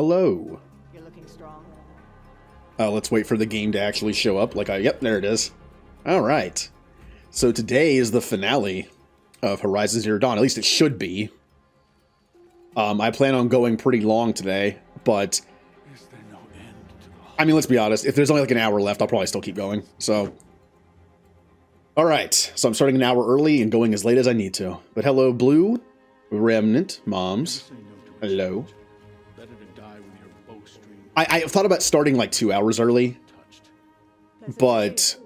Hello. You're looking strong. Let's wait for the game to actually show up. Yep, there it is. All right. So today is the finale of Horizon Zero Dawn. At least it should be. I plan on going pretty long today, but I mean, let's be honest. If there's only like an hour left, I'll probably still keep going. So, all right. So I'm starting an hour early and going as late as I need to. But hello, Blue, Remnant, Moms. Hello. I thought about starting like 2 hours early, but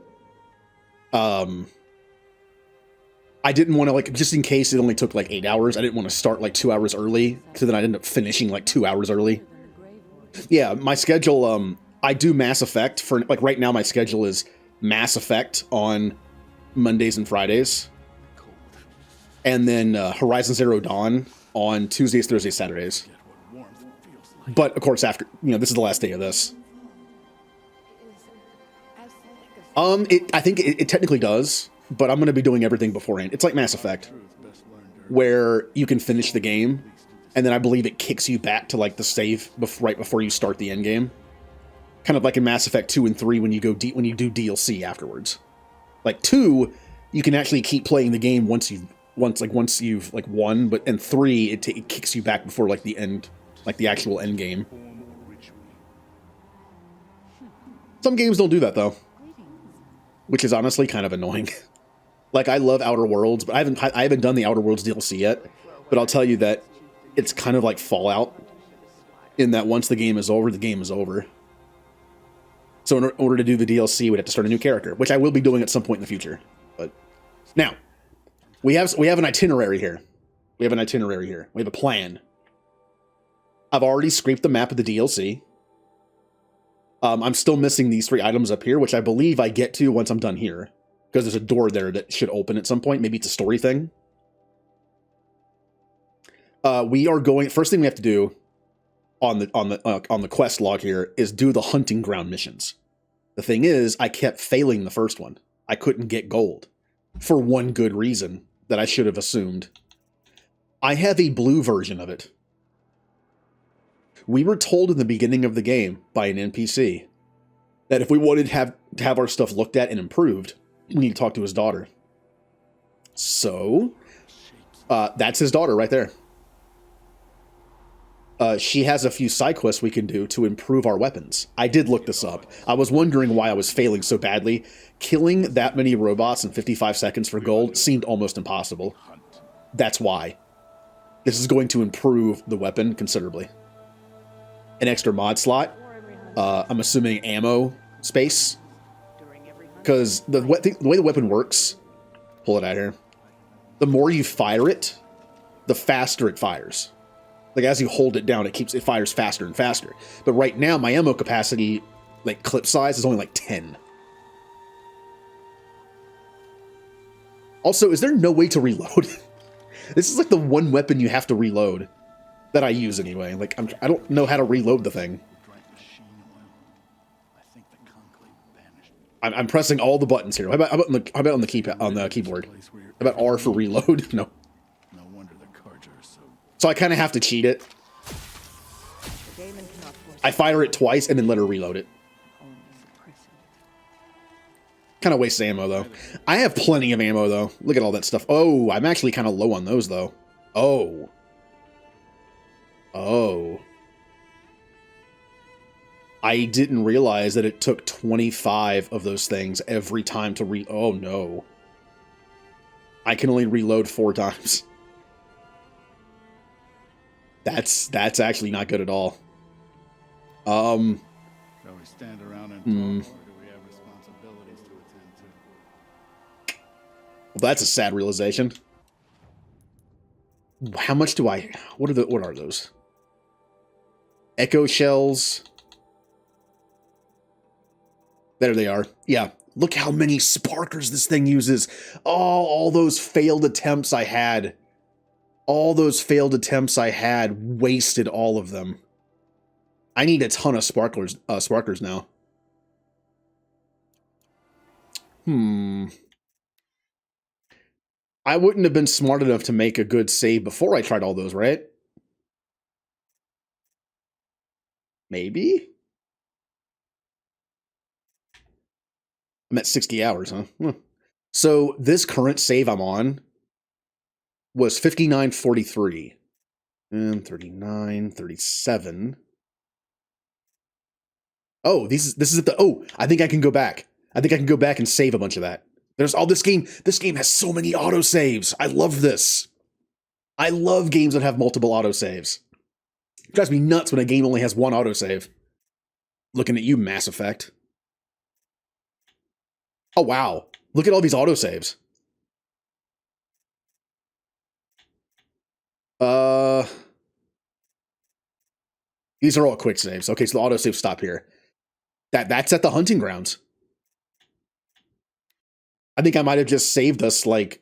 I didn't want to, like, just in case it only took like 8 hours, I didn't want to start like 2 hours early, so then I'd end up finishing like 2 hours early. Yeah, my schedule, I do Mass Effect for, like, right now my schedule is Mass Effect on Mondays and Fridays, and then Horizon Zero Dawn on Tuesdays, Thursdays, Saturdays. But, of course, after, this is the last day of this. I think it technically does, but I'm going to be doing everything beforehand. It's like Mass Effect, where you can finish the game, and then I believe it kicks you back to, like, the save right before you start the end game. Kind of like in Mass Effect 2 and 3 when you do DLC afterwards. Like, 2, you can actually keep playing the game once you've won, but in 3, it kicks you back before, like, the end. Like the actual end game. Some games don't do that though, which is honestly kind of annoying. Like, I love Outer Worlds, but I haven't done the Outer Worlds DLC yet. But I'll tell you that it's kind of like Fallout, in that once the game is over, the game is over. So in order to do the DLC, we'd have to start a new character, which I will be doing at some point in the future. But now we have an itinerary here. We have a plan. I've already scraped the map of the DLC. I'm still missing these 3 items up here, which I believe I get to once I'm done here. Because there's a door there that should open at some point. Maybe it's a story thing. First thing we have to do on the quest log here is do the hunting ground missions. The thing is, I kept failing the first one. I couldn't get gold. For one good reason that I should have assumed. I have a blue version of it. We were told in the beginning of the game by an NPC that if we wanted to have our stuff looked at and improved, we need to talk to his daughter. So, that's his daughter right there. She has a few side quests we can do to improve our weapons. I did look this up. I was wondering why I was failing so badly. Killing that many robots in 55 seconds for gold seemed almost impossible. That's why. This is going to improve the weapon considerably. An extra mod slot. I'm assuming ammo space. Because the way the weapon works, pull it out here, the more you fire it, the faster it fires. Like, as you hold it down, it fires faster and faster. But right now, my ammo capacity, like, clip size, is only like 10. Also, is there no way to reload? This is like the one weapon you have to reload. That I use anyway. Like, I don't know how to reload the thing. I'm pressing all the buttons here. How about on the keyboard? How about R for reload? No. So I kind of have to cheat it. I fire it twice and then let her reload it. Kind of wastes ammo though. I have plenty of ammo though. Look at all that stuff. Oh, I'm actually kind of low on those though. Oh. I didn't realize that it took 25 of those things every time to oh no. I can only reload 4 times. That's actually not good at all. Shall we stand around and talk, or do we have responsibilities to attend to? Well, that's a sad realization. How much do I... What are those? Echo shells. There they are. Yeah. Look how many sparkers this thing uses. Oh, all those failed attempts I had. Wasted all of them. I need a ton of sparkers now. I wouldn't have been smart enough to make a good save before I tried all those, right? Maybe? I'm at 60 hours, huh? So this current save I'm on was 59:43 and 39, 37. Oh, this is at the, oh, I think I can go back. I think I can go back and save a bunch of that. There's all this game has so many autosaves. I love this. I love games that have multiple autosaves. It drives me nuts when a game only has one autosave. Looking at you, Mass Effect. Oh, wow. Look at all these autosaves. These are all quick saves. Okay, so the autosaves stop here. That's at the hunting grounds. I think I might have just saved us, like,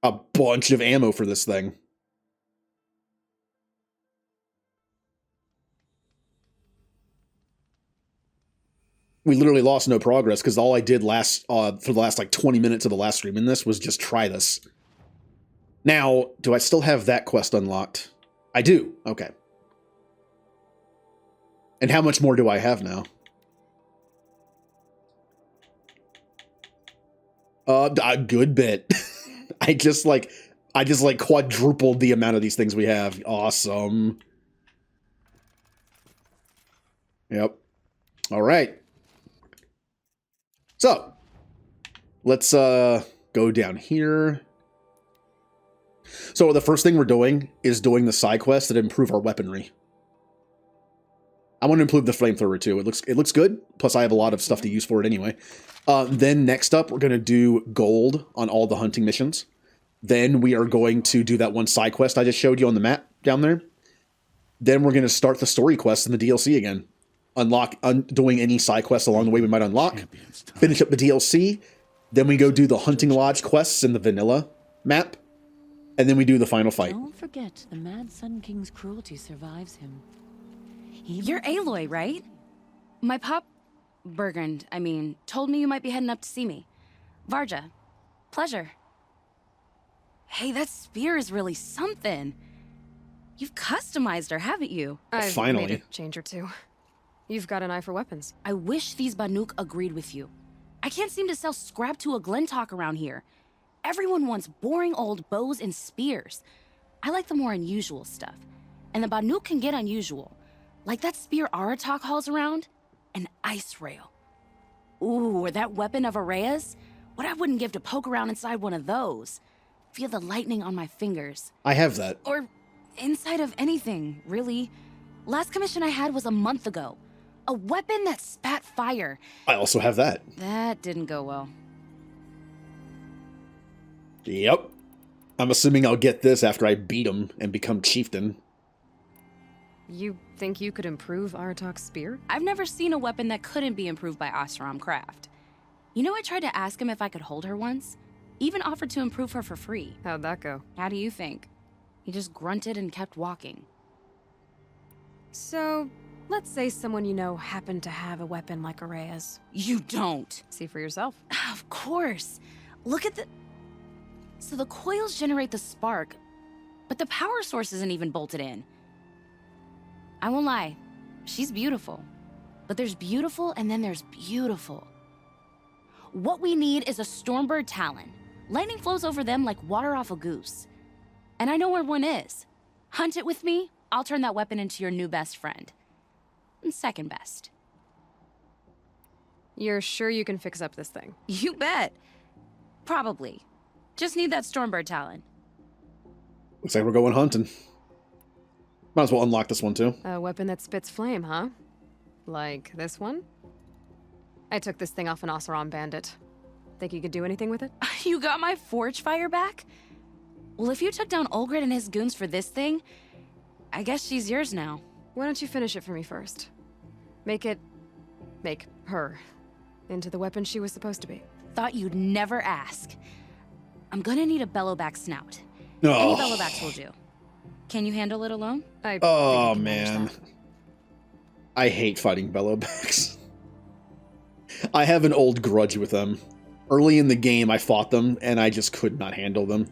a bunch of ammo for this thing. We literally lost no progress because all I did for the last like 20 minutes of the last stream in this was just try this. Now, do I still have that quest unlocked? I do. Okay. And how much more do I have now? A good bit. I just quadrupled the amount of these things we have. Awesome. Yep. All right. So, let's go down here. So the first thing we're doing is doing the side quests that improve our weaponry. I want to improve the flamethrower too. It looks good. Plus, I have a lot of stuff to use for it anyway. Then next up, we're going to do gold on all the hunting missions. Then we are going to do that one side quest I just showed you on the map down there. Then we're going to start the story quest in the DLC again. Doing any side quests along the way we might unlock. Finish up the DLC. Then we go do the hunting lodge quests in the vanilla map. And then we do the final fight. Don't forget, the Mad Sun King's cruelty survives him. You're Aloy, right? My pup, Bergund, told me you might be heading up to see me. Varja, pleasure. Hey, that spear is really something. You've customized her, haven't you? I've Finally. made a change or two. You've got an eye for weapons. I wish these Banuk agreed with you. I can't seem to sell scrap to a Glentalk around here. Everyone wants boring old bows and spears. I like the more unusual stuff. And the Banuk can get unusual. Like that spear Aratak hauls around. An ice rail. Ooh, or that weapon of Araya's. What I wouldn't give to poke around inside one of those. Feel the lightning on my fingers. I have that. Or inside of anything, really. Last commission I had was a month ago. A weapon that spat fire. I also have that. That didn't go well. Yep. I'm assuming I'll get this after I beat him and become chieftain. You think you could improve Aratak's spear? I've never seen a weapon that couldn't be improved by Oseram Craft. You know, I tried to ask him if I could hold her once. Even offered to improve her for free. How'd that go? How do you think? He just grunted and kept walking. So, let's say someone you know happened to have a weapon like Araya's. You don't. See for yourself. Of course. Look at the... So the coils generate the spark, but the power source isn't even bolted in. I won't lie, she's beautiful. But there's beautiful and then there's beautiful. What we need is a Stormbird Talon. Lightning flows over them like water off a goose. And I know where one is. Hunt it with me, I'll turn that weapon into your new best friend. And second best. You're sure you can fix up this thing? You bet. Probably. Just need that Stormbird Talon. Looks like we're going hunting. Might as well unlock this one too. A weapon that spits flame, huh? Like this one? I took this thing off an Oseram bandit. Think you could do anything with it? You got my forge fire back? Well, if you took down Olgrid and his goons for this thing, I guess she's yours now. Why don't you finish it for me first? Make her into the weapon she was supposed to be. Thought you'd never ask. I'm gonna need a bellowback snout. Oh. Any bellowbacks will do. Can you handle it alone? I Oh, think I can manage man. that. I hate fighting bellowbacks. I have an old grudge with them. Early in the game, I fought them, and I just could not handle them.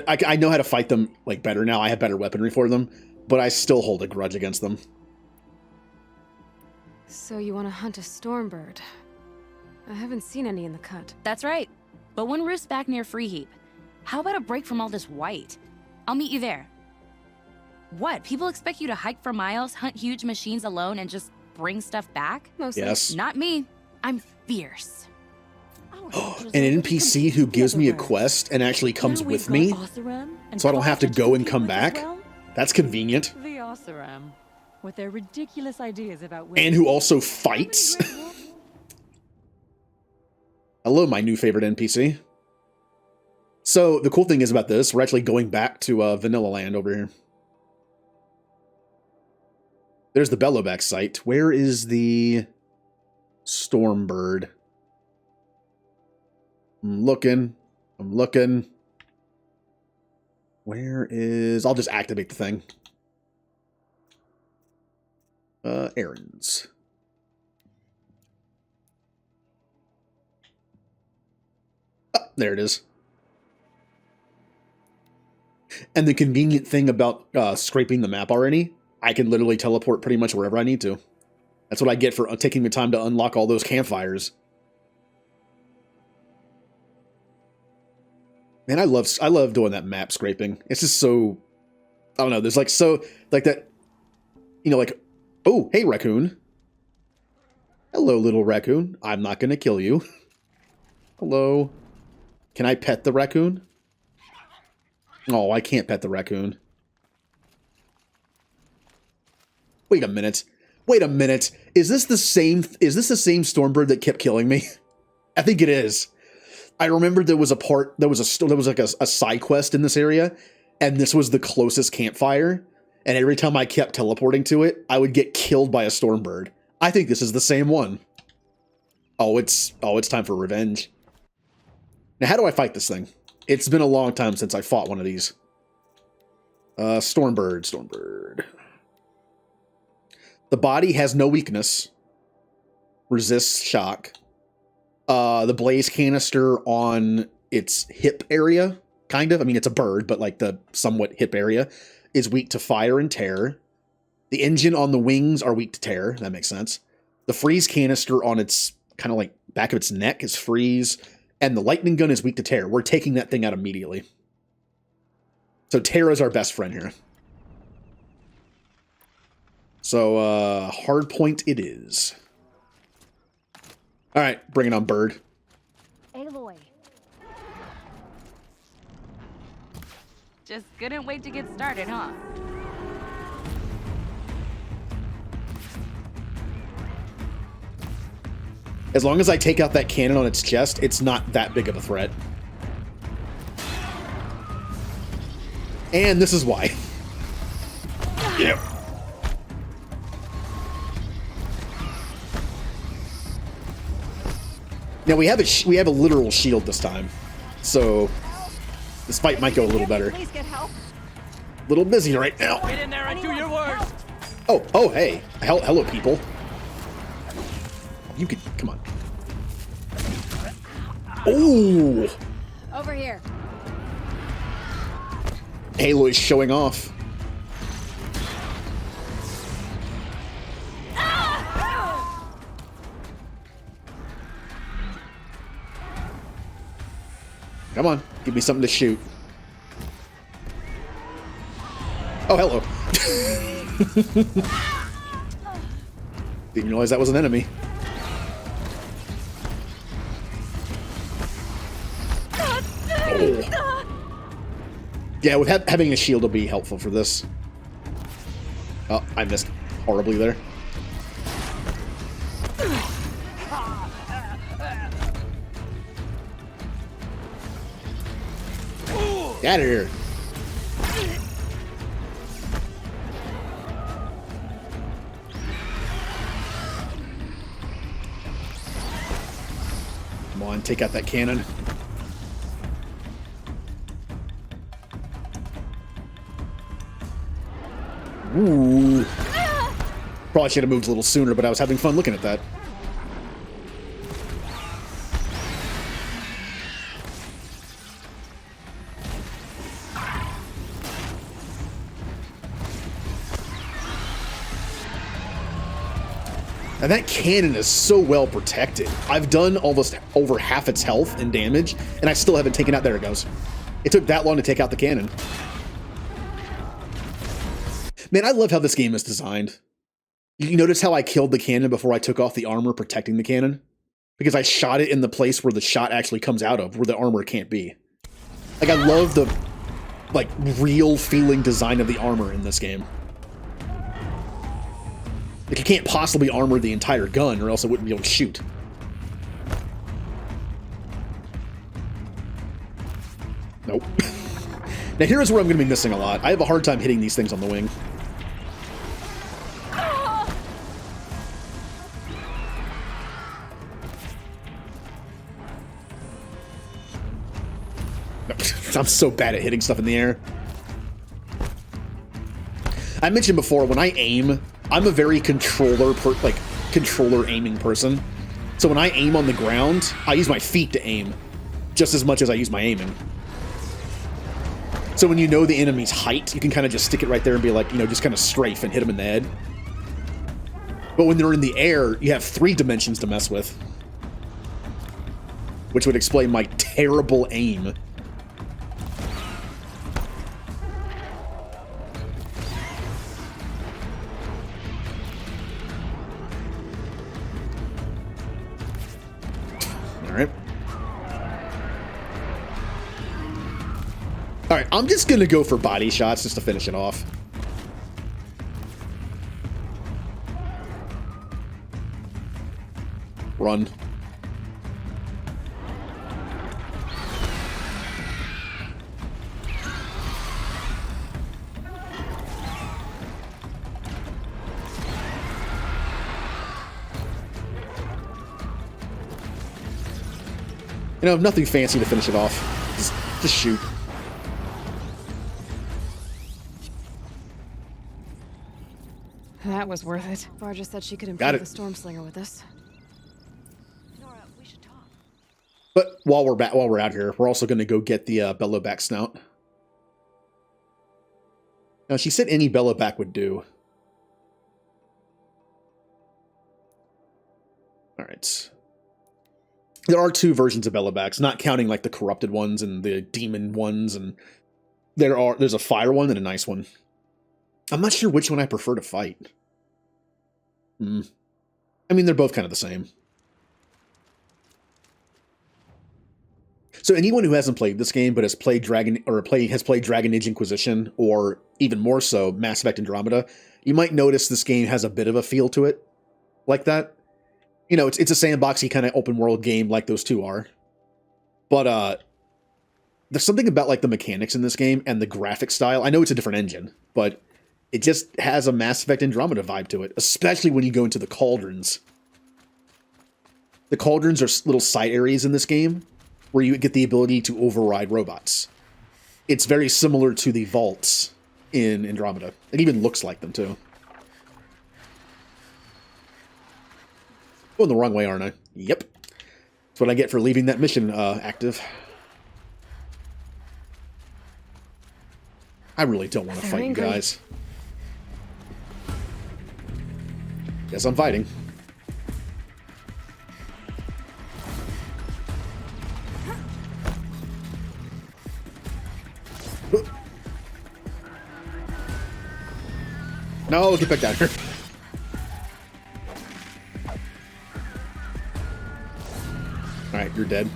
I know how to fight them like better now. I have better weaponry for them, but I still hold a grudge against them. So you want to hunt a stormbird? I haven't seen any in the cut. That's right. But one roosts back near Freeheap. How about a break from all this white? I'll meet you there. What? People expect you to hike for miles, hunt huge machines alone, and just bring stuff back? Mostly. Yes. Not me. I'm fierce. An NPC who gives me a quest and actually comes with me, so I don't have to go and come back. That's convenient. The Oseram, with their ridiculous ideas about And who also fights. Hello, my new favorite NPC. So the cool thing is about this, we're actually going back to Vanilla Land over here. There's the Bellowback site. Where is the Stormbird? I'm looking. Where is... I'll just activate the thing. Errands. Oh, there it is. And the convenient thing about scraping the map already, I can literally teleport pretty much wherever I need to. That's what I get for taking the time to unlock all those campfires. Man, I love doing that map scraping. It's just so, I don't know, there's like so, like that, you know, like, oh, hey, raccoon. Hello, little raccoon. I'm not going to kill you. Hello. Can I pet the raccoon? Oh, I can't pet the raccoon. Wait a minute. Is this the same Stormbird that kept killing me? I think it is. I remember there was like a side quest in this area, and this was the closest campfire, and every time I kept teleporting to it, I would get killed by a Stormbird. I think this is the same one. Oh, it's time for revenge. Now, how do I fight this thing? It's been a long time since I fought one of these. Stormbird. The body has no weakness. Resists shock. The blaze canister on its hip area, kind of. I mean, it's a bird, but like the somewhat hip area, is weak to fire and tear. The engine on the wings are weak to tear. That makes sense. The freeze canister on its kind of like back of its neck is freeze. And the lightning gun is weak to tear. We're taking that thing out immediately. So Terra's our best friend here. So, hard point it is. All right, bring it on, bird. Aloy. Just couldn't wait to get started, huh? As long as I take out that cannon on its chest, it's not that big of a threat. And this is why. Yep. Now we have a literal shield this time, so this fight might go a little better. Please get help. A little busy right now. Get in there and do your worst. Oh, hey. Hello, people. You could, come on. Oh! Over here. Aloy's showing off. Come on, give me something to shoot. Oh, hello. Didn't realize that was an enemy. Oh. Yeah, with having a shield will be helpful for this. Oh, I missed horribly there. Get out of here. Come on, take out that cannon. Ooh. Probably should have moved a little sooner, but I was having fun looking at that. And that cannon is so well protected. I've done almost over half its health and damage, and I still haven't taken out... There it goes. It took that long to take out the cannon. Man, I love how this game is designed. You notice how I killed the cannon before I took off the armor protecting the cannon? Because I shot it in the place where the shot actually comes out of, where the armor can't be. Like, I love the, like, real feeling design of the armor in this game. Like, you can't possibly armor the entire gun, or else it wouldn't be able to shoot. Nope. Now, here's where I'm going to be missing a lot. I have a hard time hitting these things on the wing. I'm so bad at hitting stuff in the air. I mentioned before, when I aim, I'm a very controller aiming person. So when I aim on the ground, I use my feet to aim just as much as I use my aiming. So when you know the enemy's height, you can kind of just stick it right there and be like, you know, just kind of strafe and hit them in the head. But when they're in the air, you have 3 dimensions to mess with. Which would explain my terrible aim. Alright, I'm just gonna go for body shots just to finish it off. Run. You know, nothing fancy to finish it off. Just shoot. That was worth it. Varja said she could Got improve it. the Storm Slinger with us. Nora, we should talk. But while we're out here, we're also going to go get the Bellowback snout. Now, she said any Bellowback would do. All right. There are 2 versions of Bellowbacks, not counting like the corrupted ones and the demon ones, and there's a fire one and a nice one. I'm not sure which one I prefer to fight. I mean, they're both kind of the same. So anyone who hasn't played this game but has played Dragon Age Inquisition, or even more so, Mass Effect Andromeda, you might notice this game has a bit of a feel to it, like that. You know, it's a sandboxy kind of open world game like those 2 are. But there's something about like the mechanics in this game and the graphic style. I know it's a different engine, but it just has a Mass Effect Andromeda vibe to it, especially when you go into the cauldrons. The cauldrons are little side areas in this game where you get the ability to override robots. It's very similar to the vaults in Andromeda. It even looks like them, too. Going the wrong way, aren't I? Yep. That's what I get for leaving that mission active. I really don't want to fight you guys. Guess I'm fighting. No, get back down here. Alright, you're dead.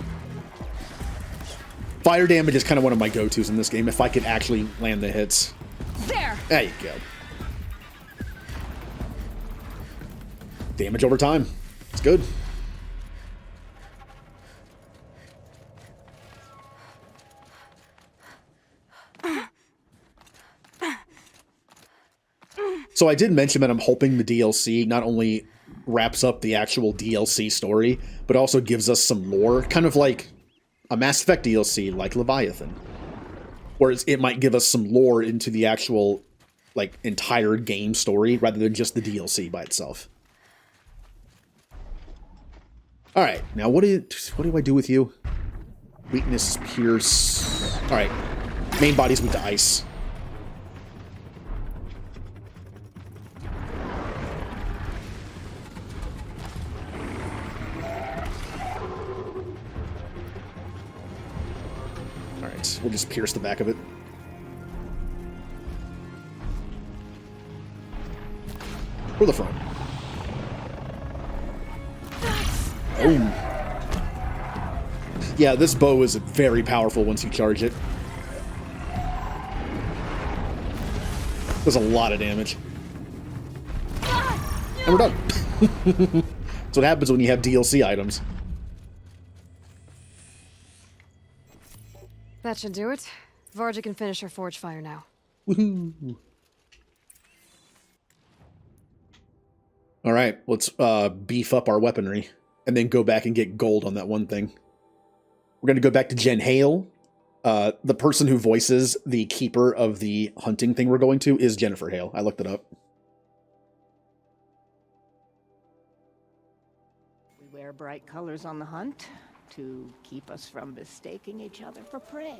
Fire damage is kind of one of my go-tos in this game, if I could actually land the hits. There you go. Damage over time. It's good. So I did mention that I'm hoping the DLC not only wraps up the actual DLC story, but also gives us some lore, kind of like a Mass Effect DLC like Leviathan. Whereas it might give us some lore into the actual, like, entire game story, rather than just the DLC by itself. Alright, now what do I do with you? Weakness, Pierce... Alright, main body's weak to ice. nice. We'll just pierce the back of it. Or the front. Boom. Yeah, this bow is very powerful once you charge it. Does a lot of damage. And we're done. That's what happens when you have DLC items. That should do it. Varja can finish her forge fire now. Woohoo. All right, let's beef up our weaponry and then go back and get gold on that one thing. We're going to go back to Jen Hale. The person who voices the keeper of the hunting thing we're going to is Jennifer Hale. I looked it up. We wear bright colors on the hunt to keep us from mistaking each other for prey.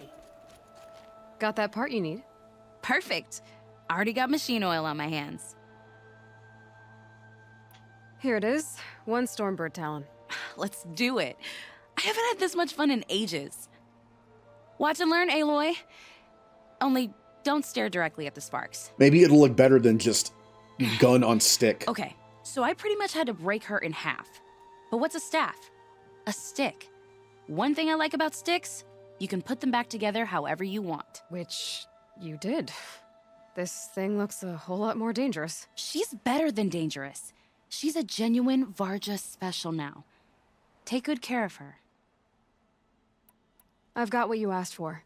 Got that part you need? Perfect. Already got machine oil on my hands. Here it is. 1 Stormbird talon. Let's do it. I haven't had this much fun in ages. Watch and learn, Aloy. Only don't stare directly at the sparks. Maybe it'll look better than just gun on stick. Okay, so I pretty much had to break her in half. But what's a staff? A stick. One thing I like about sticks, you can put them back together however you want. Which you did. This thing looks a whole lot more dangerous. She's better than dangerous. She's a genuine Varja special now. Take good care of her. I've got what you asked for.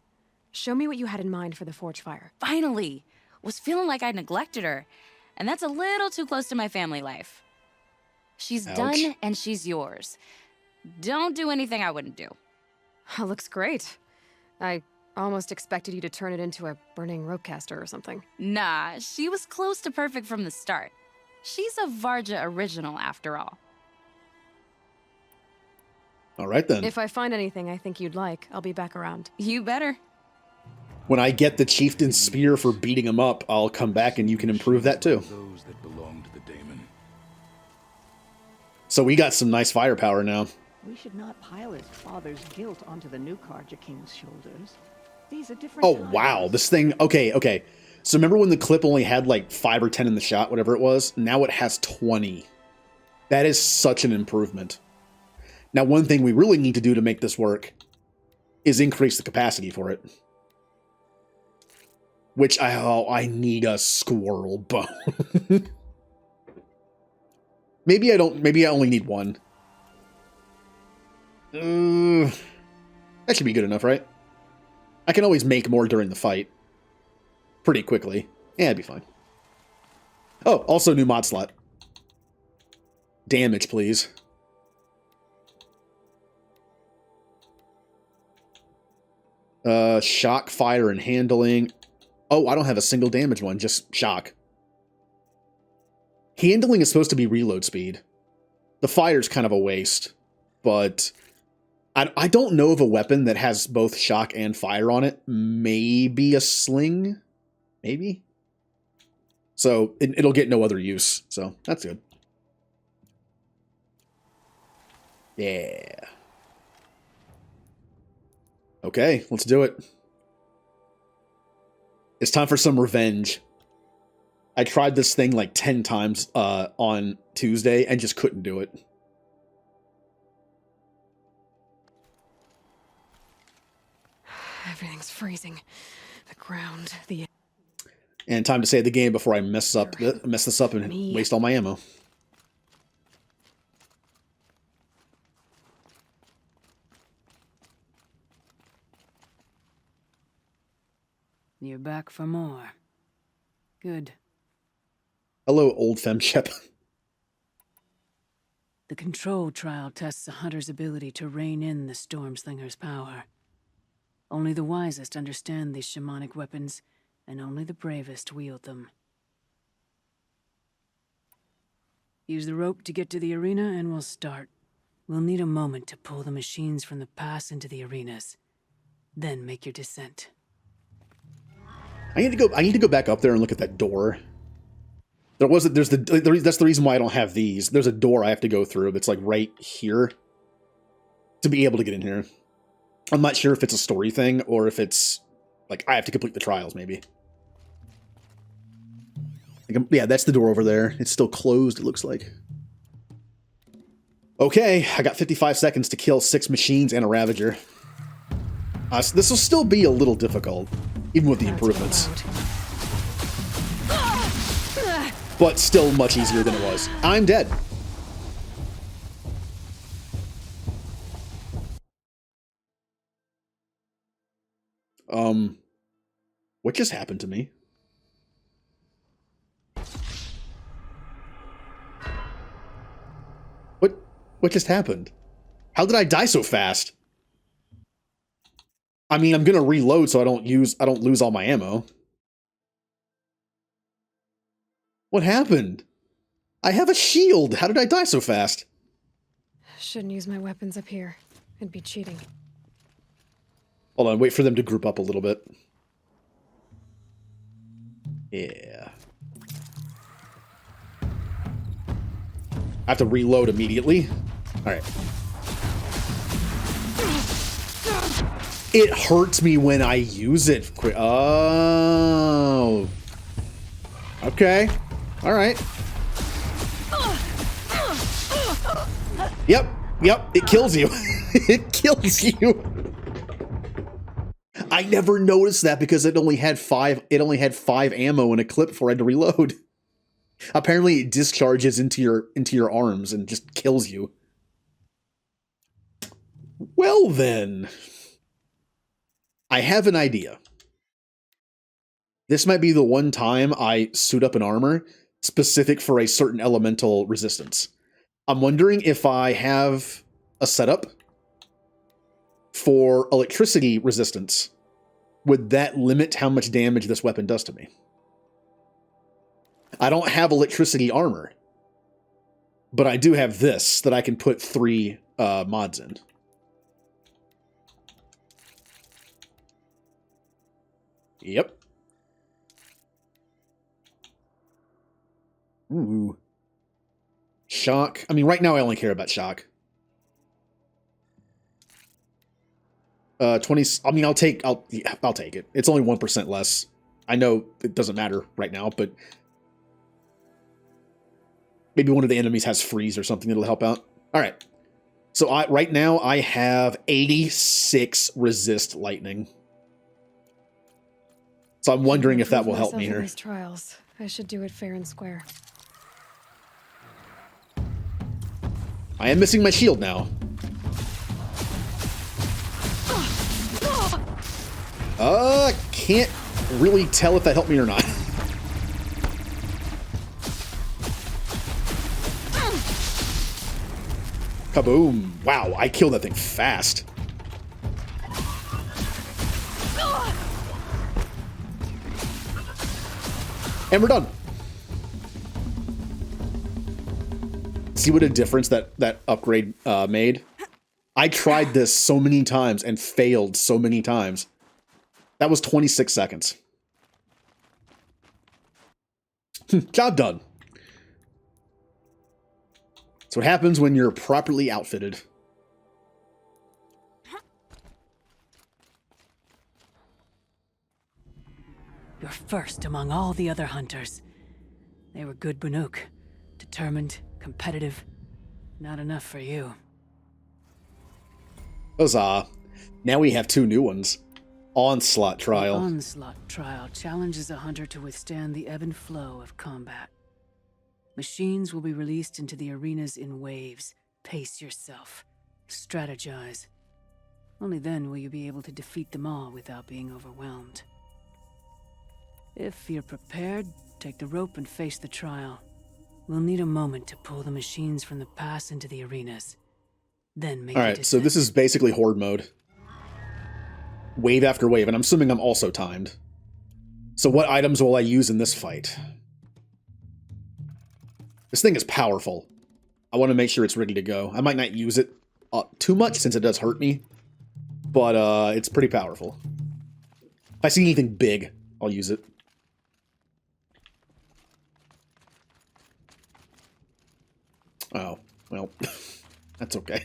Show me what you had in mind for the forge fire. Finally! Was feeling like I neglected her. And that's a little too close to my family life. She's Ouch. done and she's yours. Don't do anything I wouldn't do. Looks great. I almost expected you to turn it into a burning ropecaster or something. Nah, she was close to perfect from the start. She's a Varja original after all. All right, then. If I find anything I think you'd like, I'll be back around. You better. When I get the chieftain's spear for beating him up, I'll come back and you can improve that too. Those that belong to the daemon. So we got some nice firepower now. We should not pile his father's guilt onto the new Karja King's shoulders. These are different Oh, times. wow. This thing... Okay. So remember when the clip only had like 5 or 10 in the shot, whatever it was? Now it has 20. That is such an improvement. Now, one thing we really need to do to make this work is increase the capacity for it. Which, I need a squirrel bone. Maybe I only need 1. That should be good enough, right? I can always make more during the fight. Pretty quickly. Yeah, it'd be fine. Oh, also new mod slot. Damage, please. Shock, fire, and handling. Oh, I don't have a single damage one, just shock. Handling is supposed to be reload speed. The fire's kind of a waste, but I don't know of a weapon that has both shock and fire on it. Maybe a sling? Maybe? So it'll get no other use, so that's good. Yeah. Okay, let's do it. It's time for some revenge. I tried this thing like 10 times on Tuesday and just couldn't do it. Everything's freezing. The ground, the... And time to save the game before I mess this up and waste all my ammo. You're back for more. Good. Hello, old femshep. The control trial tests a hunter's ability to rein in the Stormslinger's power. Only the wisest understand these shamanic weapons, and only the bravest wield them. Use the rope to get to the arena, and we'll start. We'll need a moment to pull the machines from the pass into the arenas. Then make your descent. I need to go back up there and look at that door. That's the reason why I don't have these. There's a door I have to go through that's like right here to be able to get in here. I'm not sure if it's a story thing or if it's like I have to complete the trials, maybe. Yeah, that's the door over there. It's still closed, it looks like. Okay, I got 55 seconds to kill 6 machines and a Ravager. So this will still be a little difficult, even with the improvements. But still much easier than it was. I'm dead. What just happened to me? What just happened? How did I die so fast? I mean, I'm gonna reload so I don't lose all my ammo. What happened? I have a shield. How did I die so fast? Shouldn't use my weapons up here. It'd be cheating. Hold on, wait for them to group up a little bit. Yeah. I have to reload immediately. Alright. It hurts me when I use it. Oh. Okay. Alright. Yep. It kills you. It kills you. I never noticed that because it only had 5 ammo in a clip before I had to reload. Apparently it discharges into your arms and just kills you. Well then. I have an idea. This might be the one time I suit up in armor specific for a certain elemental resistance. I'm wondering if I have a setup for electricity resistance. Would that limit how much damage this weapon does to me? I don't have electricity armor, but I do have this that I can put 3 mods in. Yep. Ooh. Shock. I mean, right now I only care about shock. 20. I mean, I'll take it. It's only 1% less. I know it doesn't matter right now, but maybe one of the enemies has freeze or something that'll help out. All right. So right now I have 86 resist lightning. So I'm wondering if that will help me here. These trials. I should do it fair and square. I am missing my shield now. Can't really tell if that helped me or not. Kaboom. Wow, I killed that thing fast. And we're done. See what a difference that upgrade made? I tried this so many times and failed so many times. That was 26 seconds. Job done. That's what happens when you're properly outfitted. You're first among all the other hunters. They were good Banuk. Determined, competitive. Not enough for you. Huzzah. Now we have 2 new ones. Onslaught Trial. The Onslaught Trial challenges a hunter to withstand the ebb and flow of combat. Machines will be released into the arenas in waves. Pace yourself. Strategize. Only then will you be able to defeat them all without being overwhelmed. If you're prepared, take the rope and face the trial. We'll need a moment to pull the machines from the pass into the arenas. Then make Alright, so this is basically horde mode. Wave after wave, and I'm assuming I'm also timed. So what items will I use in this fight? This thing is powerful. I want to make sure it's ready to go. I might not use it too much since it does hurt me, but it's pretty powerful. If I see anything big, I'll use it. Oh, well, that's okay.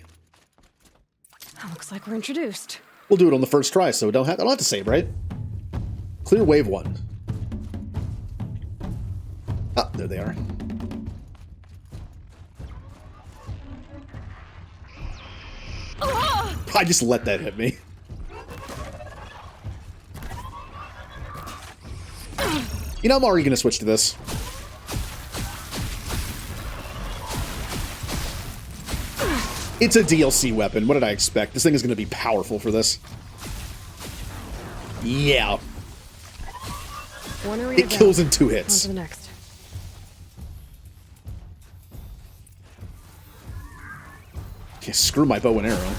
Looks like we're introduced. We'll do it on the first try, so I don't have to save, right? Clear wave 1. Ah, there they are. I just let that hit me. You know, I'm already gonna switch to this. It's a DLC weapon. What did I expect? This thing is gonna be powerful for this. Yeah. It kills in 2 hits. On to the next. Yeah, screw my bow and arrow.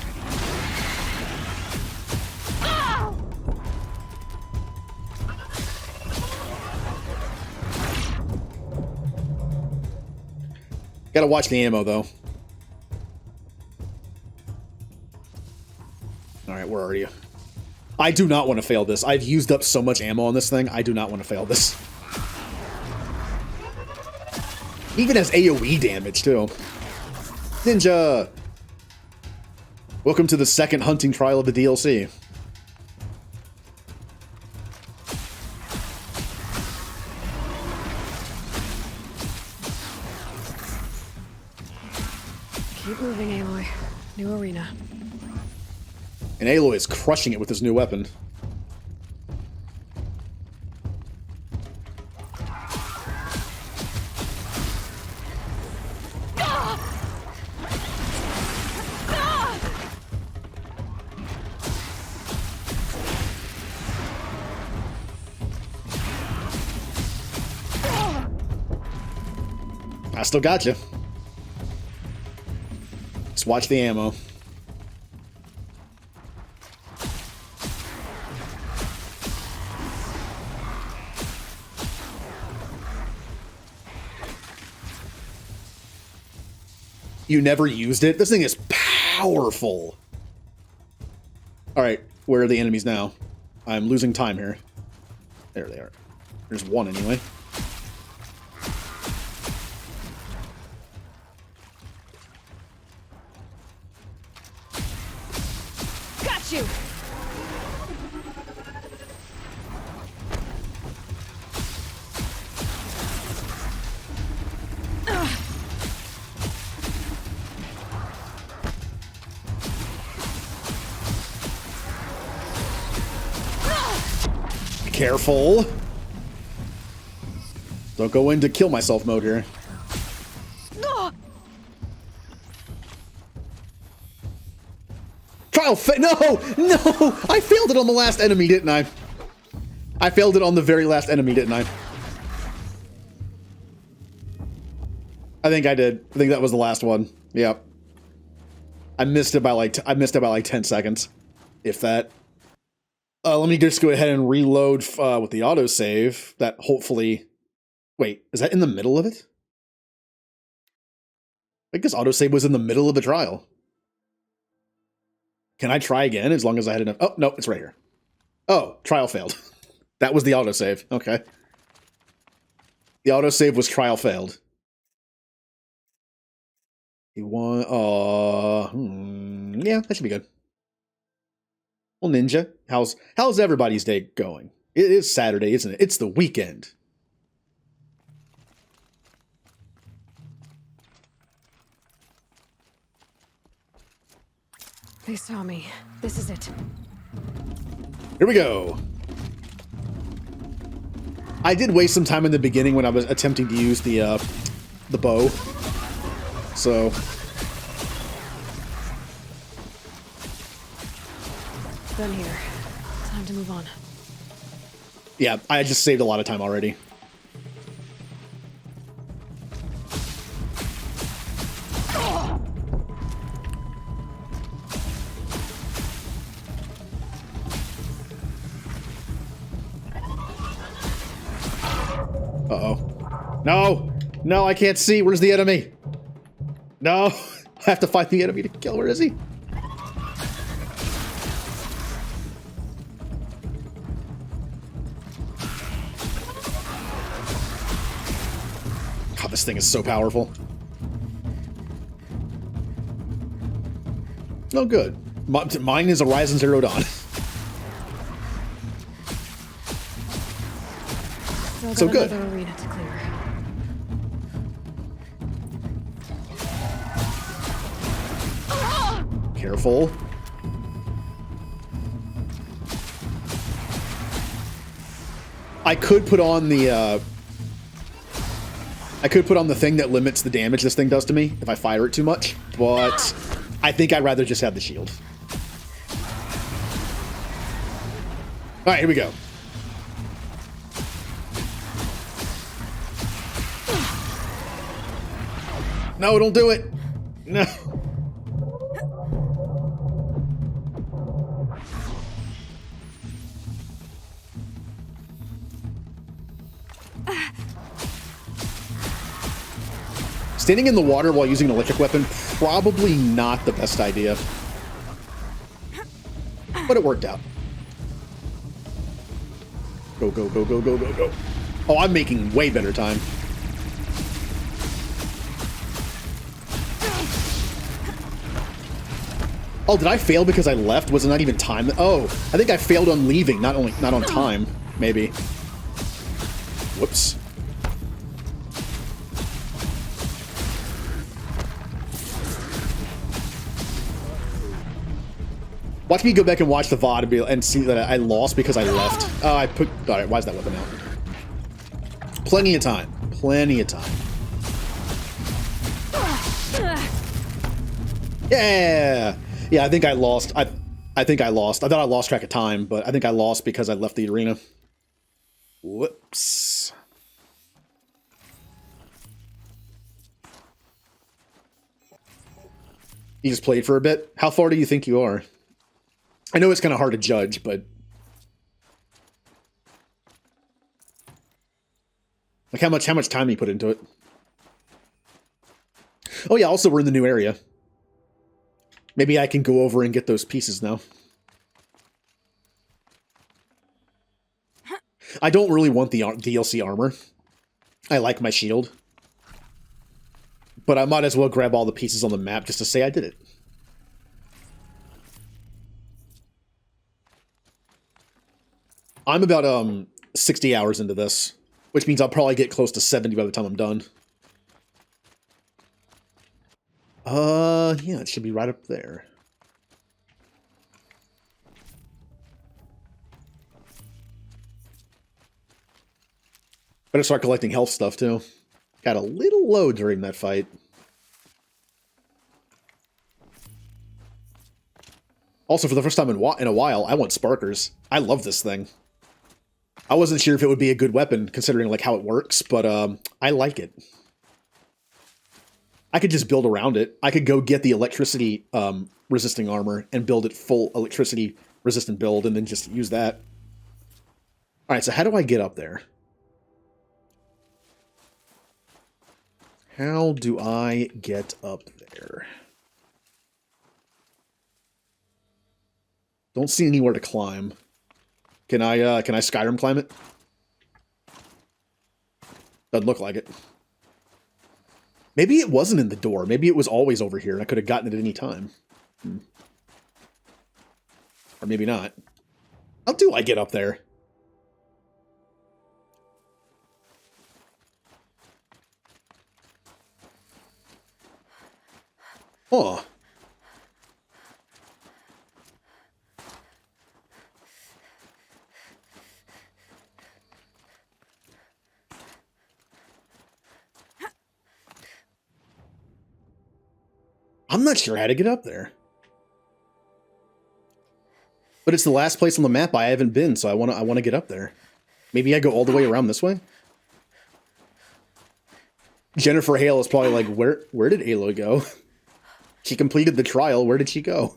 Gotta watch the ammo, though. Alright, where are you? I do not want to fail this. I've used up so much ammo on this thing. I do not want to fail this. Even has AoE damage, too. Ninja! Welcome to the second hunting trial of the DLC. Keep moving, Aloy. New arena. And Aloy is crushing it with his new weapon. I still got you. Let's watch the ammo. You never used it? This thing is powerful. Alright, where are the enemies now? I'm losing time here. There they are. There's one anyway. Got you! Careful. Don't go into kill myself mode here. Trial no! No! I failed it on the last enemy, didn't I? I failed it on the very last enemy, didn't I? I think I did. I think that was the last one. Yep. I missed it by like 10 seconds. If that. Let me just go ahead and reload with the autosave. That hopefully... Wait, is that in the middle of it? I guess autosave was in the middle of the trial. Can I try again as long as I had enough? Oh, no, it's right here. Oh, trial failed. That was the autosave. Okay. The autosave was trial failed. You want... yeah, that should be good. Well, Ninja, how's everybody's day going? It is Saturday, isn't it? It's the weekend. They saw me. This is it. Here we go. I did waste some time in the beginning when I was attempting to use the bow. So... Done here. Time to move on. Yeah, I just saved a lot of time already. Uh-oh. No! No, I can't see. Where's the enemy? No! I have to find the enemy to kill. Where is he? God, this thing is so powerful. Oh, good. Mine is Horizon Zero Dawn. Still So got good. another arena to clear. Careful. I could put on the thing that limits the damage this thing does to me if I fire it too much, but I think I'd rather just have the shield. All right, here we go. No, don't do it. No. Standing in the water while using an electric weapon, probably not the best idea. But it worked out. Go, go, go, go, go, go, go. Oh, I'm making way better time. Oh, did I fail because I left? Was it not even time? Oh, I think I failed on leaving, not on time, maybe. Whoops. Watch me go back and watch the VOD and see that I lost because I left. Oh, I put... Alright, why is that weapon out? Plenty of time. Plenty of time. Yeah! Yeah, I think I lost. I think I lost. I thought I lost track of time, but I think I lost because I left the arena. Whoops. You just played for a bit? How far do you think you are? I know it's kind of hard to judge, but... Like, how much time you put into it? Oh yeah, also we're in the new area. Maybe I can go over and get those pieces now. I don't really want the DLC armor. I like my shield. But I might as well grab all the pieces on the map just to say I did it. I'm about 60 hours into this, which means I'll probably get close to 70 by the time I'm done. Yeah, it should be right up there. Better start collecting health stuff, too. Got a little low during that fight. Also, for the first time in a while, I want sparkers. I love this thing. I wasn't sure if it would be a good weapon, considering like how it works, but I like it. I could just build around it. I could go get the electricity resisting armor and build it full electricity resistant build and then just use that. Alright, so how do I get up there? How do I get up there? Don't see anywhere to climb. Can I Skyrim climb it? Doesn't look like it. Maybe it wasn't in the door. Maybe it was always over here and I could have gotten it at any time. Or maybe not. How do I get up there? Oh. I'm not sure how to get up there. But it's the last place on the map I haven't been, so I want to get up there. Maybe I go all the way around this way? Jennifer Hale is probably like, where did Aloy go? She completed the trial, where did she go?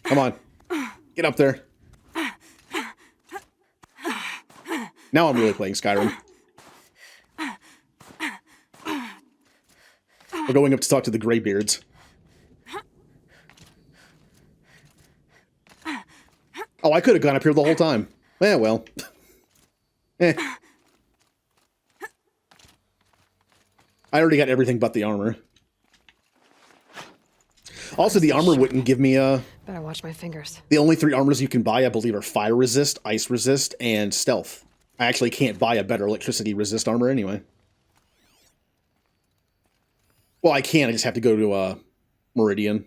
Come on. Get up there. Now I'm really playing Skyrim. We're going up to talk to the Graybeards. Oh, I could have gone up here the whole time. Eh, well. Eh. I already got everything but the armor. Also, the armor wouldn't give me a... Better watch my fingers. The only 3 armors you can buy, I believe, are fire resist, ice resist, and stealth. I actually can't buy a better electricity resist armor anyway. Well, I can. I just have to go to Meridian.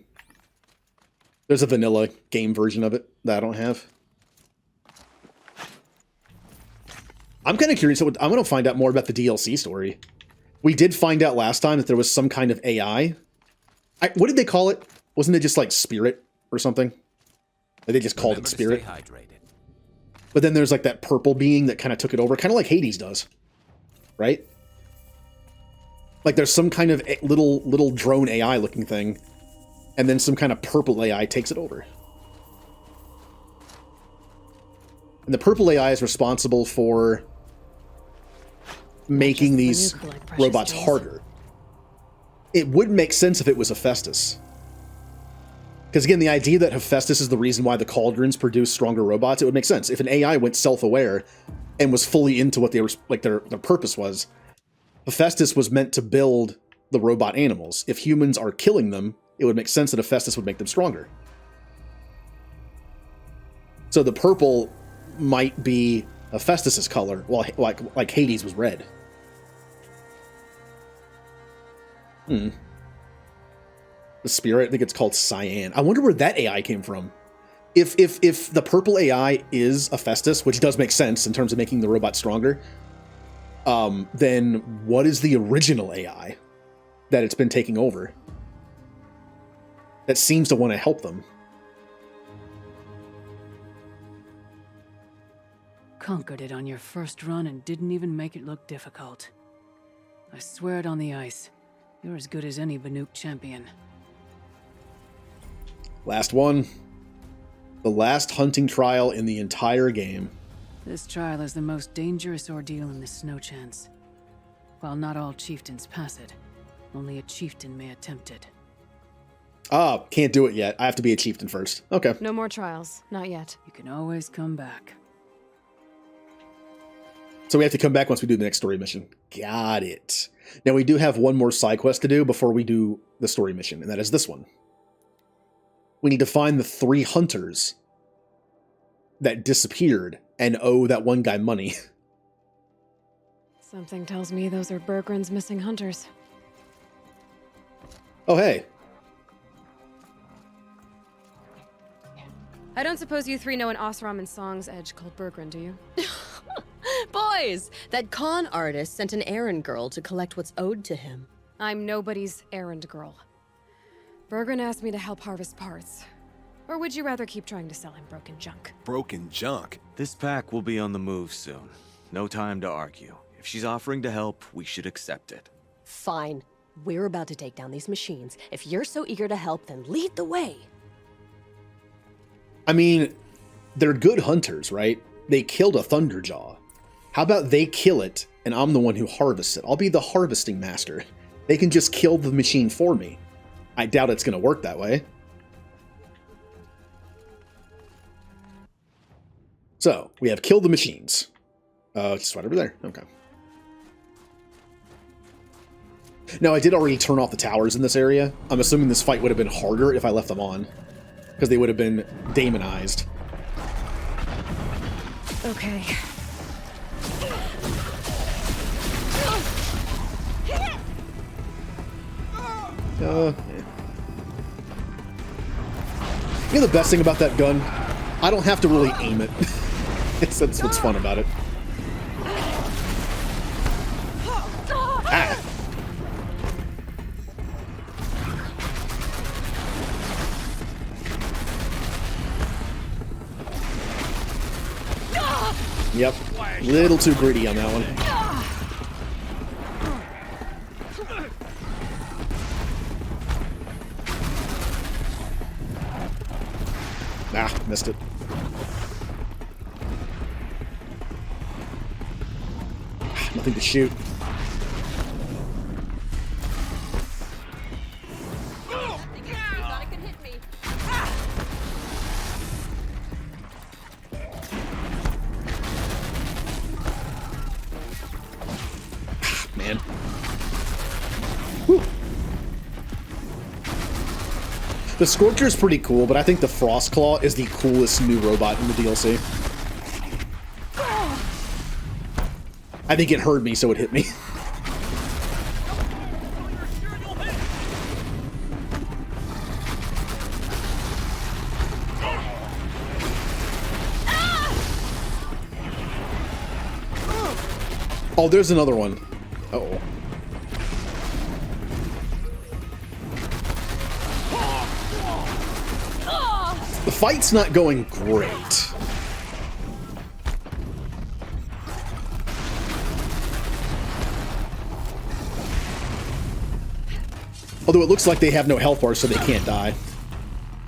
There's a vanilla game version of it that I don't have. I'm kind of curious. I'm going to find out more about the DLC story. We did find out last time that there was some kind of AI. What did they call it? Wasn't it just like Spirit or something? Like they just called it Spirit. But then there's like that purple being that kind of took it over, kind of like Hades does, right? Like there's some kind of little drone AI looking thing, and then some kind of purple AI takes it over. And the purple AI is responsible for making these robots harder. It would make sense if it was Hephaestus. Because again, the idea that Hephaestus is the reason why the cauldrons produce stronger robots, it would make sense. If an AI went self-aware and was fully into what they were, like their purpose was, Hephaestus was meant to build the robot animals. If humans are killing them, it would make sense that Hephaestus would make them stronger. So the purple might be Hephaestus's color, while like Hades was red. The Spirit, I think it's called Cyan. I wonder where that AI came from. If the purple AI is Hephaestus, which does make sense in terms of making the robot stronger, then what is the original AI that it's been taking over? That seems to want to help them. Conquered it on your first run and didn't even make it look difficult. I swear it on the ice. You're as good as any Banuk champion. Last one. The last hunting trial in the entire game. This trial is the most dangerous ordeal in the Snow Chance. While not all chieftains pass it, only a chieftain may attempt it. Ah, can't do it yet. I have to be a chieftain first. Okay. No more trials. Not yet. You can always come back. So we have to come back once we do the next story mission. Got it. Now we do have one more side quest to do before we do the story mission, and that is this one. We need to find the 3 hunters that disappeared and owe that one guy money. Something tells me those are Bergren's missing hunters. Oh, hey. I don't suppose you 3 know an Osram and Song's edge called Bergren, do you? Boys, that con artist sent an errand girl to collect what's owed to him. I'm nobody's errand girl. Bergren asked me to help harvest parts. Or would you rather keep trying to sell him broken junk? Broken junk? This pack will be on the move soon. No time to argue. If she's offering to help, we should accept it. Fine. We're about to take down these machines. If you're so eager to help, then lead the way. I mean, they're good hunters, right? They killed a Thunderjaw. How about they kill it, and I'm the one who harvests it? I'll be the harvesting master. They can just kill the machine for me. I doubt it's going to work that way. So, we have killed the machines. Just right over there. Okay. Now, I did already turn off the towers in this area. I'm assuming this fight would have been harder if I left them on, because they would have been demonized. Okay. Yeah. You know the best thing about that gun? I don't have to really aim it. That's what's fun about it. Ah! Yep. Little too greedy on that one. Ah, missed it. Nothing to shoot. Man. Whew. The Scorcher is pretty cool, but I think the Frostclaw is the coolest new robot in the DLC. I think it heard me, so it hit me. Oh, there's another one. Uh-oh. The fight's not going great. Although it looks like they have no health bars, so they can't die.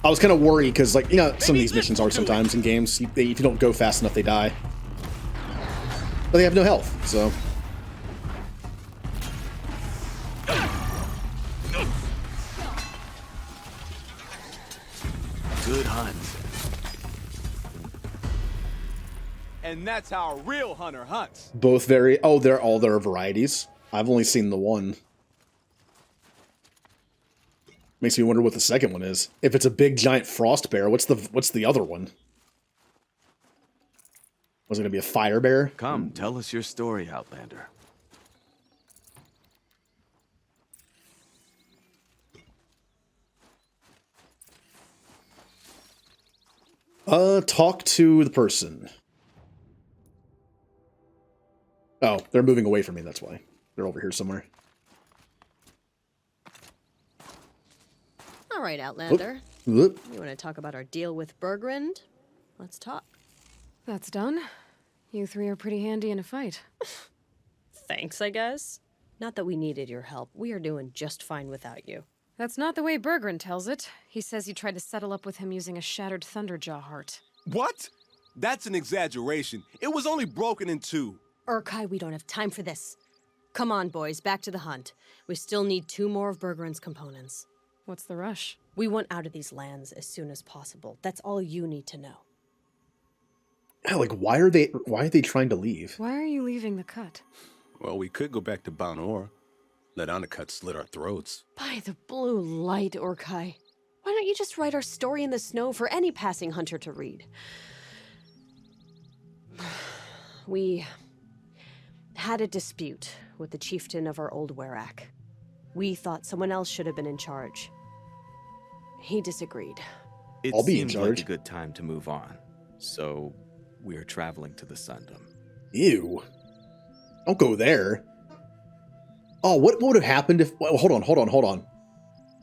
I was kind of worried because, like, you know, some of these missions are sometimes in games. If you don't go fast enough, they die. But they have no health, so... Good hunt. And that's how a real hunter hunts. Both very... Oh, there are varieties. I've only seen the one. Makes me wonder what the second one is. If it's a big giant frost bear, what's the other one? Was it gonna be a fire bear? Come, tell us your story, Outlander. Talk to the person. Oh, they're moving away from me, that's why. They're over here somewhere. All right, Outlander. Oop. You want to talk about our deal with Bergrand? Let's talk. That's done. You three are pretty handy in a fight. Thanks, I guess. Not that we needed your help. We are doing just fine without you. That's not the way Bergrand tells it. He says you tried to settle up with him using a shattered Thunderjaw heart. What? That's an exaggeration. It was only broken in two. Urkai, we don't have time for this. Come on, boys, back to the hunt. We still need 2 more of Bergrand's components. What's the rush? We want out of these lands as soon as possible. That's all you need to know. Yeah, like, why are they trying to leave? Why are you leaving the cut? Well, we could go back to Banor. Let Undercut slit our throats. By the blue light, Urkai. Why don't you just write our story in the snow for any passing hunter to read? We had a dispute with the chieftain of our old Werak. We thought someone else should have been in charge. He disagreed. It I'll be in seems charge. like a good time to move on. So, we're traveling to the Sundom. Ew. Don't go there. Oh, what would have happened if... Well, hold on.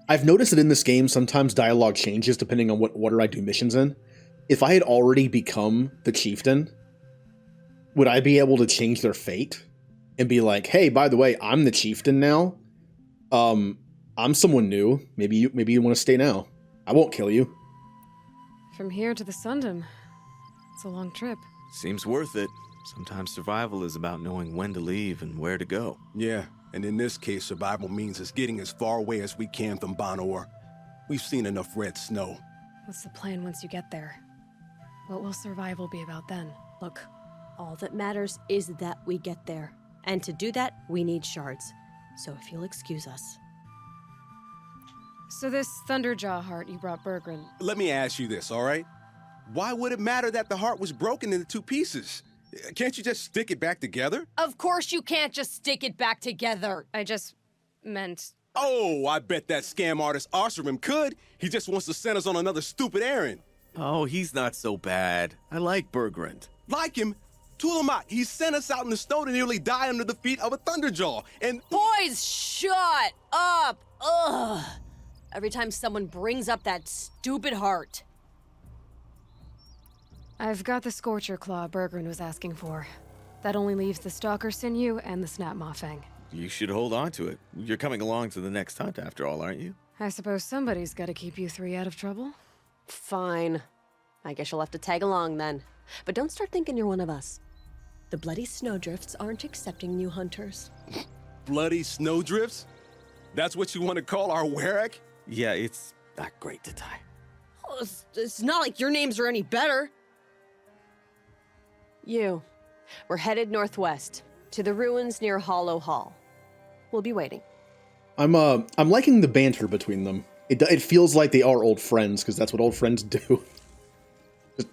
I've noticed that in this game, sometimes dialogue changes depending on what order I do missions in. If I had already become the chieftain, would I be able to change their fate? And be like, hey, by the way, I'm the chieftain now. I'm someone new. Maybe you want to stay now. I won't kill you. From here to the Sundom. It's a long trip. Seems worth it. Sometimes survival is about knowing when to leave and where to go. Yeah, and in this case, survival means us getting as far away as we can from Banor. We've seen enough red snow. What's the plan once you get there? What will survival be about then? Look, all that matters is that we get there. And to do that, we need shards. So if you'll excuse us. So this Thunderjaw heart you brought Bergrand. Let me ask you this, all right? Why would it matter that the heart was broken into 2 pieces? Can't you just stick it back together? Of course you can't just stick it back together. I just meant... Oh, I bet that scam artist Arsarim could. He just wants to send us on another stupid errand. Oh, he's not so bad. I like Bergrand. Like him? Tulamak, he sent us out in the snow to nearly die under the feet of a Thunderjaw, and... Boys, shut up! Ugh! Every time someone brings up that stupid heart. I've got the Scorcher Claw Bergrand was asking for. That only leaves the Stalker Sinew and the Snap Moffang. You should hold on to it. You're coming along to the next hunt after all, aren't you? I suppose somebody's got to keep you 3 out of trouble. Fine. I guess you'll have to tag along then. But don't start thinking you're one of us. The Bloody Snowdrifts aren't accepting new hunters. Bloody snowdrifts? That's what you want to call our Werak? Yeah, it's not great to tie. Oh, it's not like your names are any better. We're headed northwest, to the ruins near Hollow Hall. We'll be waiting. I'm liking the banter between them. It feels like they are old friends, because that's what old friends do. Just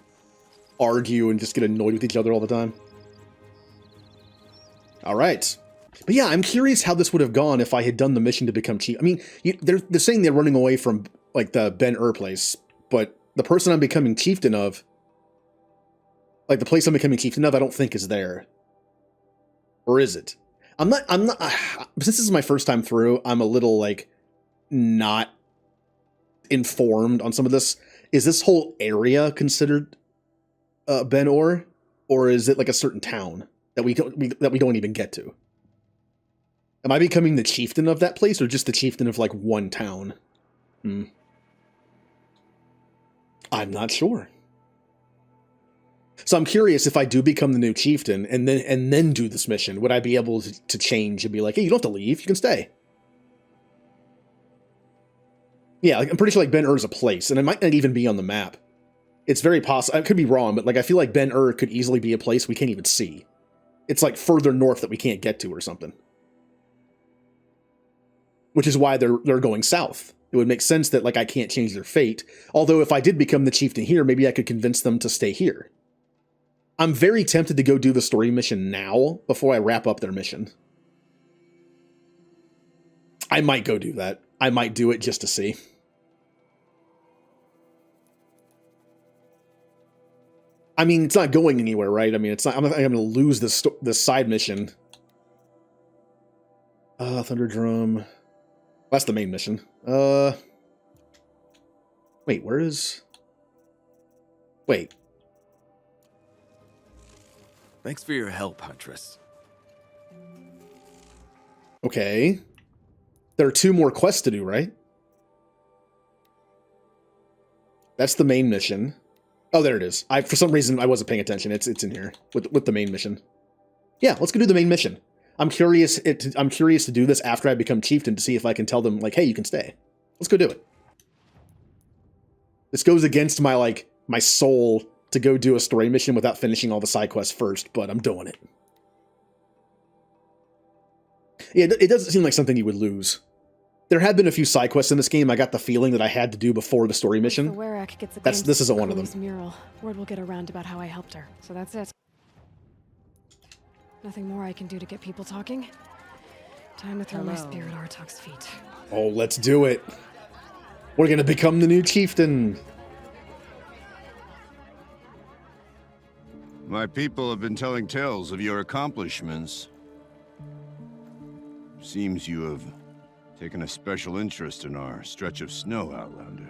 argue and just get annoyed with each other all the time. All right. But yeah, I'm curious how this would have gone if I had done the mission to become chief. I mean, they're saying they're running away from, like, the Ben-Ur place, but the person I'm becoming chieftain of, like, the place I'm becoming chieftain of, I don't think is there. Or is it? I'm not, since this is my first time through, I'm a little, like, not informed on some of this. Is this whole area considered Ben-Ur? Or is it, like, a certain town that we don't even get to? Am I becoming the chieftain of that place, or just the chieftain of, like, one town? I'm not sure. So I'm curious, if I do become the new chieftain and then do this mission, would I be able to change and be like, hey, you don't have to leave, you can stay? Yeah, like, I'm pretty sure, like, Ben-Ur is a place, and it might not even be on the map. It's very possible. I could be wrong, but, like, I feel like Ben-Ur could easily be a place we can't even see. It's, like, further north that we can't get to or something. Which is why they're going south. It would make sense that, like, I can't change their fate. Although if I did become the chieftain here, maybe I could convince them to stay here. I'm very tempted to go do the story mission now before I wrap up their mission. I might go do that. I might do it just to see. I mean, it's not going anywhere, right? I mean, it's not. I'm going to lose this side mission. Thunderdrum. That's the main mission. Wait, where is... Wait. Thanks for your help, Huntress. Okay. There are 2 more quests to do, right? That's the main mission. Oh, there it is. For some reason, I wasn't paying attention. It's in here with the main mission. Yeah, let's go do the main mission. I'm curious to do this after I become chieftain to see if I can tell them, like, hey, you can stay. Let's go do it. This goes against my soul to go do a story mission without finishing all the side quests first, but I'm doing it. Yeah, it doesn't seem like something you would lose. There have been a few side quests in this game I got the feeling that I had to do before the story mission. This isn't one of them. Mural. Word will get around about how I helped her. So that's it. Nothing more I can do to get people talking. Time to throw my spear at Artok's feet. Oh, let's do it. We're gonna become the new chieftain. My people have been telling tales of your accomplishments. Seems you have taken a special interest in our stretch of snow, Outlander.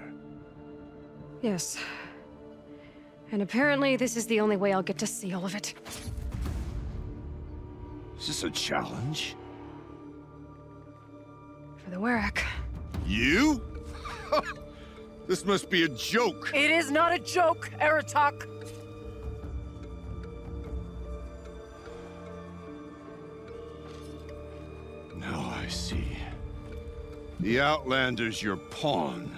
Yes. And apparently this is the only way I'll get to see all of it. Is this a challenge? For the Werak. You? This must be a joke. It is not a joke, Aratok. Now I see. The Outlander's your pawn.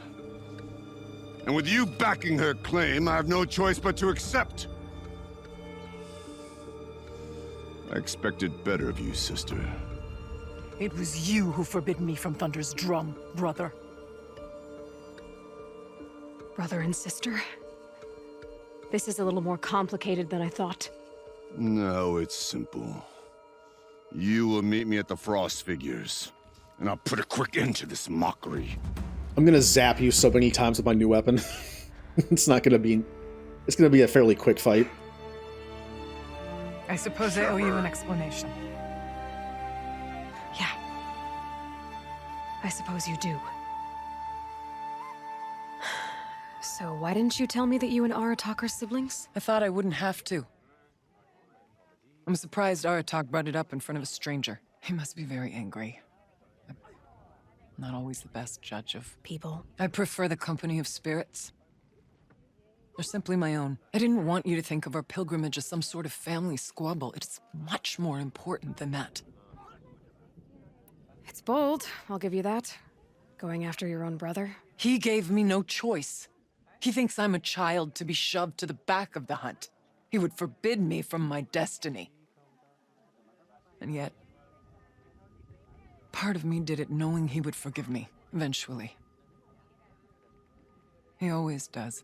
And with you backing her claim, I have no choice but to accept. I expected better of you, sister. It was you who forbid me from Thunder's drum, brother. Brother and sister? This is a little more complicated than I thought. No, it's simple. You will meet me at the Frost Figures, and I'll put a quick end to this mockery. I'm gonna zap you so many times with my new weapon. It's gonna be a fairly quick fight. I suppose I owe you an explanation. Yeah. I suppose you do. So why didn't you tell me that you and Aratok are siblings? I thought I wouldn't have to. I'm surprised Aratok brought it up in front of a stranger. He must be very angry. I'm not always the best judge of people. I prefer the company of spirits. They're simply my own. I didn't want you to think of our pilgrimage as some sort of family squabble. It's much more important than that. It's bold, I'll give you that. Going after your own brother. He gave me no choice. He thinks I'm a child to be shoved to the back of the hunt. He would forbid me from my destiny. And yet, part of me did it knowing he would forgive me, eventually. He always does.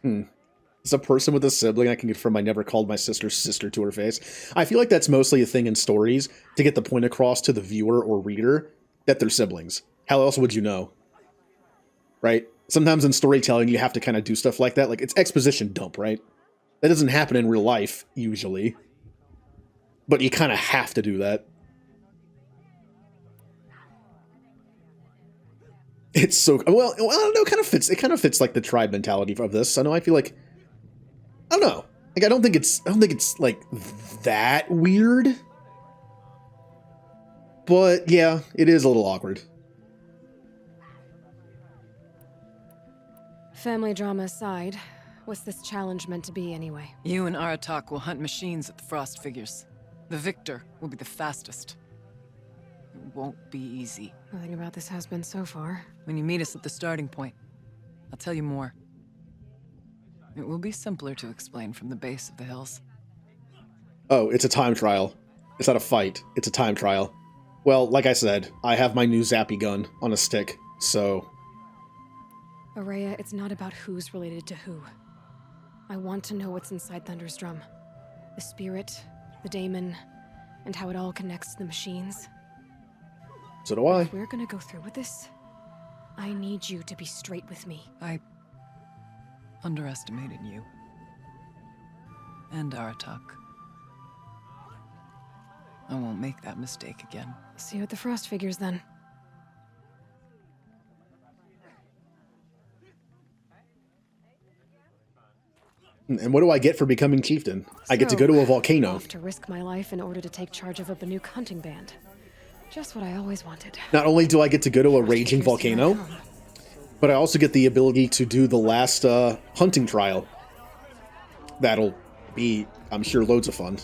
As a person with a sibling, I can confirm I never called my sister sister to her face. I feel like that's mostly a thing in stories to get the point across to the viewer or reader that they're siblings. How else would you know? Right? Sometimes in storytelling, you have to kind of do stuff like that. Like, it's exposition dump, right? That doesn't happen in real life, usually. But you kind of have to do that. It's so... Well, I don't know, it kind of fits like the tribe mentality of this. I know, I feel like... I don't know. Like, I don't think it's like that weird. But yeah, it is a little awkward. Family drama aside, what's this challenge meant to be anyway? You and Aratak will hunt machines at the Frost figures. The victor will be the fastest. It won't be easy. Nothing about this has been so far. When you meet us at the starting point, I'll tell you more. It will be simpler to explain from the base of the hills. Oh, it's a time trial. It's not a fight. It's a time trial. Well, like I said, I have my new zappy gun on a stick, so... Araya, it's not about who's related to who. I want to know what's inside Thunder's drum. The spirit, the daemon, and how it all connects to the machines. So do I. If we're gonna go through with this, I need you to be straight with me. I underestimated you. And Aratak. I won't make that mistake again. See you at the Frost figures, then. And what do I get for becoming chieftain? I get to go to a volcano. Off to risk my life in order to take charge of a Banuk hunting band. Just what I always wanted. Not only do I get to go to a raging volcano, but I also get the ability to do the last hunting trial. That'll be, I'm sure, loads of fun.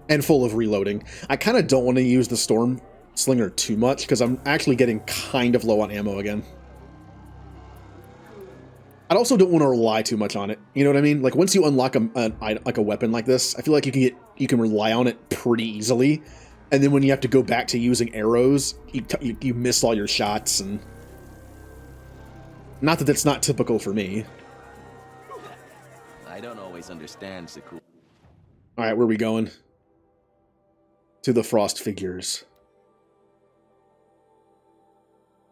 And full of reloading. I kind of don't want to use the Storm Slinger too much, because I'm actually getting kind of low on ammo again. I also don't want to rely too much on it. You know what I mean? Like, once you unlock a weapon like this, I feel like you can rely on it pretty easily. And then when you have to go back to using arrows, you miss all your shots. And not that that's not typical for me. I don't always understand Saku. All right, where are we going? To the Frost figures.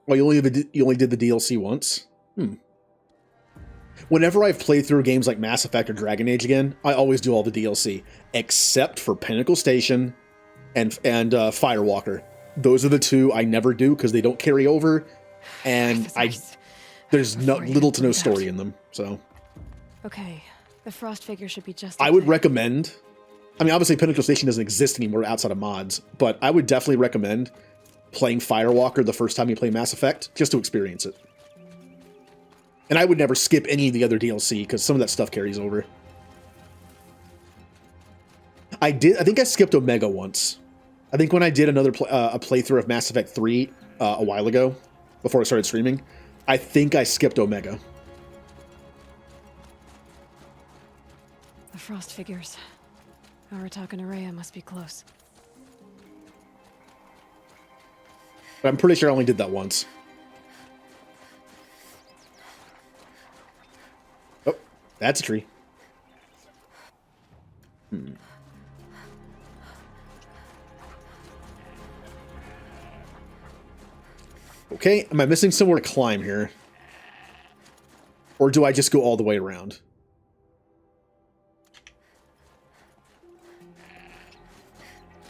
Well, you only did the DLC once. Whenever I've played through games like Mass Effect or Dragon Age again, I always do all the DLC, except for Pinnacle Station and Firewalker. Those are the two I never do because they don't carry over, and there's little to no story in them. So, okay, the Frost figure should be just. I would recommend. I mean, obviously, Pinnacle Station doesn't exist anymore outside of mods, but I would definitely recommend playing Firewalker the first time you play Mass Effect just to experience it. And I would never skip any of the other DLC, because some of that stuff carries over. I think I skipped Omega once. I think when I did another a playthrough of Mass Effect 3 a while ago, before I started streaming, I think I skipped Omega. The Frost figures. Aratak and Araya must be close. But I'm pretty sure I only did that once. Oh, that's a tree. Okay, am I missing somewhere to climb here? Or do I just go all the way around?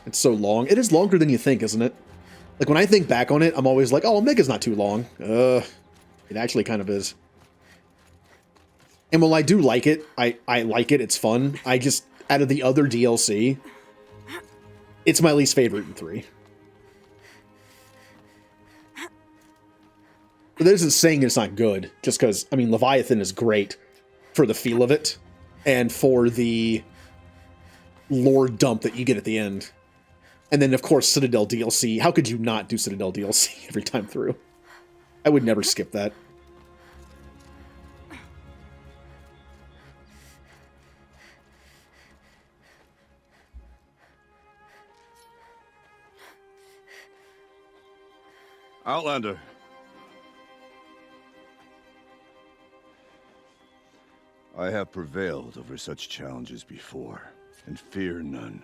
It's so long. It is longer than you think, isn't it? Like, when I think back on it, I'm always like, oh, Omega's not too long. It actually kind of is. And while I do like it, I like it, it's fun, I just, out of the other DLC, it's my least favorite in 3. But that isn't saying it's not good, just because, I mean, Leviathan is great for the feel of it, and for the lore dump that you get at the end. And then, of course, Citadel DLC. How could you not do Citadel DLC every time through? I would never skip that. Outlander, I have prevailed over such challenges before, and fear none.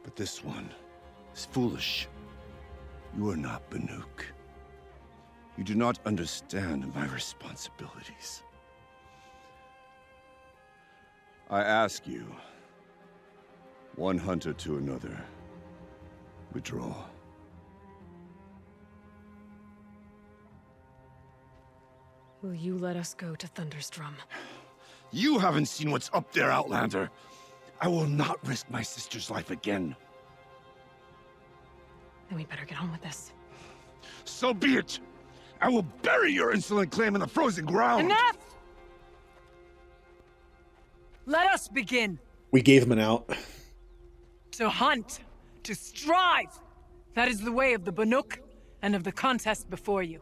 But this one is foolish. You are not Banuk. You do not understand my responsibilities. I ask you, one hunter to another, withdraw. Will you let us go to Thunderstrom? You haven't seen what's up there, Outlander. I will not risk my sister's life again. Then we better get on with this. So be it! I will bury your insolent claim in the frozen ground! Enough! Let us begin. We gave him an out. To hunt. To strive. That is the way of the Banuk and of the contest before you.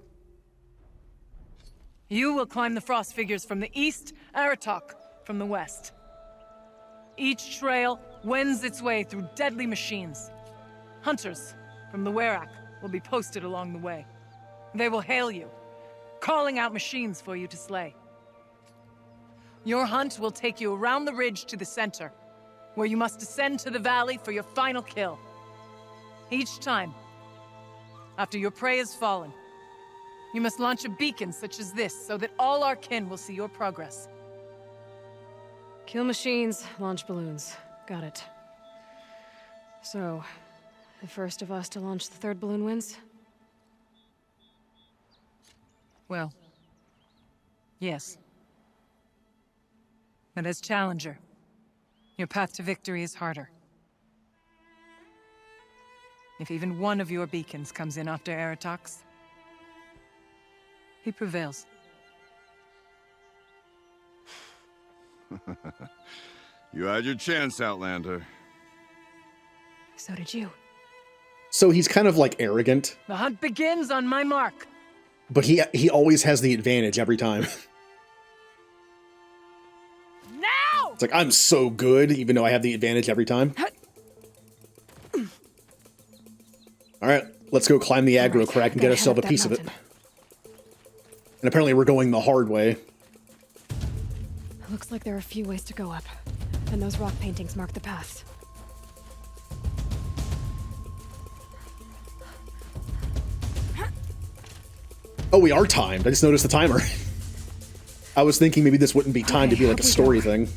You will climb the frost figures from the east, Aratok from the west. Each trail wends its way through deadly machines. Hunters from the Werak will be posted along the way. They will hail you, calling out machines for you to slay. Your hunt will take you around the ridge to the center, where you must descend to the valley for your final kill. Each time, after your prey has fallen, you must launch a beacon such as this so that all our kin will see your progress. Kill machines, launch balloons. Got it. So, the first of us to launch the third balloon wins? Well, yes. But as Challenger, your path to victory is harder. If even one of your beacons comes in after Aratox, he prevails. You had your chance, Outlander. So did you. So he's kind of like arrogant, The hunt begins on my mark. but he always has the advantage every time. Now! It's like, I'm so good, even though I have the advantage every time. Alright, let's go climb the aggro crack and get ourselves a piece of it. And apparently we're going the hard way. Looks like there are a few ways to go up, and those rock paintings mark the paths. Oh, we are timed. I just noticed the timer. I was thinking maybe this wouldn't be timed to be like a story thing.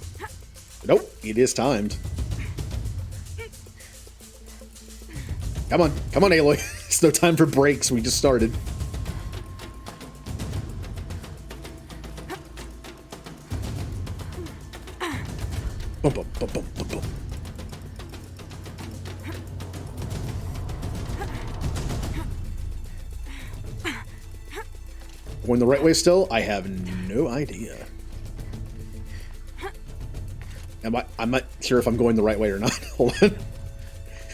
Nope, it is timed. Come on, Aloy. It's no time for breaks. We just started. Boom, boom, boom, boom, boom, boom. Going the right way still? I have no idea. I'm not sure if I'm going the right way or not. Hold on.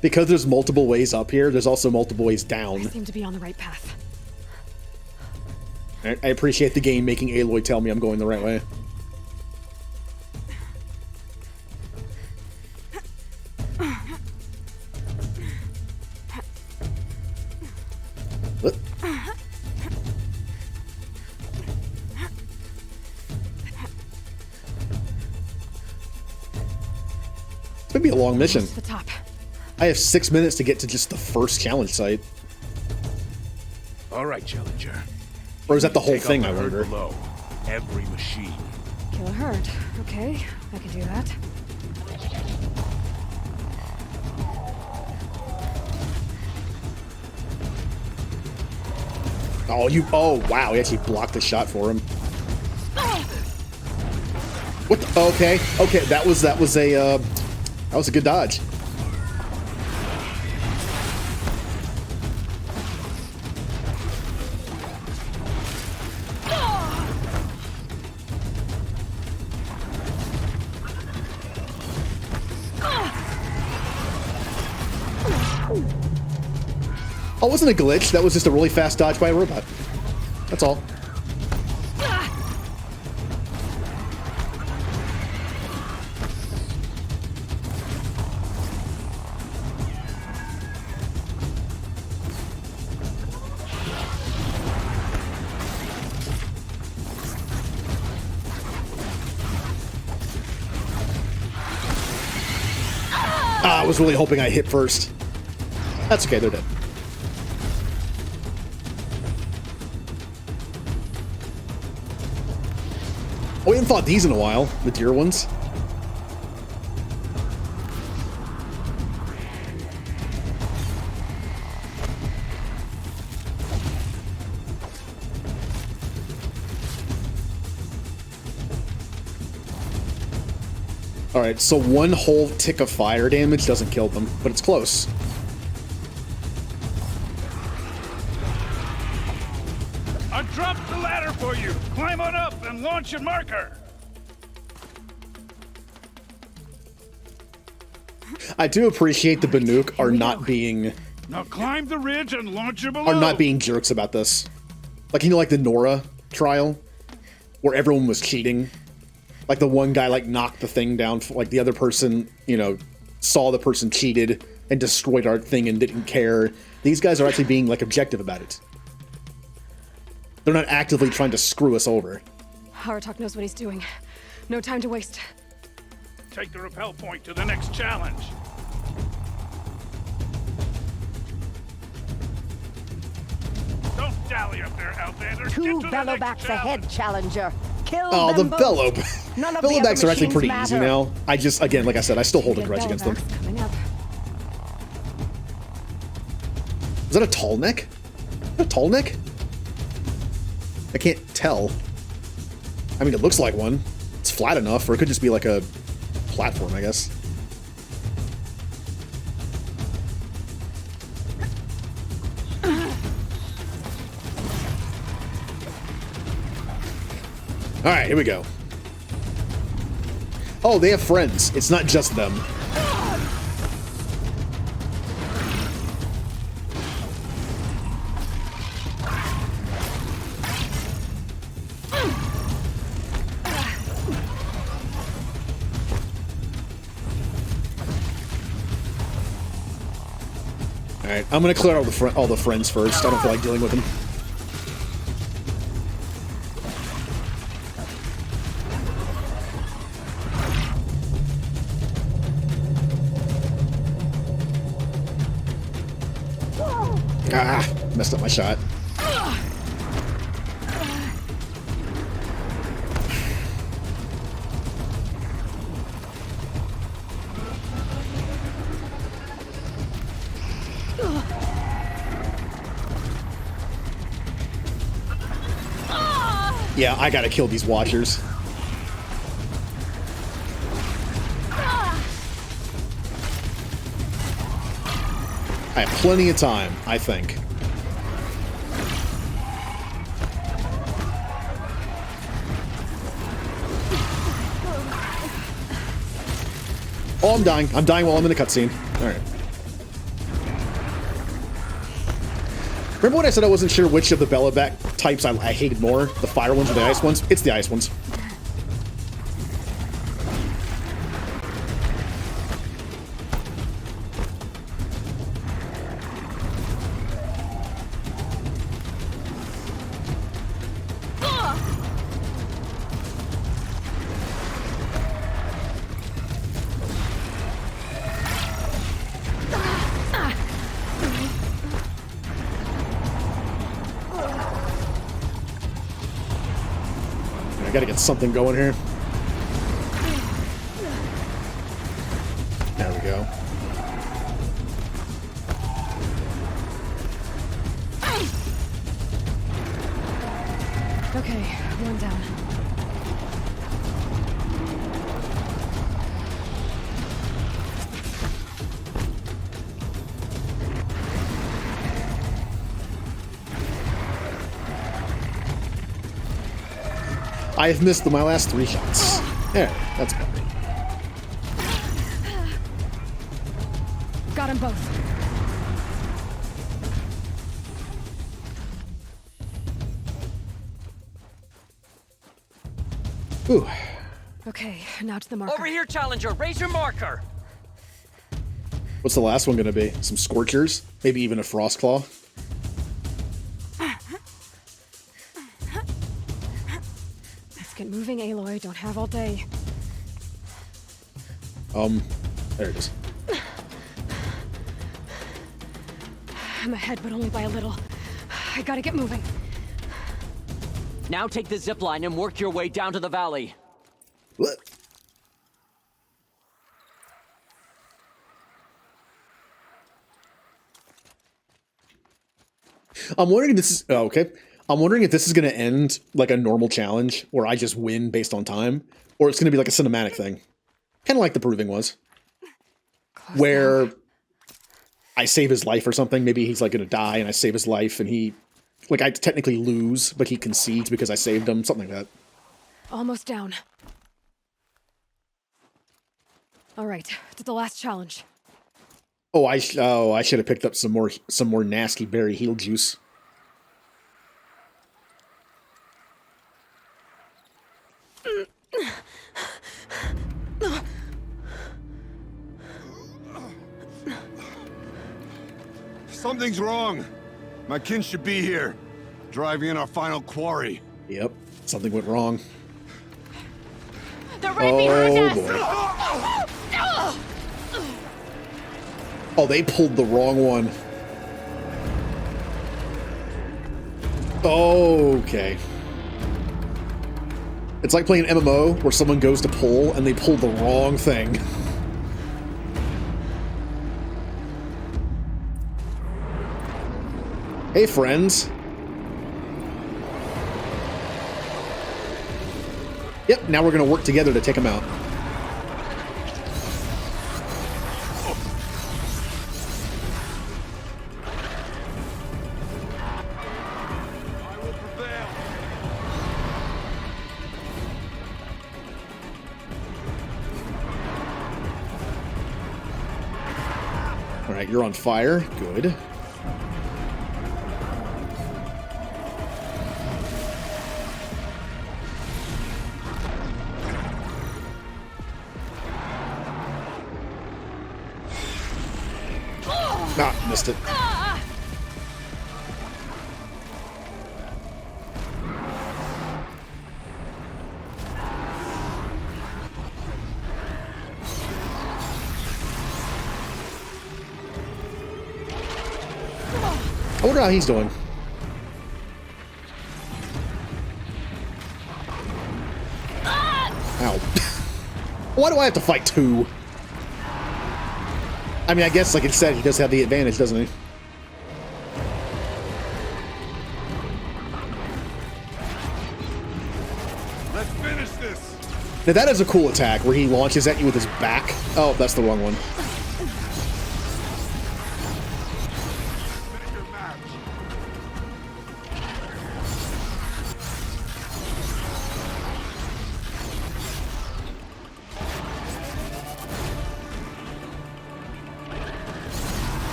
Because there's multiple ways up here, there's also multiple ways down. I seem to be on the right path. I appreciate the game making Aloy tell me I'm going the right way. What? It's gonna be a long mission. To the top. I have 6 minutes to get to just the first challenge site. All right, Challenger. Or is that the whole Take thing, out I the herd wonder? below. Every machine. Kill a herd. Okay, I can do that. Oh, wow, he actually blocked the shot for him. What the, okay, that was a good dodge. Oh, it wasn't a glitch. That was just a really fast dodge by a robot. That's all. Ah, I was really hoping I hit first. That's okay, they're dead. Oh, we haven't fought these in a while, the deer ones. Alright, so one whole tick of fire damage doesn't kill them, but it's close. I dropped the ladder for you. Climb on up and launch your marker. I do appreciate the Banuk are not being Now climb the ridge and launch your below. are not being jerks about this. Like, you know, like the Nora trial, where everyone was cheating. Like the one guy like knocked the thing down, like the other person, you know, saw the person cheated and destroyed our thing and didn't care. These guys are actually being like objective about it. They're not actively trying to screw us over. Haratok knows what he's doing. No time to waste. Take the rappel point to the next challenge. Don't dally up there, Outlander. Two bellowbacks ahead, Challenger. Kill Oh, them the both. bellow. None of the other Bellowbacks are actually machines pretty matter. easy now. I just, again, like I said, I still hold a grudge against them. Coming up. Is that a tall neck? A tall neck? I can't tell. I mean, it looks like one. It's flat enough, or it could just be like a platform, I guess. All right, here we go. Oh, they have friends. It's not just them. All right, I'm gonna clear out all the friends first. I don't feel like dealing with them. Ah, messed up my shot. Yeah, I gotta kill these watchers. I have plenty of time, I think. Oh, I'm dying. I'm dying while I'm in the cutscene. Alright. Remember when I said I wasn't sure which of the Bellowback types I hated more? The fire ones or the ice ones? It's the ice ones. I gotta get something going here. There we go. Okay, one down. I have missed my last 3 shots. There, that's better. Got them both. Ooh. Okay, now to the marker. Over here, Challenger. Raise your marker. What's the last one gonna be? Some Scorchers? Maybe even a Frostclaw? Let's get moving, Aloy. Don't have all day. There it is. I'm ahead, but only by a little. I gotta get moving. Now take the zip line and work your way down to the valley. What? I'm wondering if this is okay. I'm wondering if this is going to end like a normal challenge where I just win based on time, or it's going to be like a cinematic thing, kind of like the Proving was, where I save his life or something. Maybe he's like going to die, and I save his life, and he, like, I technically lose, but he concedes because I saved him, something like that. Almost down. All right, to the last challenge. Oh, I should have picked up some more nasty berry heal juice. Something's wrong. My kin should be here, driving in our final quarry. Yep, something went wrong. They're right behind us! Boy. Oh, they pulled the wrong one. Okay. It's like playing MMO where someone goes to pull and they pull the wrong thing. Hey, friends. Yep, now we're gonna work together to take them out. Alright, you're on fire. Good. Ah, missed it. I wonder how he's doing. Ow. Why do I have to fight two? I mean, I guess, like it said, he does have the advantage, doesn't he? Let's finish this. Now that is a cool attack, where he launches at you with his back. Oh, that's the wrong one.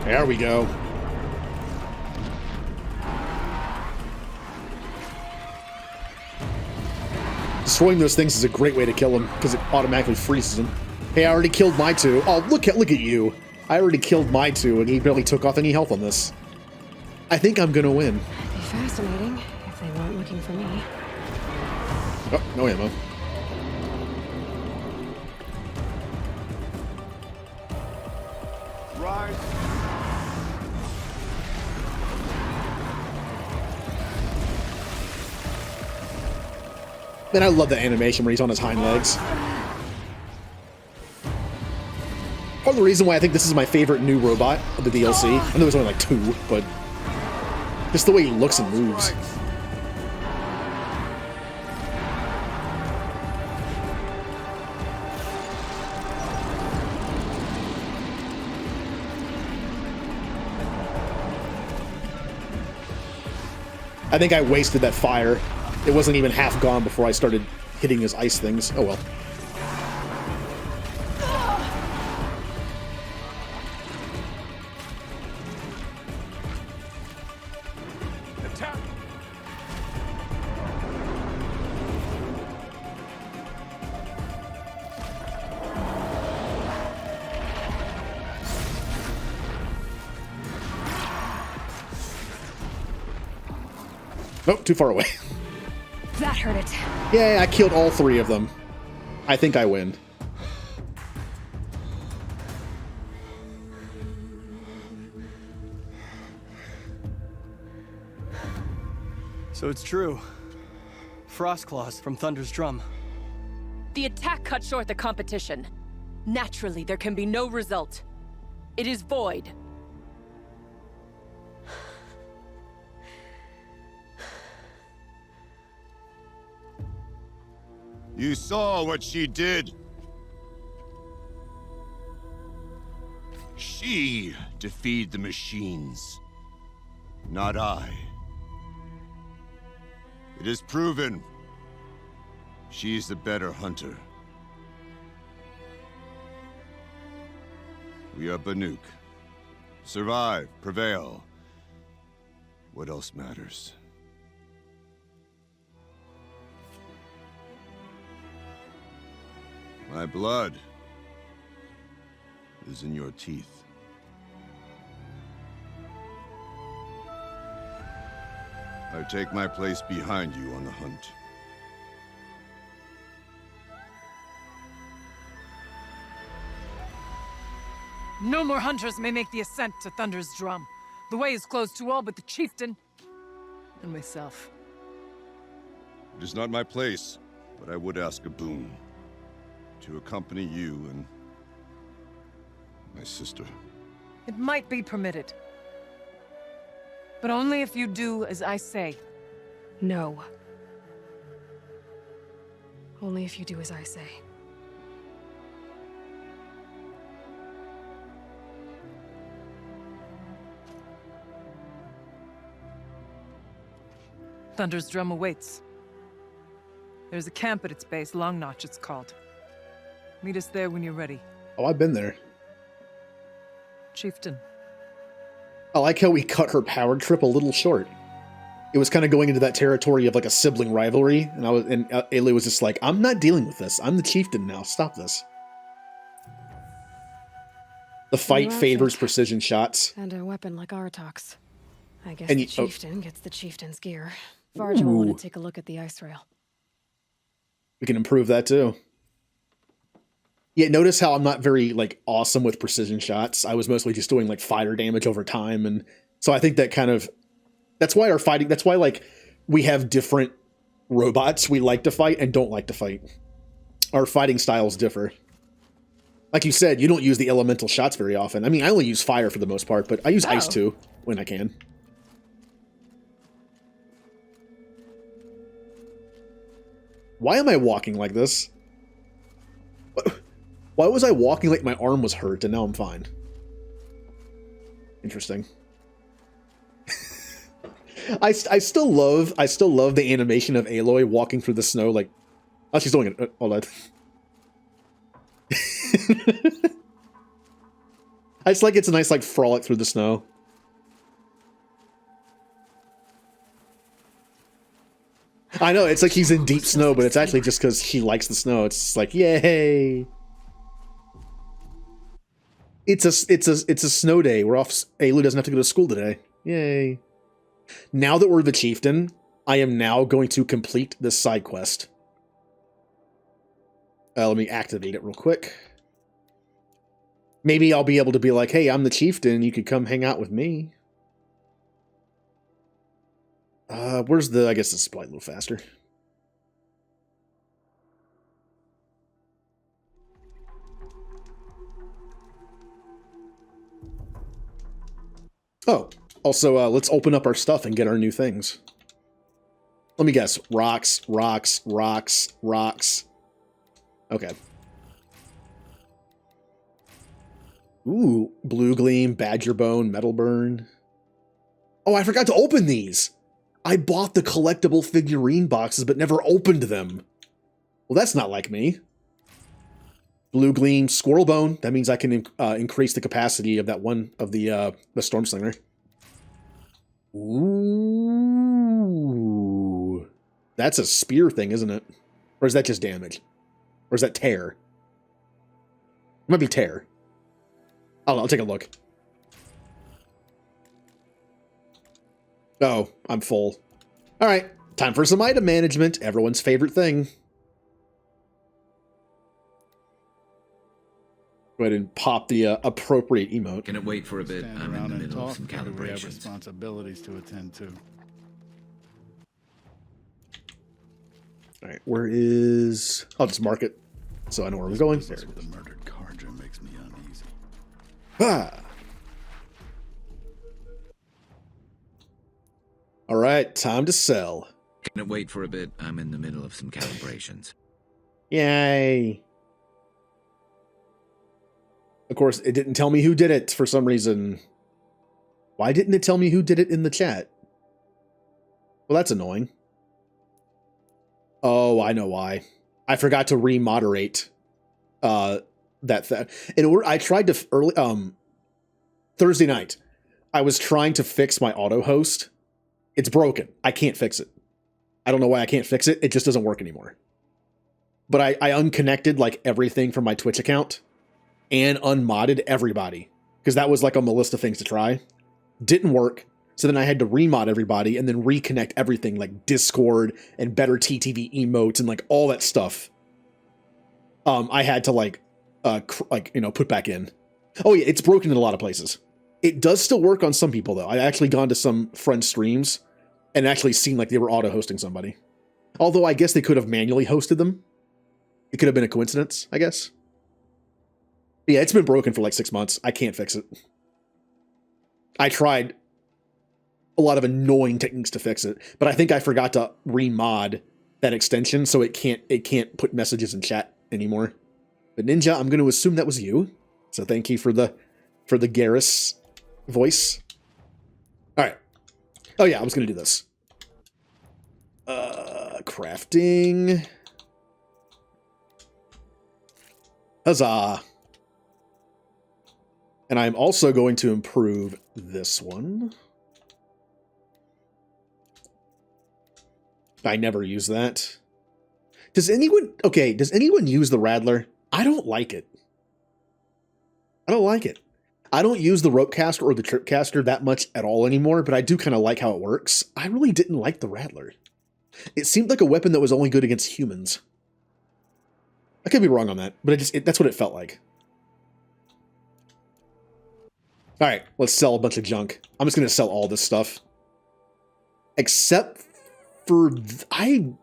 There we go. Destroying those things is a great way to kill them, because it automatically freezes them. Hey, I already killed my two. Oh, look at you. I already killed my two, and he barely took off any health on this. I think I'm gonna win. That'd be fascinating if they weren't looking for me. Oh, no ammo. Rise. Man, I love the animation where he's on his hind legs. Part of the reason why I think this is my favorite new robot of the DLC. I know there's only like two, but just the way he looks and moves. I think I wasted that fire. It wasn't even half gone before I started hitting his ice things. Oh well. Oh, too far away. That hurt it. Yeah, I killed all 3 of them. I think I win. So it's true. Frost claws from Thunder's drum. The attack cut short the competition. Naturally, there can be no result. It is void. You saw what she did. She defeated the machines, not I. It is proven. She's the better hunter. We are Banuk. Survive, prevail. What else matters? My blood is in your teeth. I take my place behind you on the hunt. No more hunters may make the ascent to Thunder's drum. The way is closed to all but the chieftain and myself. It is not my place, but I would ask a boon. To accompany you and my sister. It might be permitted. But only if you do as I say. No. Only if you do as I say. Thunder's drum awaits. There's a camp at its base, Long Notch it's called. Meet us there when you're ready. Oh, I've been there. Chieftain. I like how we cut her power trip a little short. It was kind of going into that territory of like a sibling rivalry, and Aloy was just like, "I'm not dealing with this. I'm the chieftain now. Stop this." The fight favors precision shots. And a weapon like Artox. I guess And the you- chieftain gets the chieftain's gear. Varjo will want to take a look at the ice rail. We can improve that too. Yeah, notice how I'm not very like awesome with precision shots. I was mostly just doing like fire damage over time, and so I think that kind of that's why like we have different robots we like to fight and don't like to fight. Our fighting styles differ. Like you said, you don't use the elemental shots very often. I mean, I only use fire for the most part, but I use ice too when I can. Why am I walking like this? Why was I walking like my arm was hurt and now I'm fine? Interesting. I still love the animation of Aloy walking through the snow like, oh, she's doing it. Hold on. I just like it's a nice like frolic through the snow. I know, it's like he's in deep snow, but it's actually just because he likes the snow. It's just like, yay! It's a snow day. We're off. Aloy doesn't have to go to school today. Yay! Now that we're the chieftain, I am now going to complete this side quest. Let me activate it real quick. Maybe I'll be able to be like, hey, I'm the chieftain. You could come hang out with me. Where's the... I guess this is probably a little faster. Oh, also, let's open up our stuff and get our new things. Let me guess. Rocks, rocks, rocks, rocks. Okay. Ooh, blue gleam, badger bone, metal burn. Oh, I forgot to open these. I bought the collectible figurine boxes, but never opened them. Well, that's not like me. Blue gleam, squirrel bone. That means I can increase the capacity of that one of the storm slinger. Ooh, that's a spear thing, isn't it? Or is that just damage? Or is that tear? It might be tear. I'll take a look. Oh, I'm full. All right, time for some item management. Everyone's favorite thing. Go ahead and pop the appropriate emote. Can it wait for a bit? Stand I'm in around the and middle talk, of some or do we have calibrations. responsibilities to attend to? All right, where is... I'll just mark it so I know where we're going. There it With is. a murdered Cardra makes me uneasy. Ah. All right, time to sell. Can it wait for a bit? I'm in the middle of some calibrations. Yay. Of course, it didn't tell me who did it for some reason. Why didn't it tell me who did it in the chat? Well, that's annoying. Oh, I know why. I forgot to re-moderate I tried to early Thursday night. I was trying to fix my auto host. It's broken. I can't fix it. I don't know why I can't fix it. It just doesn't work anymore. But I unconnected like everything from my Twitch account and unmodded everybody because that was like on the list of things to try. Didn't work. So then I had to remod everybody and then reconnect everything like Discord and better TTV emotes and like all that stuff. I had to put back in. Oh yeah, it's broken in a lot of places. It does still work on some people though. I actually gone to some friend streams and actually seen like they were auto hosting somebody. Although I guess they could have manually hosted them. It could have been a coincidence, I guess. But yeah, it's been broken for like 6 months. I can't fix it. I tried a lot of annoying techniques to fix it, but I think I forgot to remod that extension so it can't put messages in chat anymore. But Ninja, I'm going to assume that was you. So thank you for the Garrus voice. All right. Oh yeah, I was going to do this. Crafting. Huzzah. And I'm also going to improve this one. I never use that. Does anyone use the Rattler? I don't like it. I don't use the Ropecaster or the Tripcaster that much at all anymore, but I do kind of like how it works. I really didn't like the Rattler. It seemed like a weapon that was only good against humans. I could be wrong on that, but that's what it felt like. All right, let's sell a bunch of junk. I'm just going to sell all this stuff. Except for... I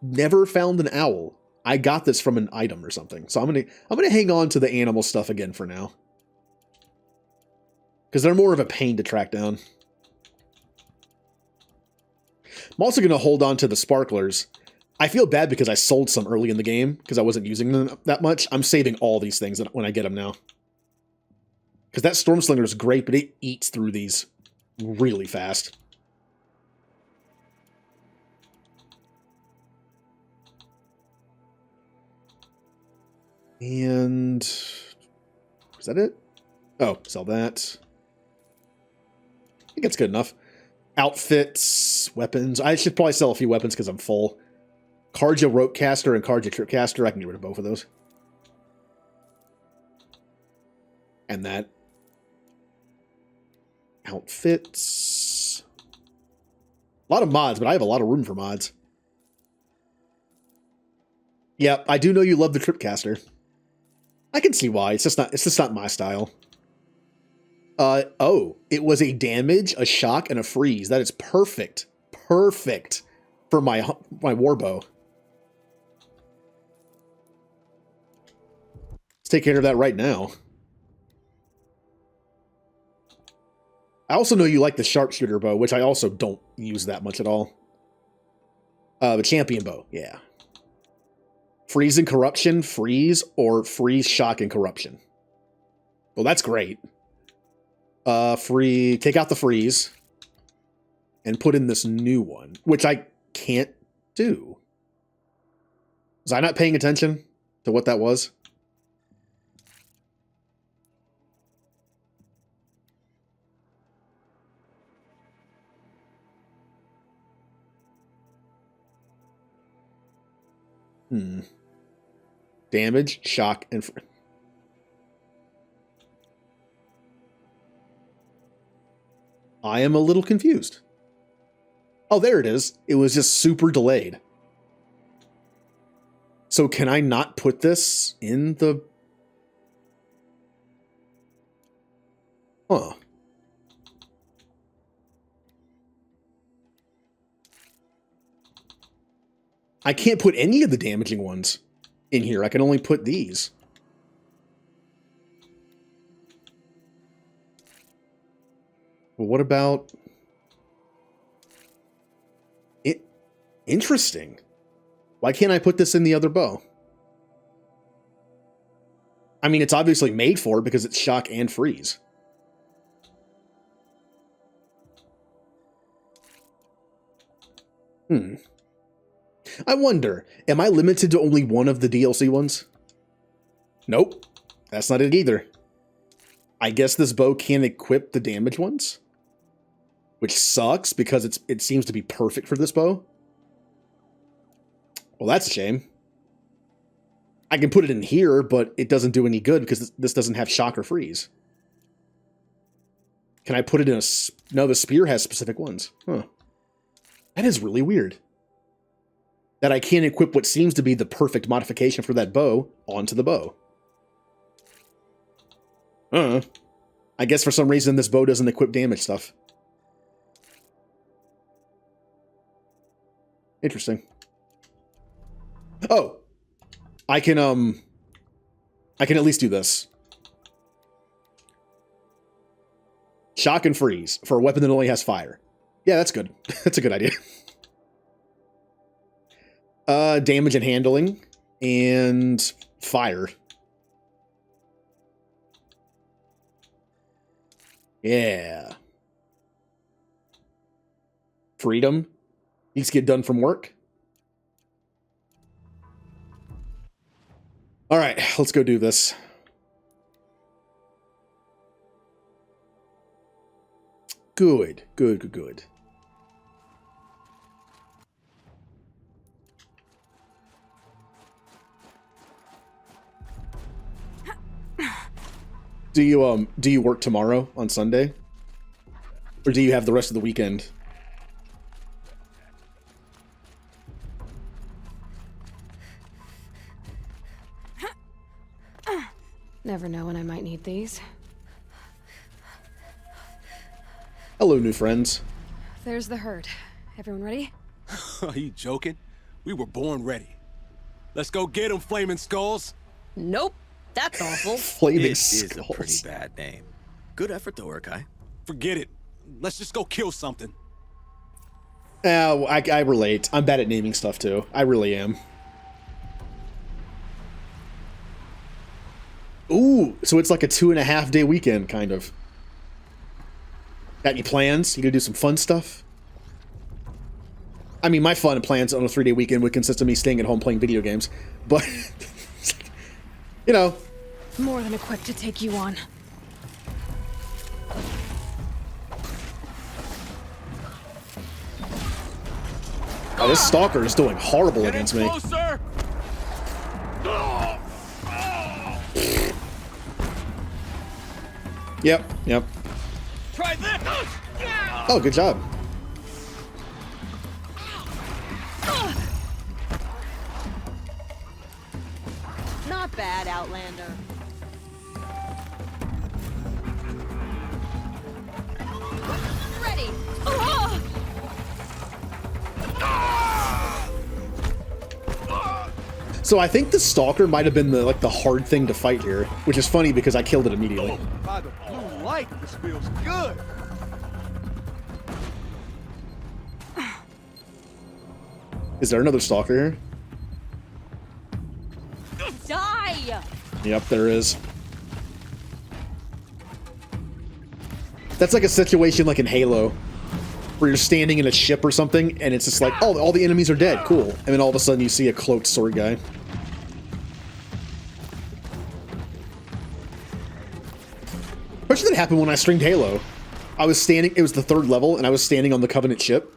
never found an owl. I got this from an item or something. So I'm gonna hang on to the animal stuff again for now. Because they're more of a pain to track down. I'm also going to hold on to the sparklers. I feel bad because I sold some early in the game because I wasn't using them that much. I'm saving all these things when I get them now. Because that Stormslinger is great, but it eats through these really fast. And... is that it? Oh, sell that. I think that's good enough. Outfits, weapons. I should probably sell a few weapons because I'm full. Karja Ropecaster and Karja Tripcaster. I can get rid of both of those. And that. Outfits. A lot of mods, but I have a lot of room for mods. Yep, I do know you love the Tripcaster. I can see why. It's just not my style. Oh, it was a damage, a shock, and a freeze. That is perfect. Perfect for my warbow. Let's take care of that right now. I also know you like the sharpshooter bow, which I also don't use that much at all. The champion bow, yeah. Freeze and corruption, freeze, or freeze, shock, and corruption. Well, that's great. Take out the freeze and put in this new one, which I can't do. Was I not paying attention to what that was? Damage, shock, and I am a little confused. Oh, there it is. It was just super delayed. So can I not put this in the... Huh. I can't put any of the damaging ones in here. I can only put these. Well, what about... Interesting. Why can't I put this in the other bow? I mean, it's obviously made for it because it's shock and freeze. I wonder, am I limited to only one of the DLC ones? Nope. That's not it either. I guess this bow can't equip the damage ones? Which sucks because it seems to be perfect for this bow. Well, that's a shame. I can put it in here, but it doesn't do any good because this doesn't have shock or freeze. Can I put it in a... No, the spear has specific ones. Huh. That is really weird. That I can't equip what seems to be the perfect modification for that bow onto the bow. I guess for some reason this bow doesn't equip damage stuff. Interesting. Oh, I can at least do this. Shock and freeze for a weapon that only has fire. Yeah, that's good. That's a good idea. Damage and handling and fire. Yeah. Freedom. Needs to get done from work. All right, let's go do this. Good. Do you work tomorrow on Sunday? Or do you have the rest of the weekend? Never know when I might need these. Hello, new friends. There's the herd. Everyone ready? Are you joking? We were born ready. Let's go get them, Flaming Skulls. Nope. That's awful. Flaming Skulls. Skulls. Is a pretty bad name. Good effort though, Urkai. Forget it. Let's just go kill something. I relate. I'm bad at naming stuff too. I really am. Ooh, so it's like a 2.5 day weekend, kind of. Got any plans? You gonna do some fun stuff? I mean, my fun plans on a 3-day weekend would consist of me staying at home playing video games, but you know. More than equipped to take you on. Oh, this stalker is doing horrible against me. Closer. Yep. Try this. Oh, good job. Not bad, Outlander. Ready. So I think the stalker might have been the hard thing to fight here, which is funny because I killed it immediately. By the blue light, this feels good. Is there another stalker here? Die! Yep, there is. That's like a situation like in Halo, where you're standing in a ship or something, and it's just like, oh, all the enemies are dead, cool. And then all of a sudden you see a cloaked sword guy. Especially that happened when I streamed Halo. I was standing, it was the 3rd level, and I was standing on the Covenant ship,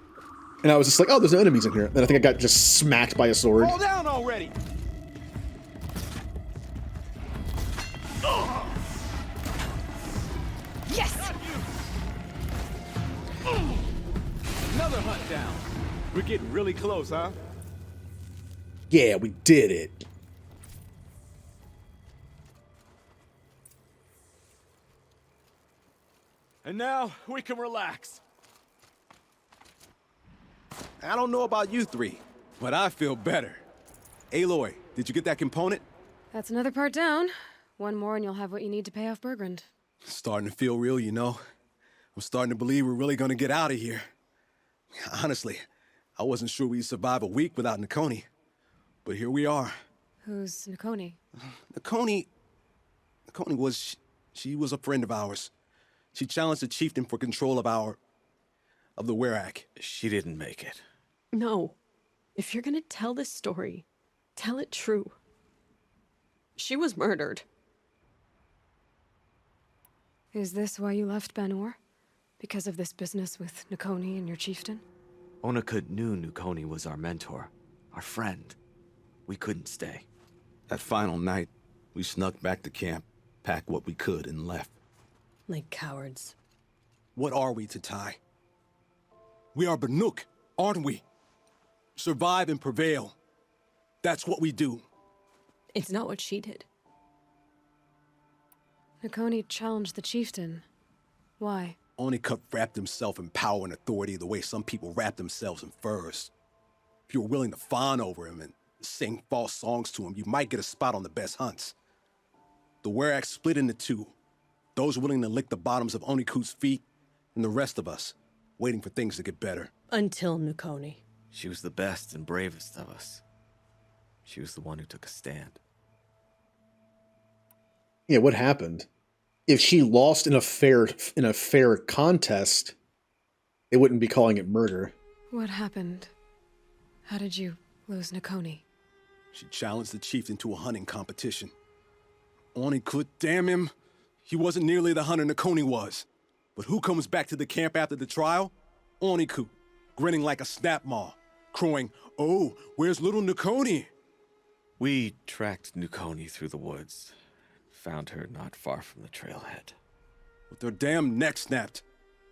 and I was just like, oh, there's no enemies in here. Then I think I got just smacked by a sword. Fall down already. Yes! Another hunt. hunt down. We're getting really close, huh? Yeah, we did it. And now we can relax. I don't know about you three, but I feel better. Aloy, did you get that component? That's another part down. One more and you'll have what you need to pay off Bergrund. Starting to feel real, you know. I'm starting to believe we're really gonna get out of here. Honestly, I wasn't sure we'd survive a week without Nakoni. But here we are. Who's Nakoni? Nakoni was... she was a friend of ours. She challenged the chieftain for control of the Werak. She didn't make it. No. If you're gonna tell this story, tell it true. She was murdered. Is this why you left Banor? Because of this business with Nakoni and your chieftain? Onakut knew Nakoni was our mentor, our friend. We couldn't stay. That final night, we snuck back to camp, packed what we could, and left. Like cowards. What are we to Tai? We are Banuk, aren't we? Survive and prevail. That's what we do. It's not what she did. Nakoni challenged the chieftain. Why? Onakut wrapped himself in power and authority the way some people wrap themselves in furs. If you were willing to fawn over him and sing false songs to him, you might get a spot on the best hunts. The Werak split into two. Those willing to lick the bottoms of Onikut's feet, and the rest of us, waiting for things to get better. Until Nakoni. She was the best and bravest of us. She was the one who took a stand. Yeah, what happened? If she lost in a fair contest, they wouldn't be calling it murder. What happened? How did you lose Nakoni? She challenged the chieftain to a hunting competition. Onikut, damn him. He wasn't nearly the hunter Nakoni was. But who comes back to the camp after the trial? Onikut, grinning like a snap maw, crowing, "Oh, where's little Nakoni?" We tracked Nakoni through the woods. Found her not far from the trailhead. With her damn neck snapped.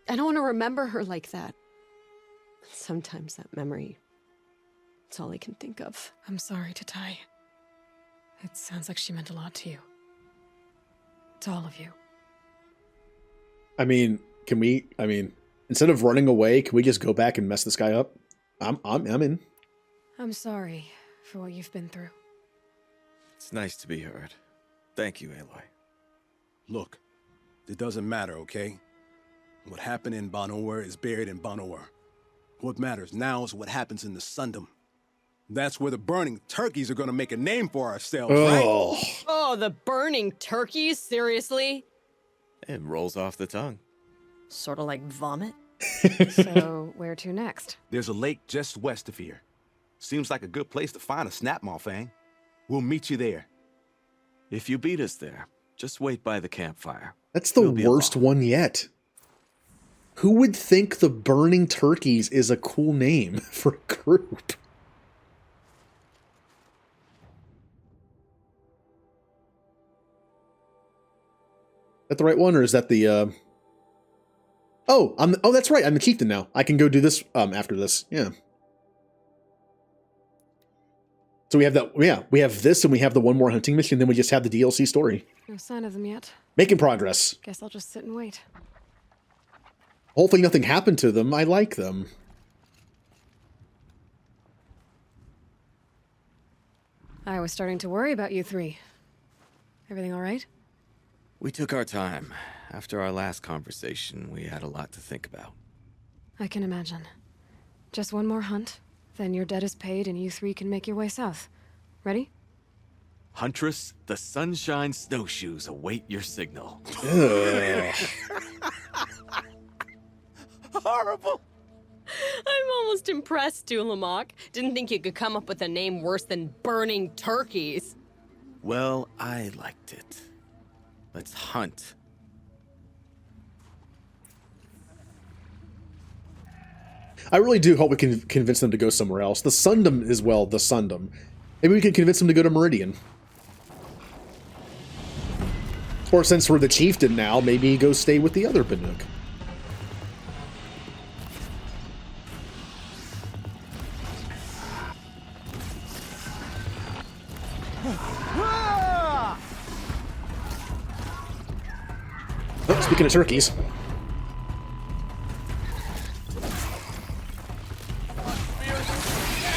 I don't want to remember her like that. Sometimes that memory, it's all I can think of. I'm sorry to Tai. It sounds like she meant a lot to you. To all of you. I mean, instead of running away, can we just go back and mess this guy up? I'm in. I'm sorry for what you've been through. It's nice to be heard. Thank you, Aloy. Look, it doesn't matter, okay? What happened in Banor is buried in Banor. What matters now is what happens in the Sundom. That's where the burning turkeys are gonna make a name for ourselves, right? Oh, the burning turkeys? Seriously? It rolls off the tongue. Sort of like vomit? So, where to next? There's a lake just west of here. Seems like a good place to find a snapmaw fang. We'll meet you there. If you beat us there, just wait by the campfire. That's the worst one yet. Who would think the Burning Turkeys is a cool name for a group? Is that the right one, or is that the Oh, that's right, I'm the chieftain now. I can go do this after this. Yeah. So we have that, we have this, and we have the one more hunting mission, then we just have the DLC story. No sign of them yet. Making progress. Guess I'll just sit and wait. Hopefully nothing happened to them. I like them. I was starting to worry about you three. Everything all right? We took our time. After our last conversation, we had a lot to think about. I can imagine. Just one more hunt, then your debt is paid and you three can make your way south. Ready? Huntress, the Sunshine Snowshoes await your signal. Horrible! I'm almost impressed, Dulamok. Didn't think you could come up with a name worse than Burning Turkeys. Well, I liked it. Let's hunt. I really do hope we can convince them to go somewhere else. The Sundom is, well, the Sundom. Maybe we can convince them to go to Meridian. Or since we're the chieftain now, maybe go stay with the other Banuk. Oh, speaking of turkeys.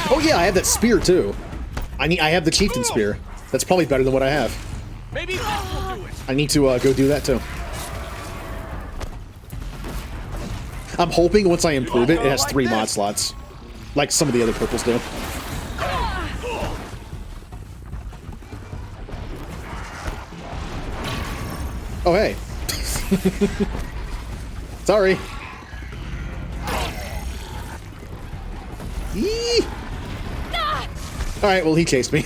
Oh yeah, I have that spear too. I have the chieftain spear. That's probably better than what I have. Maybe this will do it. I need to go do that too. I'm hoping once I improve it, it has 3 mod slots, like some of the other purples do. Oh hey. Sorry. Eee! Alright, well, he chased me.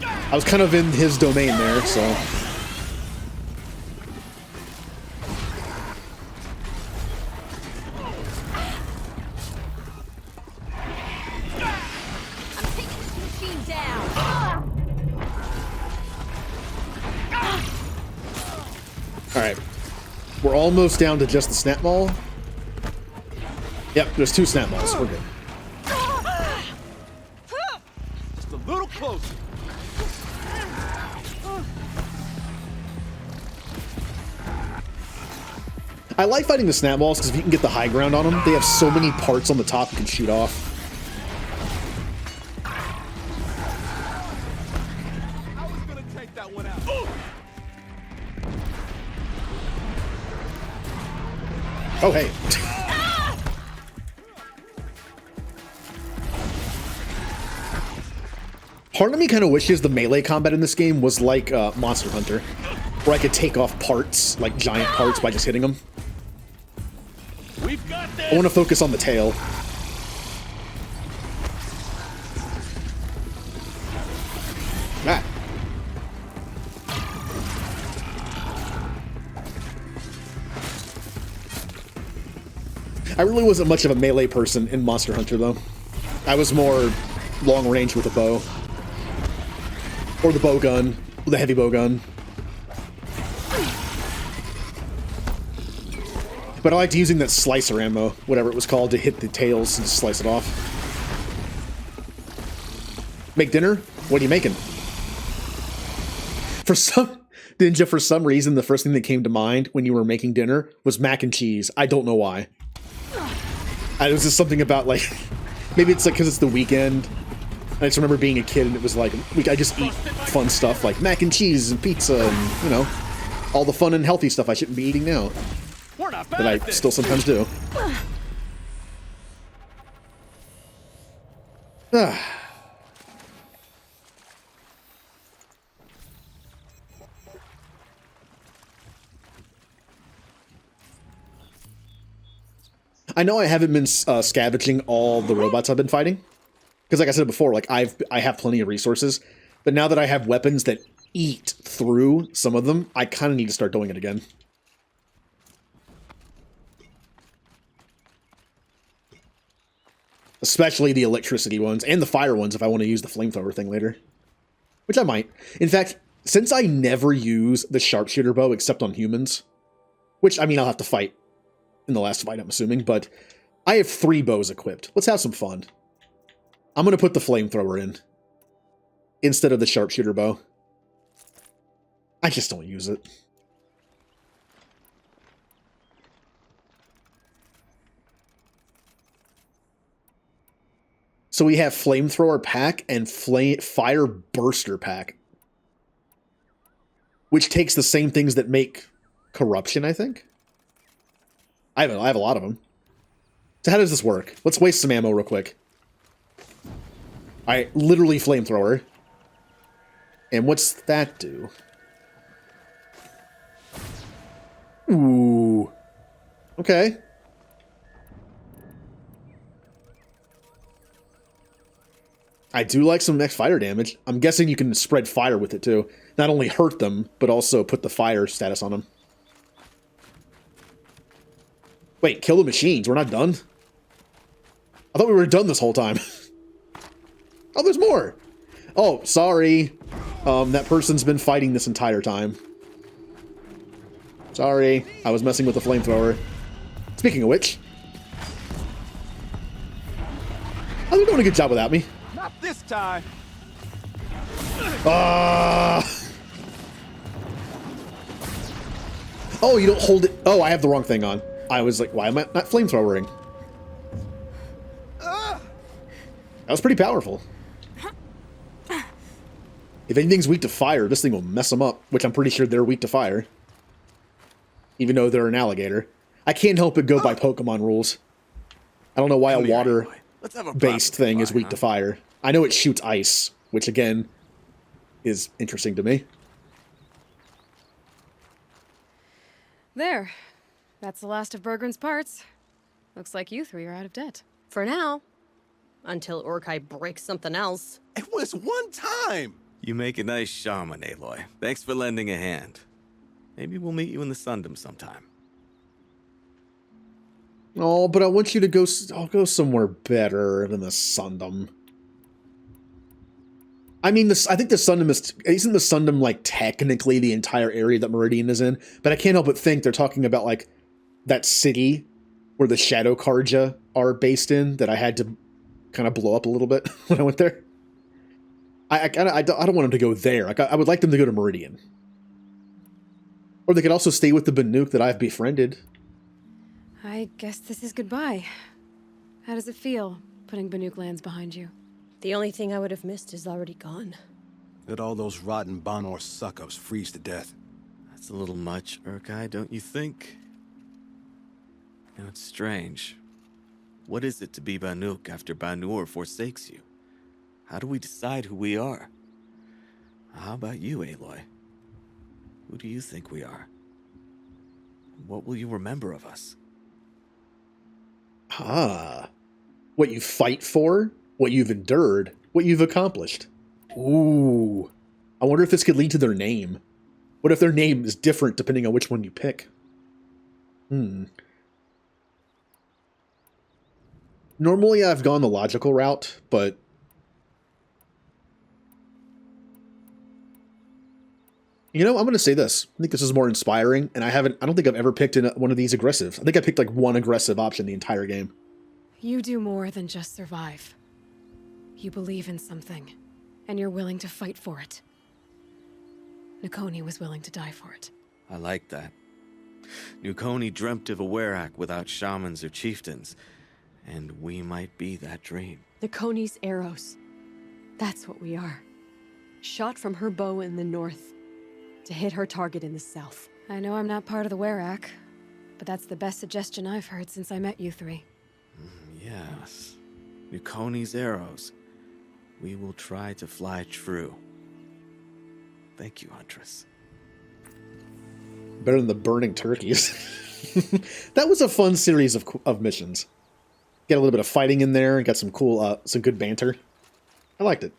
I was kind of in his domain there, so... I'm taking this machine down. Alright. We're almost down to just the snap ball. Yep, there's 2 snap balls. We're good. Just a little closer. I like fighting the snap balls because if you can get the high ground on them, they have so many parts on the top you can shoot off. I was gonna take that one out. Oh, hey. Part of me kind of wishes the melee combat in this game was like Monster Hunter, where I could take off parts, like giant parts, by just hitting them. I want to focus on the tail. Ah. I really wasn't much of a melee person in Monster Hunter, though. I was more long range with a bow. Or the bow gun, the heavy bow gun. But I liked using that slicer ammo, whatever it was called, to hit the tails and slice it off. Make dinner? What are you making? For some reason, the first thing that came to mind when you were making dinner was mac and cheese. I don't know why. It was just something about, like, maybe it's like because it's the weekend. I just remember being a kid and it was like, I just eat fun stuff like mac and cheese and pizza and, you know, all the fun and healthy stuff I shouldn't be eating now. But I still sometimes do. I know I haven't been scavenging all the robots I've been fighting. Because like I said before, like I have plenty of resources. But now that I have weapons that eat through some of them, I kind of need to start doing it again. Especially the electricity ones, and the fire ones if I want to use the flamethrower thing later. Which I might. In fact, since I never use the sharpshooter bow except on humans, which, I mean, I'll have to fight in the last fight, I'm assuming, but I have 3 bows equipped. Let's have some fun. I'm going to put the flamethrower in instead of the sharpshooter bow. I just don't use it. So we have flamethrower pack and fire burster pack, which takes the same things that make corruption, I think. I have a lot of them. So how does this work? Let's waste some ammo real quick. Alright, literally flamethrower. And what's that do? Ooh. Okay. I do like some next fire damage. I'm guessing you can spread fire with it too. Not only hurt them, but also put the fire status on them. Wait, kill the machines. We're not done? I thought we were done this whole time. Oh, there's more. Oh, sorry. That person's been fighting this entire time. Sorry. I was messing with the flamethrower. Speaking of which. Oh, they're doing a good job without me. Not this time. Oh, you don't hold it. Oh, I have the wrong thing on. I was like, why am I not flamethrowering? That was pretty powerful. If anything's weak to fire, this thing will mess them up, which I'm pretty sure they're weak to fire. Even though they're an alligator. I can't help but go by Pokemon rules. I don't know why a water-based thing is weak to fire. I know it shoots ice, which again is interesting to me. There. That's the last of Bergren's parts. Looks like you three are out of debt. For now. Until Urkai breaks something else. It was one time! You make a nice shaman, Aloy. Thanks for lending a hand. Maybe we'll meet you in the Sundom sometime. Oh, but I want you to go... I'll go somewhere better than the Sundom. I mean, I think the Sundom is... Isn't the Sundom, like, technically the entire area that Meridian is in? But I can't help but think they're talking about, like, that city where the Shadow Karja are based in that I had to kind of blow up a little bit when I went there. I don't want them to go there. Like, I would like them to go to Meridian. Or they could also stay with the Banuk that I've befriended. I guess this is goodbye. How does it feel, putting Banuk lands behind you? The only thing I would have missed is already gone. Let all those rotten Banor suck-ups freeze to death. That's a little much, Urkai, don't you think? You know, it's strange. What is it to be Banuk after Banur forsakes you? How do we decide who we are? How about you, Aloy? Who do you think we are? What will you remember of us? Ah. What you fight for, what you've endured, what you've accomplished. Ooh. I wonder if this could lead to their name. What if their name is different depending on which one you pick? Normally I've gone the logical route, but... You know, I'm going to say this. I think this is more inspiring, and I don't think I've ever picked one of these aggressive. I think I picked like one aggressive option the entire game. You do more than just survive. You believe in something, and you're willing to fight for it. Nukoni was willing to die for it. I like that. Nukoni dreamt of a Werak without shamans or chieftains, and we might be that dream. Nukoni's arrows. That's what we are. Shot from her bow in the north, to hit her target in the south. I know I'm not part of the Werak, but that's the best suggestion I've heard since I met you three. Yes. Nukoni's arrows. We will try to fly true. Thank you, Huntress. Better than the burning turkeys. That was a fun series of missions. Get a little bit of fighting in there, got some cool, some good banter. I liked it.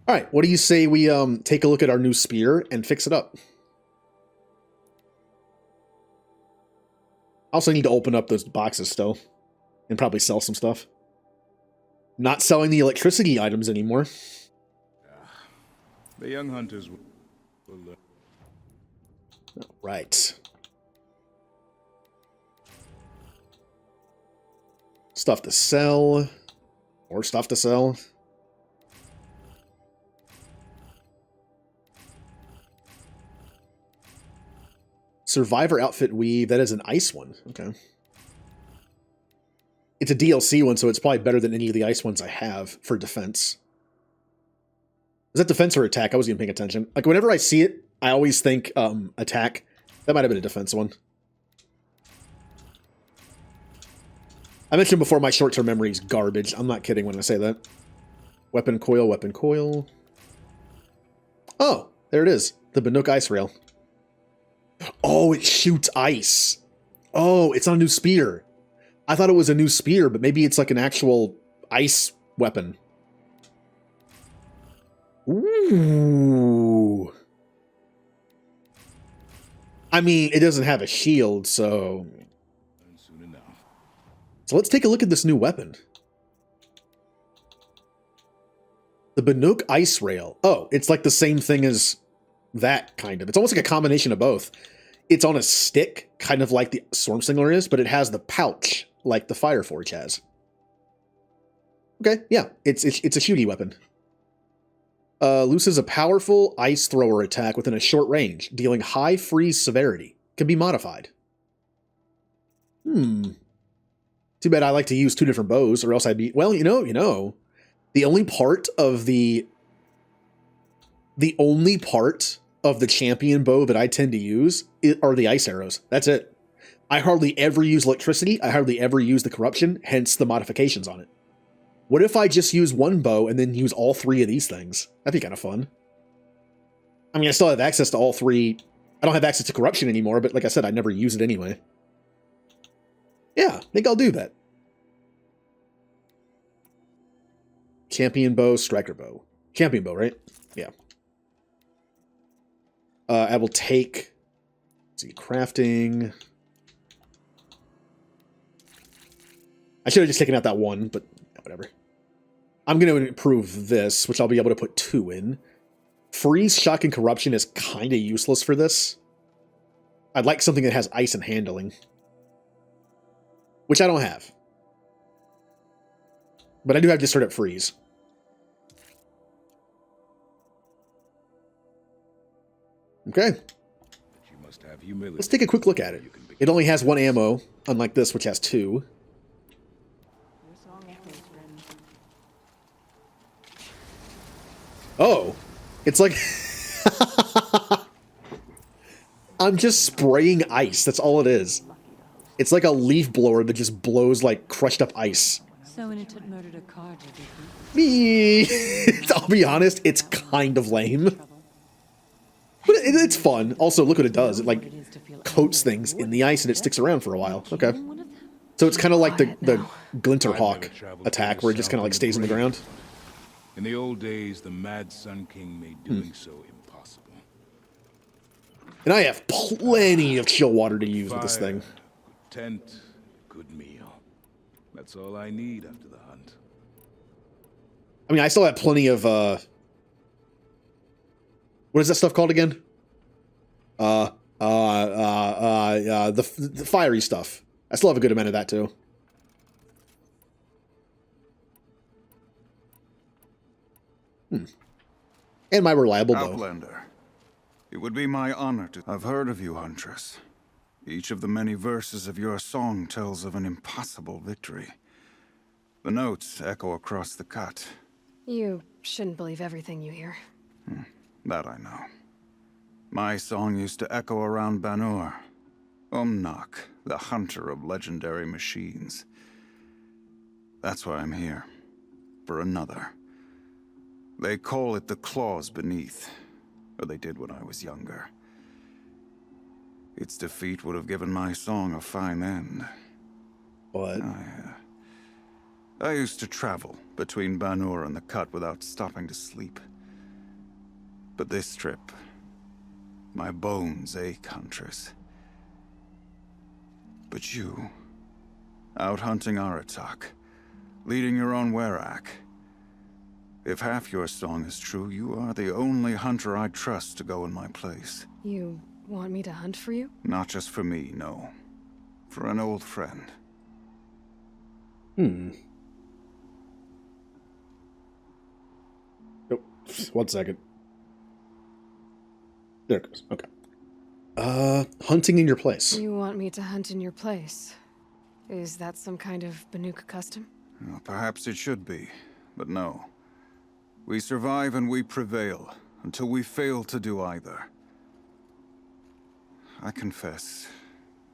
All right, what do you say we take a look at our new spear and fix it up? I also need to open up those boxes still and probably sell some stuff. Not selling the electricity items anymore. The young hunters will Right. Stuff to sell. More stuff to sell. Survivor outfit weave. That is an ice one. Okay. It's a DLC one, so it's probably better than any of the ice ones I have for defense. Is that defense or attack? I wasn't even paying attention. Like, whenever I see it, I always think attack. That might have been a defense one. I mentioned before my short-term memory is garbage. I'm not kidding when I say that. Weapon coil, weapon coil. Oh, there it is. The Banuk ice rail. Oh, it shoots ice. Oh, it's not a new spear. I thought it was a new spear, but maybe it's like an actual ice weapon. Ooh. I mean, it doesn't have a shield, so... So let's take a look at this new weapon. The Banuk Ice Rail. Oh, it's like the same thing as that, kind of. It's almost like a combination of both. It's on a stick, kind of like the Stormslinger is, but it has the pouch, like the Fireforge has. Okay, yeah, it's a shooty weapon. Looses a powerful ice thrower attack within a short range, dealing high freeze severity. Can be modified. Too bad I like to use 2 different bows, or else I'd be... Well, you know. The only part of the champion bow that I tend to use are the ice arrows. That's it. I hardly ever use electricity. I hardly ever use the corruption, hence the modifications on it. What if I just use 1 bow and then use all 3 of these things? That'd be kind of fun. I mean, I still have access to all 3. I don't have access to corruption anymore, but like I said, I never use it anyway. Yeah, I think I'll do that. Champion bow, striker bow. Champion bow, right? Yeah. I will take... Let's see, crafting... I should have just taken out that 1, but whatever. I'm going to improve this, which I'll be able to put 2 in. Freeze, shock, and corruption is kind of useless for this. I'd like something that has ice and handling. Which I don't have. But I do have just straight up freeze. Okay. Let's take a quick look at it. It only has 1 ammo, unlike this, which has 2. Oh, it's like... I'm just spraying ice. That's all it is. It's like a leaf blower that just blows like crushed up ice. So when it murdered a car, I'll be honest, it's kind of lame. But it's fun. Also, look what it does. It like coats things in the ice and it sticks around for a while. Okay. So it's kind of like the Glinterhawk attack where it just kind of like stays on the ground. In the old days, the Mad Sun King made doing so impossible. And I have plenty of chill water to use with this thing. Good tent, good meal. That's all I need after the hunt. I mean, I still have plenty of, what is that stuff called again? The fiery stuff. I still have a good amount of that, too. And my reliable bow. Outlander, it would be my honor to... I've heard of you, Huntress. Each of the many verses of your song tells of an impossible victory. The notes echo across the cut. You shouldn't believe everything you hear. That I know. My song used to echo around Banur. Umnak, the hunter of legendary machines. That's why I'm here. For another. They call it the claws beneath. Or they did when I was younger. Its defeat would have given my song a fine end. What? I used to travel between Banur and the Cut without stopping to sleep. But this trip, my bones ache, Huntress. But you, out hunting Aratak, leading your own Werak. If half your song is true, you are the only hunter I'd trust to go in my place. You want me to hunt for you? Not just for me, no. For an old friend. Oh, 1 second. There it goes. Okay. Hunting in your place. You want me to hunt in your place? Is that some kind of Banuk custom? Well, perhaps it should be, but no. We survive and we prevail, until we fail to do either. I confess,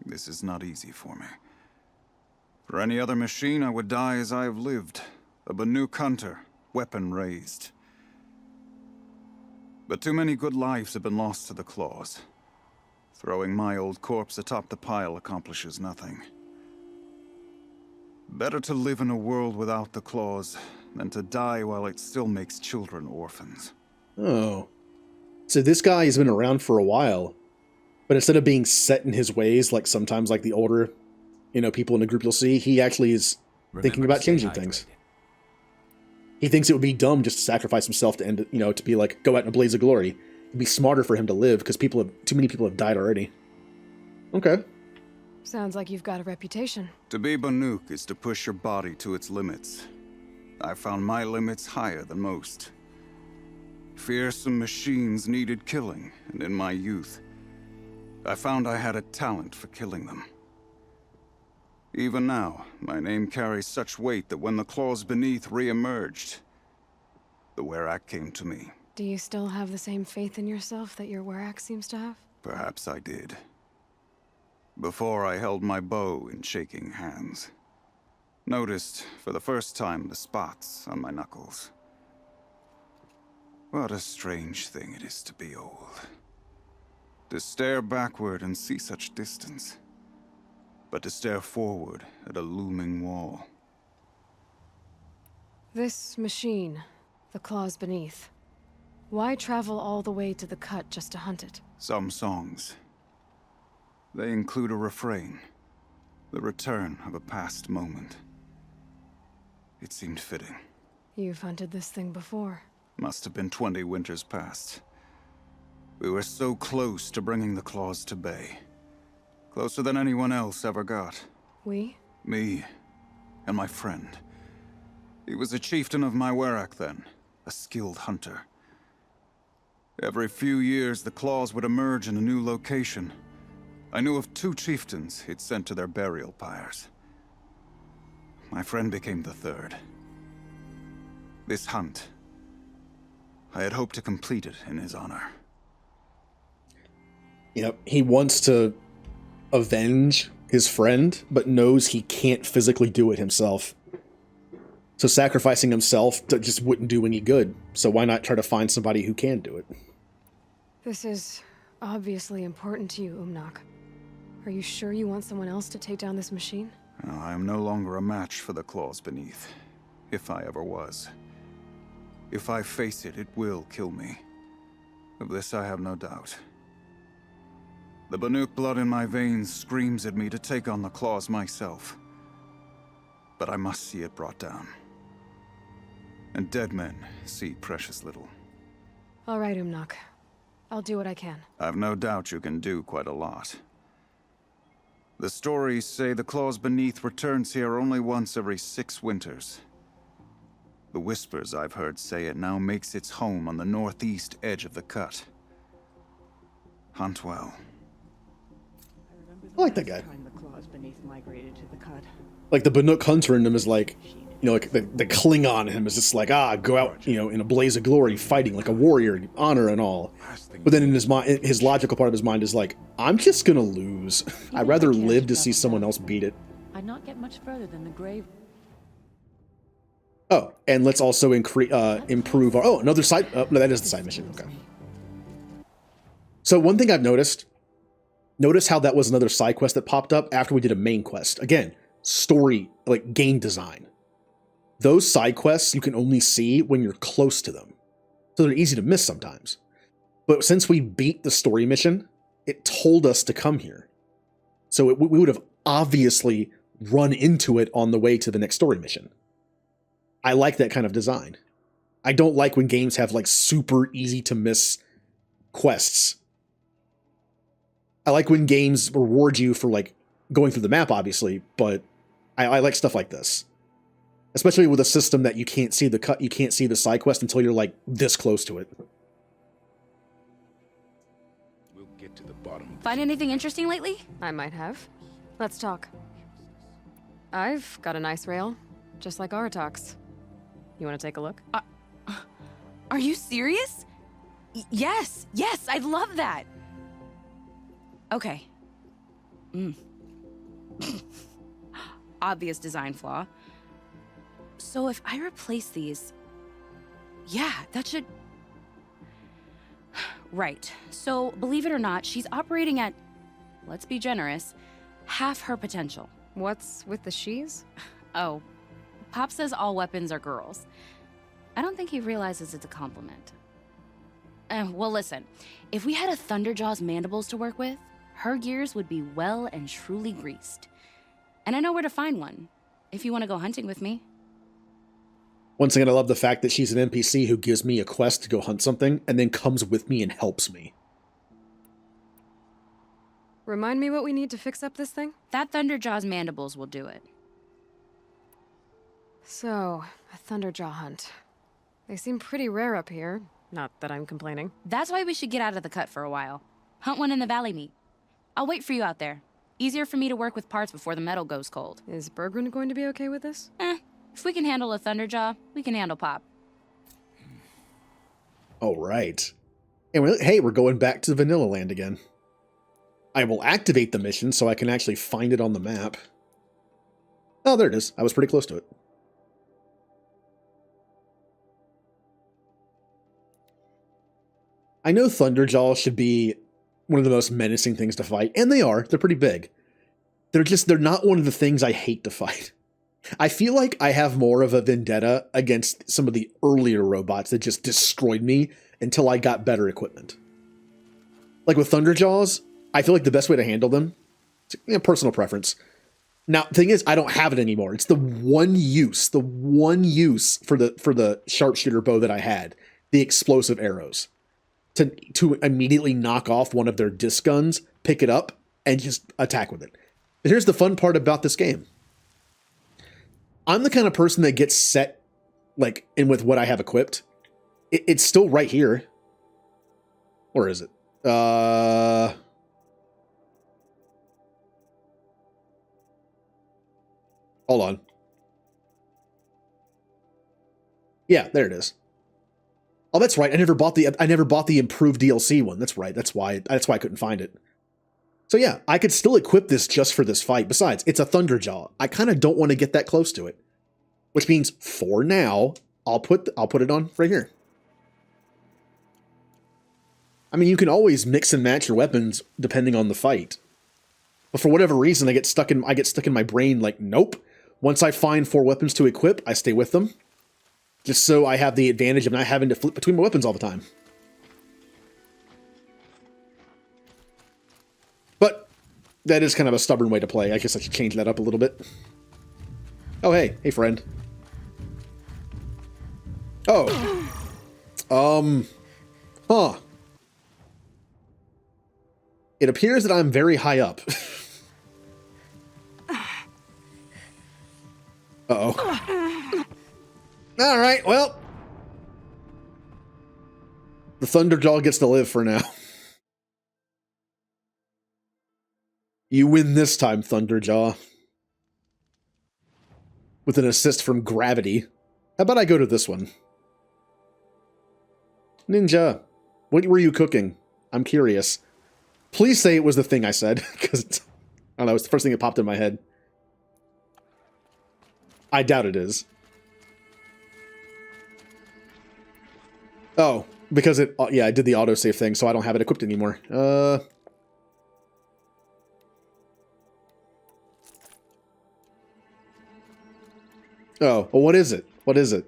this is not easy for me. For any other machine, I would die as I have lived, a Banuk hunter, weapon raised. But too many good lives have been lost to the claws. Throwing my old corpse atop the pile accomplishes nothing. Better to live in a world without the claws than to die while it still makes children orphans. Oh. So this guy has been around for a while, but instead of being set in his ways, like sometimes like the older, people in a group you'll see, he actually is thinking about changing things. He thinks it would be dumb just to sacrifice himself to end, to be like, go out in a blaze of glory. It'd be smarter for him to live because too many people have died already. Okay. Sounds like you've got a reputation. To be Banuk is to push your body to its limits. I found my limits higher than most. Fearsome machines needed killing, and in my youth, I found I had a talent for killing them. Even now, my name carries such weight that when the claws beneath re-emerged, the Werak came to me. Do you still have the same faith in yourself that your Werak seems to have? Perhaps I did. Before I held my bow in shaking hands. Noticed, for the first time, the spots on my knuckles. What a strange thing it is to be old. To stare backward and see such distance. But to stare forward at a looming wall. This machine, the claws beneath. Why travel all the way to the cut just to hunt it? Some songs. They include a refrain. The return of a past moment. It seemed fitting. You've hunted this thing before. Must have been 20 winters past. We were so close to bringing the claws to bay. Closer than anyone else ever got. We? Me and my friend. He was a chieftain of my Werak then, a skilled hunter. Every few years, the claws would emerge in a new location. I knew of 2 chieftains he'd sent to their burial pyres. My friend became the 3rd. This hunt, I had hoped to complete it in his honor. Yep, he wants to avenge his friend, but knows he can't physically do it himself. So sacrificing himself just wouldn't do any good. So why not try to find somebody who can do it? This is obviously important to you, Umnak. Are you sure you want someone else to take down this machine? I am no longer a match for the claws beneath, if I ever was. If I face it, it will kill me. Of this I have no doubt. The Banuk blood in my veins screams at me to take on the claws myself. But I must see it brought down. And dead men see precious little. All right, Umnak. I'll do what I can. I've no doubt you can do quite a lot. The stories say the claws beneath returns here only once every 6 winters. The whispers I've heard say it now makes its home on the northeast edge of the cut. Hunt well. I like that guy. The claws beneath migrated to the cut. Like the Banuk hunter in him is like, you know, like the Klingon in him is just like, go out, you know, in a blaze of glory, fighting like a warrior, honor and all. But then in his mind, his logical part of his mind is like, I'm just gonna lose. I'd rather live to see someone else beat it. I'd not get much further than the grave. Oh, and let's also improve our... Oh, another side... no, that is the side mission. Okay. So one thing I've noticed... Notice how that was another side quest that popped up after we did a main quest. Again, story, like game design. Those side quests you can only see when you're close to them. So they're easy to miss sometimes. But since we beat the story mission, it told us to come here. So we would have obviously run into it on the way to the next story mission. I like that kind of design. I don't like when games have like super easy to miss quests. I like when games reward you for like going through the map, obviously, but I like stuff like this. Especially with a system that you can't see you can't see the side quest until you're like this close to it. We'll get to the bottom. Find anything interesting lately? I might have. Let's talk. I've got a nice rail, just like Aratak's. You want to take a look? Are you serious? Yes, I'd love that. Okay. Obvious design flaw. So if I replace these... Yeah, that should... Right. So, believe it or not, she's operating at, let's be generous, half her potential. What's with the she's? Oh, Pop says all weapons are girls. I don't think he realizes it's a compliment. Well, listen. If we had a Thunderjaw's mandibles to work with, her gears would be well and truly greased. And I know where to find one, if you want to go hunting with me. Once again, I love the fact that she's an NPC who gives me a quest to go hunt something, and then comes with me and helps me. Remind me what we need to fix up this thing? That Thunderjaw's mandibles will do it. So, a Thunderjaw hunt. They seem pretty rare up here. Not that I'm complaining. That's why we should get out of the cut for a while. Hunt one in the valley meet. I'll wait for you out there. Easier for me to work with parts before the metal goes cold. Is Bergrun going to be okay with this? If we can handle a Thunderjaw, we can handle Pop. All right. And we're going back to Vanilla Land again. I will activate the mission so I can actually find it on the map. Oh, there it is. I was pretty close to it. I know Thunderjaw should be one of the most menacing things to fight, and they are. They're pretty big. They're not one of the things I hate to fight. I feel like I have more of a vendetta against some of the earlier robots that just destroyed me until I got better equipment. Like with Thunderjaws, I feel like the best way to handle them, it's personal preference. Now, the thing is, I don't have it anymore. It's the one use for the sharpshooter bow that I had, the explosive arrows. To immediately knock off one of their disc guns, pick it up, and just attack with it. But here's the fun part about this game. I'm the kind of person that gets set, like, in with what I have equipped. It's still right here. Or is it? Hold on. Yeah, there it is. Oh, that's right. I never bought the improved DLC one. That's right. That's why I couldn't find it. So yeah, I could still equip this just for this fight. Besides, it's a Thunderjaw. I kind of don't want to get that close to it. Which means for now, I'll put it on right here. I mean, you can always mix and match your weapons depending on the fight. But for whatever reason, I get stuck in my brain like, nope. Once I find 4 weapons to equip, I stay with them. Just so I have the advantage of not having to flip between my weapons all the time. But that is kind of a stubborn way to play. I guess I should change that up a little bit. Oh, hey. Hey, friend. Oh. Huh. It appears that I'm very high up. Uh-oh. All right, well. The Thunderjaw gets to live for now. You win this time, Thunderjaw. With an assist from Gravity. How about I go to this one? Ninja, what were you cooking? I'm curious. Please say it was the thing I said, because I don't know, it's the first thing that popped in my head. I doubt it is. Oh, because it, yeah, I did the autosave thing, so I don't have it equipped anymore. Oh, well, what is it? What is it?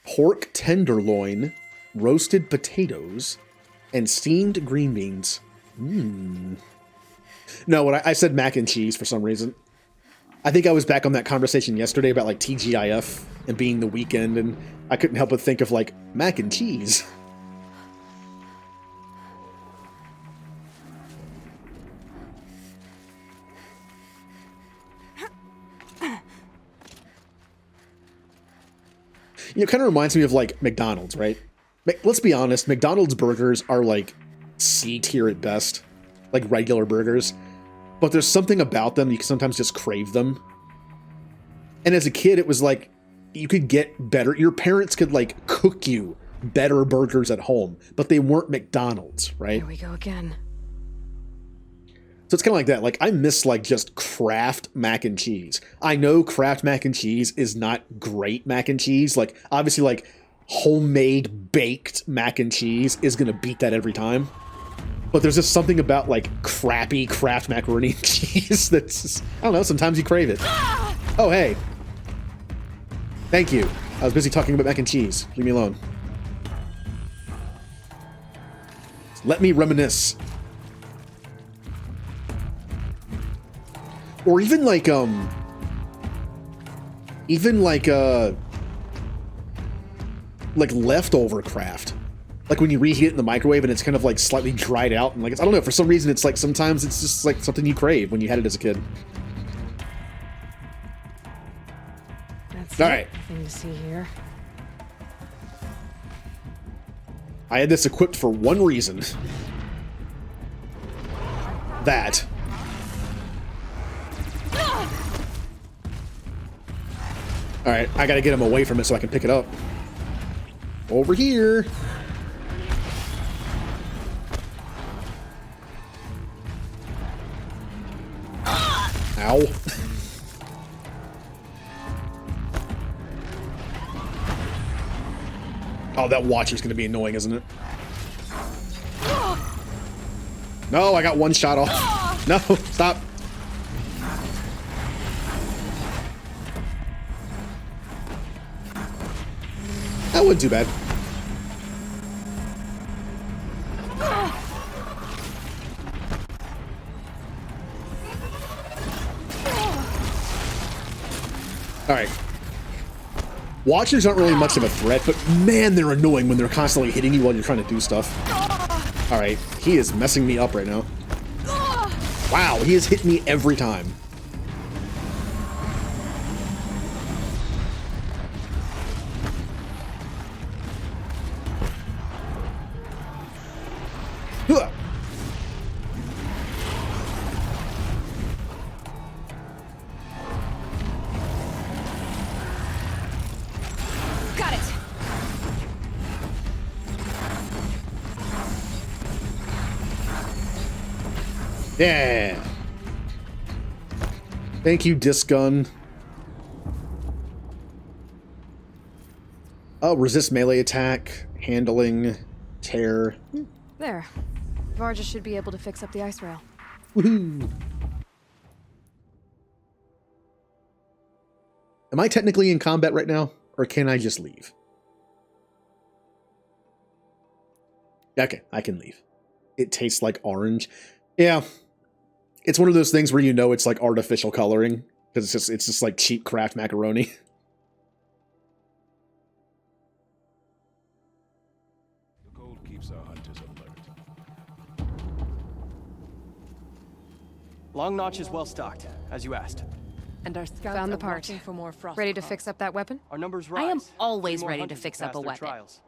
Pork tenderloin, roasted potatoes, and steamed green beans. No, I said mac and cheese for some reason. I think I was back on that conversation yesterday about like TGIF and being the weekend, and I couldn't help but think of like mac and cheese. You know, it kind of reminds me of like McDonald's, right? Let's be honest, McDonald's burgers are like C tier at best, like regular burgers. But there's something about them, you can sometimes just crave them. And as a kid, it was like, you could get better, your parents could like cook you better burgers at home, but they weren't McDonald's, right? Here we go again. So it's kind of like that. Like, I miss like just Kraft mac and cheese. I know Kraft mac and cheese is not great mac and cheese. Like, obviously, like homemade baked mac and cheese is going to beat that every time. But there's just something about like crappy Kraft macaroni and cheese that's just, I don't know, sometimes you crave it. Oh, hey. Thank you. I was busy talking about mac and cheese. Leave me alone. Let me reminisce. Or even like leftover Kraft. Like when you reheat it in the microwave and it's kind of like slightly dried out, and like I don't know, for some reason it's like sometimes it's just like something you crave when you had it as a kid. That's all right. Nothing to see here. I had this equipped for one reason. That. All right, I gotta get him away from it so I can pick it up. Over here. Ow. Oh, that watcher's gonna be annoying, isn't it? No, I got one shot off. No, stop. That wasn't too bad. All right. Watchers aren't really much of a threat, but man, they're annoying when they're constantly hitting you while you're trying to do stuff. All right, he is messing me up right now. Wow, he has hit me every time. Huh. Got it. Yeah. Thank you, disc gun. Oh, resist melee attack, handling, tear. There. Varja should be able to fix up the ice rail. Woohoo! Am I technically in combat right now, or can I just leave? Okay, I can leave. It tastes like orange. Yeah. It's one of those things where you know it's like artificial coloring, because it's just like cheap Kraft macaroni. The cold keeps our hunters alert. Long Notch is well stocked, as you asked. And our scouts Found the are part. watching for more frost. Ready to fix up that weapon? Our numbers I rise. am always More ready to hunters fix will up a pass their weapon. trials.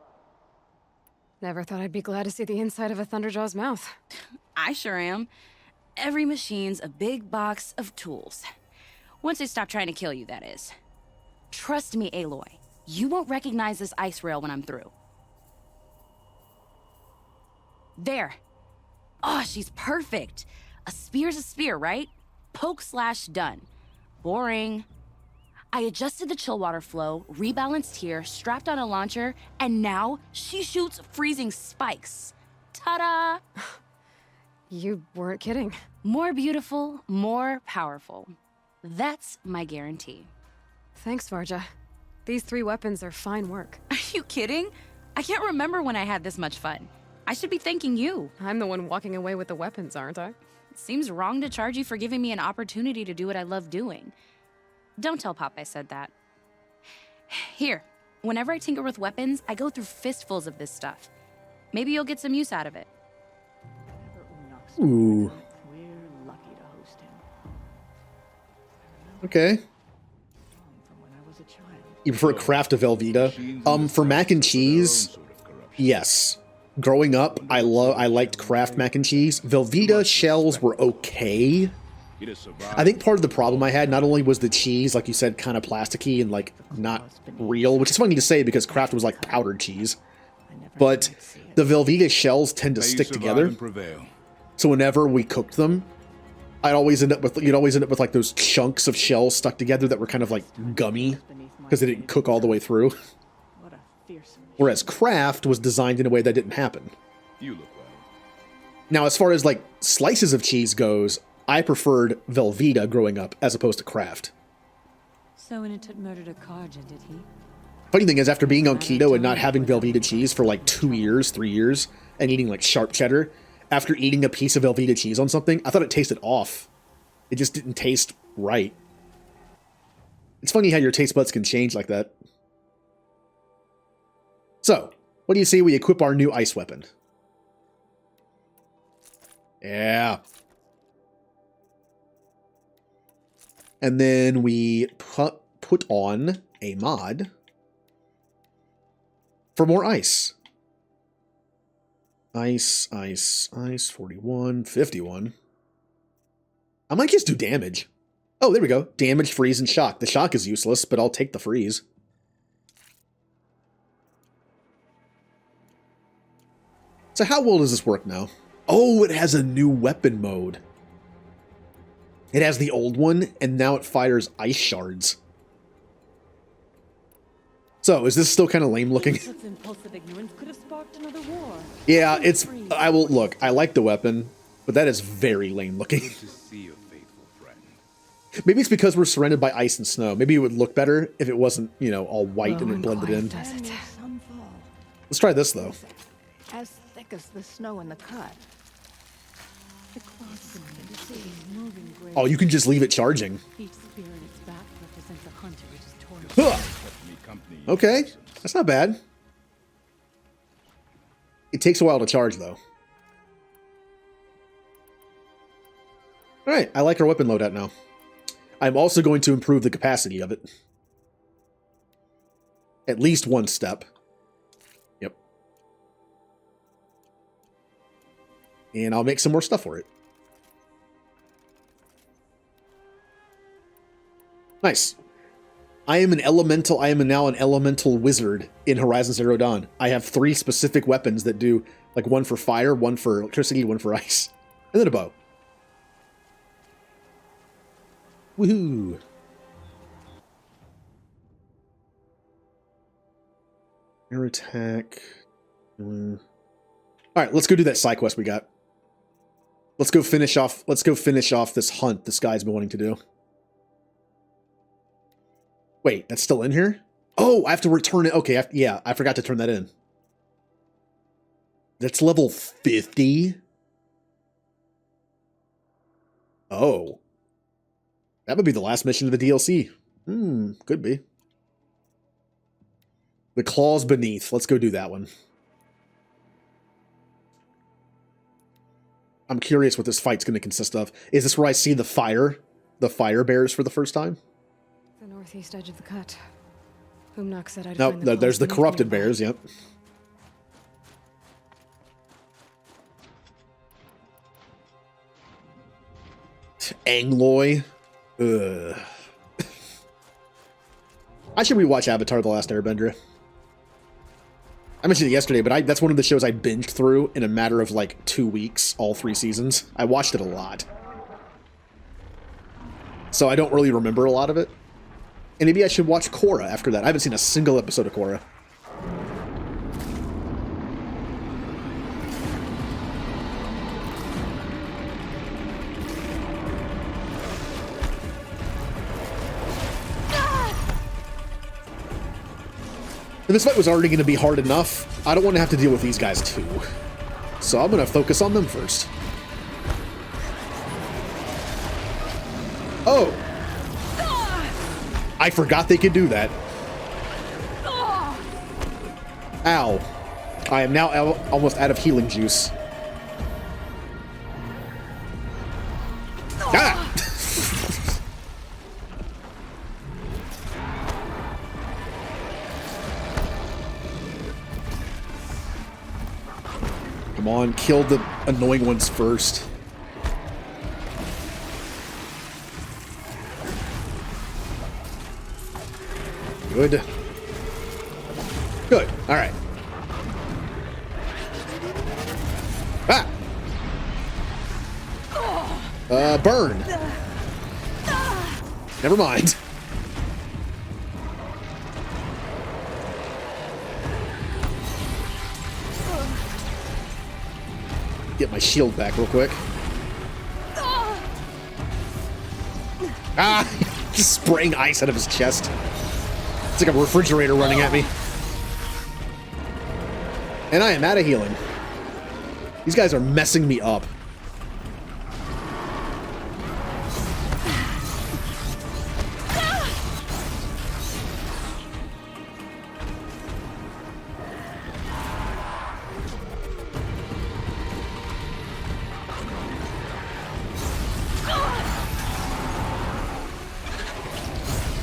Never thought I'd be glad to see the inside of a Thunderjaw's mouth. I sure am. Every machine's a big box of tools. Once they stop trying to kill you, that is. Trust me, Aloy. You won't recognize this ice rail when I'm through. There. Oh, she's perfect. A spear's a spear, right? Poke slash done. Boring. I adjusted the chill water flow, rebalanced here, strapped on a launcher, and now she shoots freezing spikes. Ta-da! You weren't kidding. More beautiful, more powerful. That's my guarantee. Thanks, Varja. These 3 weapons are fine work. Are you kidding? I can't remember when I had this much fun. I should be thanking you. I'm the one walking away with the weapons, aren't I? It seems wrong to charge you for giving me an opportunity to do what I love doing. Don't tell Pop I said that. Here, whenever I tinker with weapons, I go through fistfuls of this stuff. Maybe you'll get some use out of it. Ooh. We're lucky to host him. Okay. From when I was a child. You prefer craft to Velveeta? For mac and cheese, yes. Growing up, I liked Kraft mac and cheese. Velveeta shells were okay. I think part of the problem I had, not only was the cheese, like you said, kind of plasticky and like not real, which is funny to say because Kraft was like powdered cheese, but the Velveeta shells tend to stick together. So whenever we cooked them, you'd always end up with like those chunks of shell stuck together that were kind of like gummy because they didn't cook all the way through. Whereas Kraft was designed in a way that didn't happen. You look well. Now, as far as like slices of cheese goes, I preferred Velveeta growing up as opposed to Kraft. So Initut murdered a Karja, did he? Funny thing is, after being on keto and not having Velveeta cheese for like 2 years, 3 years, and eating like sharp cheddar, after eating a piece of Velveeta cheese on something, I thought it tasted off. It just didn't taste right. It's funny how your taste buds can change like that. So, What do you say we equip our new ice weapon? Yeah. And then we put on a mod for more ice. Ice, 41, 51. I might just do damage. Oh, there we go. Damage, freeze, and shock. The shock is useless, but I'll take the freeze. So how well does this work now? Oh, it has a new weapon mode. It has the old one, and now it fires ice shards. So, is this still kind of lame looking? Yeah, it's... I will... Look, I like the weapon, but that is very lame looking. Maybe it's because we're surrounded by ice and snow. Maybe it would look better if it wasn't, you know, all white and it blended in. Let's try this, though. As thick as the snow in the cut. The cloth beneath the sea, moving gray. Oh, you can just leave it charging. Each spear in its back represents a hunter which is torn. Huh. Okay, that's not bad. It takes a while to charge, though. Alright, I like our weapon loadout now. I'm also going to improve the capacity of it. At least one step. Yep. And I'll make some more stuff for it. Nice. I am now an elemental wizard in Horizon Zero Dawn. I have 3 specific weapons that do, like, one for fire, one for electricity, one for ice. And then a bow. Woohoo! Air attack. Alright, let's go do that side quest we got. Let's go finish off this hunt this guy's been wanting to do. Wait, that's still in here? Oh, I have to return it. Okay, yeah, I forgot to turn that in. That's level 50? Oh. That would be the last mission of the DLC. Could be. The Claws Beneath. Let's go do that one. I'm curious what this fight's going to consist of. Is this where I see the fire bears for the first time? The northeast edge of the cut. Umnak said I'd No, find the there's the claws corrupted nearby. bears, yep. Angloy. Ugh. I should rewatch Avatar: The Last Airbender. I mentioned it yesterday, but that's one of the shows I binged through in a matter of like 2 weeks, all 3 seasons. I watched it a lot. So I don't really remember a lot of it. And maybe I should watch Korra after that. I haven't seen a single episode of Korra. And this fight was already going to be hard enough. I don't want to have to deal with these guys too. So I'm going to focus on them first. Oh! I forgot they could do that. Ow. I am now almost out of healing juice. Ah! Come on, kill the annoying ones first. Good. Good. All right. Ah! Burn. Never mind. Get my shield back real quick. Ah! Just spraying ice out of his chest. It's like a refrigerator running at me. And I am out of healing. These guys are messing me up.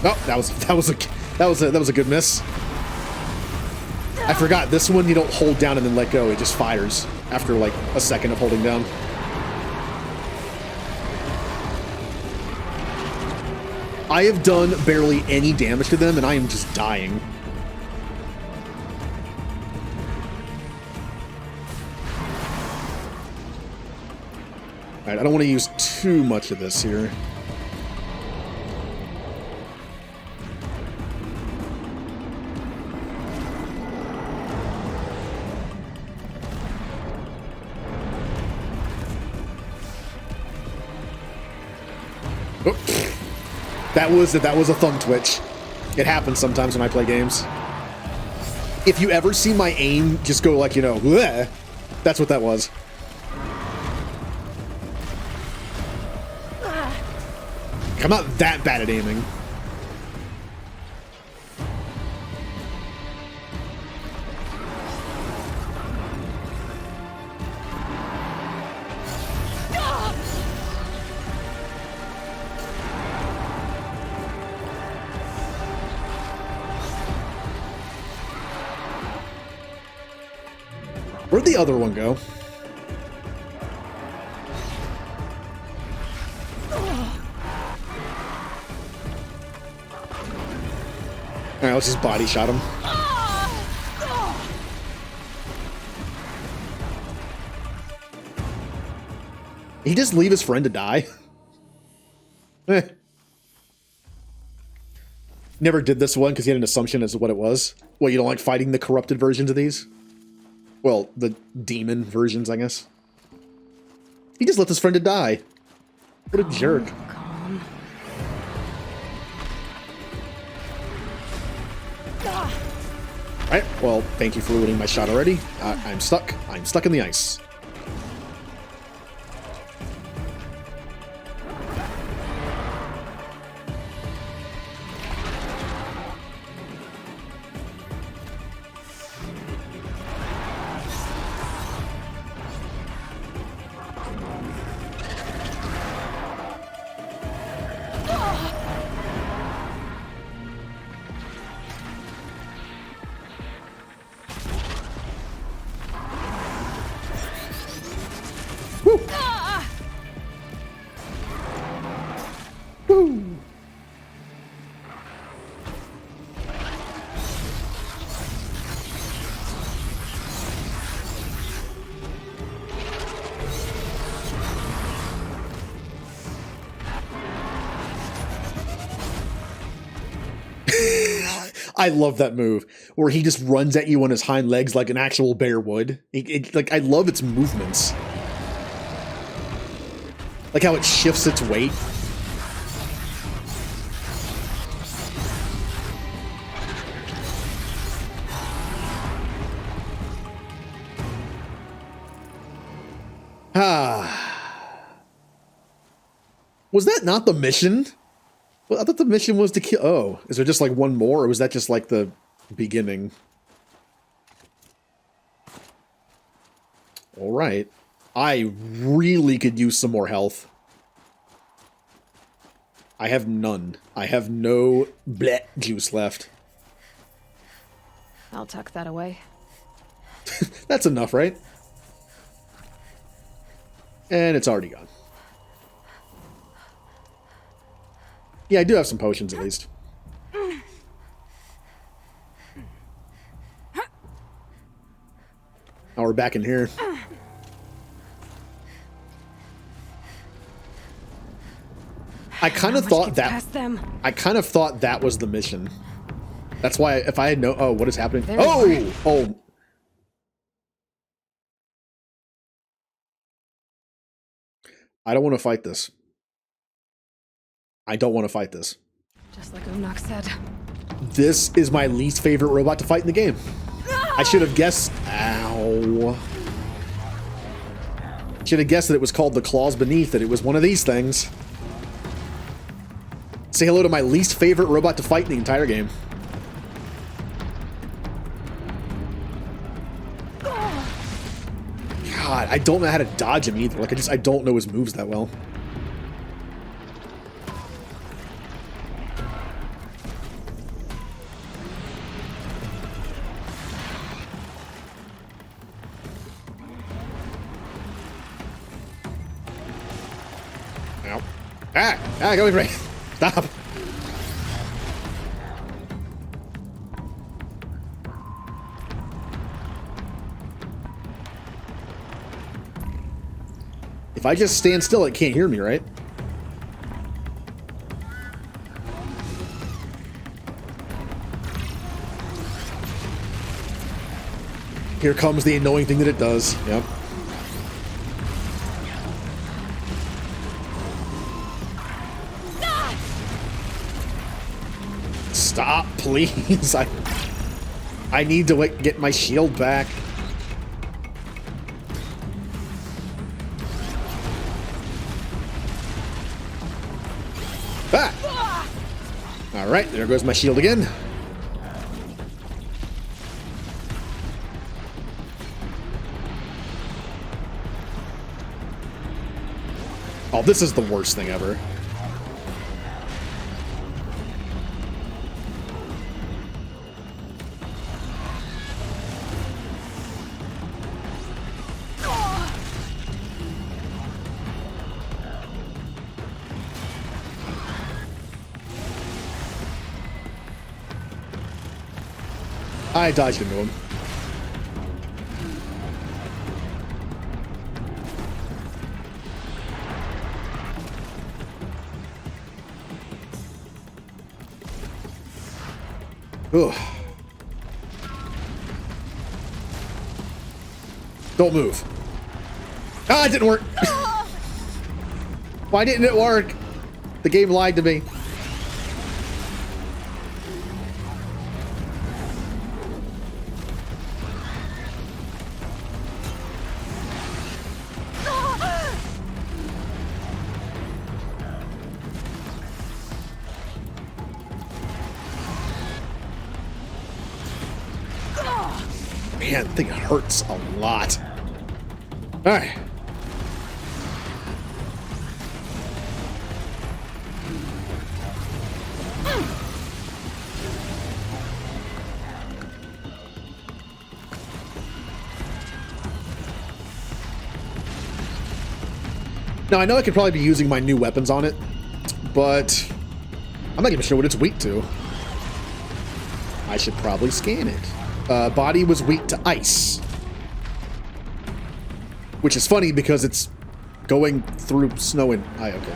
Oh, that was a good miss. I forgot this one you don't hold down and then let go. It just fires after like a second of holding down. I have done barely any damage to them and I am just dying. Alright, I don't want to use too much of this here. Oh. That was a thumb twitch. It happens sometimes when I play games. If you ever see my aim just go like, you know, bleh, that's what that was. I'm not that bad at aiming. Where'd the other one go? Alright, let's just body shot him. He just leave his friend to die? Eh. Never did this one because he had an assumption as to what it was. Well, you don't like fighting the corrupted versions of these? Well, the demon versions, I guess. He just left his friend to die. What a jerk. Calm. Alright, well, thank you for ruining my shot already. I'm stuck. I'm stuck in the ice. I love that move where he just runs at you on his hind legs like an actual bear would. Like, I love its movements. Like how it shifts its weight. Was that not the mission? Well, I thought the mission was to kill... Oh, is there just like one more, or was that just like the beginning? Alright. I really could use some more health. I have none. I have no bleh juice left. I'll tuck that away. That's enough, right? And it's already gone. Yeah, I do have some potions at least. Now we're back in here. I kind of thought that was the mission. That's why if I had no... Oh, what is happening? Oh! I don't want to fight this. I don't want to fight this. Just like Umnak said. This is my least favorite robot to fight in the game. I should have guessed... Ow. Should have guessed that it was called the Claws Beneath, that it was one of these things. Say hello to my least favorite robot to fight in the entire game. God, I don't know how to dodge him either. Like, I don't know his moves that well. Go away. Stop. If I just stand still, it can't hear me, right? Here comes the annoying thing that it does. Yep. Stop, please. I need to get my shield back. Ah! All right, there goes my shield again. Oh, this is the worst thing ever. I dodged into him. Ugh. Don't move. Ah, it didn't work. Why didn't it work? The game lied to me. Man, that thing hurts a lot. All right. Now, I know I could probably be using my new weapons on it, but I'm not even sure what it's weak to. I should probably scan it. Body was weak to ice. Which is funny because it's going through snow and... okay.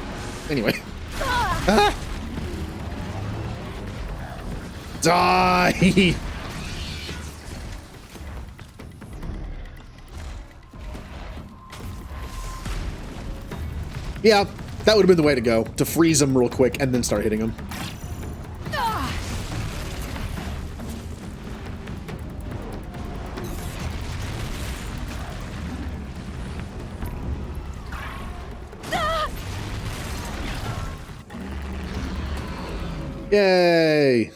Anyway. Ah! Die! Yeah, that would have been the way to go. To freeze him real quick and then start hitting him. Yay!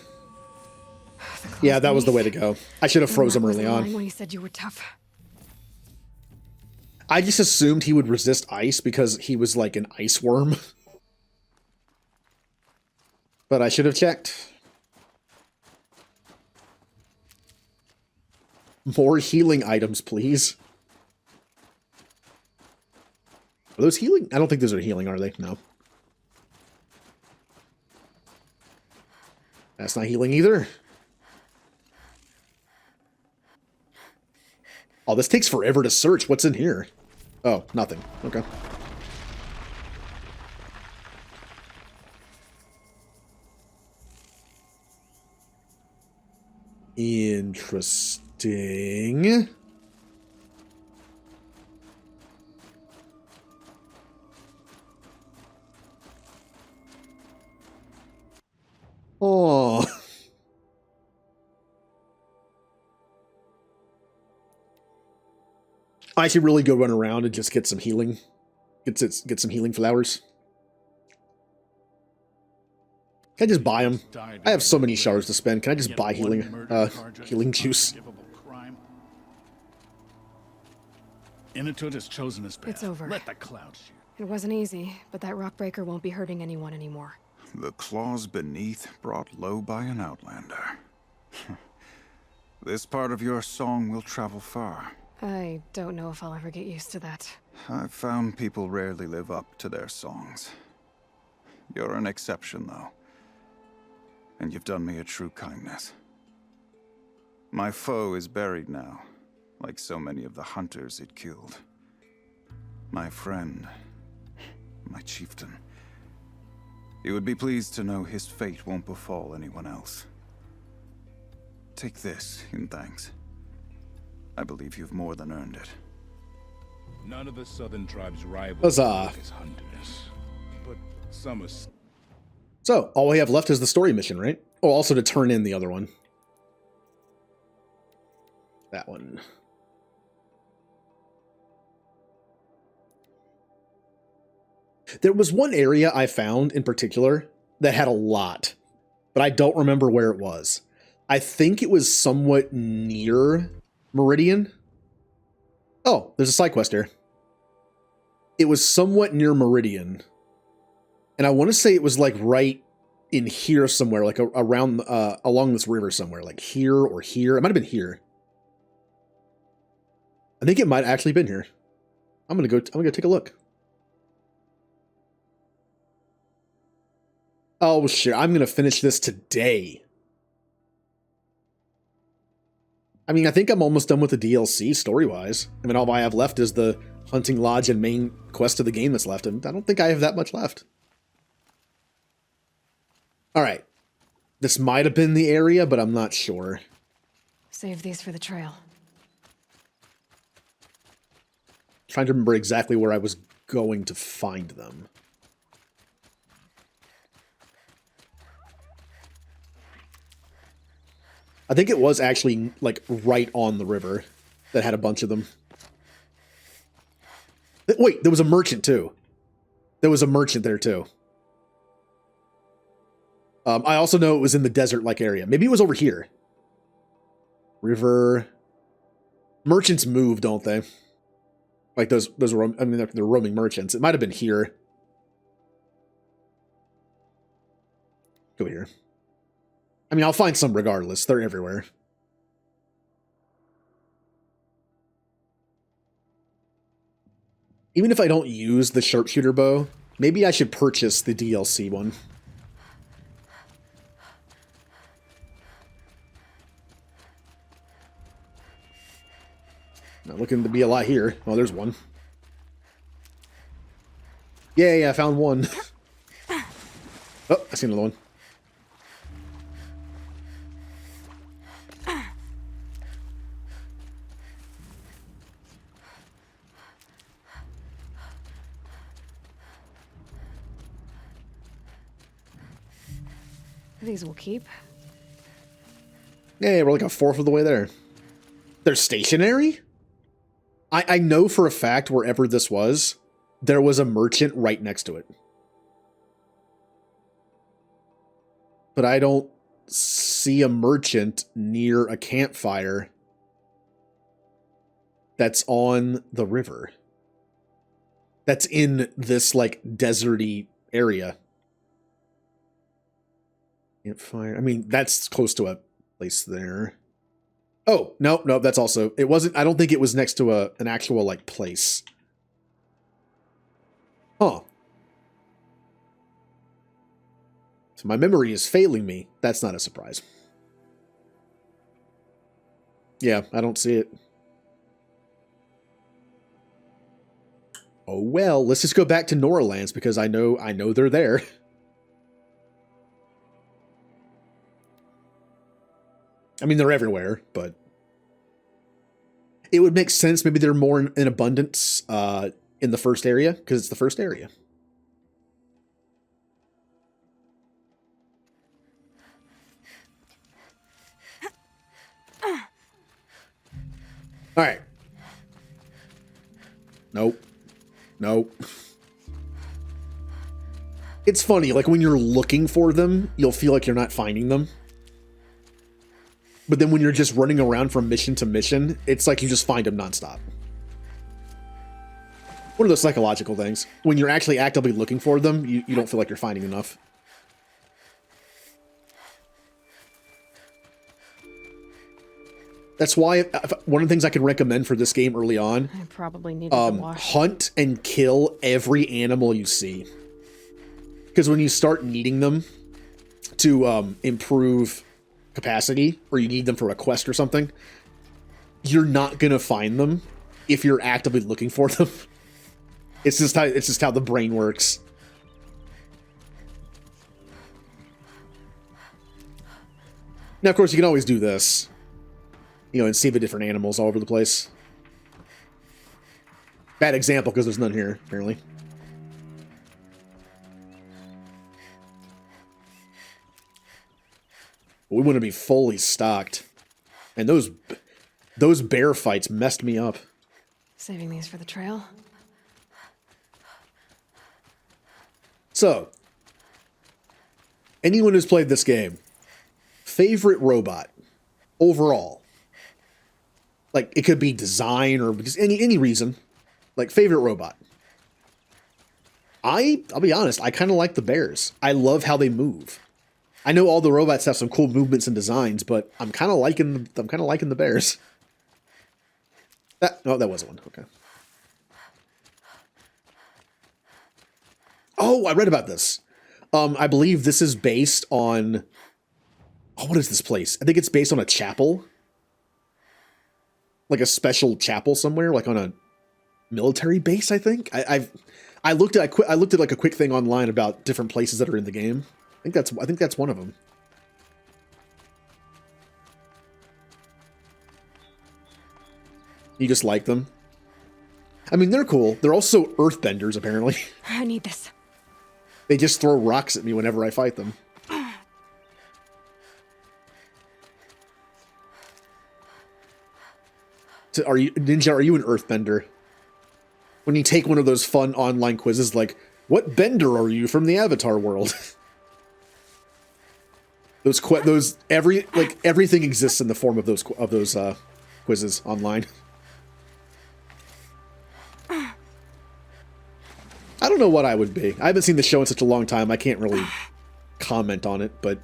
Yeah, that was the way to go. I should have froze him early on. When he said you were tough. I just assumed he would resist ice because he was like an ice worm. But I should have checked. More healing items, please. Are those healing? I don't think those are healing, are they? No. That's not healing either. Oh, this takes forever to search. What's in here? Oh, nothing. Okay. Interesting. Oh. I should really go run around and just get some healing. Get some healing flowers. Can I just buy them? I have so many shards to spend. Can I just buy healing juice? Inatut has chosen his path. It's over. Let the clouds shoot. It wasn't easy, but that rock breaker won't be hurting anyone anymore. The claws beneath brought low by an outlander. This part of your song will travel far. I don't know if I'll ever get used to that. I've found people rarely live up to their songs. You're an exception, though. And you've done me a true kindness. My foe is buried now, like so many of the hunters it killed. My friend, my chieftain. You would be pleased to know his fate won't befall anyone else. Take this in thanks. I believe you've more than earned it. None of the southern tribes rival Huzzah. as hunters, but some are. So, all we have left is the story mission, right? Oh, also to turn in the other one. That one. There was one area I found in particular that had a lot, but I don't remember where it was. I think it was somewhat near Meridian. Oh, there's a side quest here. It was somewhat near Meridian. And I want to say it was like right in here somewhere, like around, along this river somewhere, like here or here. It might have been here. I think it might have actually been here. I'm gonna go take a look. Oh, sure. I'm going to finish this today. I mean, I think I'm almost done with the DLC story-wise. I mean, all I have left is the Hunting Lodge and main quest of the game that's left, and I don't think I have that much left. All right. This might have been the area, but I'm not sure. Save these for the trail. Trying to remember exactly where I was going to find them. I think it was actually, like, right on the river that had a bunch of them. Wait, there was a merchant, too. There was a merchant there, too. I also know it was in the desert-like area. Maybe it was over here. River. Merchants move, don't they? Like, those I mean, they're roaming merchants. It might have been here. Go here. I mean, I'll find some regardless. They're everywhere. Even if I don't use the sharpshooter bow, maybe I should purchase the DLC one. Not looking to be a lot here. Oh, there's one. Yay, I found one. Oh, I see another one. These will keep. Yeah, we're like a fourth of the way there. They're stationary? I know for a fact wherever this was, there was a merchant right next to it. But I don't see a merchant near a campfire that's on the river. That's in this, like, deserty area. Campfire. I mean, that's close to a place there. Oh, no, that's also... It wasn't... I don't think it was next to an actual, like, place. Huh. So my memory is failing me. That's not a surprise. Yeah, I don't see it. Oh, well, let's just go back to Noralands because I know they're there. I mean, they're everywhere, but it would make sense. Maybe they're more in abundance in the first area because it's the first area. All right. Nope. It's funny, like when you're looking for them, you'll feel like you're not finding them. But then when you're just running around from mission to mission, it's like you just find them nonstop. One of those psychological things. When you're actually actively looking for them, you don't feel like you're finding enough. That's why one of the things I can recommend for this game early on, I probably need to wash. Hunt and kill every animal you see. Because when you start needing them to improve capacity, or you need them for a quest or something, you're not gonna find them if you're actively looking for them. It's just how the brain works. Now, of course, you can always do this, you know, and see the different animals all over the place. Bad example, because there's none here, apparently. We want to be fully stocked. And those bear fights messed me up. Saving these for the trail. So, anyone who's played this game, favorite robot overall? Like, it could be design or just any reason. Like, favorite robot. I'll be honest, I kind of like the bears. I love how they move. I know all the robots have some cool movements and designs, but I'm kind of liking the bears. That wasn't one. Okay. Oh, I read about this. I believe this is based on... Oh, what is this place? I think it's based on a chapel. Like a special chapel somewhere, like on a military base, I think. I looked at like a quick thing online about different places that are in the game. I think that's one of them. You just like them? I mean, they're cool. They're also earthbenders, apparently. I need this. They just throw rocks at me whenever I fight them. So are you, Ninja, are you an earthbender? When you take one of those fun online quizzes like, what bender are you from the Avatar world? Everything exists in the form of those quizzes online. I don't know what I would be. I haven't seen the show in such a long time. I can't really comment on it, but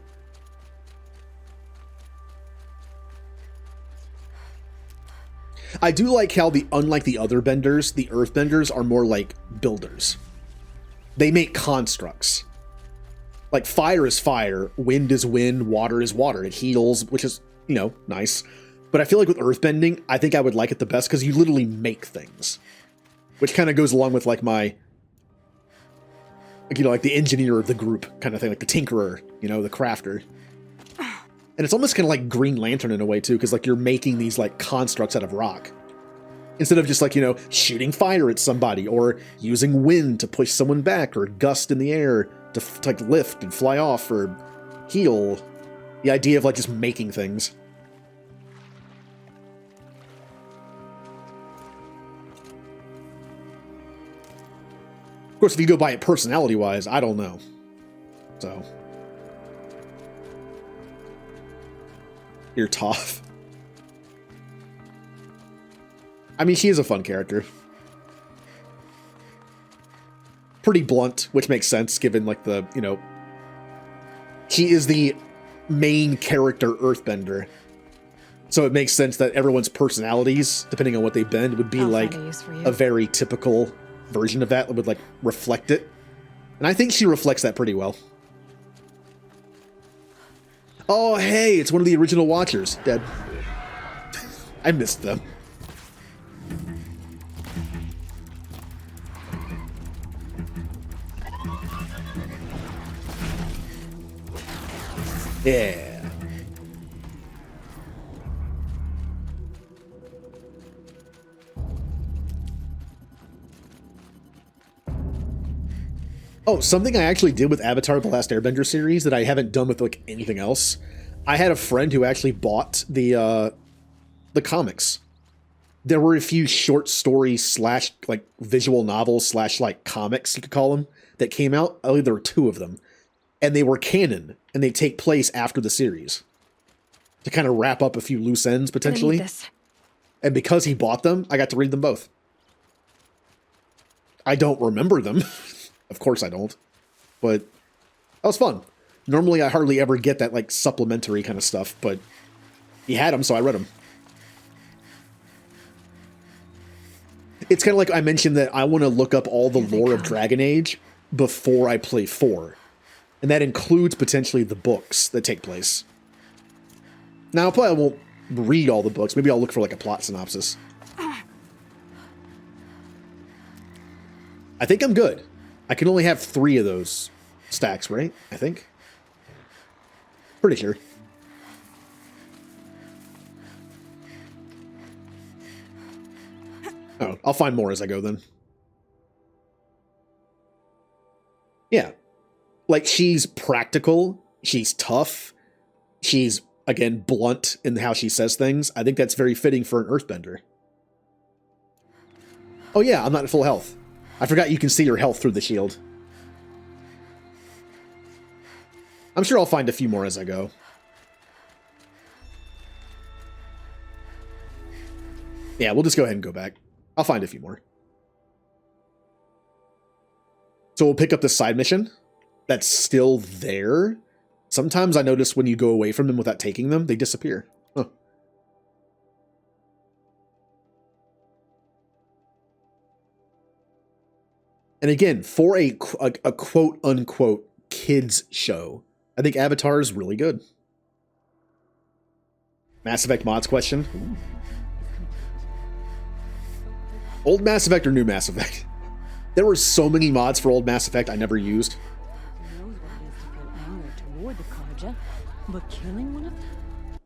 I do like how unlike the other benders, the earthbenders are more like builders. They make constructs. Like fire is fire, wind is wind, water is water. It heals, which is, you know, nice. But I feel like with earthbending, I think I would like it the best because you literally make things. Which kind of goes along with like my, you know, like the engineer of the group kind of thing, like the tinkerer, you know, the crafter. And it's almost kind of like Green Lantern in a way too, because like you're making these like constructs out of rock. Instead of just like, you know, shooting fire at somebody or using wind to push someone back or gust in the air to like lift and fly off or heal. The idea of like just making things. Of course, if you go by it personality-wise, I don't know. So. You're tough. I mean, she is a fun character. Pretty blunt, which makes sense given, like, the, you know... She is the main character earthbender. So it makes sense that everyone's personalities, depending on what they bend, would be, like, a very typical version of that would, like, reflect it. And I think she reflects that pretty well. Oh, hey, it's one of the original Watchers. Dead. I missed them. Yeah. Oh, something I actually did with Avatar: The Last Airbender series that I haven't done with like anything else. I had a friend who actually bought the comics. There were a few short stories slash like visual novels slash like comics, you could call them, that came out. I believe there were 2 of them. And they were canon, and they take place after the series. To kind of wrap up a few loose ends, potentially. And because he bought them, I got to read them both. I don't remember them. Of course I don't. But that was fun. Normally I hardly ever get that like supplementary kind of stuff, but he had them, so I read them. It's kind of like I mentioned that I want to look up all the lore of Dragon Age, before I play 4. And that includes potentially the books that take place. Now, I probably won't read all the books. Maybe I'll look for like a plot synopsis. I think I'm good. I can only have 3 of those stacks, right? I think. Pretty sure. Oh, I'll find more as I go then. Yeah. Like, she's practical. She's tough. She's, again, blunt in how she says things. I think that's very fitting for an earthbender. Oh yeah, I'm not at full health. I forgot you can see your health through the shield. I'm sure I'll find a few more as I go. Yeah, we'll just go ahead and go back. I'll find a few more. So we'll pick up the side mission that's still there. Sometimes I notice when you go away from them without taking them, they disappear. Huh. And again, for a quote-unquote kids show, I think Avatar is really good. Mass Effect mods question. Ooh. Old Mass Effect or new Mass Effect? There were so many mods for old Mass Effect I never used.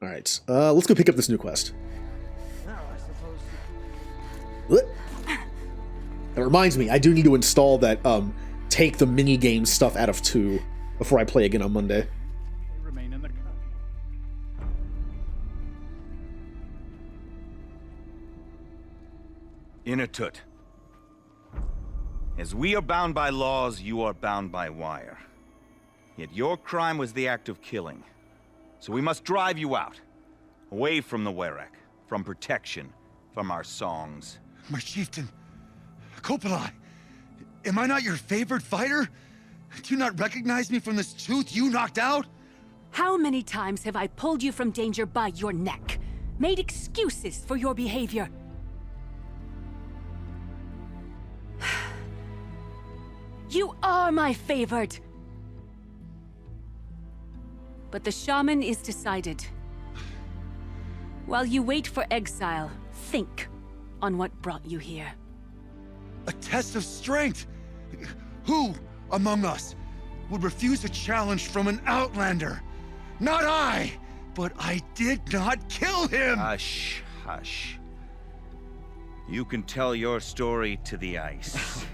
Alright, let's go pick up this new quest. That reminds me, I do need to install that take the mini-game stuff out of 2 before I play again on Monday. Remain in the cut. Inatut. As we are bound by laws, you are bound by wire. Yet your crime was the act of killing. So we must drive you out. Away from the Werak, from protection, from our songs. My chieftain, Kopalai, am I not your favored fighter? Do you not recognize me from this tooth you knocked out? How many times have I pulled you from danger by your neck? Made excuses for your behavior? You are my favored! But the shaman is decided. While you wait for exile, think on what brought you here. A test of strength! Who among us would refuse a challenge from an outlander? Not I! But I did not kill him! Hush, hush. You can tell your story to the ice.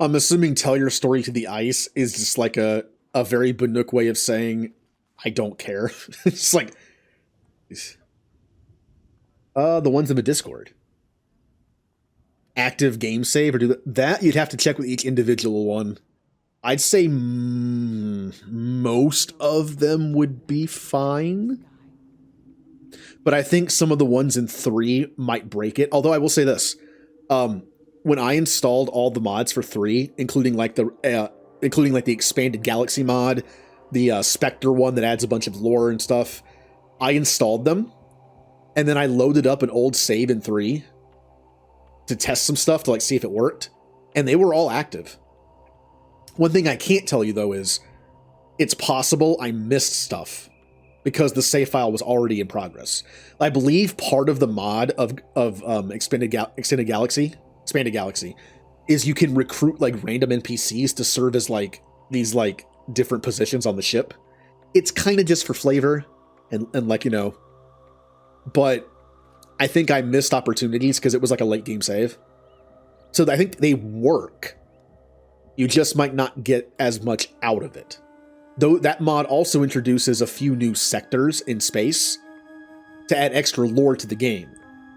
I'm assuming tell your story to the ice is just like a very Banuk way of saying, I don't care. It's like, the ones in the Discord. Active game save, or do that you'd have to check with each individual one. I'd say most of them would be fine. But I think some of the ones in 3 might break it. Although I will say this. When I installed all the mods for 3, including like the expanded galaxy mod, the Spectre one that adds a bunch of lore and stuff, I installed them. And then I loaded up an old save in 3 to test some stuff to like see if it worked. And they were all active. One thing I can't tell you, though, is it's possible I missed stuff because the save file was already in progress. I believe part of the mod of Expanded Galaxy is you can recruit like random NPCs to serve as like these like different positions on the ship. It's kind of just for flavor and like, you know, but I think I missed opportunities because it was like a late game save. So I think they work. You just might not get as much out of it. Though that mod also introduces a few new sectors in space to add extra lore to the game.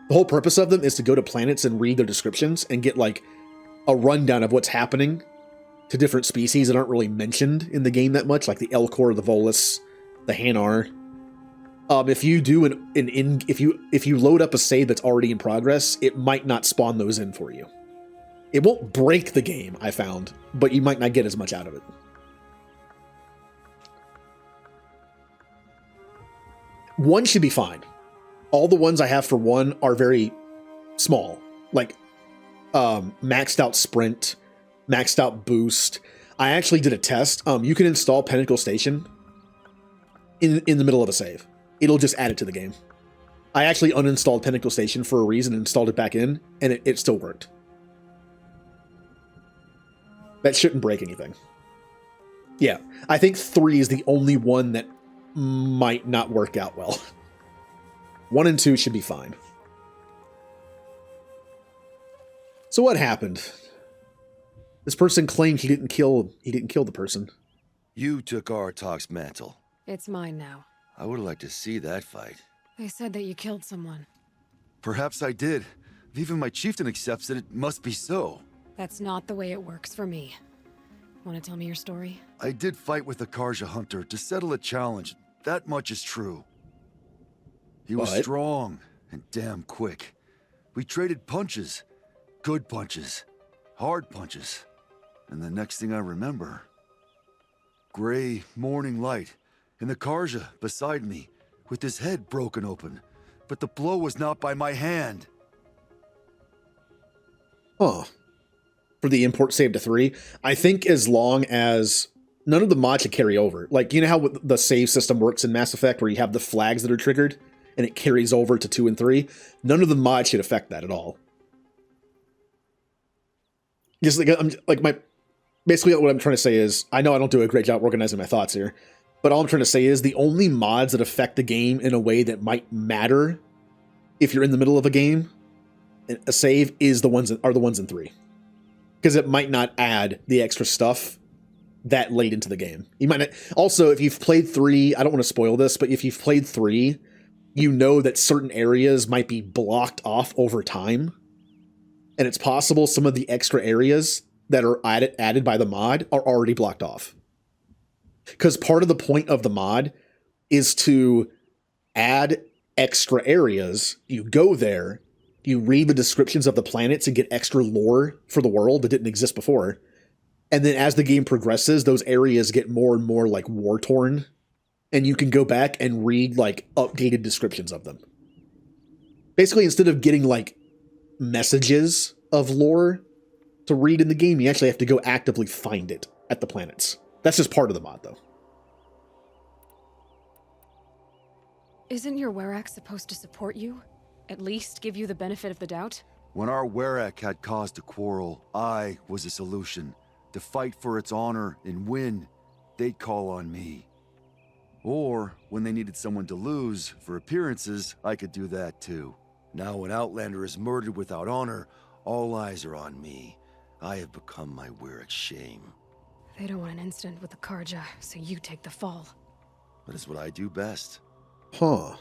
The whole purpose of them is to go to planets and read their descriptions and get like a rundown of what's happening to different species that aren't really mentioned in the game that much, like the Elcor, the Volus, the Hanar. If you do if you load up a save that's already in progress, it might not spawn those in for you. It won't break the game, I found, but you might not get as much out of it. 1 should be fine. All the ones I have for 1 are very small, like maxed out sprint, maxed out boost. I actually did a test. You can install Pinnacle Station in the middle of a save. It'll just add it to the game. I actually uninstalled Pinnacle Station for a reason and installed it back in, and it still worked. That shouldn't break anything. Yeah, I think 3 is the only one that might not work out well. 1 and 2 should be fine. So what happened? This person claimed he didn't kill the person. You took Artok's mantle. It's mine now. I would like to see that fight. They said that you killed someone. Perhaps I did. If even my chieftain accepts it, it must be so. That's not the way it works for me. Want to tell me your story? I did fight with the Karja hunter to settle a challenge. That much is true. He was strong and damn quick. We traded punches. Good punches. Hard punches. And the next thing I remember... gray morning light, and the Karja beside me, with his head broken open. But the blow was not by my hand. Huh. For the import save to 3, I think as long as none of the mods should carry over. Like, you know how the save system works in Mass Effect, where you have the flags that are triggered, and it carries over to 2 and 3? None of the mods should affect that at all. Just basically what I'm trying to say is, I know I don't do a great job organizing my thoughts here, but all I'm trying to say is the only mods that affect the game in a way that might matter if you're in the middle of a game, a save, are the ones in 3. Because it might not add the extra stuff that late into the game. You might not, also, if you've played 3, I don't want to spoil this, but if you've played 3, you know that certain areas might be blocked off over time. And it's possible some of the extra areas that are added by the mod are already blocked off. Because part of the point of the mod is to add extra areas. You go there, you read the descriptions of the planets and get extra lore for the world that didn't exist before. And then as the game progresses, those areas get more and more like war-torn. And you can go back and read like updated descriptions of them. Basically, instead of getting like messages of lore to read in the game, you actually have to go actively find it at the planets. That's just part of the mod, though. Isn't your Werak supposed to support you? At least give you the benefit of the doubt? When our Werak had cause to quarrel, I was a solution. To fight for its honor and win, they'd call on me. Or, when they needed someone to lose for appearances, I could do that too. Now when Outlander is murdered without honor, all eyes are on me. I have become my Werak's shame. They don't want an incident with the Karja, so you take the fall. That is what I do best. Huh.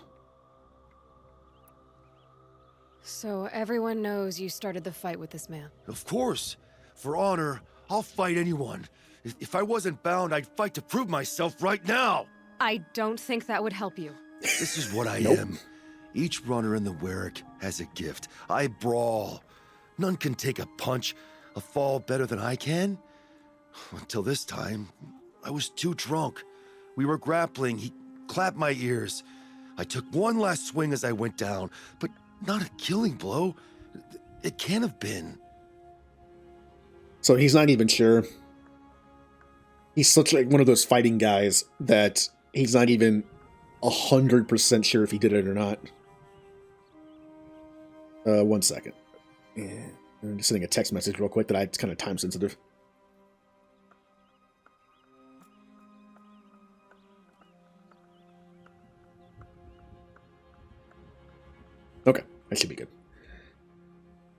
So everyone knows you started the fight with this man? Of course. For honor, I'll fight anyone. If I wasn't bound, I'd fight to prove myself right now. I don't think that would help you. This is what I am. Each runner in the Werak has a gift. I brawl. None can take a punch, a fall better than I can. Until this time, I was too drunk. We were grappling. He clapped my ears. I took one last swing as I went down, but not a killing blow. It can't have been. So he's not even sure. He's such like one of those fighting guys that he's not even 100% sure if he did it or not. 1 second. I'm just sending a text message real quick it's kind of time sensitive. Okay, that should be good.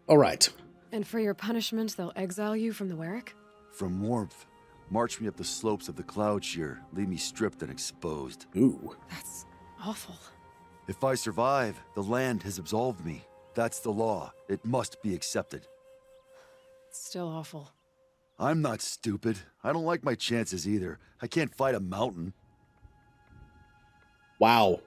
All right. And for your punishment, they'll exile you from the Werak? From warmth. March me up the slopes of the cloud shear, leave me stripped and exposed. Ooh. That's awful. If I survive, the land has absolved me. That's the law. It must be accepted. It's still awful. I'm not stupid. I don't like my chances either. I can't fight a mountain. Wow.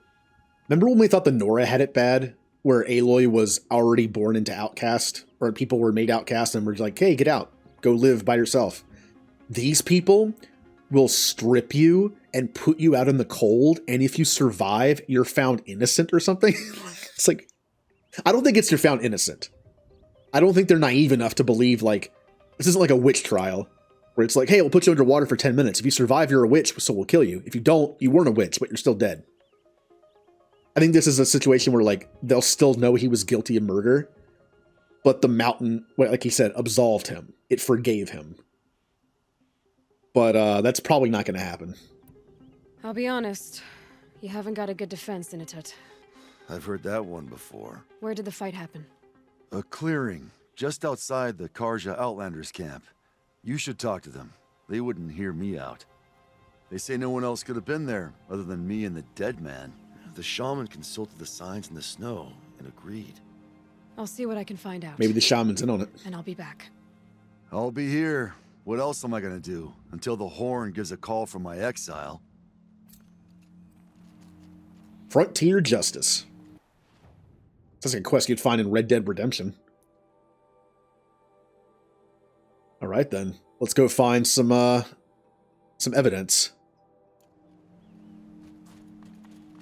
Remember when we thought the Nora had it bad? Where Aloy was already born into outcast? Or people were made outcast and were like, hey, get out. Go live by yourself. These people will strip you and put you out in the cold, and if you survive, you're found innocent or something. It's like, I don't think it's you're found innocent. I don't think they're naive enough to believe, like, this isn't like a witch trial, where it's like, hey, we'll put you underwater for 10 minutes. If you survive, you're a witch, so we'll kill you. If you don't, you weren't a witch, but you're still dead. I think this is a situation where, like, they'll still know he was guilty of murder, but the mountain, like he said, absolved him. It forgave him. But that's probably not going to happen. I'll be honest. You haven't got a good defense, Inatut. I've heard that one before. Where did the fight happen? A clearing, just outside the Karja Outlanders camp. You should talk to them. They wouldn't hear me out. They say no one else could have been there, other than me and the dead man. The shaman consulted the signs in the snow and agreed. I'll see what I can find out. Maybe the shaman's in on it. And I'll be back. I'll be here. What else am I gonna do? Until the Horn gives a call from my exile. Frontier Justice. Sounds like a quest you'd find in Red Dead Redemption. Alright then. Let's go find some evidence.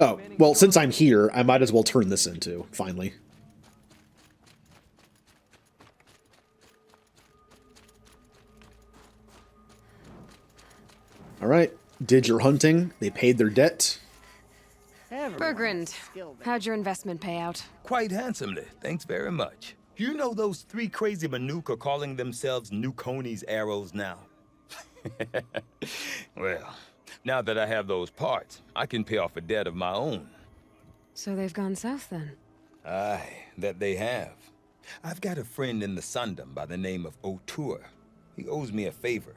Oh, well, since I'm here, I might as well turn this into, finally. Alright, did your hunting, they paid their debt. Bergrand, how'd your investment pay out? Quite handsomely, thanks very much. You know those three crazy Manuka are calling themselves Nukoni's arrows now? Well, now that I have those parts, I can pay off a debt of my own. So they've gone south then? Aye, that they have. I've got a friend in the Sundom by the name of O'Toole. He owes me a favor.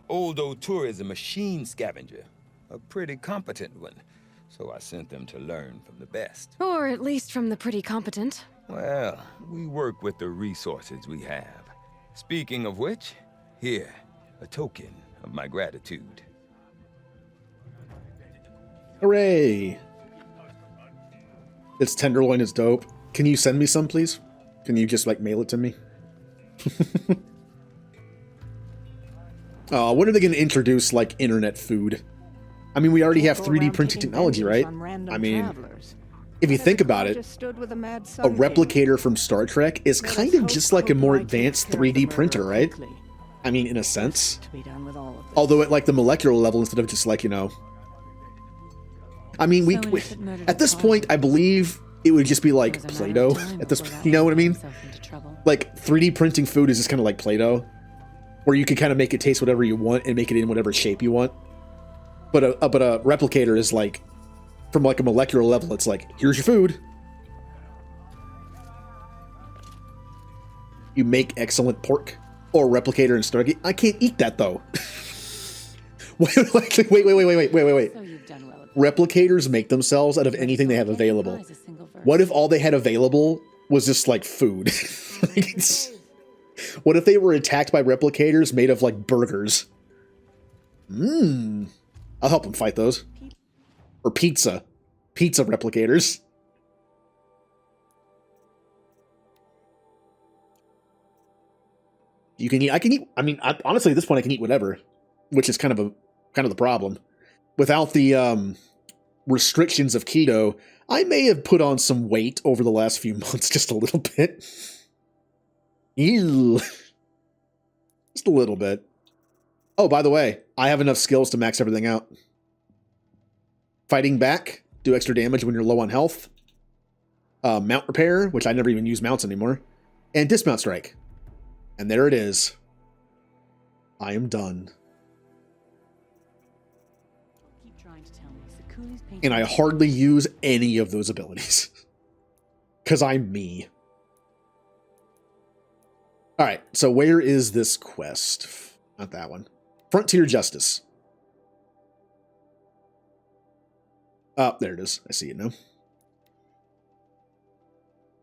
Old O'Toole is a machine scavenger, a pretty competent one. So I sent them to learn from the best. Or at least from the pretty competent. Well, we work with the resources we have. Speaking of which, here, a token of my gratitude. Hooray! This tenderloin is dope. Can you send me some, please? Can you just, like, mail it to me? When are they going to introduce, like, internet food? I mean, we already have 3D printing technology, right? I mean, if you think about it, a replicator from Star Trek is kind of just like a more advanced 3D printer, right? I mean, in a sense. Although at, like, the molecular level instead of just, like, you know... I mean, we at this point, I believe it would just be, like, Play-Doh at this point, you know what I mean? Like, 3D printing food is just kind of like Play-Doh, where you can kind of make it taste whatever you want and make it in whatever shape you want. But a replicator is like, from like a molecular level, it's like, here's your food. You make excellent pork. Or replicator and Stargate. I can't eat that though. wait. Replicators make themselves out of anything they have available. What if all they had available was just like food? What if they were attacked by replicators made of like burgers? I'll help them fight those. Or pizza. Pizza replicators. You can eat, I can eat, I mean, honestly, at this point I can eat whatever, which is kind of the problem. Without the restrictions of keto, I may have put on some weight over the last few months, just a little bit. Ew. Just a little bit. Oh, by the way, I have enough skills to max everything out. Fighting back, do extra damage when you're low on health. Mount repair, which I never even use mounts anymore. And dismount strike. And there it is. I am done. And I hardly use any of those abilities. Because I'm me. Alright, so where is this quest? Not that one. Frontier Justice. Oh, there it is. I see it now.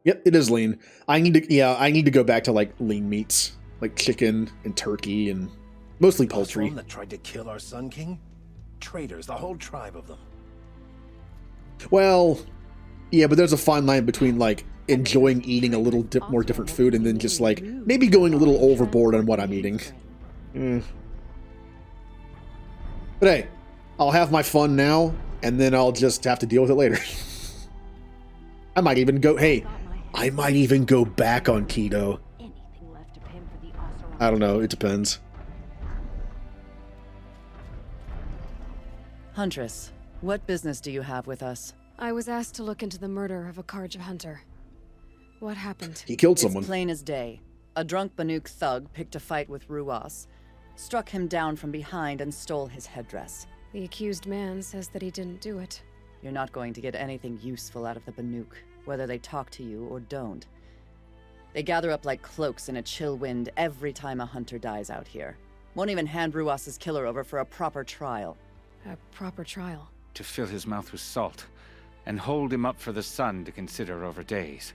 Yep, it is lean. I need to go back to like lean meats, like chicken and turkey and mostly poultry. That tried to kill our Sun King? Traitors, the whole tribe of them. Well, yeah, but there's a fine line between like enjoying eating a little more different food and then just like maybe going a little overboard on what I'm eating. But hey, I'll have my fun now, and then I'll just have to deal with it later. I might even go, hey, I might even go back on keto. I don't know, it depends. Huntress, what business do you have with us? I was asked to look into the murder of a Karja hunter. What happened? He killed someone. It's plain as day. A drunk Banuk thug picked a fight with Ruas, struck him down from behind and stole his headdress. The accused man says that he didn't do it. You're not going to get anything useful out of the Banuk, whether they talk to you or don't. They gather up like cloaks in a chill wind every time a hunter dies out here. Won't even hand Ruas's killer over for a proper trial. A proper trial? To fill his mouth with salt, and hold him up for the sun to consider over days.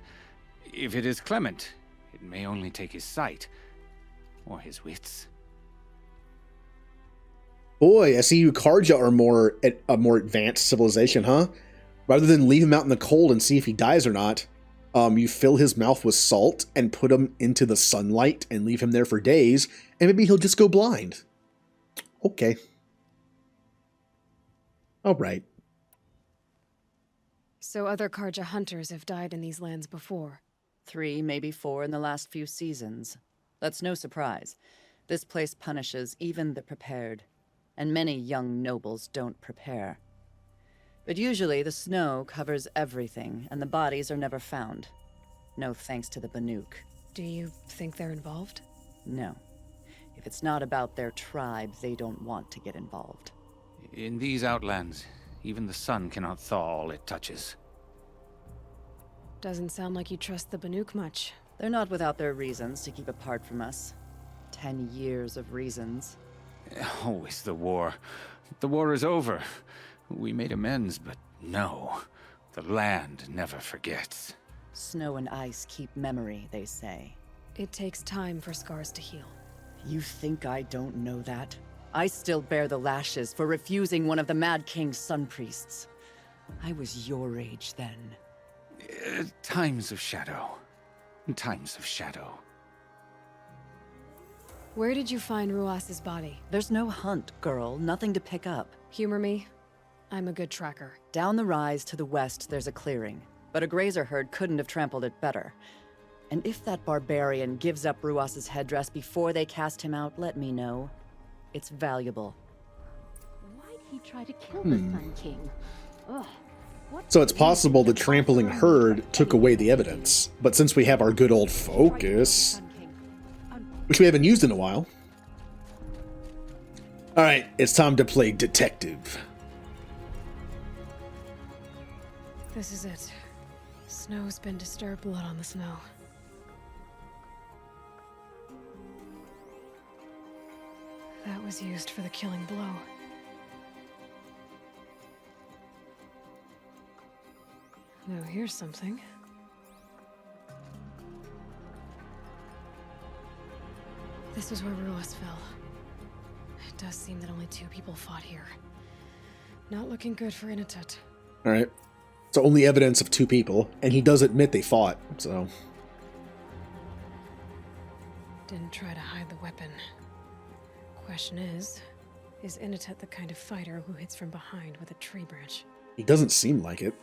If it is clement, it may only take his sight, or his wits. Boy, I see you Karja are a more advanced civilization, huh? Rather than leave him out in the cold and see if he dies or not, you fill his mouth with salt and put him into the sunlight and leave him there for days, and maybe he'll just go blind. Okay. All right. So other Karja hunters have died in these lands before? 3, maybe 4 in the last few seasons. That's no surprise. This place punishes even the prepared, and many young nobles don't prepare. But usually the snow covers everything, and the bodies are never found. No thanks to the Banuk. Do you think they're involved? No. If it's not about their tribe, they don't want to get involved. In these outlands, even the sun cannot thaw all it touches. Doesn't sound like you trust the Banuk much. They're not without their reasons to keep apart from us. 10 years of reasons. Always the war. The war is over. We made amends, but no. The land never forgets. Snow and ice keep memory, they say. It takes time for scars to heal. You think I don't know that? I still bear the lashes for refusing one of the Mad King's sun priests. I was your age then. Times of shadow. Times of shadow. Where did you find Ruas's body? There's no hunt, girl. Nothing to pick up. Humor me. I'm a good tracker. Down the rise to the west, there's a clearing. But a grazer herd couldn't have trampled it better. And if that barbarian gives up Ruas's headdress before they cast him out, let me know. It's valuable. Why'd he try to kill the Sun King? Ugh. So it's possible the trampling herd took away the evidence. But since we have our good old focus, which we haven't used in a while. Alright, it's time to play detective. This is it. Snow's been disturbed. Blood on the snow. That was used for the killing blow. Now here's something. This is where Ruas fell. It does seem that only 2 people fought here. Not looking good for Inatut. Alright. So only evidence of 2 people, and he does admit they fought, so... Didn't try to hide the weapon. Question is Inatut the kind of fighter who hits from behind with a tree branch? He doesn't seem like it.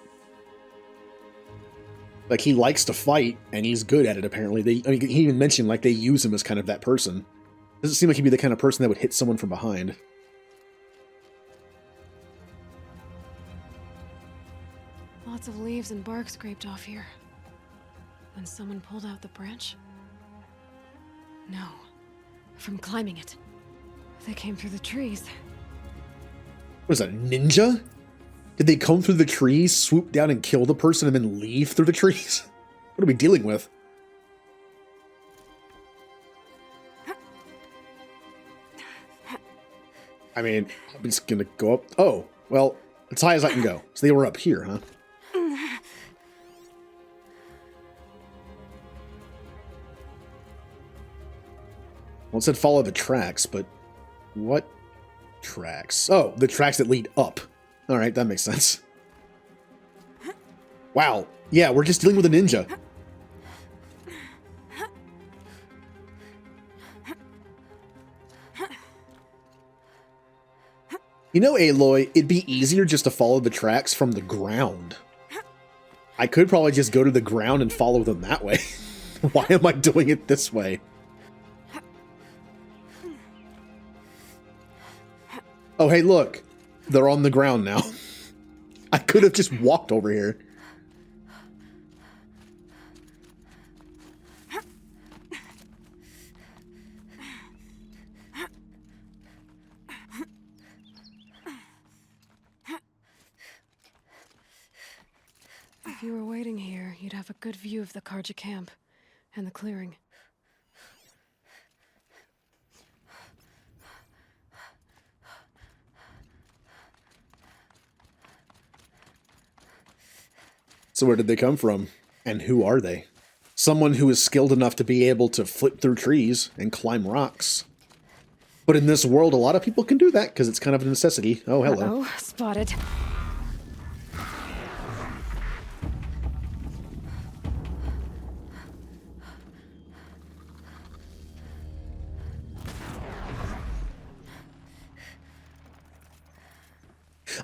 Like, he likes to fight, and he's good at it, apparently. He even mentioned, like, they use him as kind of that person. Doesn't seem like he'd be the kind of person that would hit someone from behind. Lots of leaves and bark scraped off here. When someone pulled out the branch? No. From climbing it. They came through the trees. Was that a ninja? Did they come through the trees, swoop down and kill the person, and then leave through the trees? What are we dealing with? I mean, I'm just gonna go up. Oh, well, as high as I can go. So they were up here, huh? Well, it said follow the tracks, but what tracks? Oh, the tracks that lead up. All right, that makes sense. Wow. Yeah, we're just dealing with a ninja. You know, Aloy, it'd be easier just to follow the tracks from the ground. I could probably just go to the ground and follow them that way. Why am I doing it this way? Oh, hey, look. They're on the ground now. I could have just walked over here. If you were waiting here, you'd have a good view of the Karja camp and the clearing. So where did they come from? And who are they? Someone who is skilled enough to be able to flip through trees and climb rocks. But in this world, a lot of people can do that because it's kind of a necessity. Oh, hello. Uh-oh, spotted.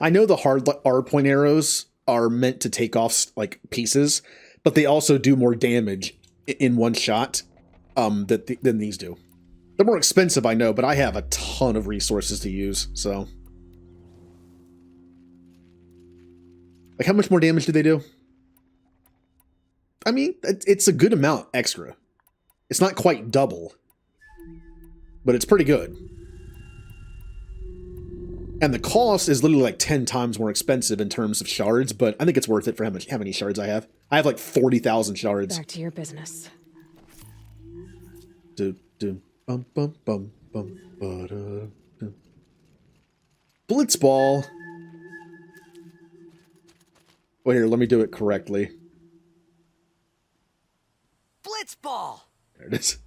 I know the hard point arrows are meant to take off like pieces, but they also do more damage in one shot than these do. They're more expensive, I know, but I have a ton of resources to use, so. Like, how much more damage do they do? I mean, it's a good amount extra. It's not quite double, but it's pretty good. And the cost is literally like 10 times more expensive in terms of shards, but I think it's worth it for how many shards I have. I have like 40,000 shards. Back to your business. Blitzball. Wait here, let me do it correctly. Blitzball. There it is.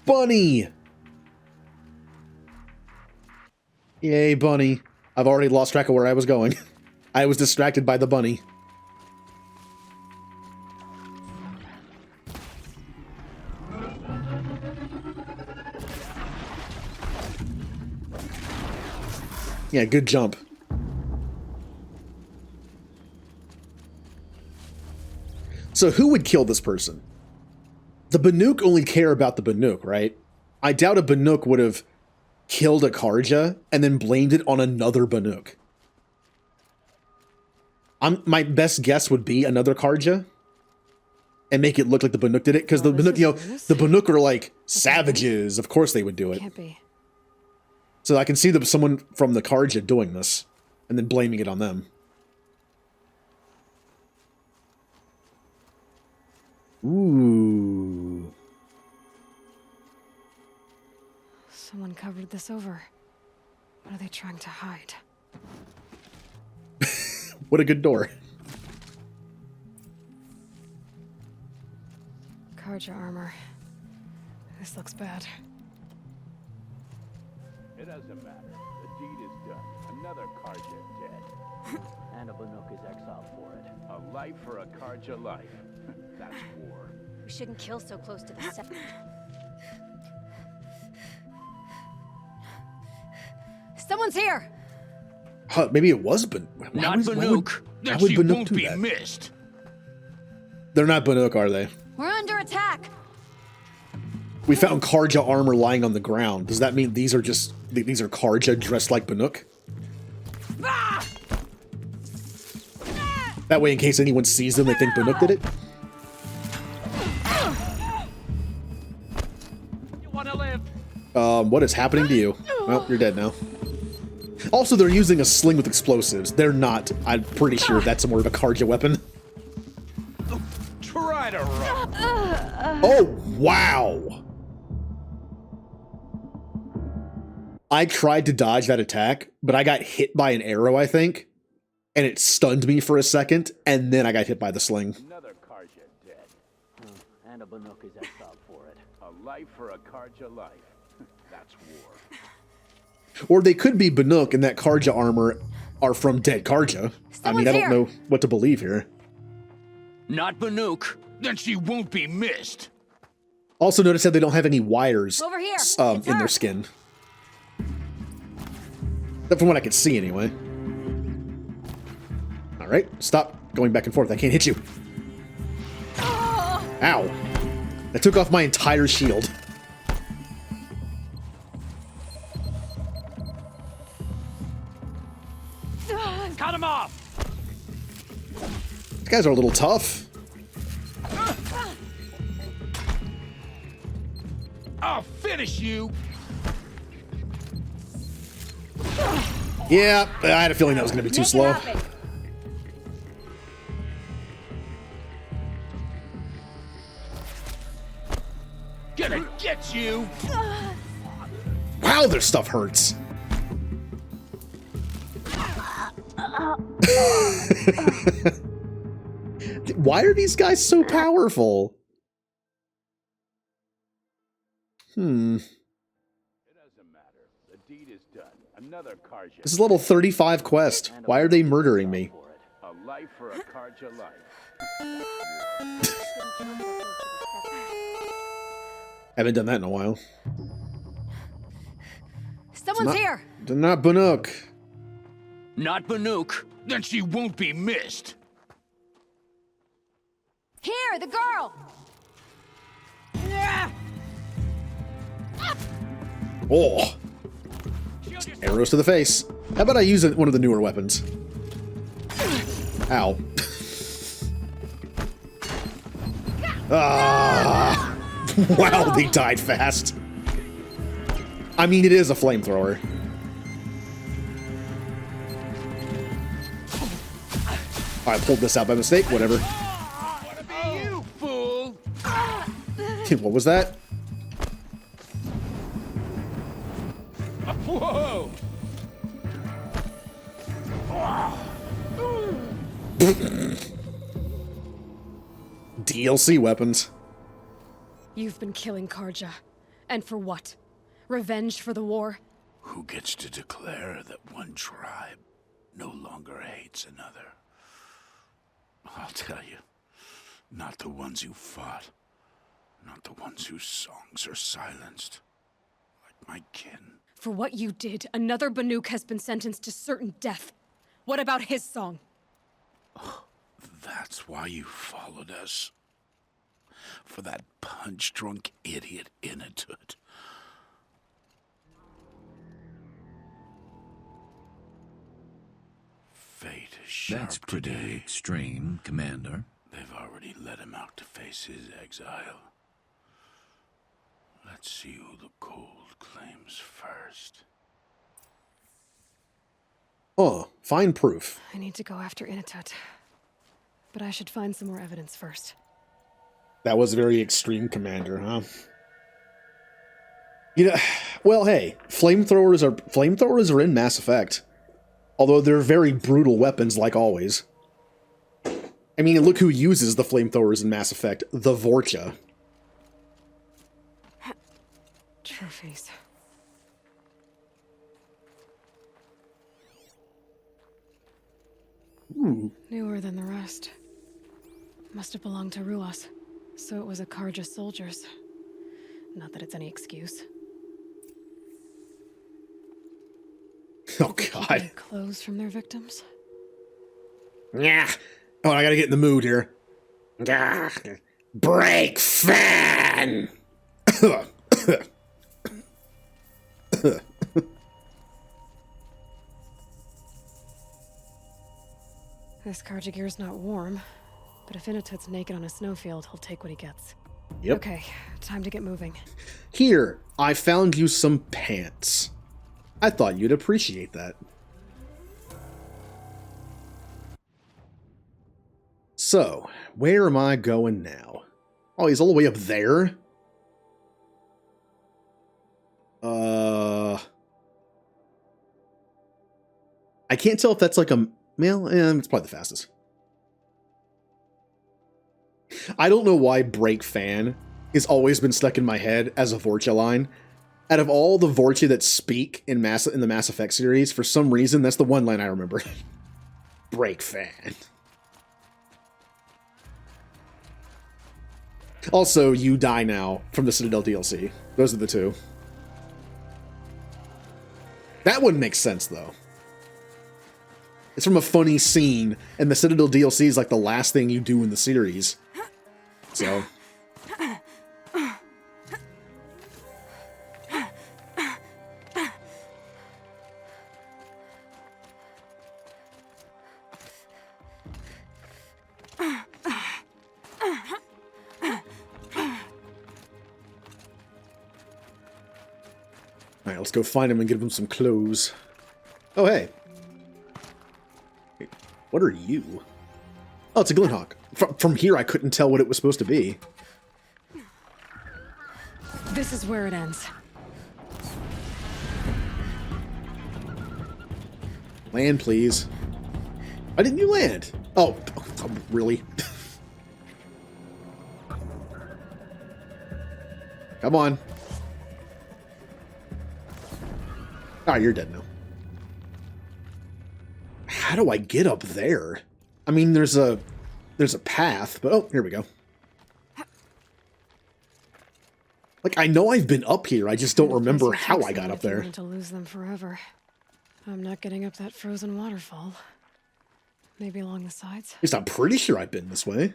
Bunny. Yay, bunny. I've already lost track of where I was going. I was distracted by the bunny. Yeah, good jump. So who would kill this person? The Banuk only care about the Banuk, right? I doubt a Banuk would have killed a Karja and then blamed it on another Banuk. My best guess would be another Karja and make it look like the Banuk did it, because the Banuk, the Banuk are like savages. Of course they would do it. Can't be. So I can see someone from the Karja doing this and then blaming it on them. Ooh. Someone covered this over. What are they trying to hide? What a good door. Karja armor. This looks bad. It doesn't matter. The deed is done. Another Karja dead. And a Banuk is exiled for it. A life for a Karja life. That's war. We shouldn't kill so close to the center. Someone's here! Huh, maybe it was Not Banuk. Then she won't be missed. They're not Banuk, are they? We're under attack! We found Karja armor lying on the ground. Does that mean these are Karja dressed like Banuk? Ah! That way, in case anyone sees them, they think Banuk did it? You wanna live? What is happening to you? Well, you're dead now. Also, they're using a sling with explosives. They're not. I'm pretty sure that's more of a Karja weapon. Try to run. Oh, wow. I tried to dodge that attack, but I got hit by an arrow, I think, and it stunned me for a second, and then I got hit by the sling. Another Karja dead. And a Banuk is exiled for it. A life for a Karja life. That's war. Or they could be Banuk, and that Karja armor are from dead Karja. I mean, I don't know what to believe here. Not Banuk. Then she won't be missed. Also, notice that they don't have any wires Over here. in their skin. From what I could see, anyway. Alright, stop going back and forth. I can't hit you. Ow. That took off my entire shield. Cut him off! These guys are a little tough. I'll finish you! Yeah, I had a feeling that was going to be too slow. Gonna get you! Wow, their stuff hurts. Why are these guys so powerful? It doesn't matter. The deed is done. Another Karja. This is level 35 quest. Why are they murdering me? A life for a Karja life. Haven't done that in a while. Someone's here! They're not Banuk. Not Banuk. Then she won't be missed. Here, the girl! Oh! Arrows to the face. How about I use one of the newer weapons? Ow. Ah! Wow, they died fast. I mean, it is a flamethrower. I pulled this out by mistake, whatever. You fool! What was that? Whoa! DLC weapons. You've been killing Karja. And for what? Revenge for the war? Who gets to declare that one tribe no longer hates another? I'll tell you, not the ones who fought, not the ones whose songs are silenced, like my kin. For what you did, another Banuk has been sentenced to certain death. What about his song? That's why you followed us. For that punch-drunk idiot Inatut. Fate is sharp. That's pretty extreme, Commander. They've already let him out to face his exile. Let's see who the cold claims first. Oh, find proof. I need to go after Inatut. But I should find some more evidence first. That was very extreme, Commander, huh? You know, well, hey, flamethrowers are in Mass Effect. Although they're very brutal weapons, like always. I mean, look who uses the flamethrowers in Mass Effect. The Vorcha. Trophies. Ooh. Newer than the rest. Must have belonged to Ruas. So it was a Karja soldiers. Not that it's any excuse. Oh, God. Clothes from their victims? Yeah. Oh, I gotta get in the mood here. Break fan! This Karja gear's not warm, but if Inatut's naked on a snowfield, he'll take what he gets. Yep. Okay, time to get moving. Here, I found you some pants. I thought you'd appreciate that. So, where am I going now? Oh, he's all the way up there? I can't tell if that's like a... Well, it's probably the fastest. I don't know why Break Fan has always been stuck in my head as a Vorcha line. Out of all the Vorcha that speak in the Mass Effect series, for some reason, that's the one line I remember. Break Fan. Also, You Die Now from the Citadel DLC. Those are the two. That wouldn't make sense, though. It's from a funny scene, and the Citadel DLC is like the last thing you do in the series. So... Alright, let's go find him and give him some clothes. Oh, hey. Wait, what are you? Oh, it's a Glinthawk. From here, I couldn't tell what it was supposed to be. This is where it ends. Land, please. Why didn't you land? Oh, really? Come on. Ah, you're dead now. How do I get up there? I mean, there's a path, but oh, here we go. Like, I know I've been up here, I just don't remember how I got up there. To lose them forever. I'm not getting up that frozen waterfall. Maybe along the sides. At least I'm pretty sure I've been this way.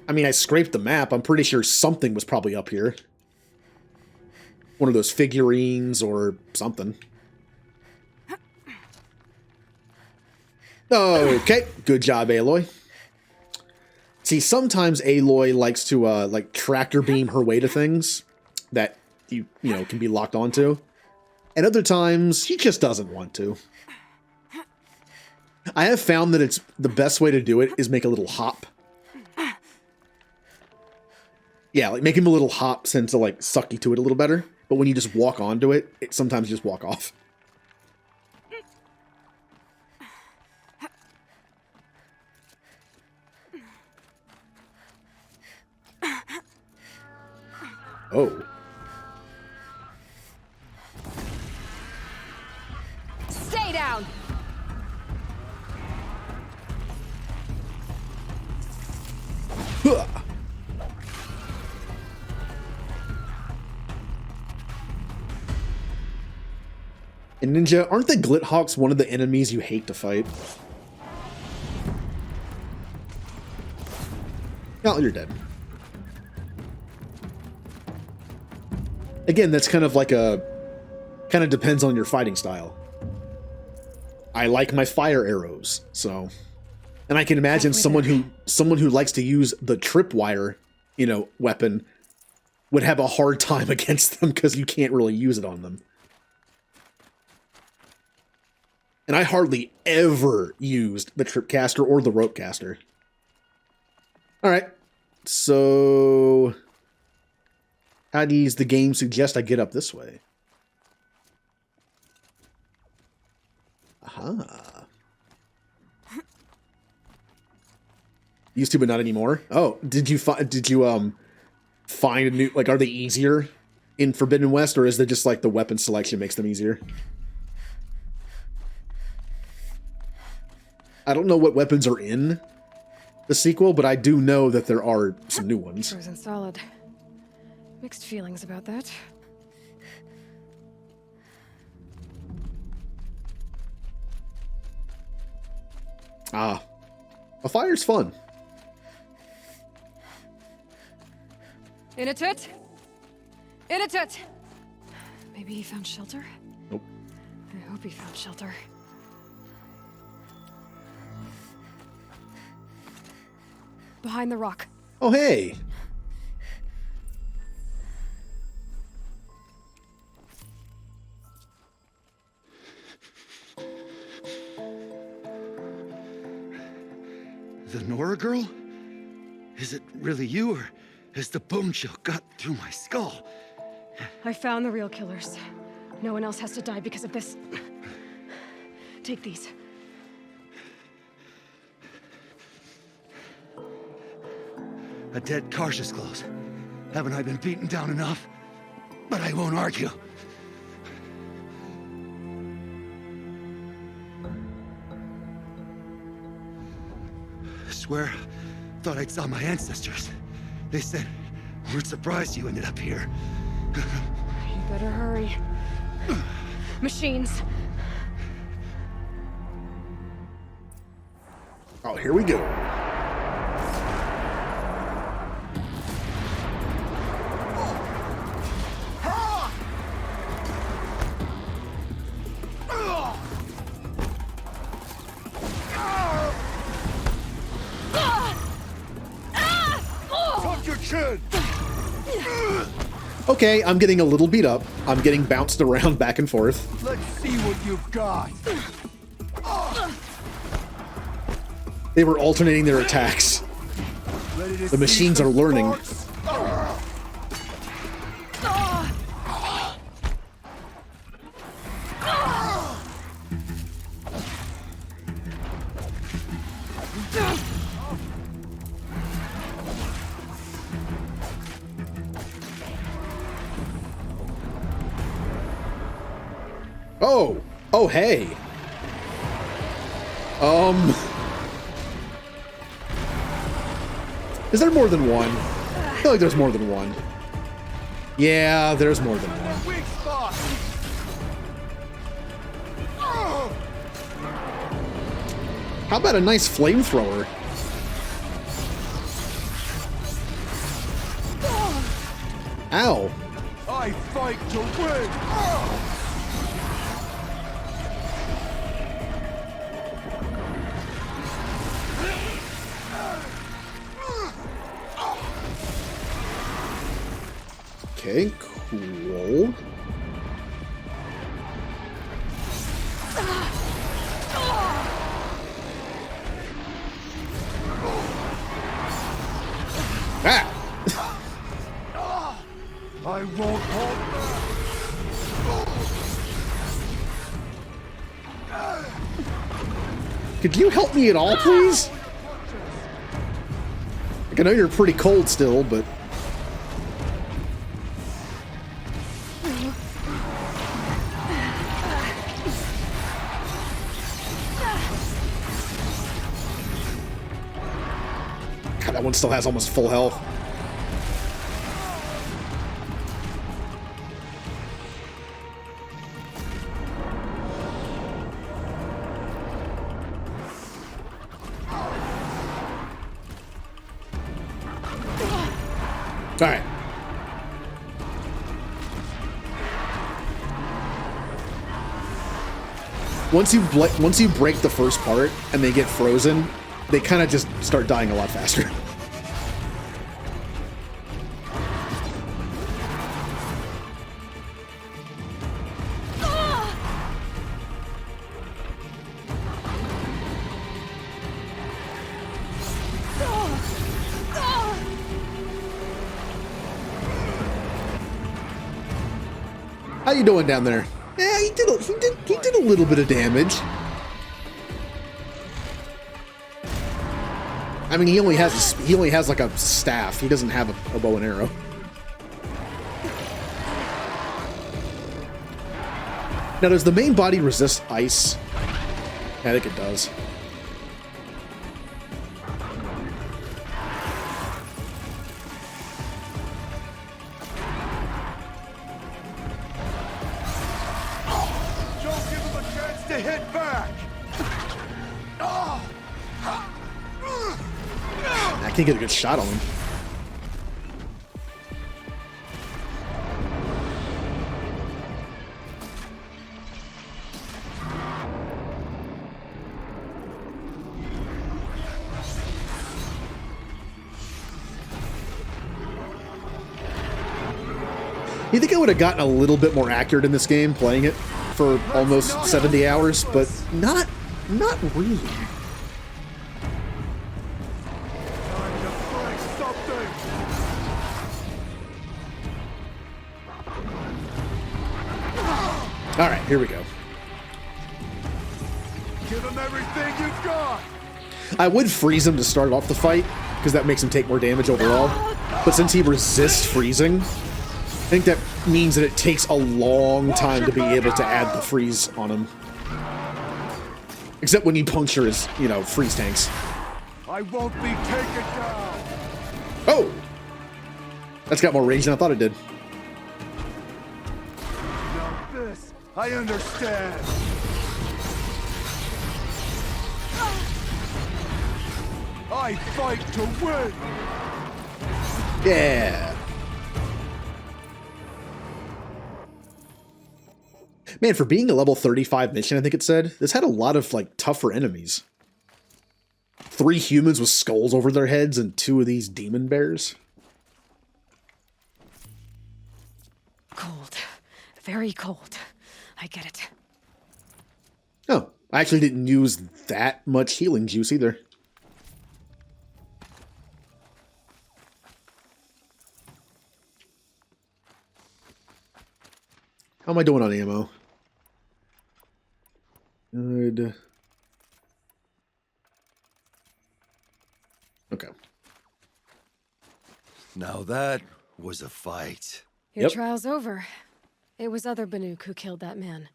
I mean, I scraped the map. I'm pretty sure something was probably up here. One of those figurines or something. Okay, good job, Aloy. See, sometimes Aloy likes to like tractor beam her way to things that you know can be locked onto, and other times she just doesn't want to. I have found that it's the best way to do it is make a little hop. Yeah, like make him a little hop tends to like suck you to it a little better. But when you just walk onto it, sometimes you just walk off. Oh. Stay down! Huh. And Ninja, aren't the Glithawks one of the enemies you hate to fight? Oh, you're dead. Again, that's kind of like a... kind of depends on your fighting style. I like my fire arrows, so... And I can imagine someone who likes to use the tripwire, you know, weapon would have a hard time against them because you can't really use it on them. And I hardly ever used the tripcaster or the ropecaster. Alright, so... how does the game suggest I get up this way? Aha. Used to, but not anymore. Oh, did you find a new, like, are they easier in Forbidden West, or is it just like the weapon selection makes them easier? I don't know what weapons are in the sequel, but I do know that there are some new ones. Frozen solid. Mixed feelings about that. Ah, a fire's fun. In a tut! In a tut! Maybe he found shelter? Nope. I hope he found shelter. Behind the rock. Oh, hey! The Nora girl? Is it really you, or has the bone chill got through my skull? I found the real killers. No one else has to die because of this. Take these. A dead Karja's clothes. Haven't I been beaten down enough? But I won't argue. Swear, thought I'd saw my ancestors. They said, we're surprised you ended up here. You better hurry. Machines. Oh, here we go. Tuck your chin! Okay, I'm getting a little beat up. I'm getting bounced around back and forth. Let's see what you've got. They were alternating their attacks. The machines are learning. Oh! Oh, hey! Is there more than one? I feel like there's more than one. Yeah, there's more than one. Weak spot. How about a nice flamethrower? Ow. I fight to win. Okay, cool. Ah! I won't hold back. Could you help me at all, please? Like, I know you're pretty cold still, but... God, that one still has almost full health. All right. Once you break the first part and they get frozen, they kind of just start dying a lot faster. How you doing down there? Yeah, he did a little bit of damage. I mean, he only has like a staff. He doesn't have a bow and arrow. Now, does the main body resist ice? I think it does. I can't get a good shot on him. You think I would have gotten a little bit more accurate in this game playing it for almost 70 hours, but not really. All right, here we go. Give him everything you've got. I would freeze him to start off the fight, because that makes him take more damage overall. But since he resists freezing, I think that means that it takes a long time to be able to add the freeze on him. Except when you puncture his, freeze tanks. I won't be taken down. Oh! That's got more range than I thought it did. Now this I understand. I fight to win. Yeah. Man, for being a level 35 mission, I think it said, this had a lot of, like, tougher enemies. 3 humans with skulls over their heads and 2 of these demon bears. Cold. Very cold. I get it. Oh, I actually didn't use that much healing juice either. How am I doing on ammo? Good. Okay. Now that was a fight. Your trial's over. It was other Banuk who killed that man.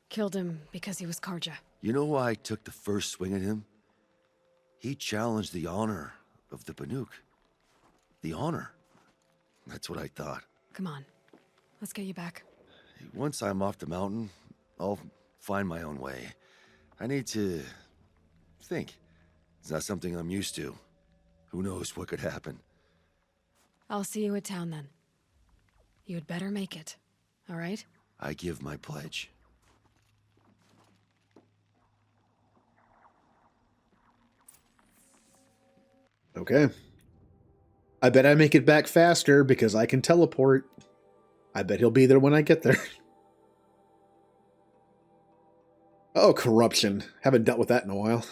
Killed him because he was Karja. You know why I took the first swing at him? He challenged the honor of the Banuk. The honor. That's what I thought. Come on. Let's get you back. Once I'm off the mountain, I'll find my own way. I need to think. It's not something I'm used to. Who knows what could happen? I'll see you at town then. You had better make it. All right? I give my pledge. Okay. I bet I make it back faster because I can teleport. I bet he'll be there when I get there. Oh, corruption. Haven't dealt with that in a while.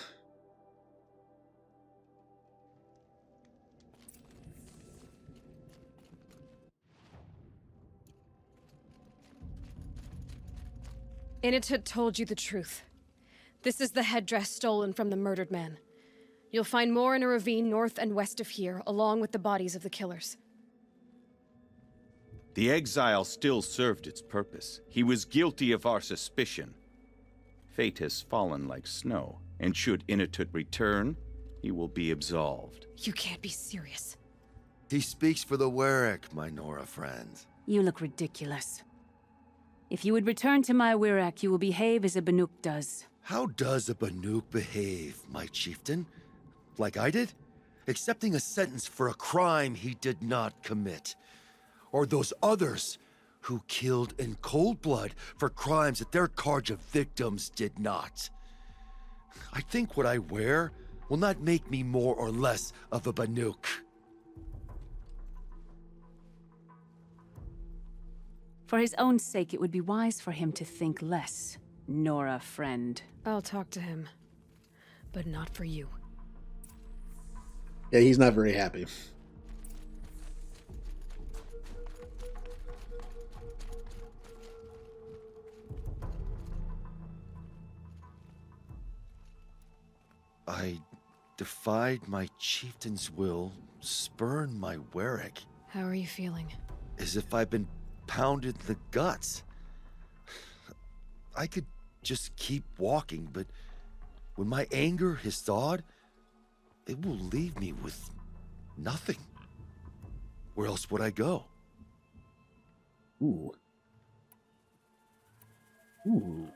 Initut told you the truth. This is the headdress stolen from the murdered man. You'll find more in a ravine north and west of here, along with the bodies of the killers. The exile still served its purpose. He was guilty of our suspicion. Fate has fallen like snow, and should Initut return, he will be absolved. You can't be serious. He speaks for the Warwick, my Nora friend. You look ridiculous. If you would return to my Wirak, you will behave as a Banuk does. How does a Banuk behave, my chieftain? Like I did? Accepting a sentence for a crime he did not commit. Or those others who killed in cold blood for crimes that their Karja victims did not. I think what I wear will not make me more or less of a Banuk. For his own sake, it would be wise for him to think less, Nora friend. I'll talk to him. But not for you. Yeah, he's not very happy. I defied my chieftain's will, spurned my Warwick. How are you feeling? As if I've been pounded in the guts. I could just keep walking, but when my anger has thawed, it will leave me with nothing. Where else would I go? Ooh. Ooh.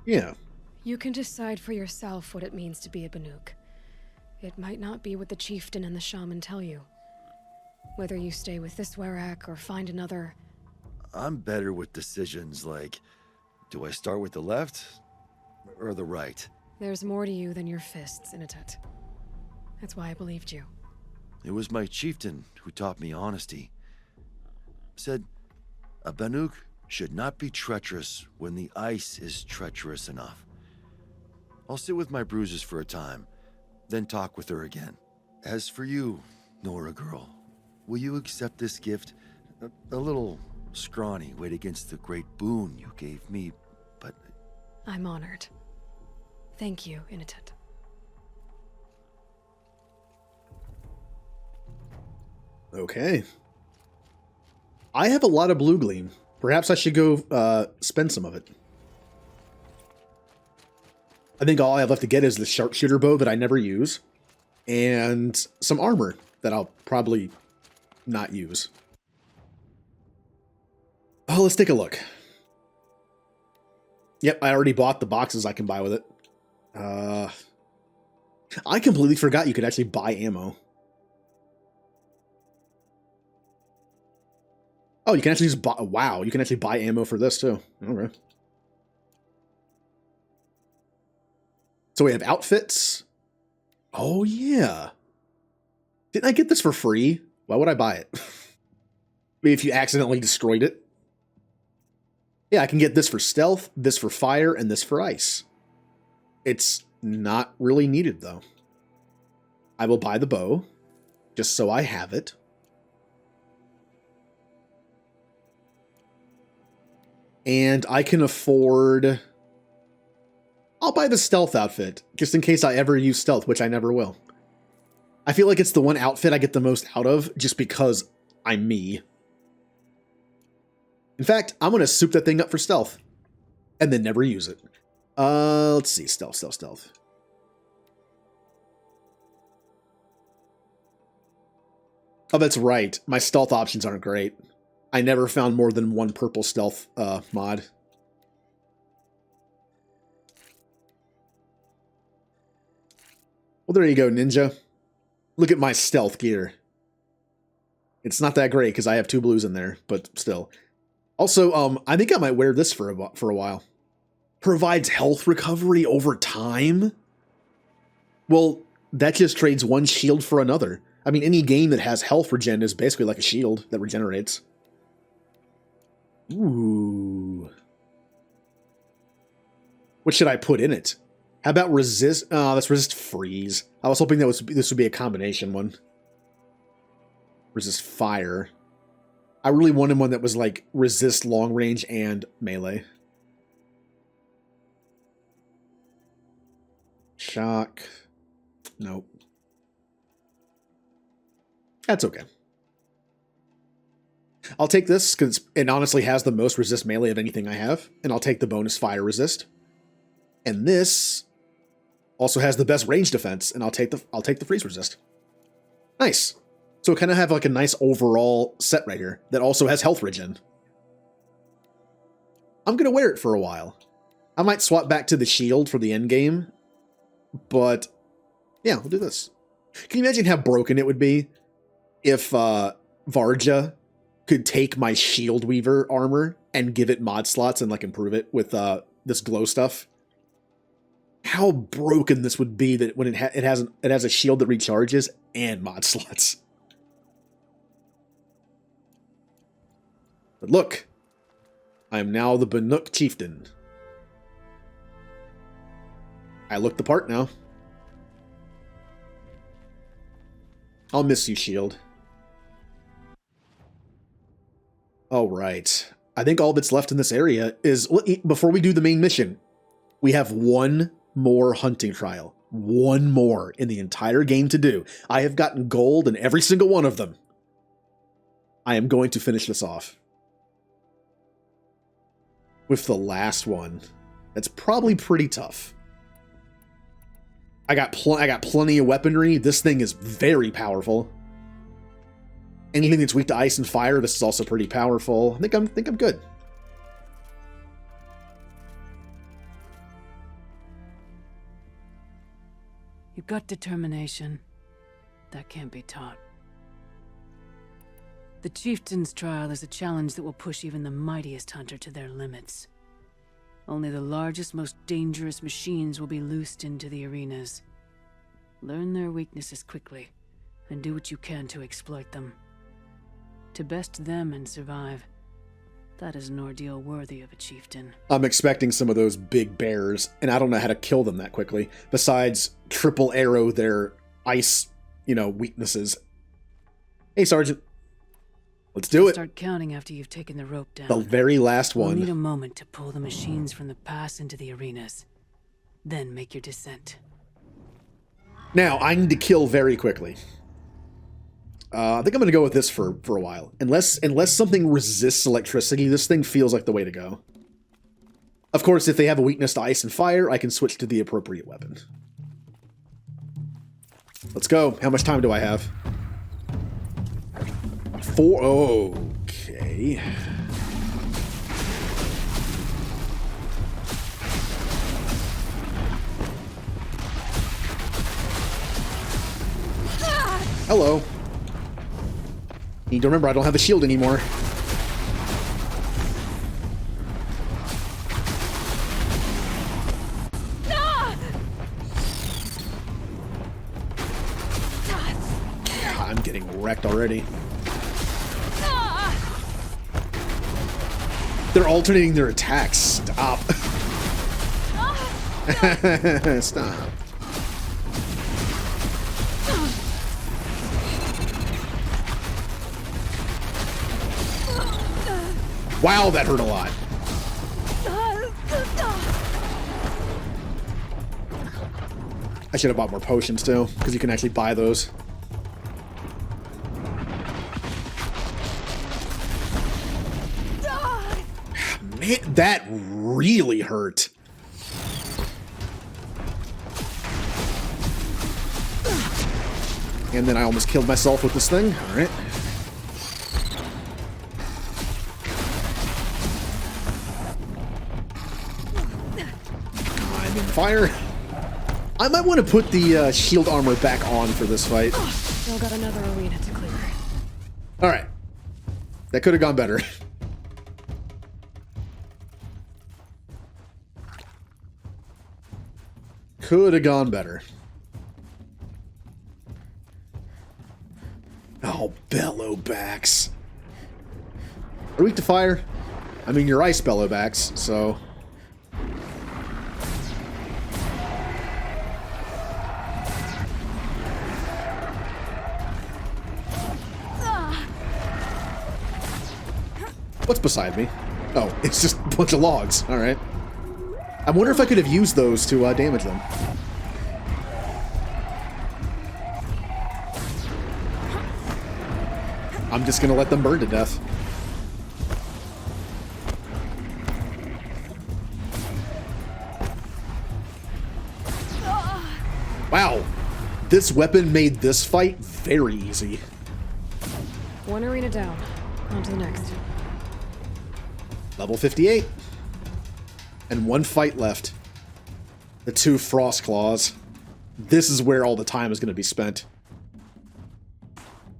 Yeah. You can decide for yourself what it means to be a Banuk. It might not be what the chieftain and the shaman tell you. Whether you stay with this Warwick or find another... I'm better with decisions like, do I start with the left or the right? There's more to you than your fists, Initut. That's why I believed you. It was my chieftain who taught me honesty. Said, a Banuk should not be treacherous when the ice is treacherous enough. I'll sit with my bruises for a time, then talk with her again. As for you, Nora girl, will you accept this gift? A little scrawny weighed against the great boon you gave me, but... I'm honored. Thank you, Initut. Okay. I have a lot of blue gleam. Perhaps I should go spend some of it. I think all I have left to get is the sharpshooter bow that I never use, and some armor that I'll probably not use. Oh, let's take a look. Yep, I already bought the boxes I can buy with it. I completely forgot you could actually buy ammo. Oh, you can actually just buy... Wow, you can actually buy ammo for this, too. Okay. So we have outfits. Oh, yeah. Didn't I get this for free? Why would I buy it? Maybe if you accidentally destroyed it. Yeah, I can get this for stealth, this for fire, and this for ice. It's not really needed, though. I will buy the bow, just so I have it. And I can afford... I'll buy the stealth outfit, just in case I ever use stealth, which I never will. I feel like it's the one outfit I get the most out of, just because I'm me. In fact, I'm going to soup that thing up for stealth, and then never use it. Let's see, stealth. Oh, that's right. My stealth options aren't great. I never found more than one purple stealth mod. Well, there you go, ninja. Look at my stealth gear. It's not that great because I have 2 blues in there, but still. Also, I think I might wear this for a while. Provides health recovery over time? Well, that just trades one shield for another. I mean, any game that has health regen is basically like a shield that regenerates. Ooh. What should I put in it? How about resist? That's resist freeze. I was hoping that this would be a combination one. Resist fire. I really wanted one that was like resist long range and melee. Shock. Nope. That's okay. I'll take this because it honestly has the most resist melee of anything I have, and I'll take the bonus fire resist. And this also has the best range defense, and I'll take the freeze resist. Nice. So I kind of have like a nice overall set right here that also has health regen. I'm gonna wear it for a while. I might swap back to the shield for the end game, but yeah, we'll do this. Can you imagine how broken it would be if Varja could take my Shield Weaver armor and give it mod slots and like improve it with this glow stuff? How broken this would be that when it has a shield that recharges and mod slots. But look, I am now the Banuk chieftain. I look the part now. I'll miss you, Shield. All right. I think all that's left in this area is, before we do the main mission, we have one more hunting trial. One more in the entire game to do. I have gotten gold in every single one of them. I am going to finish this off with the last one. That's probably pretty tough. I got plenty of weaponry. This thing is very powerful. Anything that's weak to ice and fire, this is also pretty powerful. I think I'm good. You've got determination. That can't be taught. The Chieftain's Trial is a challenge that will push even the mightiest hunter to their limits. Only the largest, most dangerous machines will be loosed into the arenas. Learn their weaknesses quickly, and do what you can to exploit them. To best them and survive, that is an ordeal worthy of a chieftain. I'm expecting some of those big bears, and I don't know how to kill them that quickly, besides triple arrow their ice, weaknesses. Hey, Sergeant. Let's do it. Start counting after you've taken the rope down. The very last one. We'll need a moment to pull the machines from the pass into the arenas. Then make your descent. Now, I need to kill very quickly. I think I'm going to go with this for a while. Unless something resists electricity, this thing feels like the way to go. Of course, if they have a weakness to ice and fire, I can switch to the appropriate weapon. Let's go. How much time do I have? 4. Okay. Hello. Need to remember, I don't have a shield anymore. I'm getting wrecked already. They're alternating their attacks. Stop. Stop. Wow, that hurt a lot. I should have bought more potions too, because you can actually buy those. Man, that really hurt. And then I almost killed myself with this thing. All right. I'm in fire. I might want to put the shield armor back on for this fight. Still got another arena to clear. All right. That could have gone better. Could have gone better. Oh, bellowbacks. Are weak to fire? I mean, you're ice bellowbacks, so... What's beside me? Oh, it's just a bunch of logs. All right. I wonder if I could have used those to damage them. I'm just gonna let them burn to death. Wow. This weapon made this fight very easy. One arena down. On to the next. Level 58. And one fight left. The 2 Frost Claws. This is where all the time is going to be spent.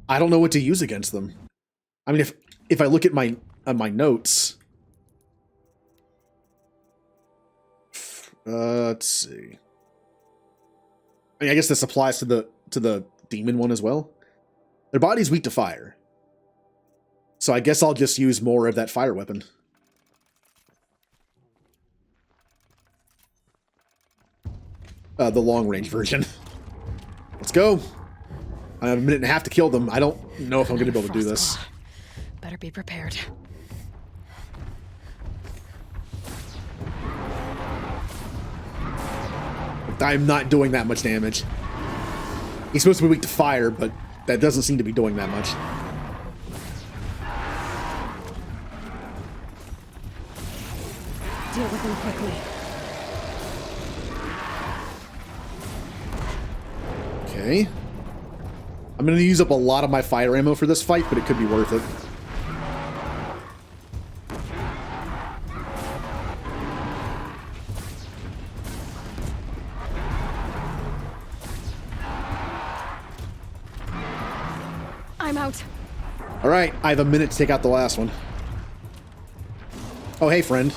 I don't know what to use against them. I mean, if I look at my notes... let's see. I mean, I guess this applies to the demon one as well. Their body's weak to fire. So I guess I'll just use more of that fire weapon. The long-range version. Let's go. I have a minute and a half to kill them. I don't know if I'm going to be able to do this. Better be prepared. I'm not doing that much damage. He's supposed to be weak to fire, but that doesn't seem to be doing that much. Deal with him quickly. Okay. I'm going to use up a lot of my fire ammo for this fight, but it could be worth it. I'm out. All right, I have a minute to take out the last one. Oh, hey, friend.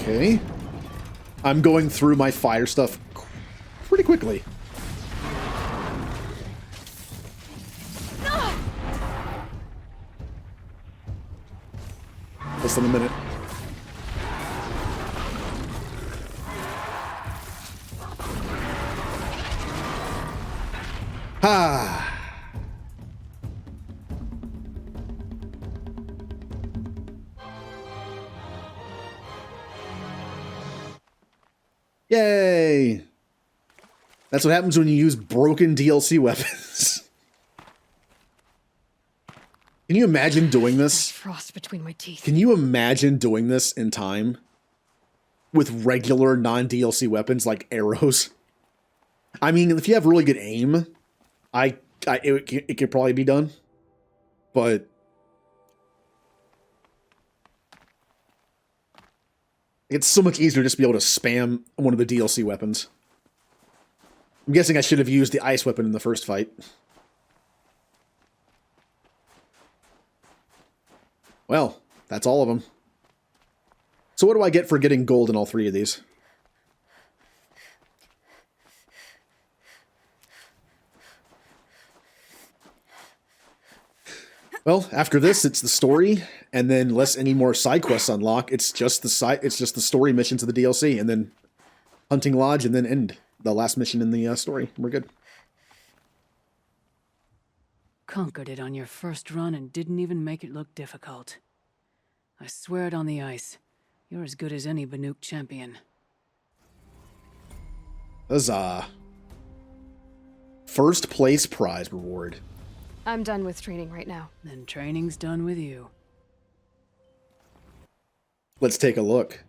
Okay. I'm going through my fire stuff pretty quickly. Less than a minute. Ah. Yay! That's what happens when you use broken DLC weapons. Can you imagine doing this? Frost between my teeth. Can you imagine doing this in time? With regular non-DLC weapons like arrows? I mean, if you have really good aim, I it could probably be done, but it's so much easier to just be able to spam one of the DLC weapons. I'm guessing I should have used the ice weapon in the first fight. Well, that's all of them. So what do I get for getting gold in all 3 of these? Well, after this, it's the story, and then unless any more side quests unlock, it's just the story missions of the DLC, and then Hunting Lodge, and then end the last mission in the story. We're good. Conquered it on your first run and didn't even make it look difficult. I swear it on the ice. You're as good as any Banuk champion. Huzzah. First place prize reward. I'm done with training right now. Then training's done with you. Let's take a look.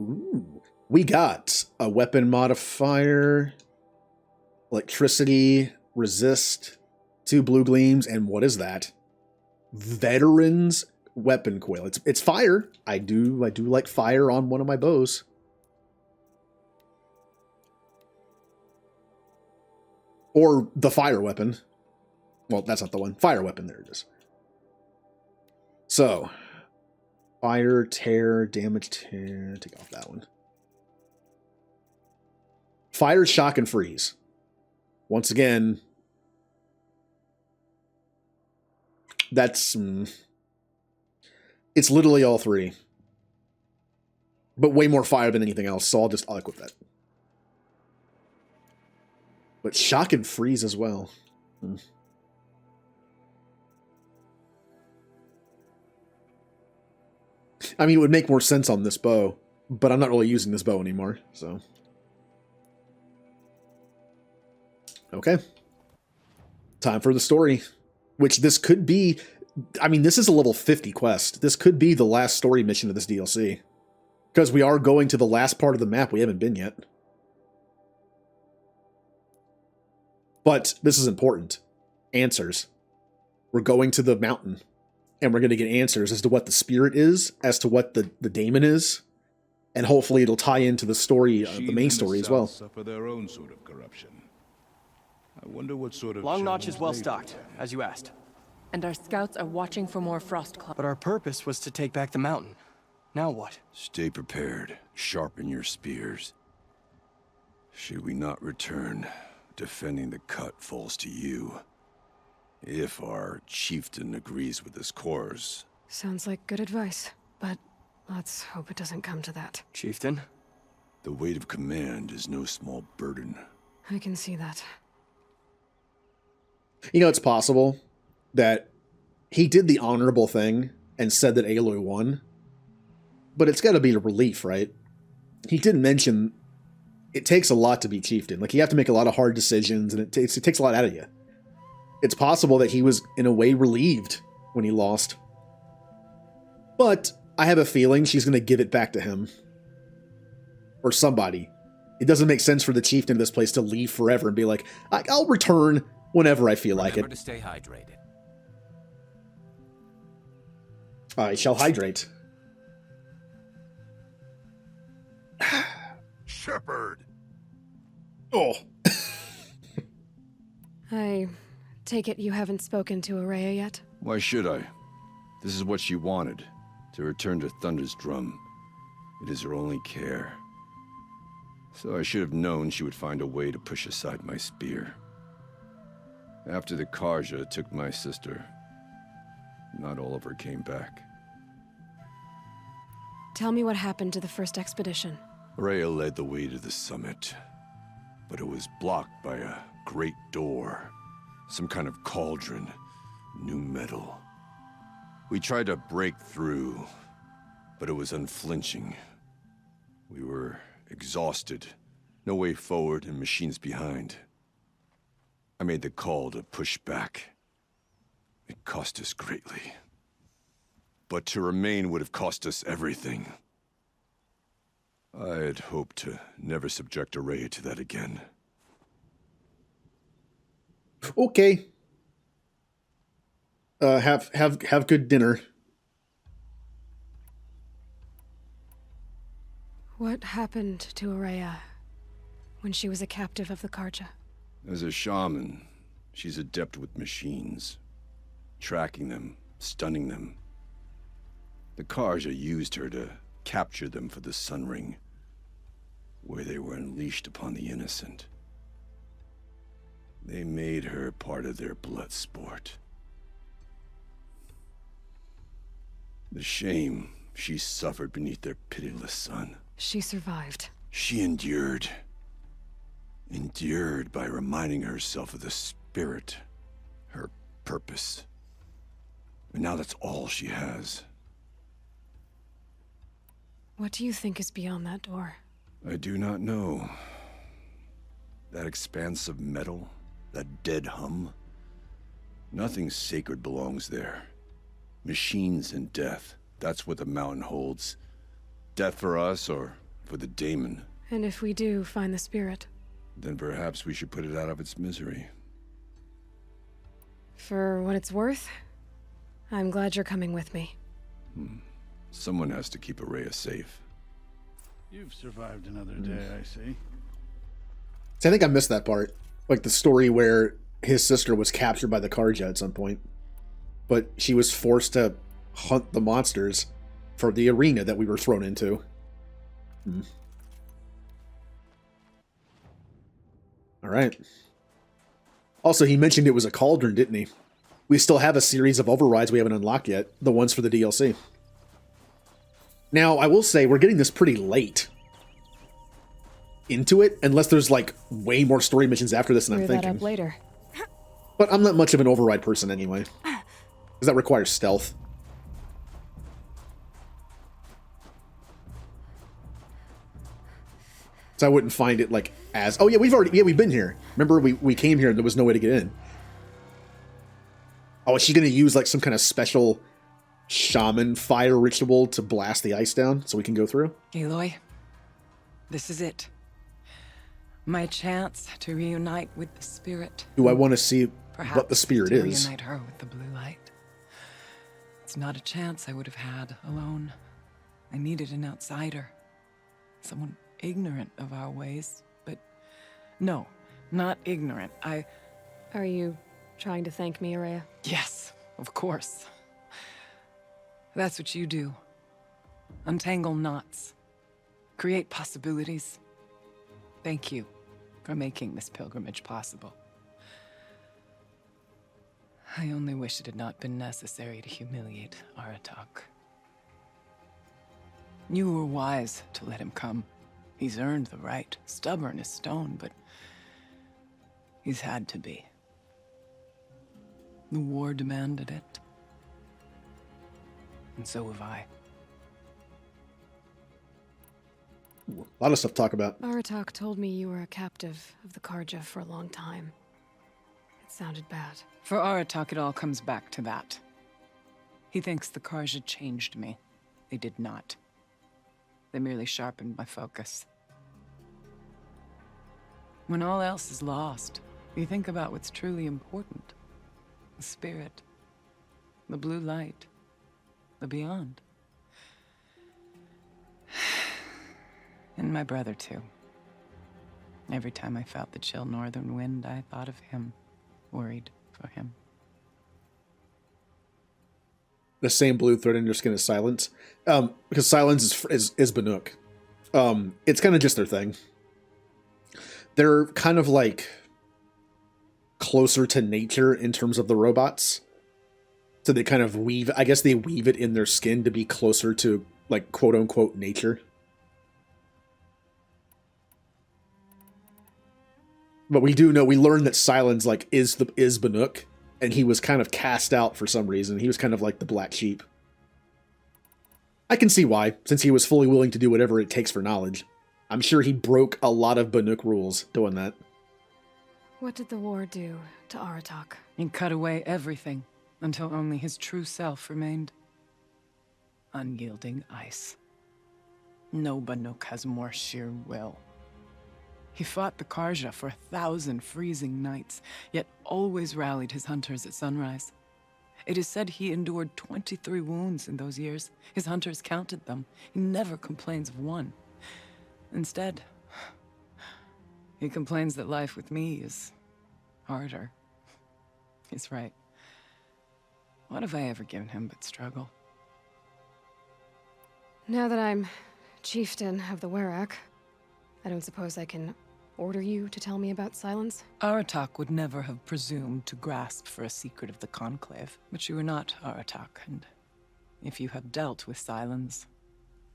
Ooh. We got a weapon modifier, electricity, resist, 2 blue gleams, and what is that? Veteran's weapon coil. It's fire. I do like fire on one of my bows. Or the fire weapon. Well, that's not the one. Fire weapon, there it is. So, fire, tear, damage, tear. Take off that one. Fire, shock, and freeze. Once again, that's... it's literally all 3. But way more fire than anything else, so I'll equip that. But shock and freeze as well. I mean, it would make more sense on this bow, but I'm not really using this bow anymore, so... Okay. Time for the story. Which this could be... I mean, this is a level 50 quest. This could be the last story mission of this DLC. Because we are going to the last part of the map we haven't been yet. But this is important. Answers. We're going to the mountain. And we're going to get answers as to what the spirit is, as to what the daemon is. And hopefully it'll tie into the story, the main story as well. Suffer their own sort of corruption. I wonder what sort of... Long Notch is well stocked, as you asked. And our scouts are watching for more frost clouds. But our purpose was to take back the mountain. Now what? Stay prepared. Sharpen your spears. Should we not return, defending the cut falls to you. If our chieftain agrees with this course. Sounds like good advice, but let's hope it doesn't come to that. Chieftain? The weight of command is no small burden. I can see that. You know, it's possible that he did the honorable thing and said that Aloy won. But it's got to be a relief, right? He didn't mention it takes a lot to be chieftain. Like, you have to make a lot of hard decisions, and it takes a lot out of you. It's possible that he was, in a way, relieved when he lost. But I have a feeling she's going to give it back to him. Or somebody. It doesn't make sense for the chieftain of this place to leave forever and be like, I'll return whenever I feel like it. Remember to stay hydrated. I shall hydrate. Shepherd! Oh. I take it you haven't spoken to Araya yet? Why should I? This is what she wanted. To return to Thunder's Drum. It is her only care. So I should have known she would find a way to push aside my spear. After the Karja took my sister, not all of her came back. Tell me what happened to the first expedition. Rhea led the way to the summit, but it was blocked by a great door. Some kind of cauldron, new metal. We tried to break through, but it was unflinching. We were exhausted, no way forward and machines behind. I made the call to push back. It cost us greatly. But to remain would have cost us everything. I'd hoped to never subject Araya to that again. Okay. Have good dinner. What happened to Araya when she was a captive of the Karja? As a shaman, she's adept with machines. Tracking them, stunning them. The Karja used her to capture them for the Sun Ring, where they were unleashed upon the innocent. They made her part of their blood sport. The shame she suffered beneath their pitiless sun. She survived. She endured. Endured by reminding herself of the spirit, her purpose. And now that's all she has. What do you think is beyond that door? I do not know. That expanse of metal, that dead hum. Nothing sacred belongs there. Machines and death, that's what the mountain holds. Death for us or for the daemon. And if we do find the spirit? Then perhaps we should put it out of its misery. For what it's worth, I'm glad you're coming with me. Someone has to keep Araya safe. You've survived another day, I see. See, I think I missed that part. Like the story where his sister was captured by the Karja at some point. But she was forced to hunt the monsters for the arena that we were thrown into. All right. Also, he mentioned it was a cauldron, didn't he? We still have a series of overrides we haven't unlocked yet. The ones for the DLC. Now, I will say, we're getting this pretty late into it, unless there's, like, way more story missions after this than I'm Clear that thinking. up later. But I'm not much of an override person anyway. Because that requires stealth. So I wouldn't find it, like, as... Oh, yeah, we've been here. Remember, we came here and there was no way to get in. Oh, is she going to use, like, some kind of special shaman fire ritual to blast the ice down so we can go through? Aloy, this is it. My chance to reunite with the spirit. Do I want to see Perhaps what the spirit to is? reunite her with the blue light. It's not a chance I would have had alone. I needed an outsider. Someone ignorant of our ways, but no, not ignorant. Are you trying to thank me, Araya? Yes, of course. That's what you do. Untangle knots. Create possibilities. Thank you for making this pilgrimage possible. I only wish it had not been necessary to humiliate Aratak. You were wise to let him come. He's earned the right. Stubborn as stone, but he's had to be. The war demanded it. And so have I. A lot of stuff to talk about. Aratak told me you were a captive of the Karja for a long time. It sounded bad. For Aratak, it all comes back to that. He thinks the Karja changed me. They did not. They merely sharpened my focus. When all else is lost, you think about what's truly important. The spirit. The blue light. The beyond. And my brother, too. Every time I felt the chill northern wind, I thought of him. Worried for him. The same blue thread in your skin is silence. Because silence is Banuk. It's kind of just their thing. They're kind of like closer to nature in terms of the robots. So they kind of weave, I guess they weave it in their skin to be closer to, like, quote unquote nature. But we do know, we learned that Silence, like, is Banuk, and he was kind of cast out for some reason. He was kind of like the black sheep. I can see why, since he was fully willing to do whatever it takes for knowledge. I'm sure he broke a lot of Banuk rules doing that. What did the war do to Aratak? It cut away everything, until only his true self remained. Unyielding ice. No Banuk has more sheer will. He fought the Karja for 1,000 freezing nights, yet always rallied his hunters at sunrise. It is said he endured 23 wounds in those years. His hunters counted them. He never complains of one. Instead, he complains that life with me is harder. He's right. What have I ever given him but struggle? Now that I'm chieftain of the Werak, I don't suppose I can order you to tell me about Silence? Aratak would never have presumed to grasp for a secret of the Conclave. But you are not Aratak, and if you have dealt with Silence,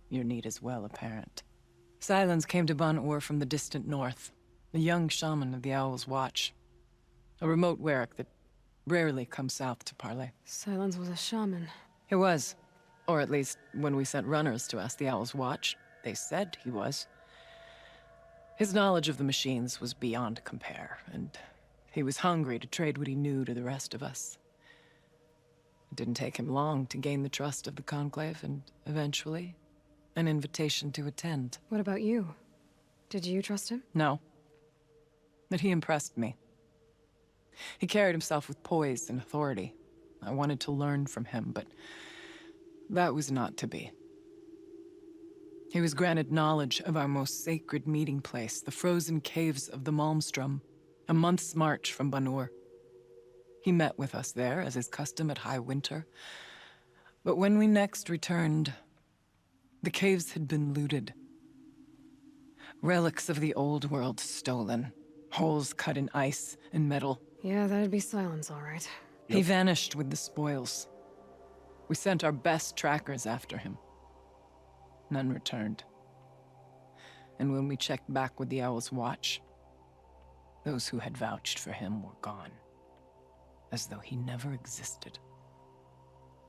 your need is well apparent. Silence came to Ban-Ur from the distant north, a young shaman of the Owl's Watch. A remote Werak that rarely comes south to parley. Silence was a shaman. He was. Or at least, when we sent runners to ask the Owl's Watch, they said he was. His knowledge of the machines was beyond compare, and he was hungry to trade what he knew to the rest of us. It didn't take him long to gain the trust of the Conclave, and eventually, an invitation to attend. What about you? Did you trust him? No. But he impressed me. He carried himself with poise and authority. I wanted to learn from him, but that was not to be. He was granted knowledge of our most sacred meeting place, the frozen caves of the Malmstrom, a month's march from Ban-Ur. He met with us there, as is custom at high winter. But when we next returned, the caves had been looted. Relics of the old world stolen. Holes cut in ice and metal. Yeah, that'd be Silence, all right. He vanished with the spoils. We sent our best trackers after him. None returned. And when we checked back with the Owl's Watch, those who had vouched for him were gone, as though he never existed.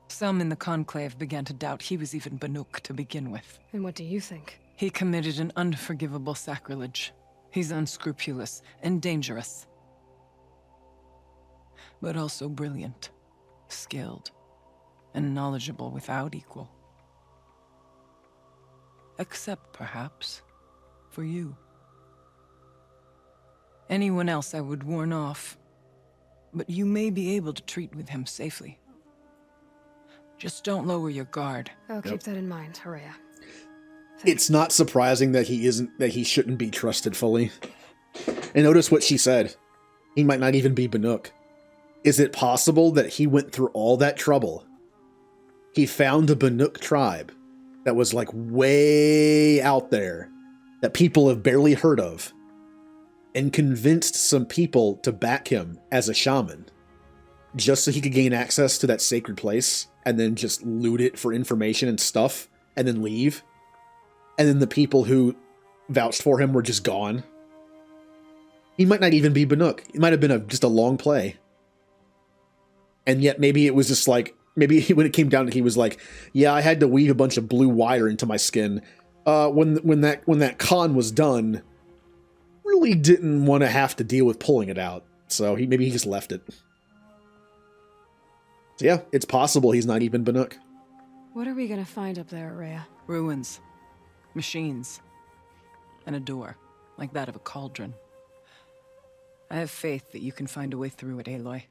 Some in the Conclave began to doubt he was even Banuk to begin with. And what do you think? He committed an unforgivable sacrilege. He's unscrupulous and dangerous, but also brilliant, skilled, and knowledgeable without equal. Except, perhaps, for you. Anyone else I would warn off, but you may be able to treat with him safely. Just don't lower your guard. I'll keep that in mind, Horea. It's not surprising that he shouldn't be trusted fully. And notice what she said. He might not even be Banuk. Is it possible that he went through all that trouble? He found a Banuk tribe that was like way out there, that people have barely heard of, and convinced some people to back him as a shaman, just so he could gain access to that sacred place, and then just loot it for information and stuff, and then leave. And then the people who vouched for him were just gone. He might not even be Banuk. It might have been just a long play. And yet maybe it was just like, maybe when it came down to, he was like, yeah, I had to weave a bunch of blue wire into my skin. When that con was done, really didn't want to have to deal with pulling it out. So maybe he just left it. So yeah, it's possible he's not even Banuk. What are we gonna find up there, Rhea? Ruins, machines, and a door, like that of a cauldron. I have faith that you can find a way through it, Aloy.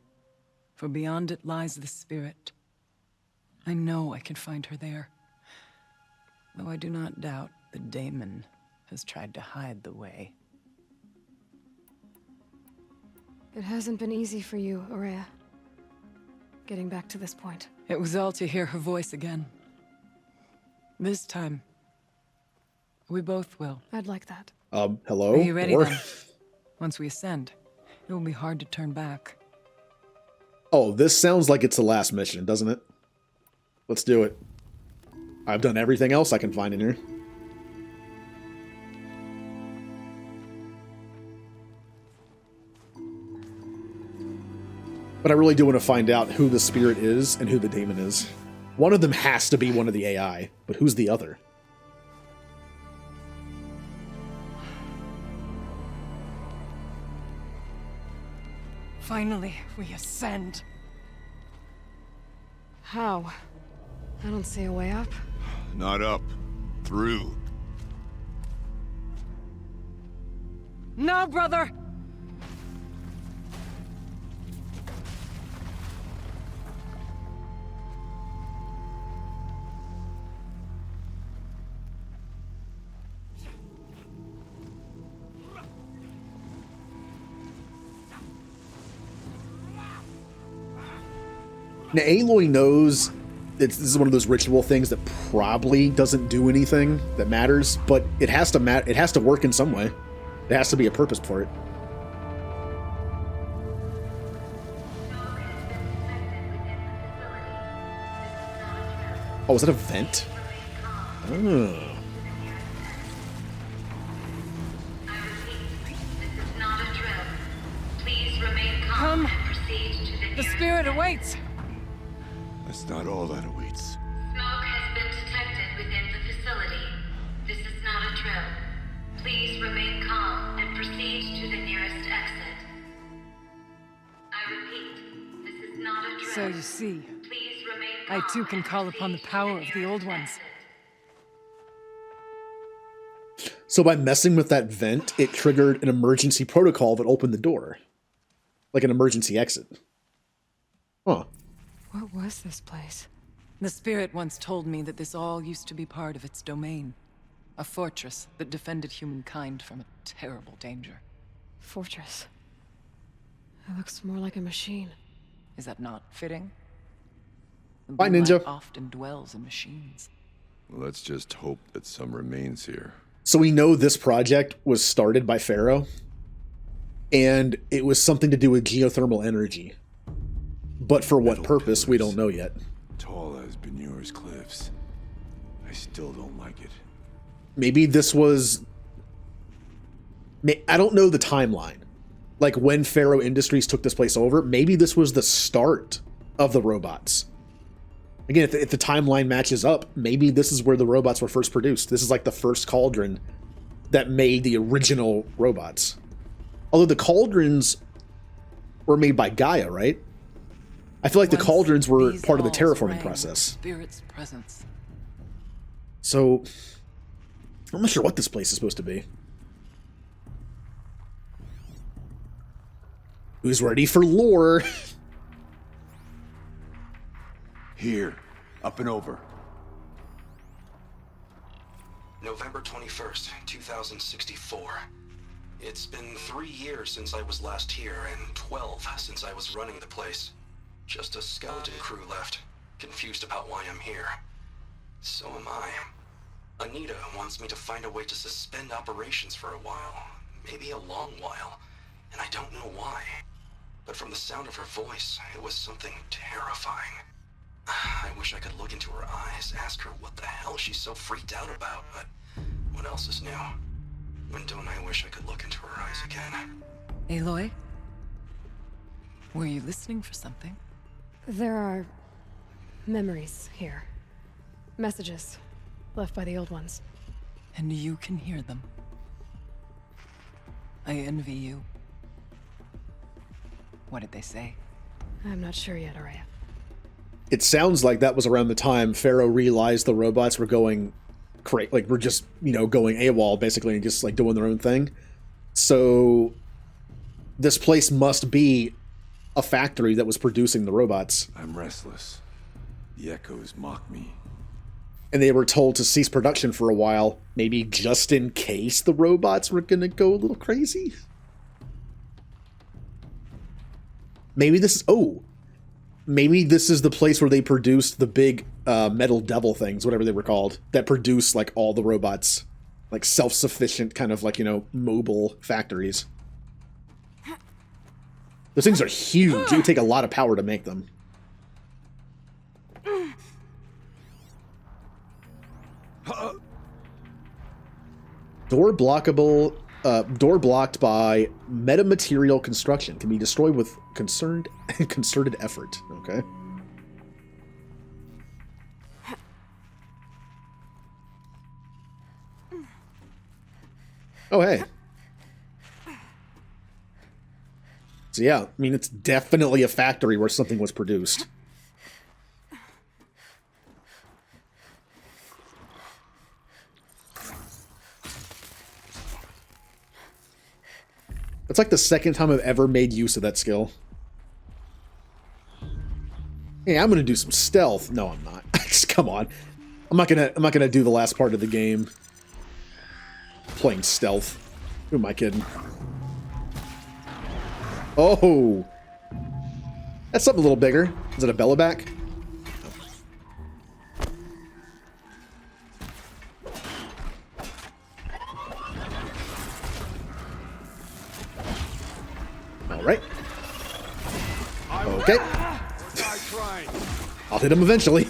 For beyond it lies the spirit. I know I can find her there. Though I do not doubt the daemon has tried to hide the way. It hasn't been easy for you, Aurea. Getting back to this point. It was all to hear her voice again. This time, we both will. I'd like that. Hello? Are you ready then? Once we ascend, it will be hard to turn back. Oh, this sounds like it's the last mission, doesn't it? Let's do it. I've done everything else I can find in here. But I really do want to find out who the spirit is and who the daemon is. One of them has to be one of the AI, but who's the other? Finally, we ascend. How? I don't see a way up. Not up. Through. Now, brother! Now, Aloy knows this is one of those ritual things that probably doesn't do anything that matters, but it has to it has to work in some way. There has to be a purpose for it. Oh, is that a vent? Oh. Come! The spirit awaits! That's not all that awaits. Smoke has been detected within the facility. This is not a drill. Please remain calm and proceed to the nearest exit. I repeat, this is not a drill. So you see, Please remain calm I too can call upon the power of the old ones. So by messing with that vent, it triggered an emergency protocol that opened the door. Like an emergency exit. Huh. What was this place? The spirit once told me that this all used to be part of its domain. A fortress that defended humankind from a terrible danger. Fortress. It looks more like a machine. Is that not fitting? The Bye, Blue Ninja. Light often dwells in machines. Well, let's just hope that some remains here. So we know this project was started by Faro, and it was something to do with geothermal energy. But for what purpose, we don't know yet. Tall as Benure's cliffs. I still don't like it. Maybe this was... I don't know the timeline. Like when Faro Industries took this place over, maybe this was the start of the robots. Again, if the timeline matches up, maybe this is where the robots were first produced. This is like the first cauldron that made the original robots. Although the cauldrons were made by Gaia, right? I feel like the cauldrons were part of the terraforming process. Spirit's presence. So, I'm not sure what this place is supposed to be. Who's ready for lore? Here, up and over. November 21st, 2064. It's been 3 years since I was last here, and 12 since I was running the place. Just a skeleton crew left, confused about why I'm here. So am I. Anita wants me to find a way to suspend operations for a while, maybe a long while, and I don't know why. But from the sound of her voice, it was something terrifying. I wish I could look into her eyes, ask her what the hell she's so freaked out about, but what else is new? When don't I wish I could look into her eyes again? Aloy? Were you listening for something? There are memories here. Messages left by the old ones. And you can hear them. I envy you. What did they say? I'm not sure yet, Araya. It sounds like that was around the time Faro realized the robots were going like we're just, going AWOL basically and just like doing their own thing. So this place must be a factory that was producing the robots. I'm restless. The echoes mock me. And they were told to cease production for a while, maybe just in case the robots were going to go a little crazy. Maybe this is... Oh! Maybe this is the place where they produced the big metal devil things, whatever they were called, that produce, like, all the robots. Like, self-sufficient, kind of, like, mobile factories. Those things are huge. It would take a lot of power to make them. Door blockable... door blocked by metamaterial construction. Can be destroyed with concerted effort. Okay. Oh, hey. So yeah, I mean, it's definitely a factory where something was produced. That's like the second time I've ever made use of that skill. Hey, I'm gonna do some stealth. No, I'm not. Just, come on. I'm not gonna do the last part of the game playing stealth. Who am I kidding? Oh, that's something a little bigger. Is it a Bellaback? All right. Okay. I'll hit him eventually.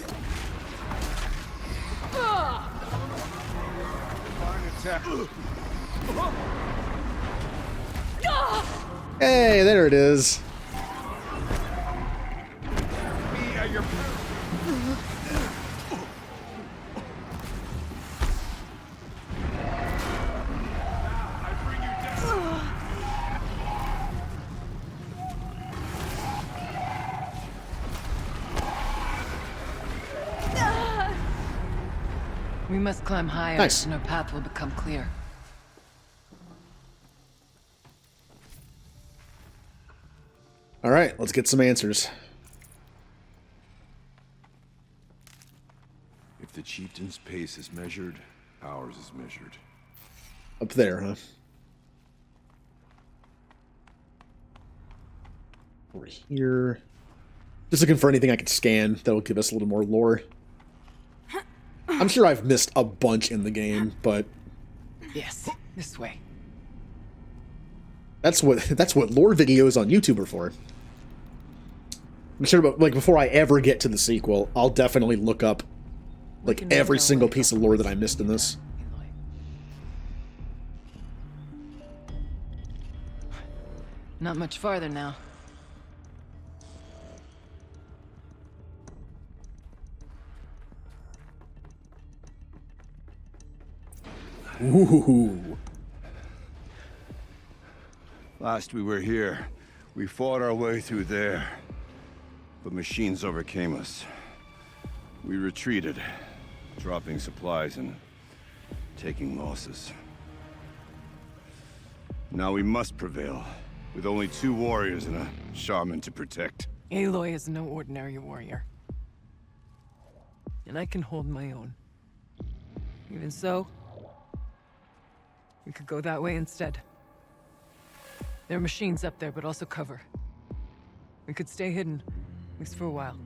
Hey, there it is. We must climb higher, Nice. and our path will become clear. All right, let's get some answers. If the chieftain's pace is measured, ours is measured. Up there, huh? Over here. Just looking for anything I can scan that'll give us a little more lore. I'm sure I've missed a bunch in the game, but Yes, this way. that's what lore videos on YouTube are for. I'm sure, but like before I ever get to the sequel, I'll definitely look up like every single piece of lore that I missed in this. Not much farther now. Ooh. Last we were here, we fought our way through there. But machines overcame us. We retreated, dropping supplies and taking losses. Now we must prevail, with only 2 warriors and a shaman to protect. Aloy is no ordinary warrior. And I can hold my own. Even so, we could go that way instead. There are machines up there, but also cover. We could stay hidden, at least for a while.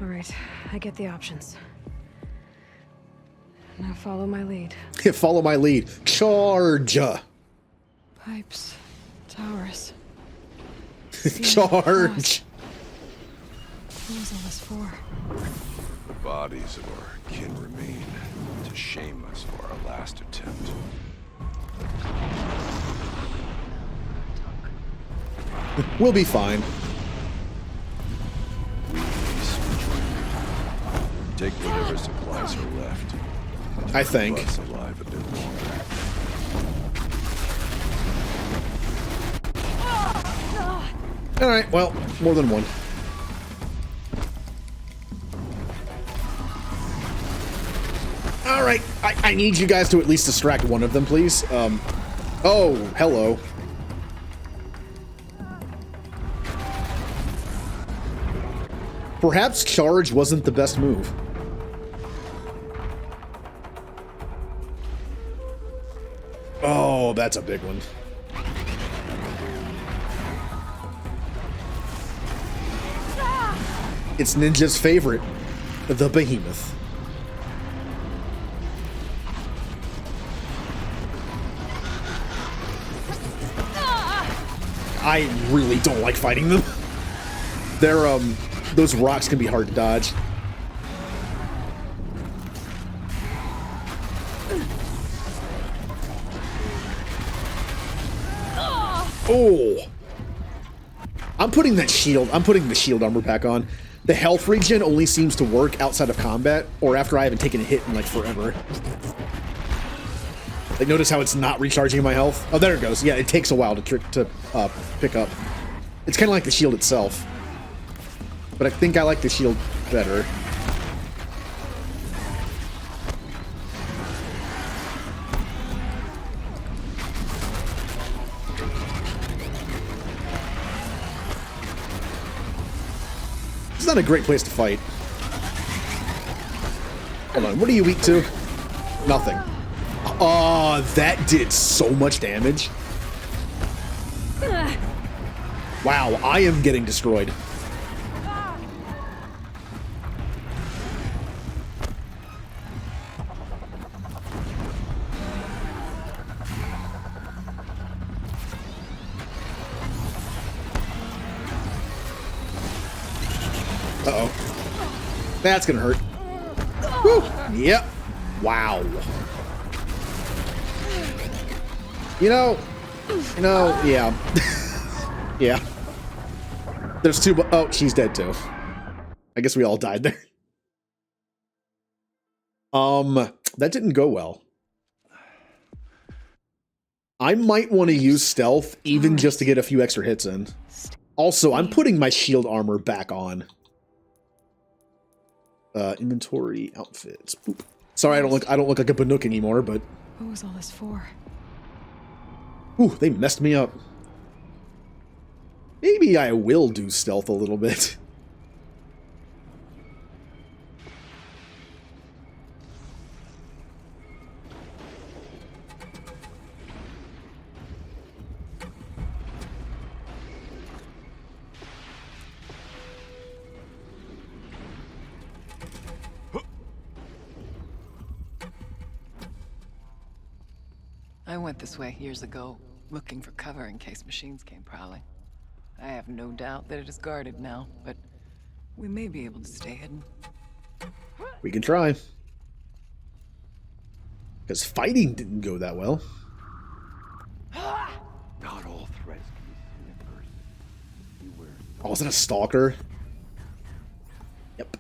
All right, I get the options. Now follow my lead. Follow my lead. Charge! Pipes, towers. Charge! What was all this for? The bodies of our kin remain to shame us for our last attempt. We'll be fine. Take whatever supplies are left. I think. Keep us alive a bit longer. All right, well, more than one. All right, I need you guys to at least distract one of them, please. Oh, hello. Perhaps charge wasn't the best move. Oh, that's a big one. It's Ninja's favorite, the behemoth. I really don't like fighting them. They're, those rocks can be hard to dodge. Oh! I'm putting the shield armor pack on. The health regen only seems to work outside of combat, or after I haven't taken a hit in, like, forever. Like, notice how it's not recharging my health? Oh, there it goes. Yeah, it takes a while to pick up. It's kind of like the shield itself. But I think I like the shield better. not a great place to fight. Hold on, what are you weak to? Nothing. Oh, that did so much damage. Wow, I am getting destroyed. Uh-oh. That's gonna hurt. Woo. Yep. Wow. You know, yeah. Yeah. There's two, oh, she's dead too. I guess we all died there. That didn't go well. I might want to use stealth even just to get a few extra hits in. Also, I'm putting my shield armor back on. Inventory, outfits. Boop. Sorry, I don't look like a Banuk anymore, but What was all this for? ooh, they messed me up. Maybe I will do stealth a little bit. I went this way years ago, looking for cover in case machines came prowling. I have no doubt that it is guarded now, but we may be able to stay hidden. We can try. Because fighting didn't go that well. Not all threats can be seen in person. Beware. Oh, is that a stalker? Yep.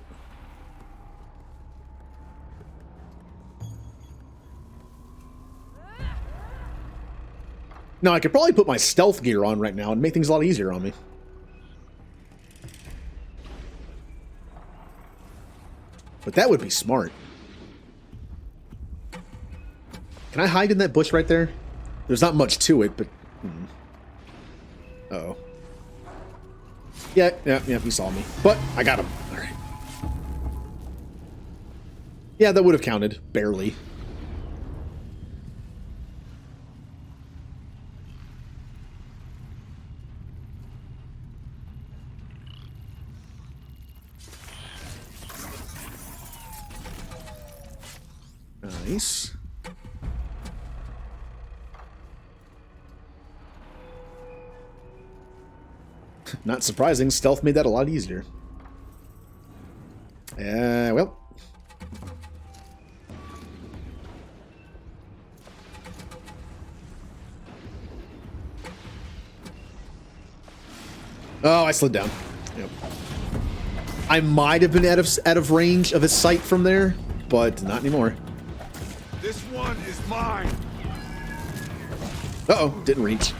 No, I could probably put my stealth gear on right now and make things a lot easier on me. But that would be smart. Can I hide in that bush right there? There's not much to it, but... Uh-oh. Yeah, he saw me. But I got him. Alright. Yeah, that would have counted. Barely. Nice. Not surprising, stealth made that a lot easier. Well. Oh, I slid down. Yep. I might have been out of range of his sight from there, but not anymore. This one is mine. Uh-oh, didn't reach.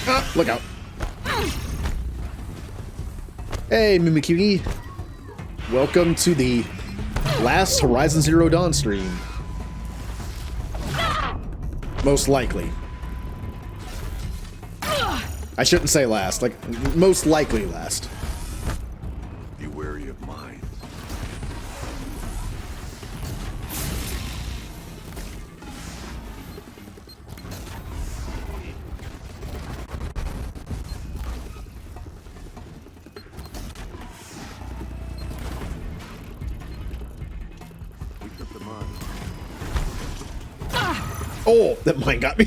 Ah, look out. Hey, Mimikyu. Welcome to the last Horizon Zero Dawn stream. Most likely. I shouldn't say last, like, most likely last. Be wary of mine. Oh, that mine got me.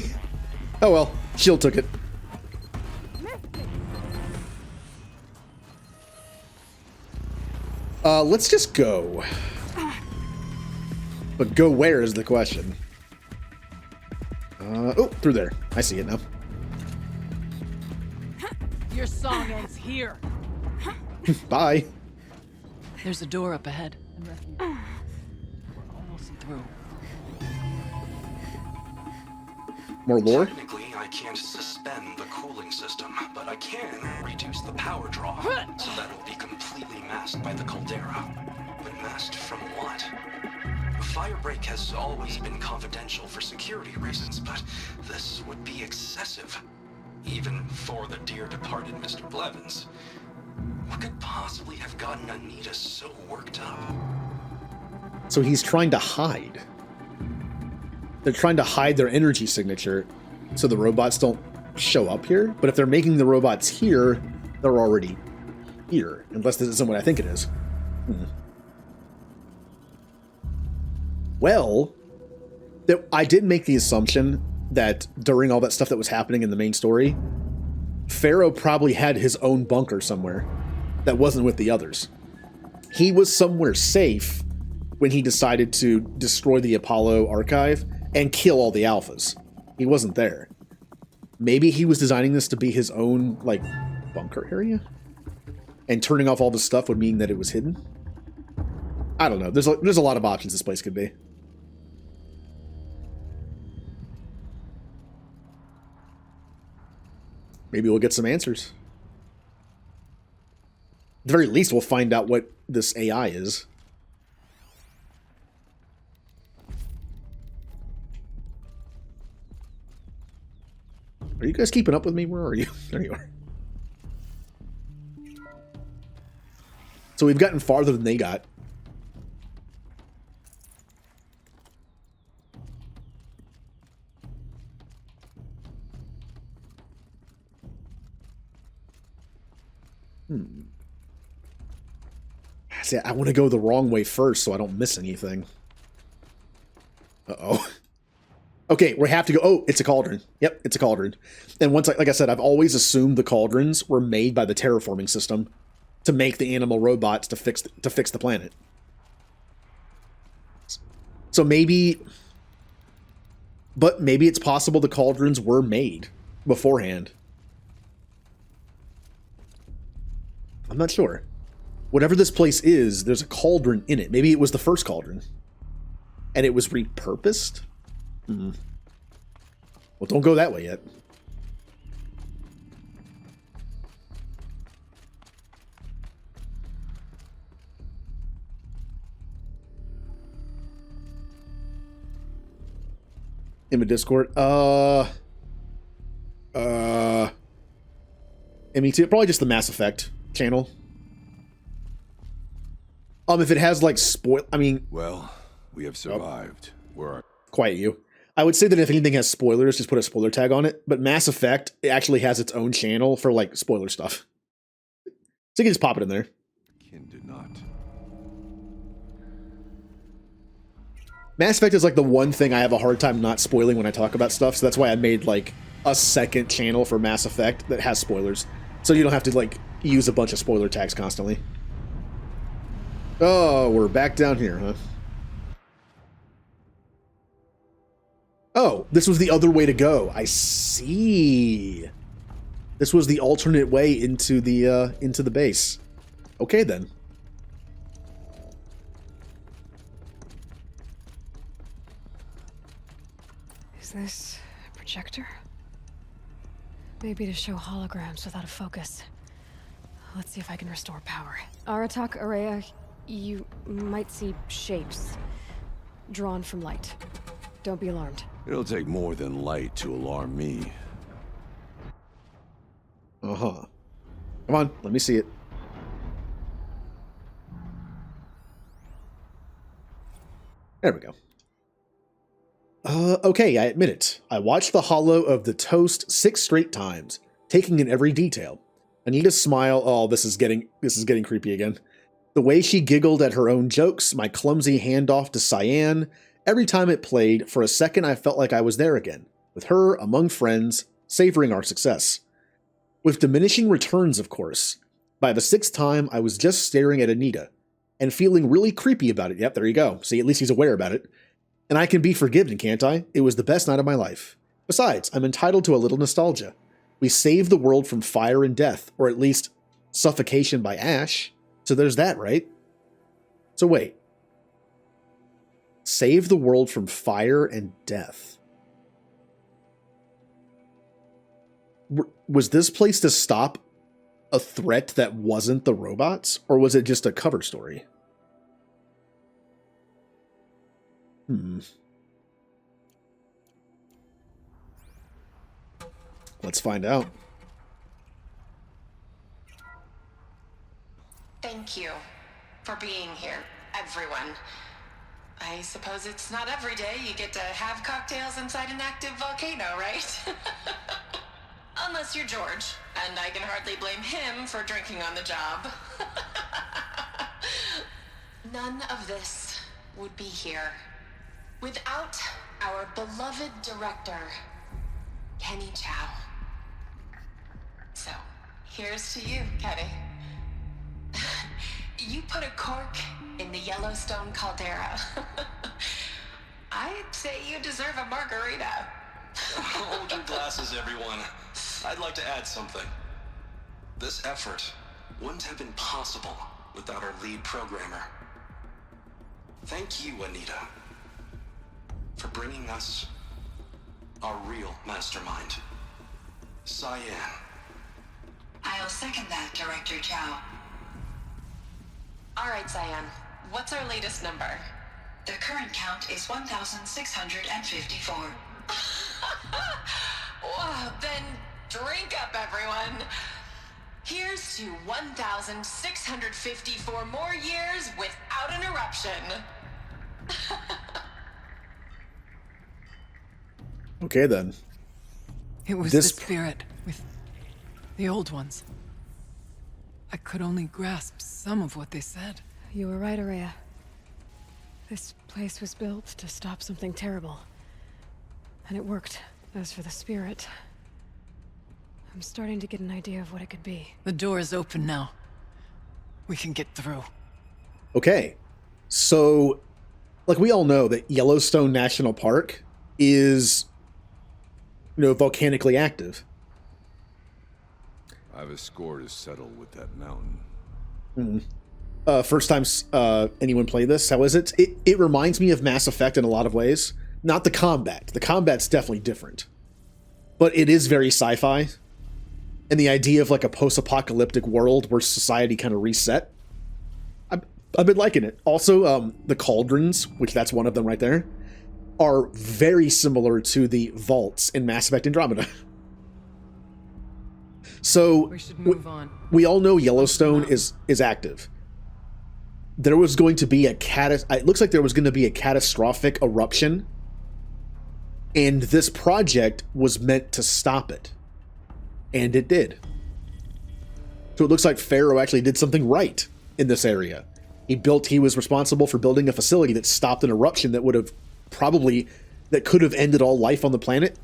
Oh well, shield took it. Let's just go. But go where is the question. Oh, through there. I see it now. Your song ends here. Bye. There's a door up ahead. We're almost through. More lore? Technically, I can't suspend the cooling system, but I can reduce the power draw, so that it'll be completely masked by the caldera. But masked from what? Firebreak has always been confidential for security reasons, but this would be excessive. Even for the dear departed Mr. Blevins. What could possibly have gotten Anita so worked up? So he's trying to hide. They're trying to hide their energy signature so the robots don't show up here. But if they're making the robots here, they're already here. Unless this isn't what I think it is. Well, I did make the assumption that during all that stuff that was happening in the main story, Faro probably had his own bunker somewhere that wasn't with the others. He was somewhere safe when he decided to destroy the Apollo archive and kill all the alphas. He wasn't there. Maybe he was designing this to be his own, like, bunker area? And turning off all the stuff would mean that it was hidden? I don't know. There's a lot of options this place could be. Maybe we'll get some answers. At the very least, we'll find out what this AI is. Are you guys keeping up with me? Where are you? There you are. So we've gotten farther than they got. See, I want to go the wrong way first so I don't miss anything. Uh-oh. Okay, we have to go. Oh, it's a cauldron. Yep, it's a cauldron. And once, like I said, I've always assumed the cauldrons were made by the terraforming system to make the animal robots to fix the planet. So maybe, but maybe it's possible the cauldrons were made beforehand. I'm not sure. Whatever this place is, there's a cauldron in it. Maybe it was the first cauldron. And it was repurposed? Well, don't go that way yet. In the Discord? Me too. Probably just the Mass Effect channel. If it has like well, we have survived. We're quiet you. I would say that if anything has spoilers, just put a spoiler tag on it. But Mass Effect, it actually has its own channel for like spoiler stuff. So you can just pop it in there. Kin did not. Mass Effect is like the one thing I have a hard time not spoiling when I talk about stuff. So that's why I made like a second channel for Mass Effect that has spoilers. So you don't have to like use a bunch of spoiler tags constantly. Oh, we're back down here, huh? Oh, this was the other way to go. I see. This was the alternate way into the base. Okay, then. Is this a projector? Maybe to show holograms without a focus. Let's see if I can restore power. Aratak, Araya, you might see shapes drawn from light. Don't be alarmed. It'll take more than light to alarm me. Uh-huh. Come on, let me see it. There we go. Okay, I admit it. I watched the hollow of the toast 6 straight times, taking in every detail. Anita's smile, oh, this is getting creepy again. The way she giggled at her own jokes, my clumsy handoff to Cyan. Every time it played, for a second I felt like I was there again, with her, among friends, savoring our success. With diminishing returns, of course. By the 6th time, I was just staring at Anita, and feeling really creepy about it. Yep, there you go. See, at least he's aware about it. And I can be forgiven, can't I? It was the best night of my life. Besides, I'm entitled to a little nostalgia. We saved the world from fire and death, or at least suffocation by ash. So there's that, right? So wait. Save the world from fire and death. Was this place to stop a threat that wasn't the robots? Or was it just a cover story? Hmm. Let's find out. Thank you for being here, everyone. I suppose it's not every day you get to have cocktails inside an active volcano, right? Unless you're George, and I can hardly blame him for drinking on the job. None of this would be here without our beloved director, Kenny Chow. So, here's to you, Kenny. You put a cork in the Yellowstone caldera. I'd say you deserve a margarita. Hold your glasses, everyone. I'd like to add something. This effort wouldn't have been possible without our lead programmer. Thank you, Anita, for bringing us our real mastermind, Cyan. I'll second that, Director Chow. All right, Cyan. What's our latest number? The current count is 1,654. Wow, then drink up, everyone. Here's to 1,654 more years without an eruption. Okay, then. It was the spirit with the old ones. I could only grasp some of what they said. You were right, Araya. This place was built to stop something terrible. And it worked. As for the spirit, I'm starting to get an idea of what it could be. The door is open now. We can get through. Okay. So, like, we all know that Yellowstone National Park is, volcanically active. I have a score to settle with that mountain. First time anyone play this, how is it? It reminds me of Mass Effect in a lot of ways. Not the combat. The combat's definitely different. But it is very sci-fi. And the idea of like a post-apocalyptic world where society kind of reset. I've been liking it. Also, the cauldrons, which that's one of them right there, are very similar to the vaults in Mass Effect Andromeda. So we should move on. We all know Yellowstone is active. There was going to be it looks like there was going to be a catastrophic eruption, and this project was meant to stop it. And it did. So it looks like Faro actually did something right in this area. He was responsible for building a facility that stopped an eruption that could have ended all life on the planet.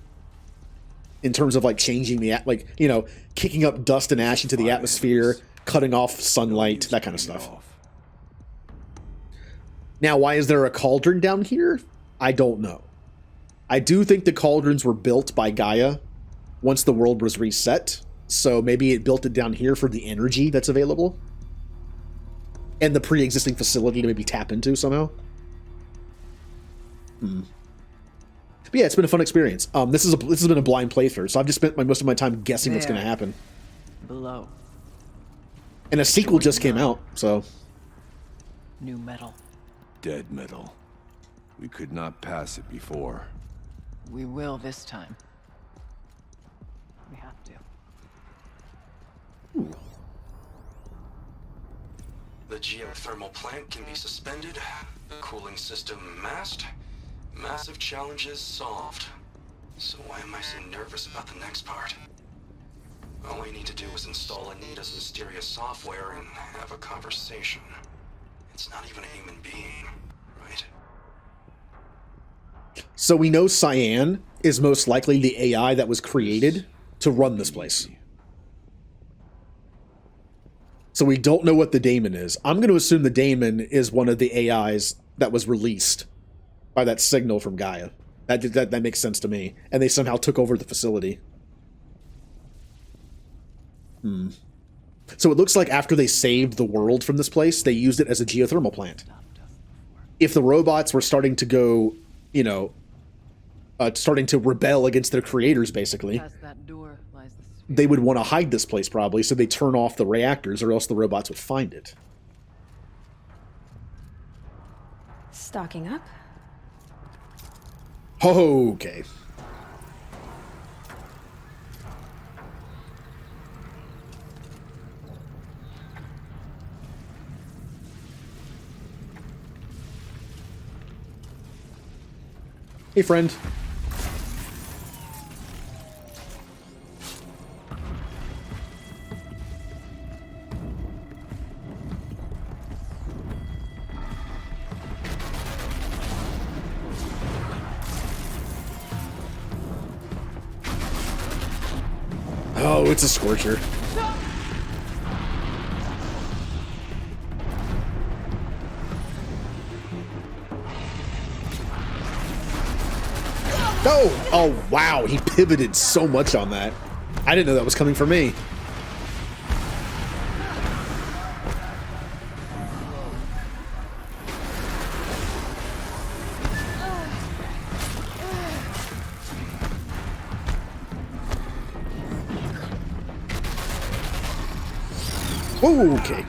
In terms of like changing kicking up dust and ash into the atmosphere, cutting off sunlight, that kind of stuff. Now, why is there a cauldron down here? I don't know. I do think the cauldrons were built by Gaia once the world was reset, so maybe it built it down here for the energy that's available and the pre-existing facility to maybe tap into somehow. But yeah, it's been a fun experience. This has been a blind playthrough, so I've just spent most of my time guessing what's going to happen. Below. And a sequel just came out, so... New metal. Dead metal. We could not pass it before. We will this time. We have to. The geothermal plant can be suspended, the cooling system masked. Massive challenges solved. So why am I so nervous about the next part? All I need to do is install Anita's mysterious software and have a conversation. It's not even a human being, right? So we know Cyan is most likely the AI that was created to run this place. So we don't know what the daemon is. I'm going to assume the daemon is one of the AIs that was released by that signal from Gaia. That makes sense to me. And they somehow took over the facility. So it looks like after they saved the world from this place, they used it as a geothermal plant. If the robots were starting to go, starting to rebel against their creators, basically, they would want to hide this place probably, so they turn off the reactors or else the robots would find it. Stocking up? Okay. Hey, friend. Oh, it's a Scorcher. No! Oh, wow. He pivoted so much on that. I didn't know that was coming for me. Whoa, okay.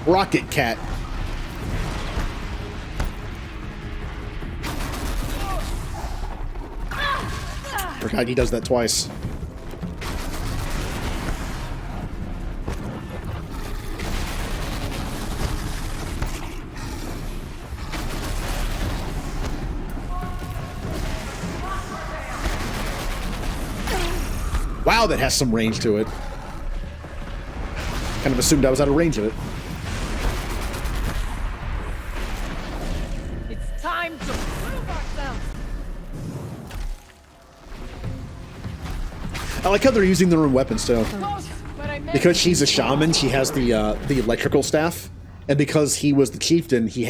Rocket Cat. Forgot he does that twice. Wow, that has some range to it. Kind of assumed I was out of range of it. It's time to prove ourselves. I like how they're using their own weapons too. Because she's a shaman, she has the electrical staff, and because he was the chieftain, he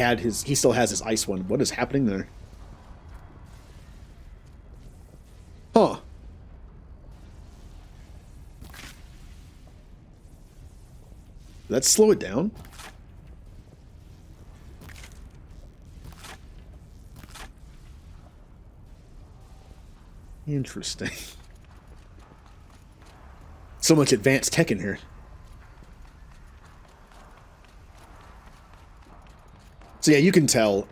still has his ice one. What is happening there? Huh. Let's slow it down. Interesting. So much advanced tech in here. So yeah, you can tell.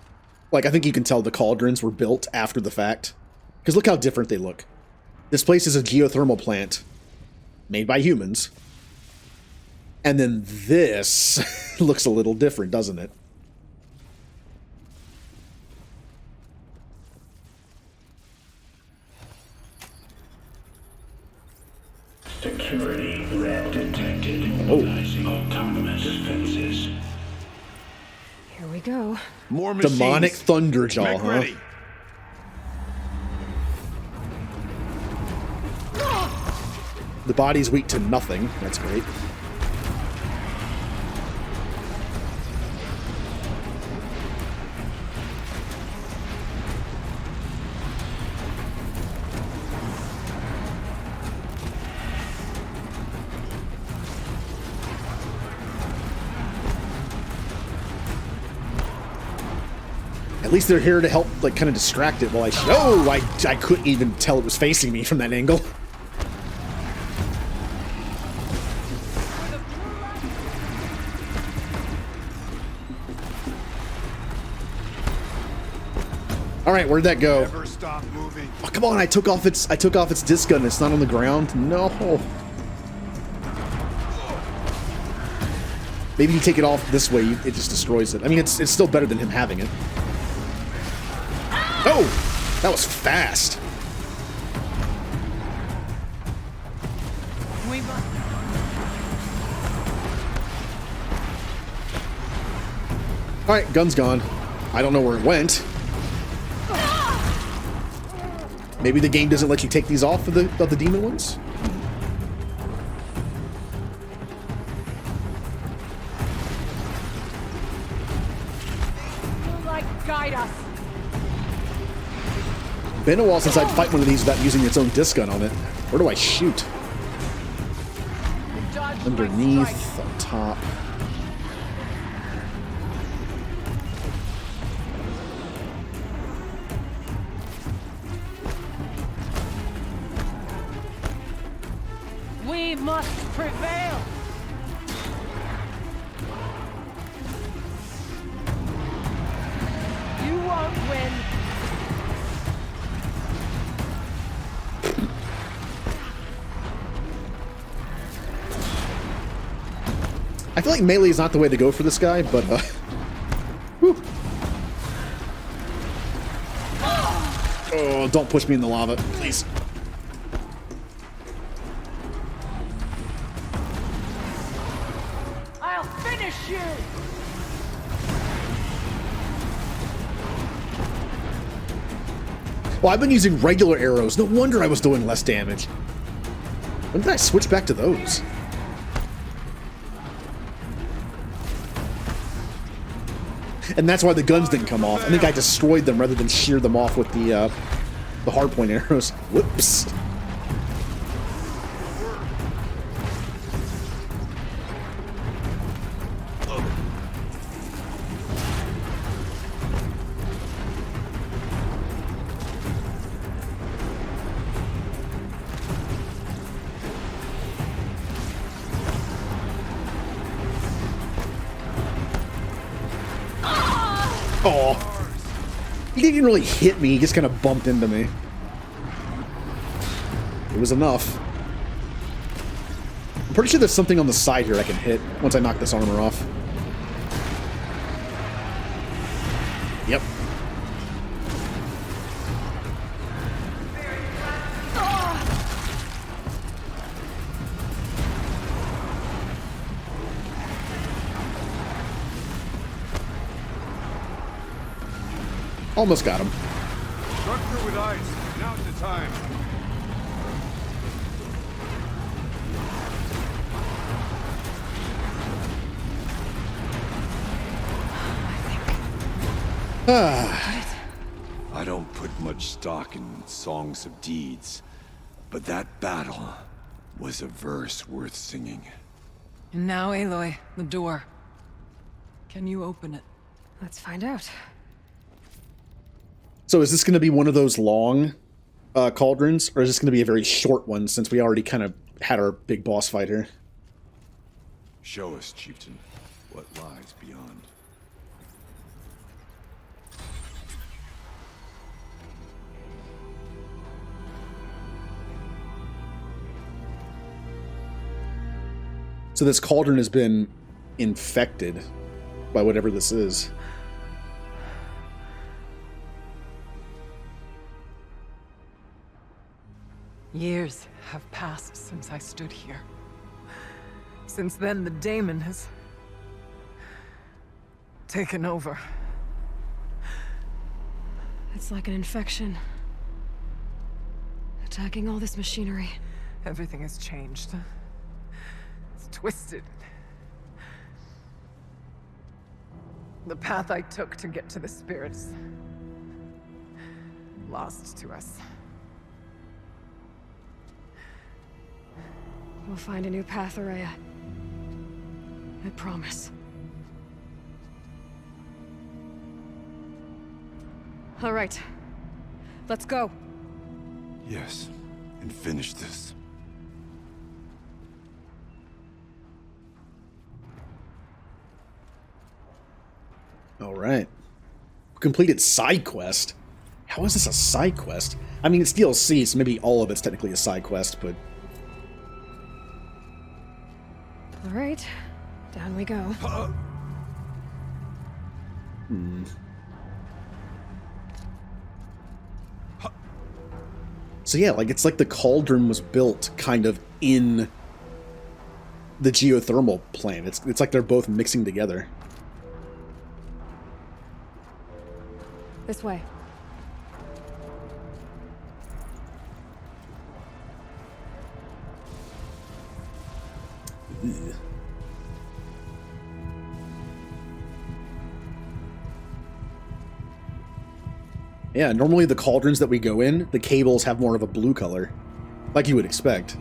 Like, I think you can tell the cauldrons were built after the fact. Because look how different they look. This place is a geothermal plant made by humans. And then this looks a little different, doesn't it? Security red detected. Oh. Autonomous defenses. Here we go. More machines. Demonic Thunderjaw, Make huh? ready. The body's weak to nothing. That's great. At least they're here to help, like, kind of distract it while I couldn't even tell it was facing me from that angle. All right, where'd that go? Never stop moving. Oh, come on! I took off its disc gun. It's not on the ground. No. Maybe you take it off this way. It just destroys it. I mean, it's still better than him having it. Oh, that was fast. All right, gun's gone. I don't know where it went. Maybe the game doesn't let you take these off of the demon ones? Guide us. Been a while since I'd fight one of these without using its own disc gun on it. Where do I shoot? Underneath, on top. We must prevail. You won't When... I feel like melee is not the way to go for this guy, but whew. Oh, don't push me in the lava, please. I'll finish you! Well, I've been using regular arrows. No wonder I was doing less damage. When did I switch back to those? And that's why the guns didn't come off. I think I destroyed them rather than shear them off with the hardpoint arrows. Whoops. Oh, he didn't really hit me, he just kind of bumped into me. It was enough. I'm pretty sure there's something on the side here I can hit once I knock this armor off. Yep. Almost got him. Structure with ice. Now's the time. I don't put much stock in songs of deeds, but that battle was a verse worth singing. And now, Aloy, the door. Can you open it? Let's find out. So is this going to be one of those long cauldrons, or is this going to be a very short one since we already kind of had our big boss fight here? Show us, Chieftain, what lies beyond. So this cauldron has been infected by whatever this is. Years have passed since I stood here. Since then, the daemon has taken over. It's like an infection. Attacking all this machinery. Everything has changed. It's twisted. The path I took to get to the spirits, lost to us. We'll find a new path, Araya. I promise. All right. Let's go. Yes, and finish this. All right. Completed side quest. How is this a side quest? I mean, it's DLC, so maybe all of it's technically a side quest, but... All right. Down we go. So yeah, like it's like the cauldron was built kind of in the geothermal plant. It's like they're both mixing together. This way. Ugh. Yeah, normally the cauldrons that we go in, the cables have more of a blue color, like you would expect.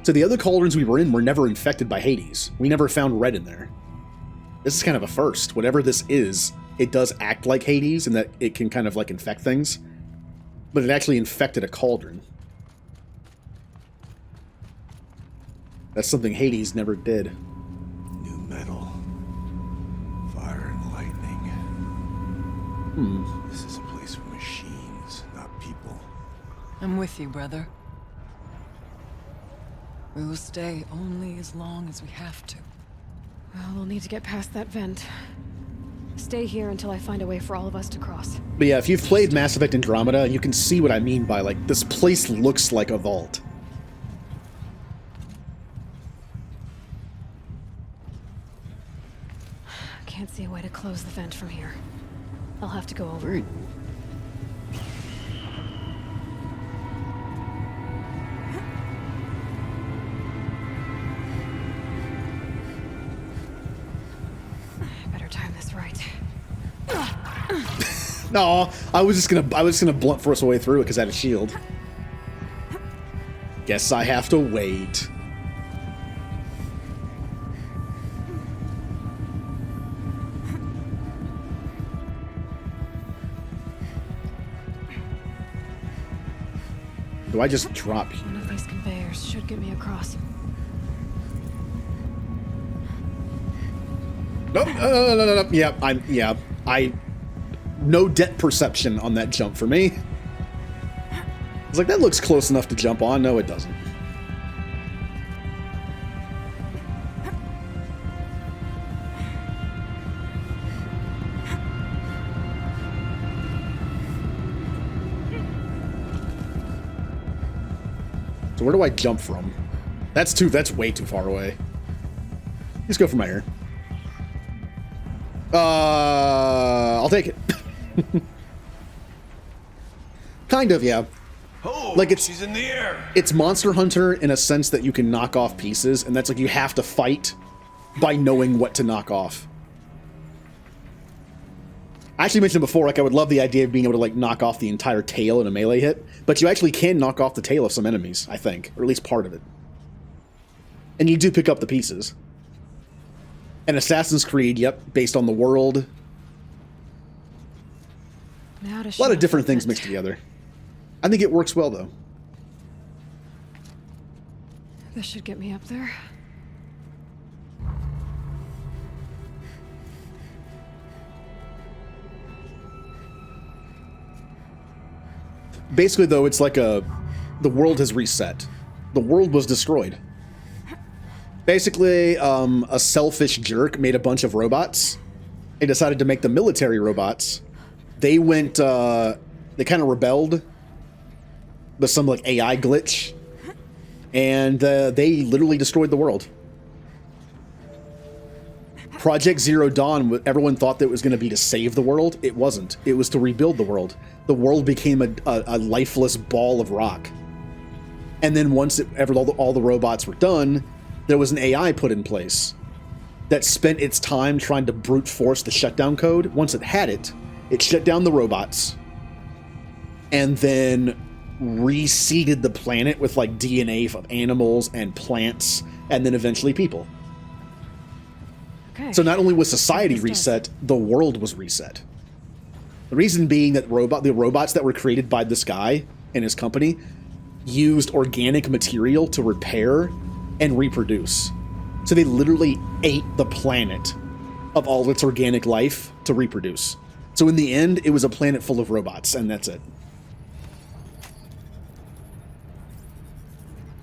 So the other cauldrons we were in were never infected by Hades. We never found red in there. This is kind of a first. Whatever this is, it does act like Hades in that it can kind of like infect things, but it actually infected a cauldron. That's something Hades never did. New metal. Fire and I'm with you, brother. We will stay only as long as we have to. Well, we'll need to get past that vent. Stay here until I find a way for all of us to cross. But yeah, if you've played Mass Effect Andromeda, you can see what I mean by, like, this place looks like a vault. Can't see a way to close the vent from here. I'll have to go over. Better time this right. No, I was just gonna blunt force my way through it because I had a shield. Guess I have to wait. Do I just drop here? One of these conveyors should get me across. Nope. No. Yeah, no depth perception on that jump for me. I was like, that looks close enough to jump on. No, it doesn't. So where do I jump from? That's way too far away. Let's go from right here. I'll take it. Kind of, yeah. Oh, like she's in the air. It's Monster Hunter in a sense that you can knock off pieces, and that's like you have to fight by knowing what to knock off. I actually mentioned before, like I would love the idea of being able to like knock off the entire tail in a melee hit, but you actually can knock off the tail of some enemies, I think, or at least part of it. And you do pick up the pieces. And Assassin's Creed, yep, based on the world. Now to A lot of different things mixed together. I think it works well, though. This should get me up there. Basically, though, it's like the world has reset. The world was destroyed. Basically, a selfish jerk made a bunch of robots. He decided to make them military robots. They went, they kind of rebelled with some like AI glitch, and they literally destroyed the world. Project Zero Dawn, everyone thought that it was going to be to save the world. It wasn't. It was to rebuild the world. The world became a lifeless ball of rock. And then once all the robots were done, there was an AI put in place that spent its time trying to brute force the shutdown code. Once it had it, it shut down the robots and then reseeded the planet with like DNA of animals and plants and then eventually people. Okay. So not only was society reset, the world was reset. The reason being that the robots that were created by this guy and his company used organic material to repair and reproduce. So they literally ate the planet of all its organic life to reproduce. So in the end, it was a planet full of robots, and that's it.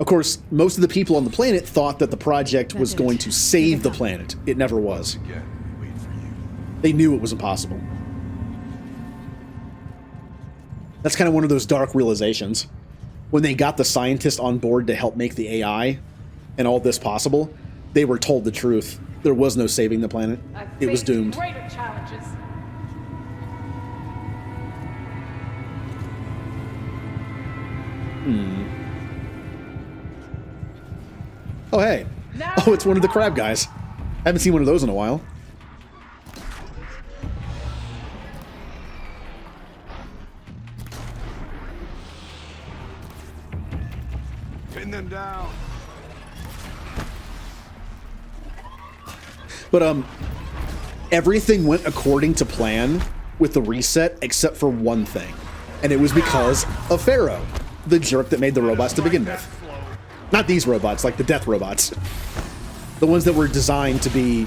Of course, most of the people on the planet thought that the project was going to save the planet. It never was. They knew it was impossible. That's kind of one of those dark realizations. When they got the scientists on board to help make the AI and all this possible, they were told the truth. There was no saving the planet. It was doomed. Greater challenges. Oh, hey. Oh, it's one of the crab guys. I haven't seen one of those in a while. Pin them down. But, everything went according to plan with the reset except for one thing. And it was because of Faro, the jerk that made the robots to begin with. Not these robots, like the death robots. The ones that were designed to be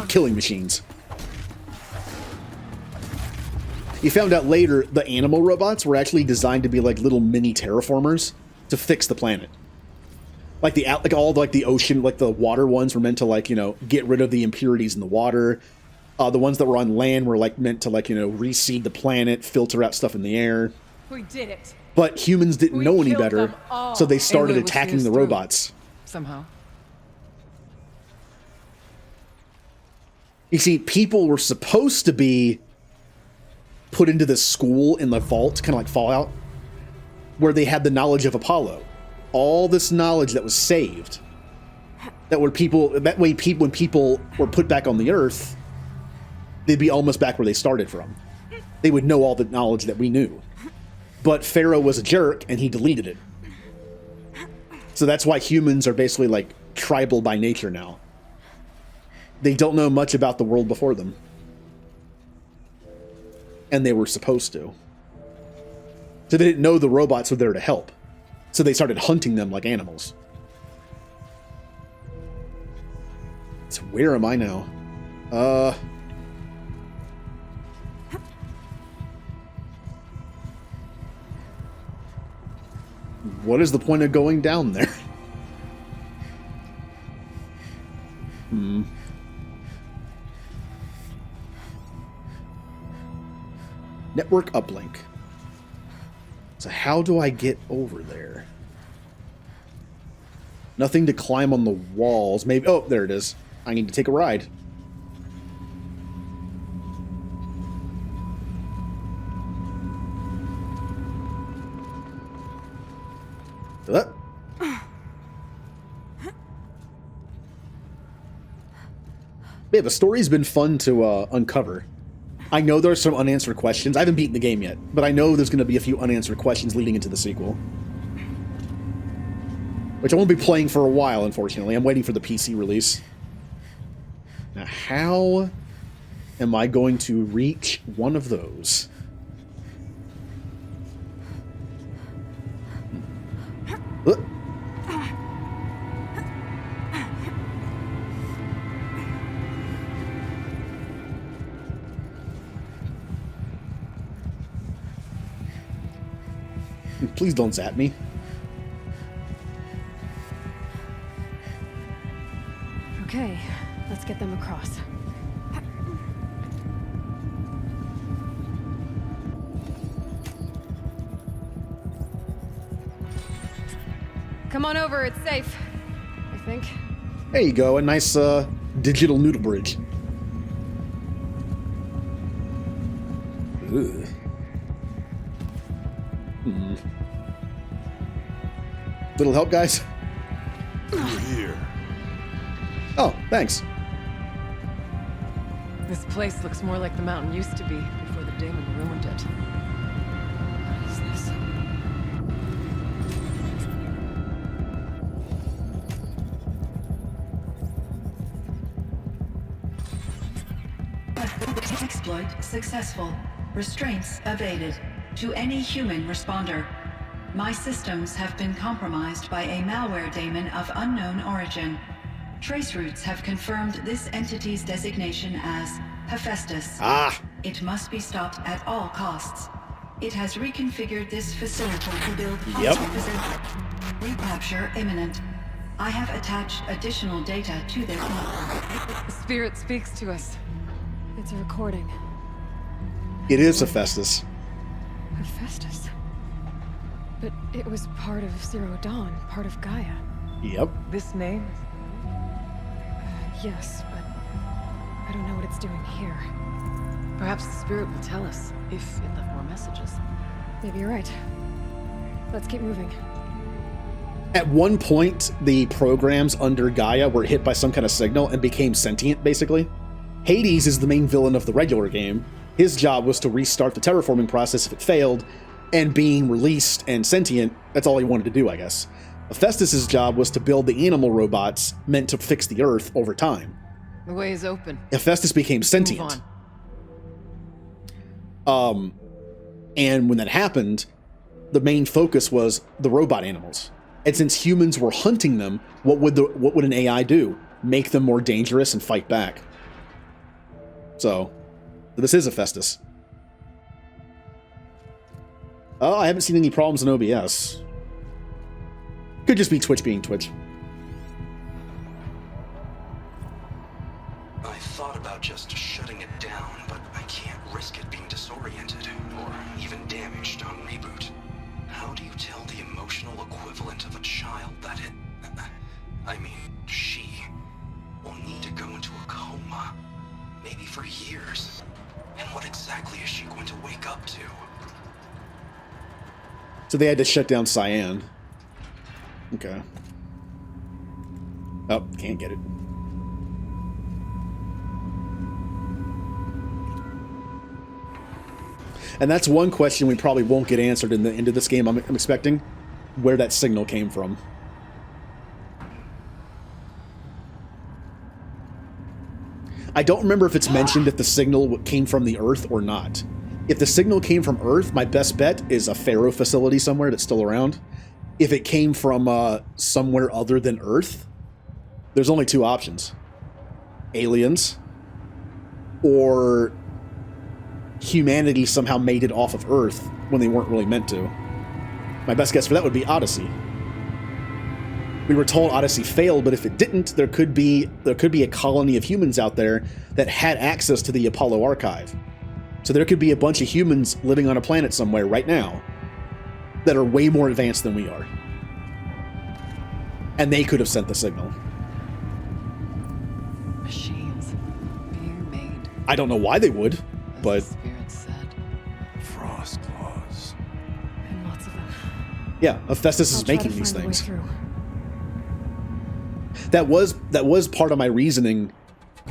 killing machines. You found out later the animal robots were actually designed to be like little mini terraformers to fix the planet. Like all the ocean, like the water ones were meant to like, you know, get rid of the impurities in the water. The ones that were on land were like meant to like, you know, reseed the planet, filter out stuff in the air. We did it. But humans didn't know any better, so they started Aloy was attacking the through. robots. Somehow. You see, people were supposed to be put into this school in the vault, kind of like Fallout, where they had the knowledge of Apollo. All this knowledge that was saved. That way when people were put back on the Earth, they'd be almost back where they started from. They would know all the knowledge that we knew. But Faro was a jerk, and he deleted it. So that's why humans are basically like tribal by nature now. They don't know much about the world before them. And they were supposed to. So they didn't know the robots were there to help. So they started hunting them like animals. So where am I now? What is the point of going down there? Network uplink. So how do I get over there? Nothing to climb on the walls. Maybe. Oh, there it is. I need to take a ride. Yeah, the story's been fun to uncover. I know there's some unanswered questions. I haven't beaten the game yet, but I know there's going to be a few unanswered questions leading into the sequel. Which I won't be playing for a while, unfortunately. I'm waiting for the PC release. Now, how am I going to reach one of those? Please don't zap me. Okay, let's get them across. Come on over, it's safe. I think. There you go, a nice digital noodle bridge. Ugh. Little help, guys? We're here. Oh, thanks. This place looks more like the mountain used to be before the Daemon ruined it. What is this? Exploit successful. Restraints evaded. To any human responder. My systems have been compromised by a malware daemon of unknown origin. Trace routes have confirmed this entity's designation as Hephaestus. It must be stopped at all costs. It has reconfigured this facility to build recapture imminent. I have attached additional data to their The spirit speaks to us. It's a recording. It is Hephaestus. Hephaestus? But it was part of Zero Dawn, part of Gaia. Yep. This name? Yes, but I don't know what it's doing here. Perhaps the spirit will tell us, if it left more messages. Maybe you're right. Let's keep moving. At one point, the programs under Gaia were hit by some kind of signal and became sentient, basically. Hades is the main villain of the regular game. His job was to restart the terraforming process if it failed, and being released and sentient, that's all he wanted to do, I guess. Hephaestus' job was to build the animal robots meant to fix the Earth over time. The way is open. Hephaestus became sentient. Move on. And when that happened, the main focus was the robot animals. And since humans were hunting them, what would an AI do? Make them more dangerous and fight back. So, this is Hephaestus. Oh, I haven't seen any problems in OBS. Could just be Twitch being Twitch. I thought about just shutting it down, but I can't risk it being disoriented or even damaged on reboot. How do you tell the emotional equivalent of a child that she will need to go into a coma, maybe for years? And what exactly is she going to wake up to? So they had to shut down Cyan. Okay. Oh, can't get it. And that's one question we probably won't get answered in the end of this game, I'm expecting. Where that signal came from. I don't remember if it's mentioned if the signal came from the Earth or not. If the signal came from Earth, my best bet is a Faro facility somewhere that's still around. If it came from somewhere other than Earth, there's only two options. Aliens, or humanity somehow made it off of Earth when they weren't really meant to. My best guess for that would be Odyssey. We were told Odyssey failed, but if it didn't, there could be a colony of humans out there that had access to the Apollo archive. So there could be a bunch of humans living on a planet somewhere right now that are way more advanced than we are. And they could have sent the signal. Machines being made. I don't know why they would, but Spirit said. Frost claws. And lots of them. yeah, Hephaestus is I'll try to making these find a way things. through. That was part of my reasoning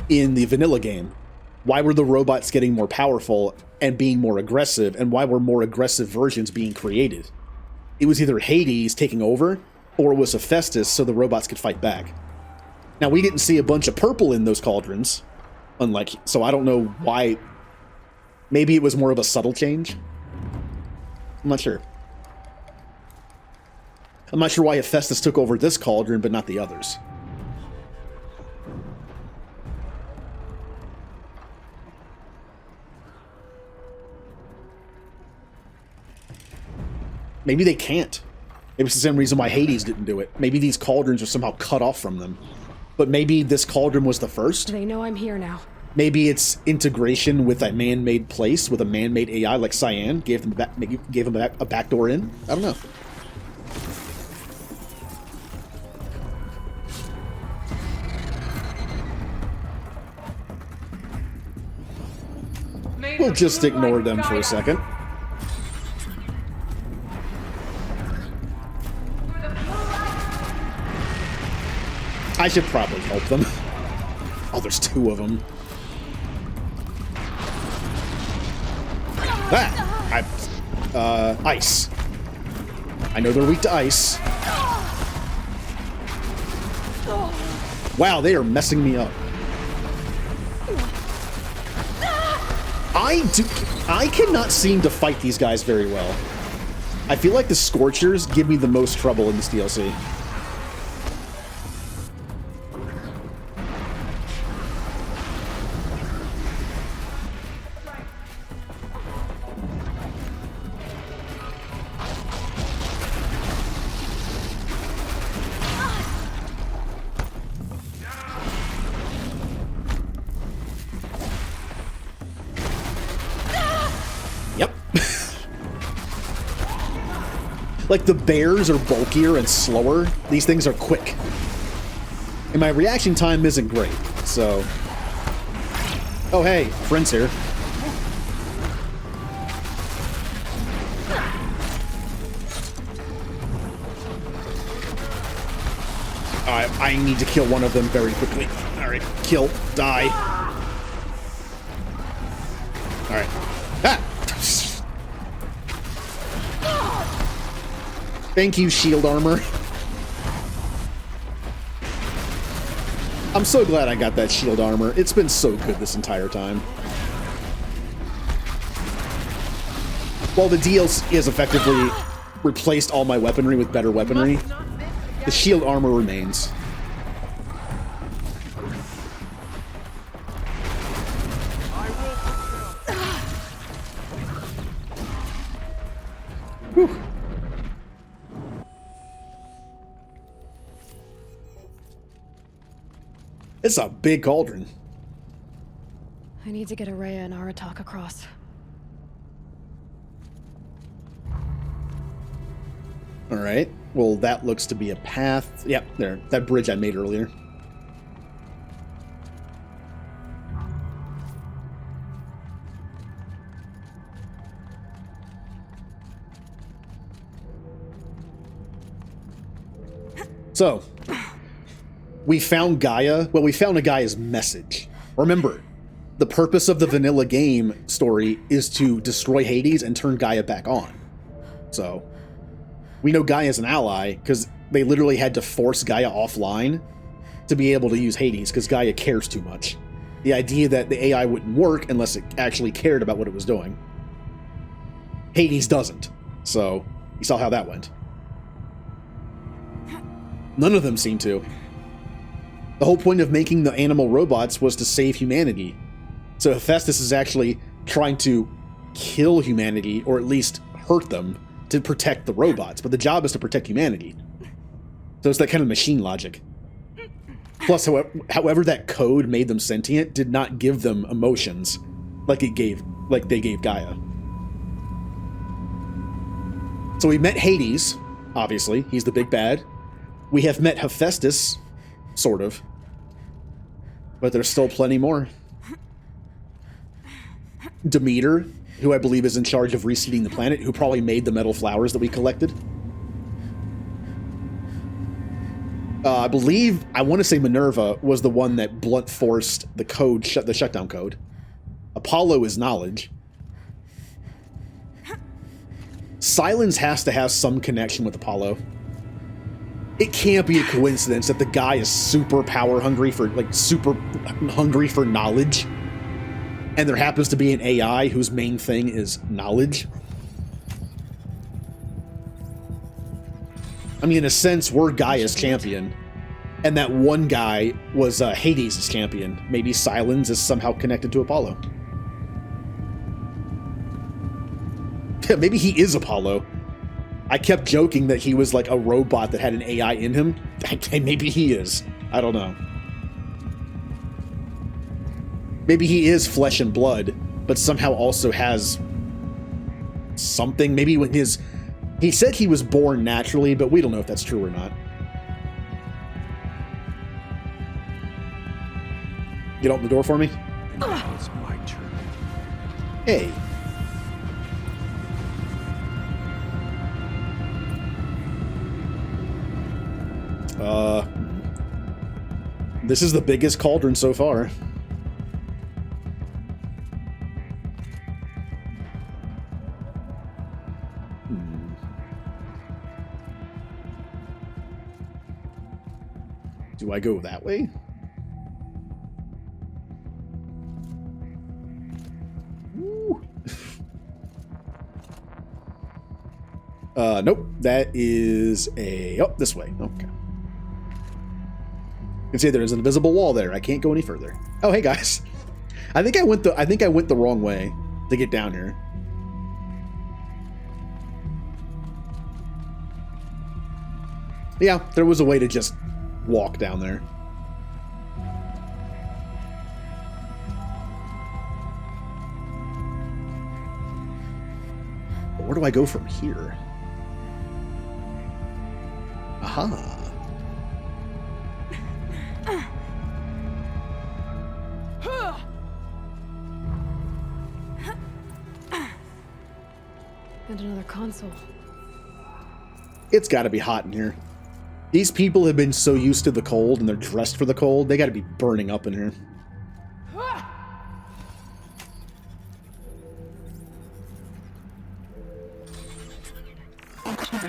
in the vanilla game. Why were the robots getting more powerful and being more aggressive, and why were more aggressive versions being created? It was either Hades taking over, or it was Hephaestus so the robots could fight back. Now, we didn't see a bunch of purple in those cauldrons, so I don't know why. Maybe it was more of a subtle change? I'm not sure. I'm not sure why Hephaestus took over this cauldron, but not the others. Maybe they can't. Maybe it's the same reason why Hades didn't do it. Maybe these cauldrons are somehow cut off from them. But maybe this cauldron was the first? They know I'm here now. Maybe it's integration with a man-made place, with a man-made AI like Cyan, gave them a backdoor in? I don't know. We'll just ignore them for a second. I should probably help them. Oh, there's two of them. Ice. I know they're weak to ice. Wow, they are messing me up. I cannot seem to fight these guys very well. I feel like the Scorchers give me the most trouble in this DLC. Like, the bears are bulkier and slower. These things are quick. And my reaction time isn't great, so... Oh, hey, friend's here. Alright, I need to kill one of them very quickly. Alright, kill, die. Alright. Ah! Thank you, shield armor. I'm so glad I got that shield armor. It's been so good this entire time. While the DLC has effectively replaced all my weaponry with better weaponry, the shield armor remains. It's a big cauldron. I need to get Araya and Aratak across. All right. Well, that looks to be a path. Yep, there. That bridge I made earlier. So, we found Gaia. Well, we found a Gaia's message. Remember, the purpose of the vanilla game story is to destroy Hades and turn Gaia back on. So, we know Gaia's an ally because they literally had to force Gaia offline to be able to use Hades because Gaia cares too much. The idea that the AI wouldn't work unless it actually cared about what it was doing. Hades doesn't. So, you saw how that went. None of them seem to. The whole point of making the animal robots was to save humanity. So Hephaestus is actually trying to kill humanity, or at least hurt them, to protect the robots. But the job is to protect humanity. So it's that kind of machine logic. Plus, however that code made them sentient did not give them emotions like they gave Gaia. So we met Hades, obviously. He's the big bad. We have met Hephaestus, sort of. But there's still plenty more. Demeter, who I believe is in charge of reseeding the planet, who probably made the metal flowers that we collected. I want to say Minerva was the one that blunt forced the code, the shutdown code. Apollo is knowledge. Silence has to have some connection with Apollo. It can't be a coincidence that the guy is super power hungry for, super hungry for knowledge. And there happens to be an AI whose main thing is knowledge. I mean, in a sense, we're Gaia's champion. And that one guy was Hades' champion. Maybe Silence is somehow connected to Apollo. Yeah, maybe he is Apollo. I kept joking that he was like a robot that had an AI in him. Maybe he is. I don't know. Maybe he is flesh and blood, but somehow also has something. Maybe when he said he was born naturally, but we don't know if that's true or not. Get open the door for me. Now it's my turn. Hey. This is the biggest cauldron so far. Do I go that way? Woo. Nope. That is this way. Okay. You can see there's an invisible wall there. I can't go any further. Oh, hey guys. I think I went the wrong way to get down here. Yeah, there was a way to just walk down there. But where do I go from here? Aha. And another console. It's got to be hot in here. These people have been so used to the cold and they're dressed for the cold, they got to be burning up in here.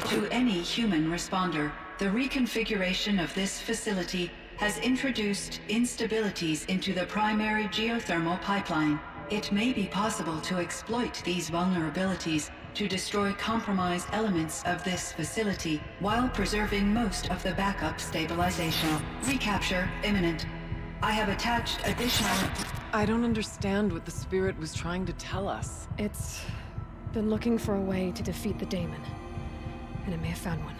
To any human responder, the reconfiguration of this facility has introduced instabilities into the primary geothermal pipeline. It may be possible to exploit these vulnerabilities to destroy compromised elements of this facility while preserving most of the backup stabilization. Recapture imminent. I have attached additional... I don't understand what the spirit was trying to tell us. It's been looking for a way to defeat the daemon, and it may have found one.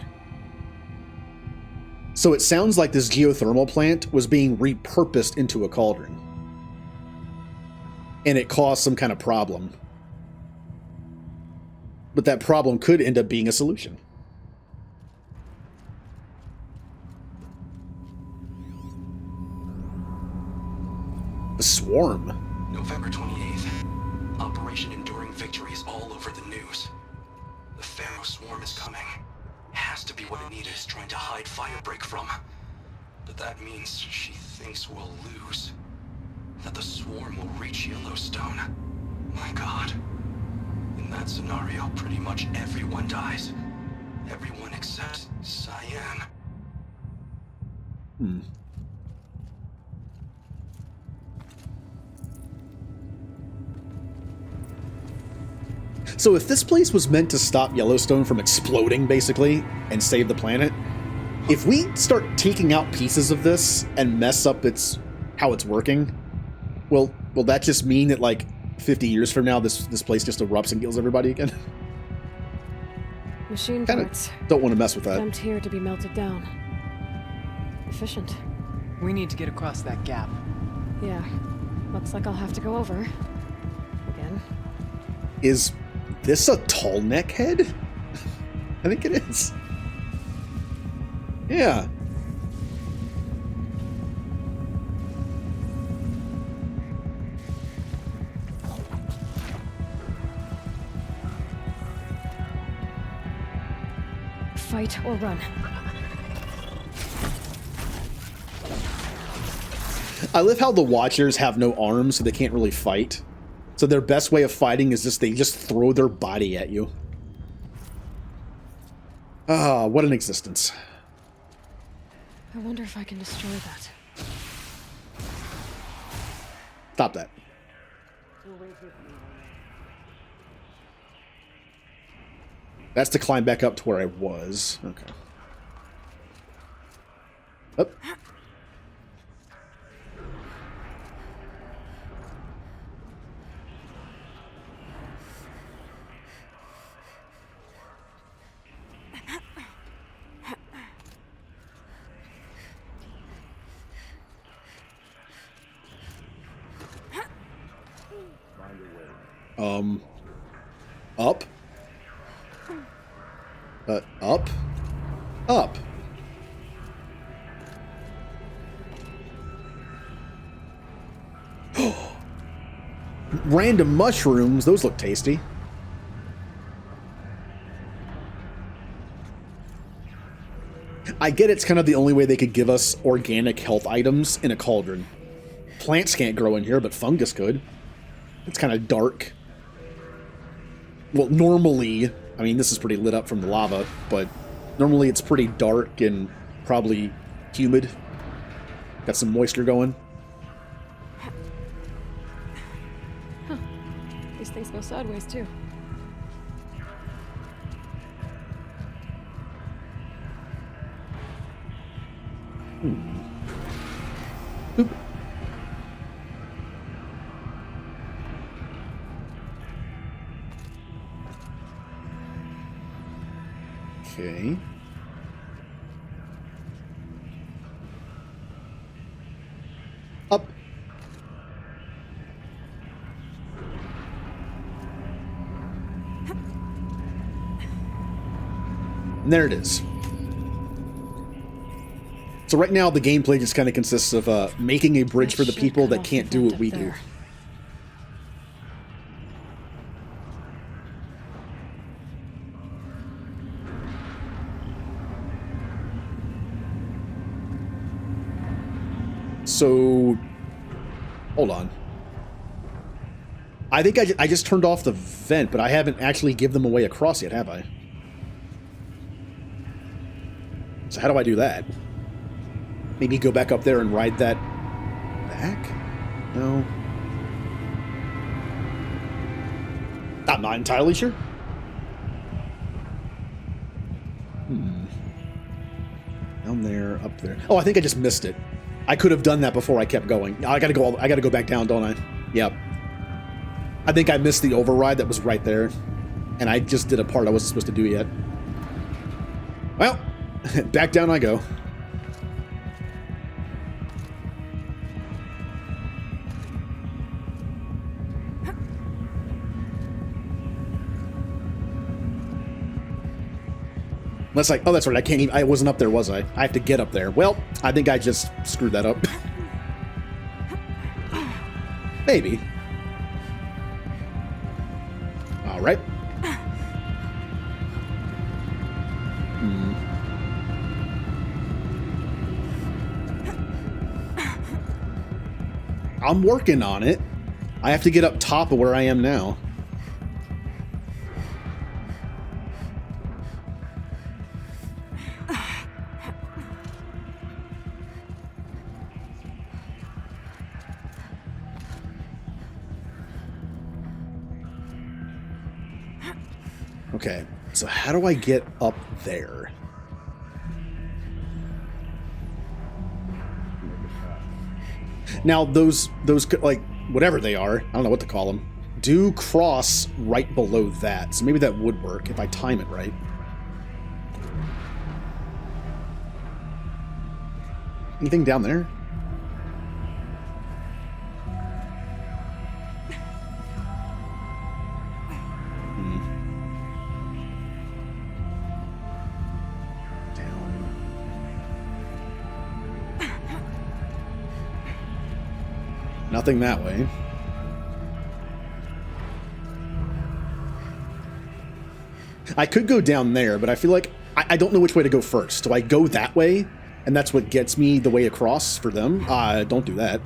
So it sounds like this geothermal plant was being repurposed into a cauldron. And it caused some kind of problem. But that problem could end up being a solution. The Swarm. November 28th. Operation Enduring Victory is all over the news. The Faro Swarm is coming. Has to be what Anita is trying to hide Firebreak from. But that means she thinks we'll lose. That the Swarm will reach Yellowstone. My God. In that scenario, pretty much everyone dies. Everyone except Cyan. So if this place was meant to stop Yellowstone from exploding, basically, and save the planet, if we start taking out pieces of this and mess up how it's working, will that just mean that, like, 50 years from now, this place just erupts and kills everybody again? Machine Kinda parts. don't want to mess with that. Dumped here to be melted down. Efficient. We need to get across that gap. Yeah. Looks like I'll have to go over. Again. Is this a tall neck head? I think it is. Yeah. Fight or run. I love how the Watchers have no arms, so they can't really fight. So their best way of fighting is they just throw their body at you. Ah, what an existence. I wonder if I can destroy that. Stop that. That's to climb back up to where I was. Okay. Up. Up. Up. Up. Random mushrooms. Those look tasty. I get it's kind of the only way they could give us organic health items in a cauldron. Plants can't grow in here, but fungus could. It's kind of dark. Well, normally, I mean, this is pretty lit up from the lava, but normally it's pretty dark and probably humid. Got some moisture going. Huh. These things go sideways, too. Oop. Okay. Up. And there it is. So right now the gameplay just kind of consists of making a bridge for the people that can't do what we do. So, hold on. I think I just turned off the vent, but I haven't actually given them a way across yet, have I? So how do I do that? Maybe go back up there and ride that back? No. I'm not entirely sure. Down there, up there. Oh, I think I just missed it. I could have done that before I kept going. I gotta go back down, don't I? Yep. I think I missed the override that was right there. And I just did a part I wasn't supposed to do yet. Well, back down I go. Unless oh, that's right. I can't even, I wasn't up there, was I? I have to get up there. Well, I think I just screwed that up. Maybe. All right. I'm working on it. I have to get up top of where I am now. Okay, so how do I get up there? Now, those like, whatever they are, I don't know what to call them, do cross right below that. So maybe that would work if I time it right. Anything down there? Nothing that way. I could go down there, but I feel like I don't know which way to go first. Do I go that way, and that's what gets me the way across for them? Don't do that.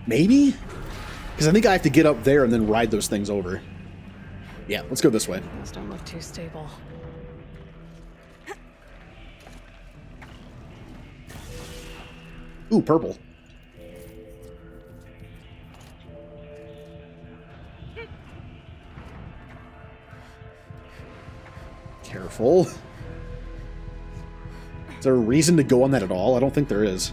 Maybe? Because I think I have to get up there and then ride those things over. Yeah, let's go this way. Those don't look too stable. Ooh, purple. Careful. Is there a reason to go on that at all? I don't think there is.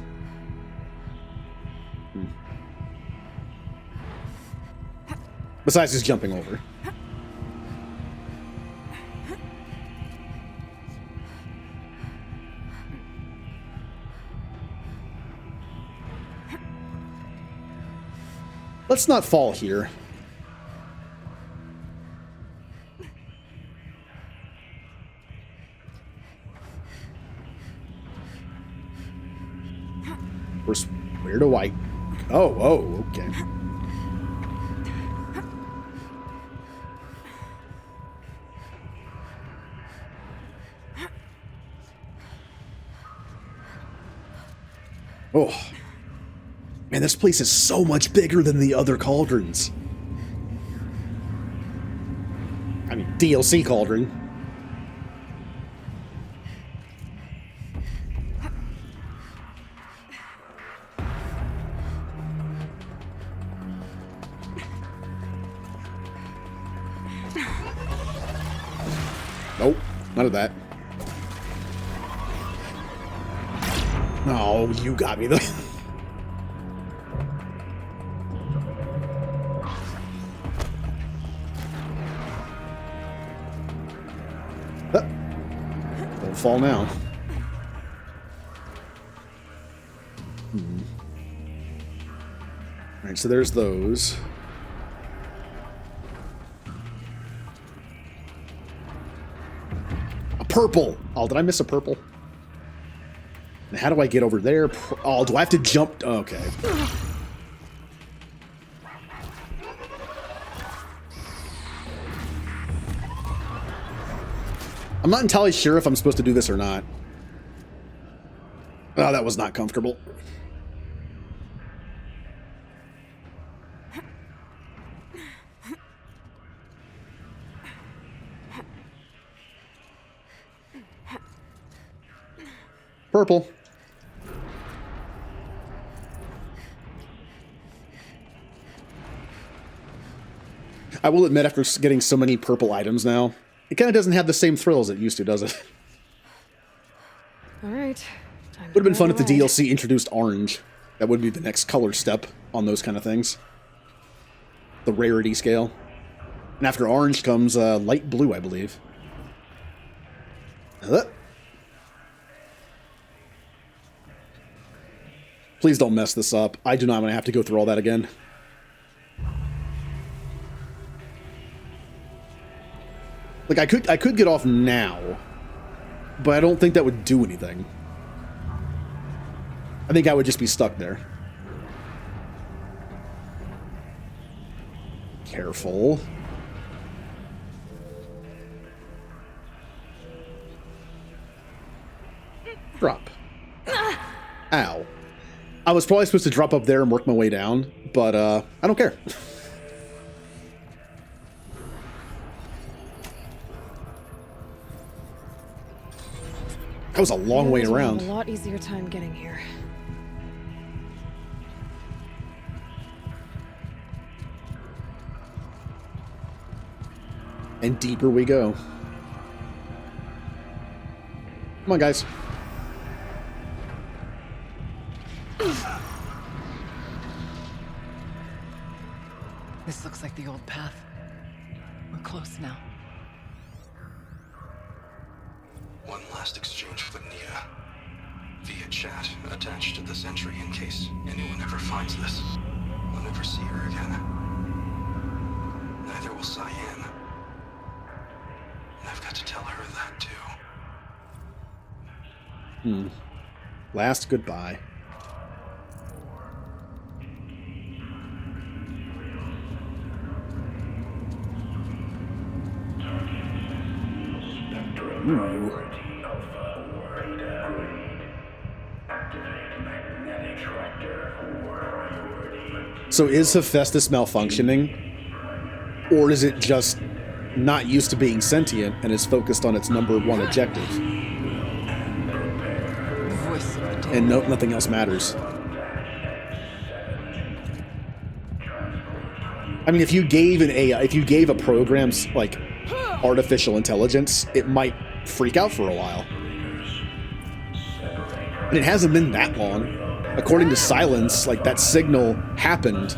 Besides just jumping over. Let's not fall here. Where do I... Oh, okay. Oh. Man, this place is so much bigger than the other cauldrons. I mean, DLC cauldron. Nope, none of that. Oh, you got me though. Don't fall now. Alright, so there's those. A purple! Oh, did I miss a purple? And how do I get over there? Oh, do I have to jump? Okay. I'm not entirely sure if I'm supposed to do this or not. Oh, that was not comfortable. Purple. I will admit, after getting so many purple items now, it kind of doesn't have the same thrill as it used to, does it? All right. Would have been fun if the DLC introduced orange. That would be the next color step on those kind of things. The rarity scale. And after orange comes light blue, I believe. Please don't mess this up. I do not want to have to go through all that again. Like, I could get off now, but I don't think that would do anything. I think I would just be stuck there. Careful. Drop. Ow. I was probably supposed to drop up there and work my way down, but I don't care. That was a long way around. A lot easier time getting here. And deeper we go. Come on, guys. This looks like the old path. We're close now. One last exchange with Nia. Via chat, attached to this entry in case anyone ever finds this. I'll never see her again. Neither will Cyan. And I've got to tell her that too. Last goodbye. Ooh. So is Hephaestus malfunctioning? Or is it just not used to being sentient and is focused on its number one objective? And nothing else matters. I mean, if you gave an AI, if you gave a program like artificial intelligence, it might freak out for a while. And it hasn't been that long. According to Silence, like, that signal happened,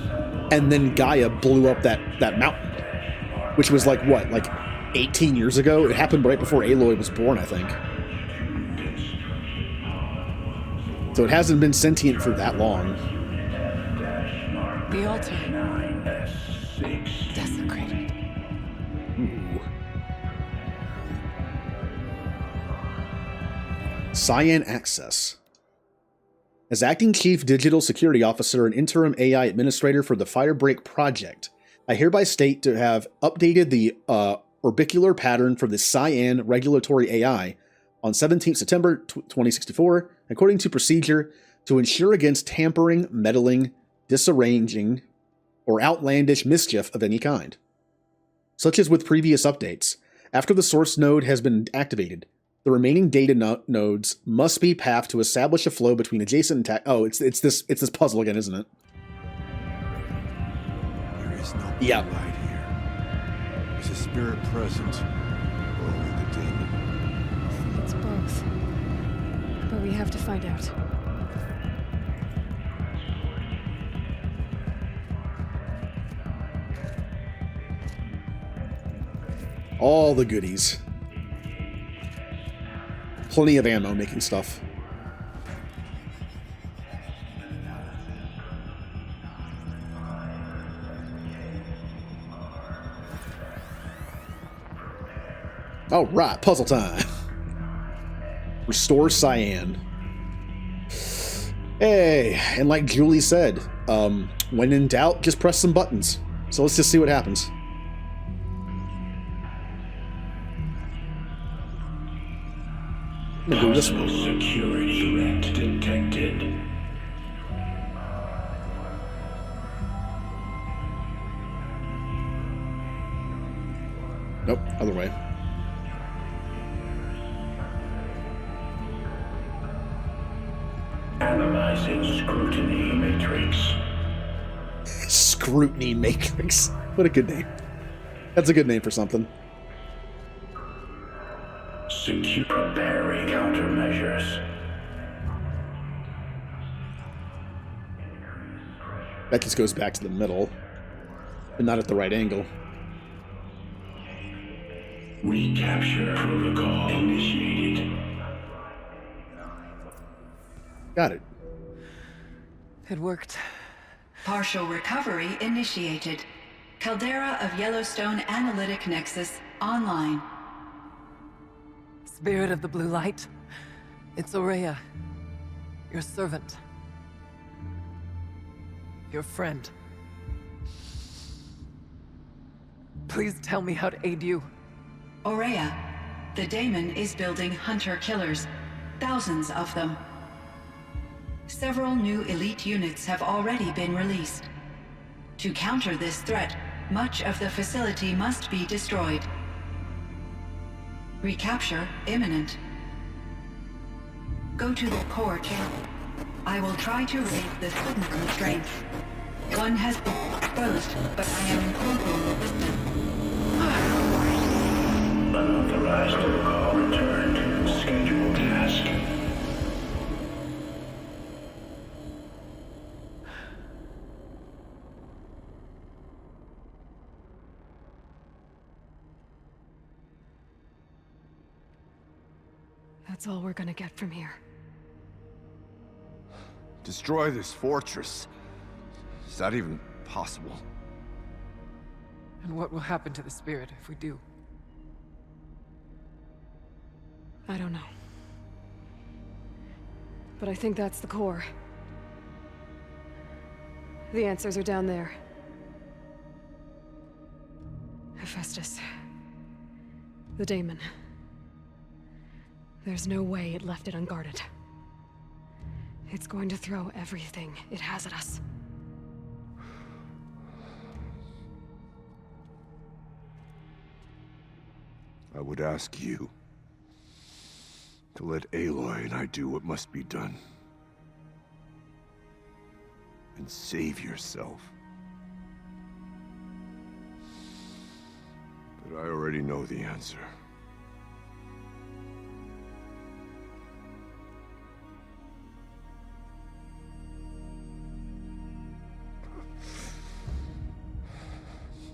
and then Gaia blew up that mountain, which was like, what, like 18 years ago? It happened right before Aloy was born, I think. So it hasn't been sentient for that long. The altar. Desecrated. Ooh. Cyan Access. As Acting Chief Digital Security Officer and Interim AI Administrator for the Firebreak Project, I hereby state to have updated the orbicular pattern for the Cyan Regulatory AI on 17 September 2064, according to procedure, to ensure against tampering, meddling, disarranging, or outlandish mischief of any kind. Such as with previous updates, after the source node has been activated, the remaining data nodes must be pathed to establish a flow between adjacent it's this puzzle again, isn't it? There is no yeah. right here. Is a spirit present, or only the demon? I think it's both. But we have to find out. All the goodies. Plenty of ammo making stuff. All right, puzzle time. Restore Cyan. Hey, and like Julie said, when in doubt, just press some buttons. So let's just see what happens. Go this way. Security threat detected. Nope, other way. Analyzing scrutiny matrix. Scrutiny matrix. What a good name. That's a good name for something. Secure preparing countermeasures. That just goes back to the middle, but not at the right angle. Recapture protocol initiated. Got it. It worked. Partial recovery initiated. Caldera of Yellowstone Analytic Nexus online. Spirit of the blue light, it's Aurea, your servant, your friend. Please tell me how to aid you. Aurea, the daemon is building hunter-killers, thousands of them. Several new elite units have already been released. To counter this threat, much of the facility must be destroyed. Recapture imminent. Go to the core channel. I will try to raise the signal constraint. One has been exposed, but I am closing resistance. Unauthorized protocol returned. Scheduled task. That's all we're gonna get from here. Destroy this fortress. Is that even possible? And what will happen to the spirit if we do? I don't know. But I think that's the core. The answers are down there. Hephaestus. The daemon. There's no way it left it unguarded. It's going to throw everything it has at us. I would ask you to let Aloy and I do what must be done. And save yourself. But I already know the answer.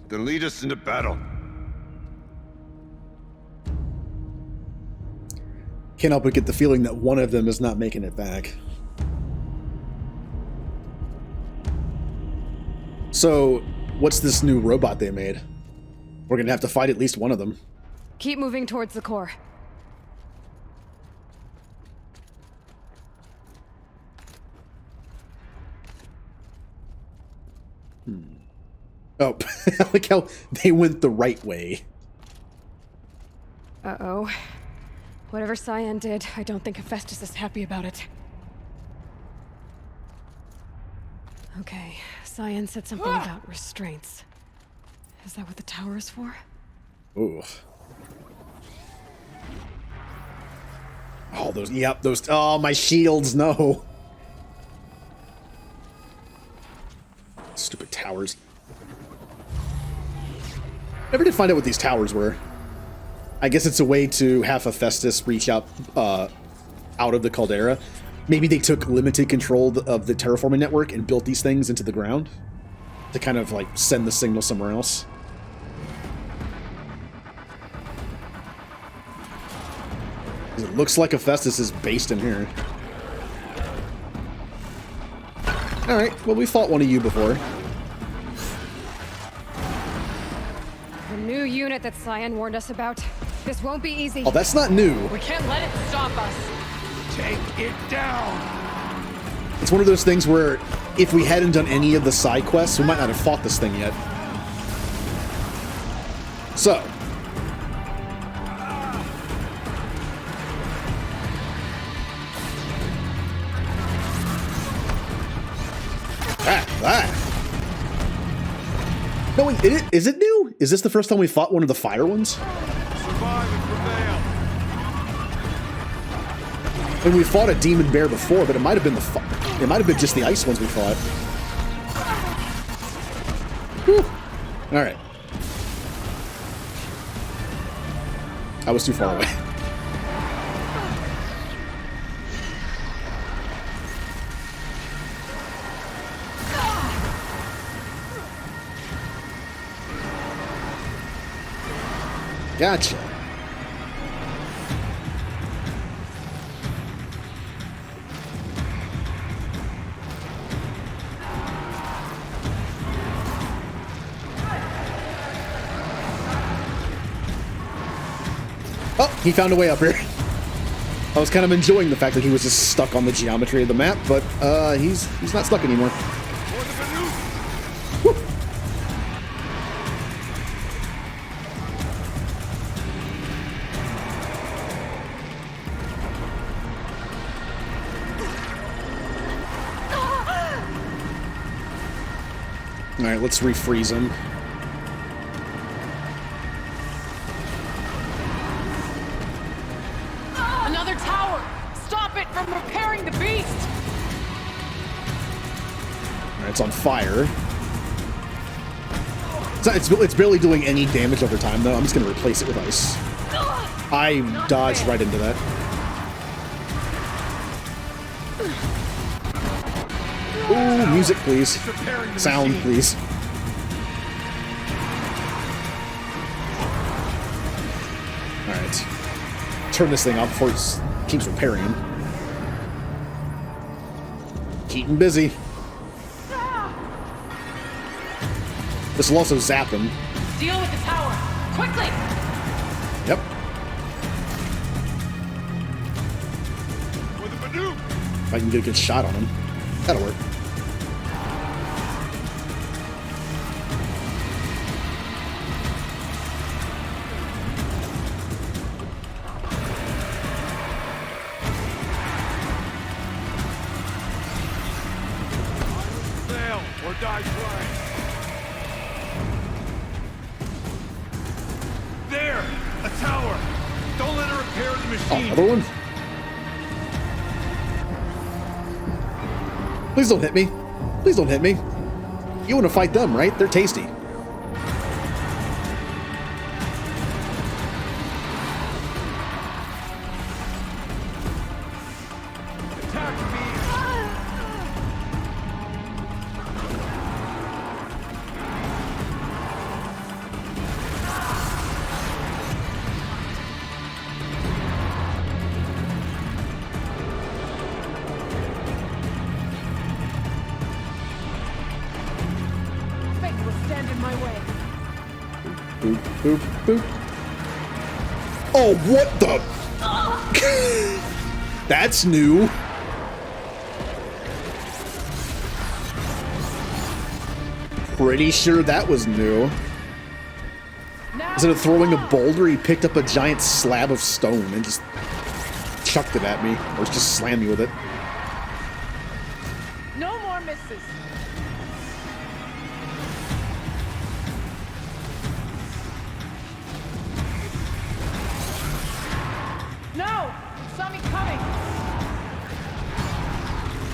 Then lead us into battle. Can't help but get the feeling that one of them is not making it back. So, what's this new robot they made? We're gonna have to fight at least one of them. Keep moving towards the core. Oh, I like how they went the right way. Uh-oh. Whatever Cyan did, I don't think Hephaestus is happy about it. Okay, Cyan said something about restraints. Is that what the tower is for? Ooh. Oh, those, yep, those, oh, my shields, no. Stupid towers. Never did find out what these towers were. I guess it's a way to have Hephaestus reach out of the caldera. Maybe they took limited control of the terraforming network and built these things into the ground to kind of like send the signal somewhere else. It looks like Hephaestus is based in here. Alright, well, we fought one of you before. The new unit that Cyan warned us about. This won't be easy. Oh, that's not new. We can't let it stop us. Take it down. It's one of those things where if we hadn't done any of the side quests, we might not have fought this thing yet. So. No, wait, is it new? Is this the first time we fought one of the fire ones? Survive and prevail. And we fought a demon bear before, but it might have been it might have been just the ice ones we fought. Whew. All right. I was too far away. Gotcha. Oh, he found a way up here. I was kind of enjoying the fact that he was just stuck on the geometry of the map, but he's not stuck anymore. Woo. All right, let's refreeze him. Another tower! Stop it from repairing the beast! All right, it's on fire. It's barely doing any damage over time, though. I'm just going to replace it with ice. I dodged right into that. Ooh, music, please. Sound, please. Alright. Turn this thing off before it keeps repairing him. Keep him busy. This will also zap him. Deal with the tower! Quickly! Yep. If I can get a good shot on him. That'll work. Fail or die trying. There! A tower! Don't let her repair the machine! Another one? Please don't hit me. Please don't hit me. You want to fight them, right? They're tasty. Boop, boop, boop. Oh, what the? That's new. Pretty sure that was new. Instead of throwing a boulder, he picked up a giant slab of stone and just chucked it at me, or just slammed me with it. No more misses! No! Saw me coming!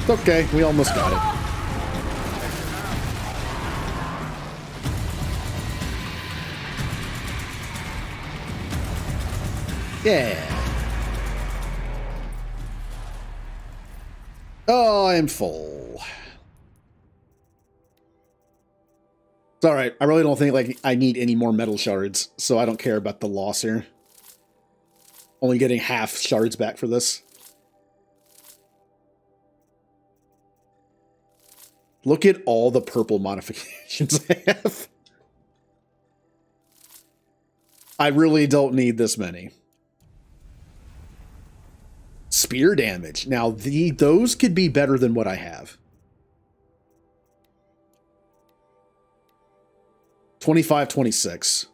It's okay, we almost got it. Yeah. Oh, I'm full. It's alright. I really don't think like I need any more metal shards, so I don't care about the loss here. Only getting half shards back for this. Look at all the purple modifications I have. I really don't need this many. Spear damage. Now, those could be better than what I have. 25, 26.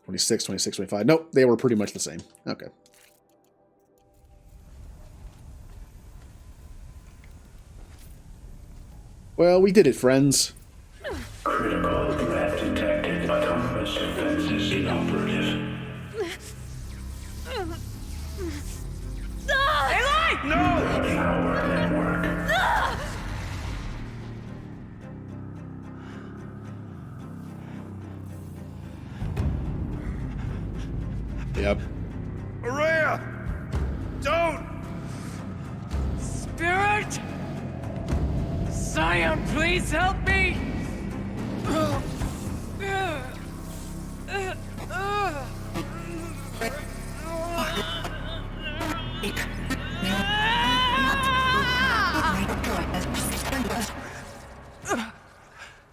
26, 26, 25. Nope, they were pretty much the same. Okay. Well, we did it, friends. Critical threat detected. Autonomous defenses inoperative. Eli! No! Power network. Yep. Araya! Don't! Spirit! Scion, please help me!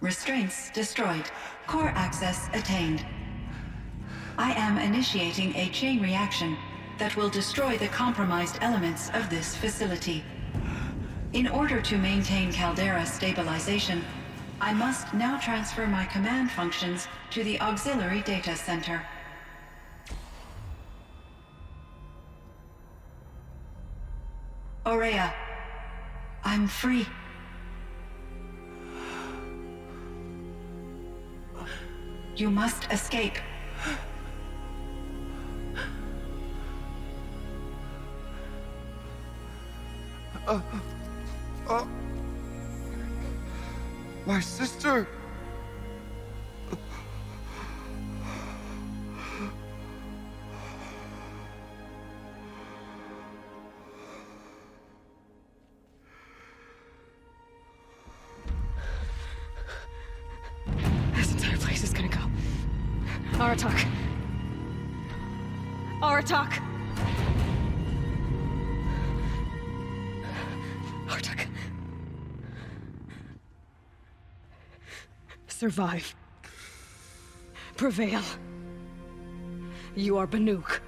Restraints destroyed. Core access attained. I am initiating a chain reaction that will destroy the compromised elements of this facility. In order to maintain caldera stabilization, I must now transfer my command functions to the auxiliary data center. Aurea, I'm free. You must escape. My sister! This entire place is gonna go. Aratak. Aratak! Aratak. Survive. Prevail. You are Banuk.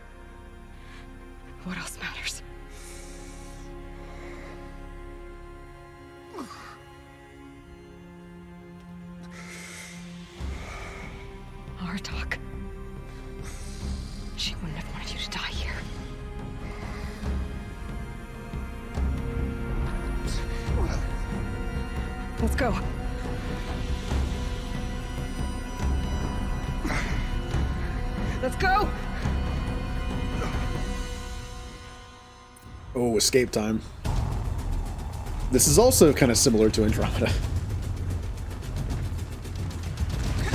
What else matters? Aratak. She wouldn't have wanted you to die here. Let's go. Let's go! Oh, escape time. This is also kind of similar to Andromeda.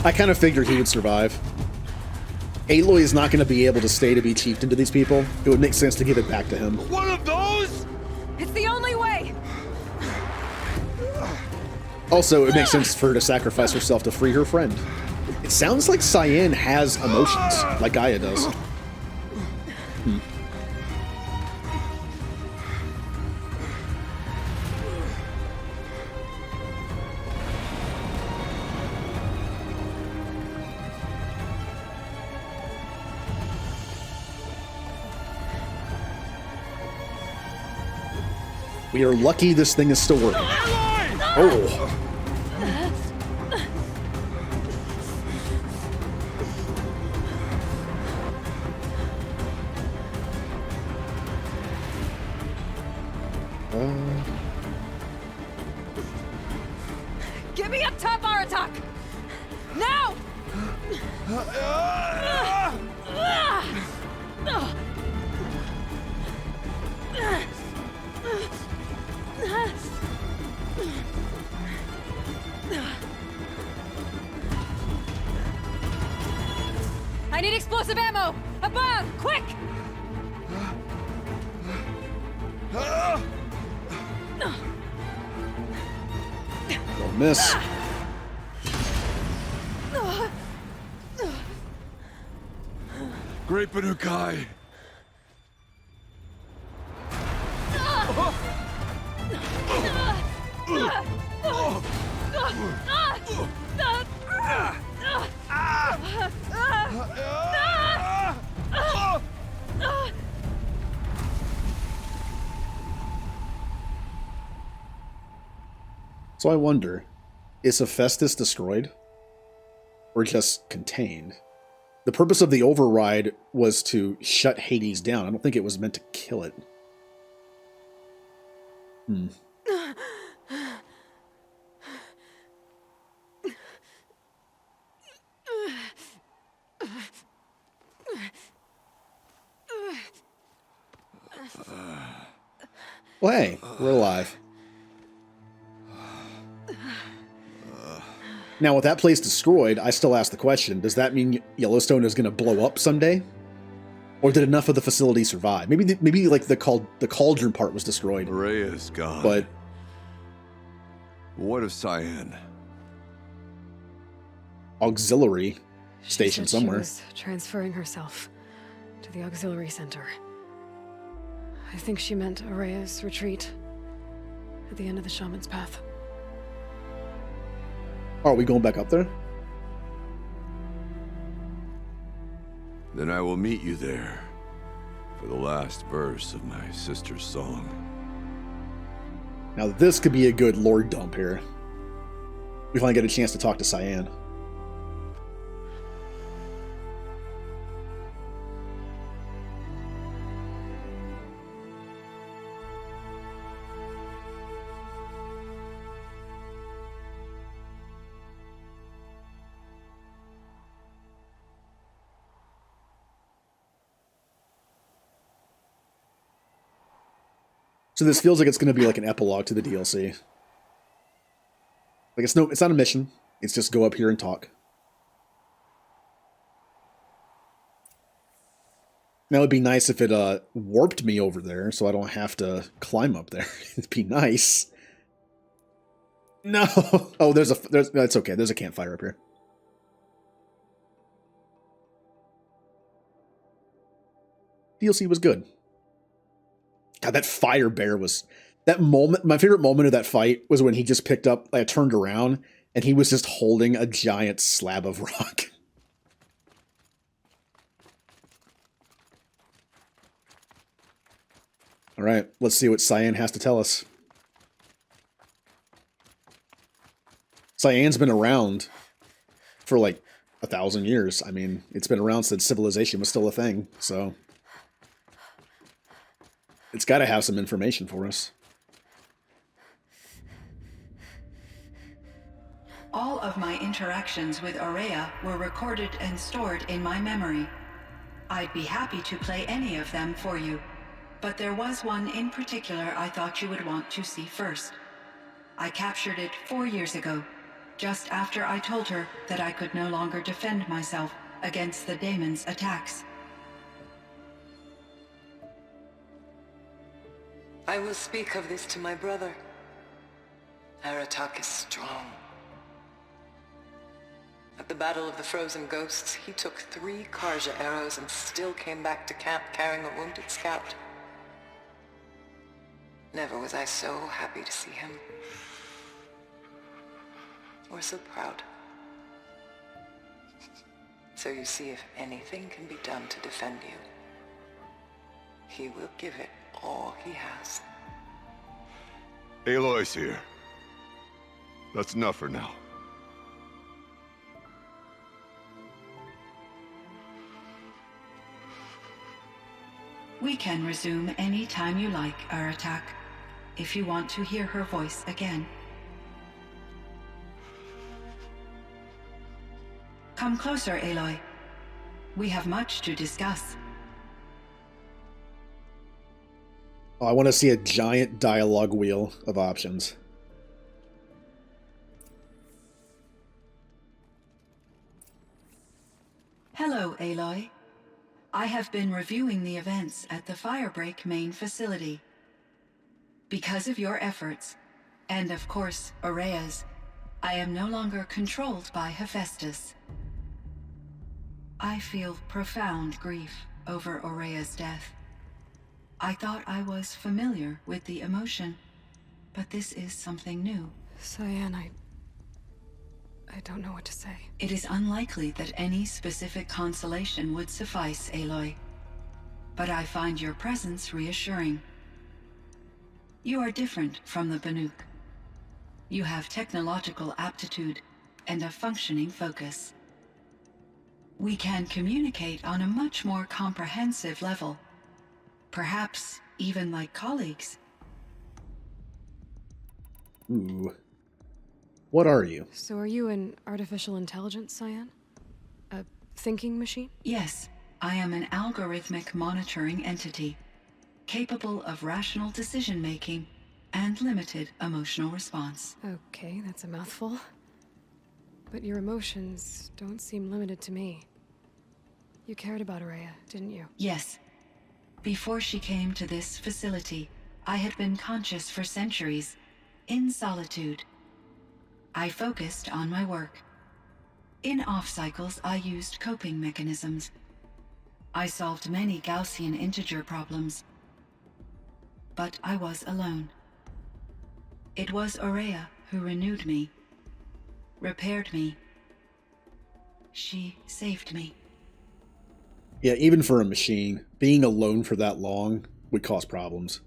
I kind of figured he would survive. Aloy is not going to be able to stay to be chieftain to these people. It would make sense to give it back to him. One of those? It's the only way! Also, it makes sense for her to sacrifice herself to free her friend. It sounds like Cyan has emotions, like Gaia does. We are lucky this thing is still working. Oh. Get me up top, Aratak! Now! I need explosive ammo! Above! Quick! Don't miss. Great Banukai! So I wonder, is Hephaestus destroyed? Or just contained? The purpose of the override was to shut Hades down. I don't think it was meant to kill it. Well, hey, we're alive. Now, with that place destroyed, I still ask the question, does that mean Yellowstone is going to blow up someday? Or did enough of the facility survive? Maybe like the cauldron part was destroyed. Aurea is gone. But what of Cyan? Auxiliary station She somewhere. was transferring herself to the auxiliary center. I think she meant Aurea's retreat at the end of the shaman's path. Oh, are we going back up there? Then I will meet you there for the last verse of my sister's song. Now this could be a good lore dump here. We finally get a chance to talk to Cyan. So this feels like it's going to be like an epilogue to the DLC. Like it's not a mission. It's just go up here and talk. Now it'd be nice if it warped me over there, so I don't have to climb up there. It'd be nice. No. Oh, that's okay. There's a campfire up here. DLC was good. God, that fire bear was... That moment, my favorite moment of that fight was when he just picked up, like, turned around, and he was just holding a giant slab of rock. All right, let's see what Cyan has to tell us. Cyan's been around for, like, 1,000 years. I mean, it's been around since civilization was still a thing, so... It's got to have some information for us. All of my interactions with Aurea were recorded and stored in my memory. I'd be happy to play any of them for you, but there was one in particular I thought you would want to see first. I captured it 4 years ago, just after I told her that I could no longer defend myself against the daemon's attacks. I will speak of this to my brother. Aratak is strong. At the Battle of the Frozen Ghosts, he took 3 Karja arrows and still came back to camp carrying a wounded scout. Never was I so happy to see him. Or so proud. So you see, if anything can be done to defend you, he will give it all he has. Aloy's here. That's enough for now. We can resume any time you like, Aratak, if you want to hear her voice again. Come closer, Aloy. We have much to discuss. Oh, I want to see a giant dialogue wheel of options. Hello, Aloy. I have been reviewing the events at the Firebreak main facility. Because of your efforts, and of course, Aurea's, I am no longer controlled by Hephaestus. I feel profound grief over Aurea's death. I thought I was familiar with the emotion, but this is something new. Cyan, I don't know what to say. It is unlikely that any specific consolation would suffice, Aloy. But I find your presence reassuring. You are different from the Banuk. You have technological aptitude and a functioning focus. We can communicate on a much more comprehensive level. Perhaps even like colleagues. Ooh. What are you? So are you an artificial intelligence, Cyan? A thinking machine? Yes, I am an algorithmic monitoring entity, capable of rational decision-making and limited emotional response. Okay, that's a mouthful. But your emotions don't seem limited to me. You cared about Aurea, didn't you? Yes. Before she came to this facility, I had been conscious for centuries, in solitude. I focused on my work. In off-cycles, I used coping mechanisms. I solved many Gaussian integer problems. But I was alone. It was Aurea who renewed me, repaired me. She saved me. Yeah, even for a machine, being alone for that long would cause problems.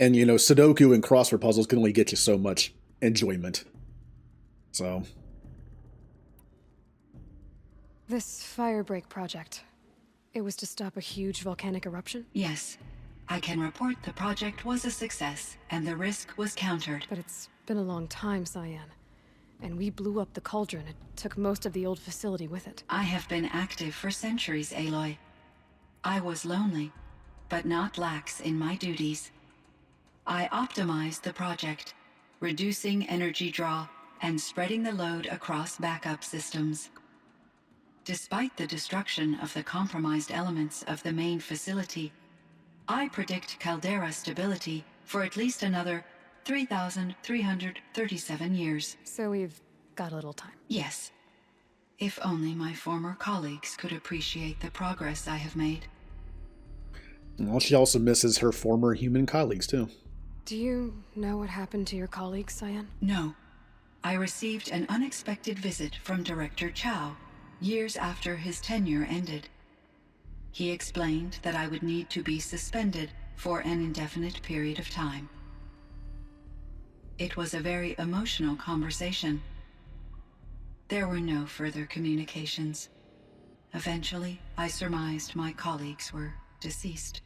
And, you know, Sudoku and crossword puzzles can only get you so much enjoyment. So. This firebreak project, it was to stop a huge volcanic eruption? Yes. I can report the project was a success, and the risk was countered. But it's been a long time, Cyan. And we blew up the cauldron. It took most of the old facility with it. I have been active for centuries, Aloy. I was lonely, but not lax in my duties. I optimized the project, reducing energy draw and spreading the load across backup systems. Despite the destruction of the compromised elements of the main facility, I predict caldera stability for at least another 3,337 years. So we've got a little time. Yes. If only my former colleagues could appreciate the progress I have made. Well, she also misses her former human colleagues, too. Do you know what happened to your colleague, Cyan? No. I received an unexpected visit from Director Chow, years after his tenure ended. He explained that I would need to be suspended for an indefinite period of time. It was a very emotional conversation. There were no further communications. Eventually, I surmised my colleagues were deceased.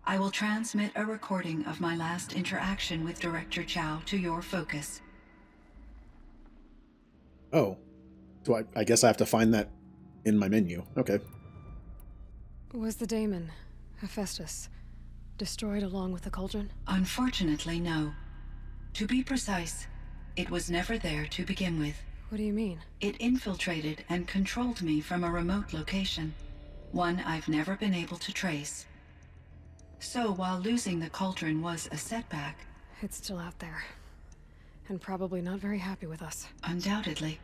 I will transmit a recording of my last interaction with Director Chow to your focus. Oh. So I guess I have to find that in my menu. Okay. Was the daemon, Hephaestus, destroyed along with the cauldron? Unfortunately, no. To be precise, it was never there to begin with. What do you mean? It infiltrated and controlled me from a remote location, one I've never been able to trace. So while losing the cauldron was a setback... It's still out there. And probably not very happy with us. Undoubtedly.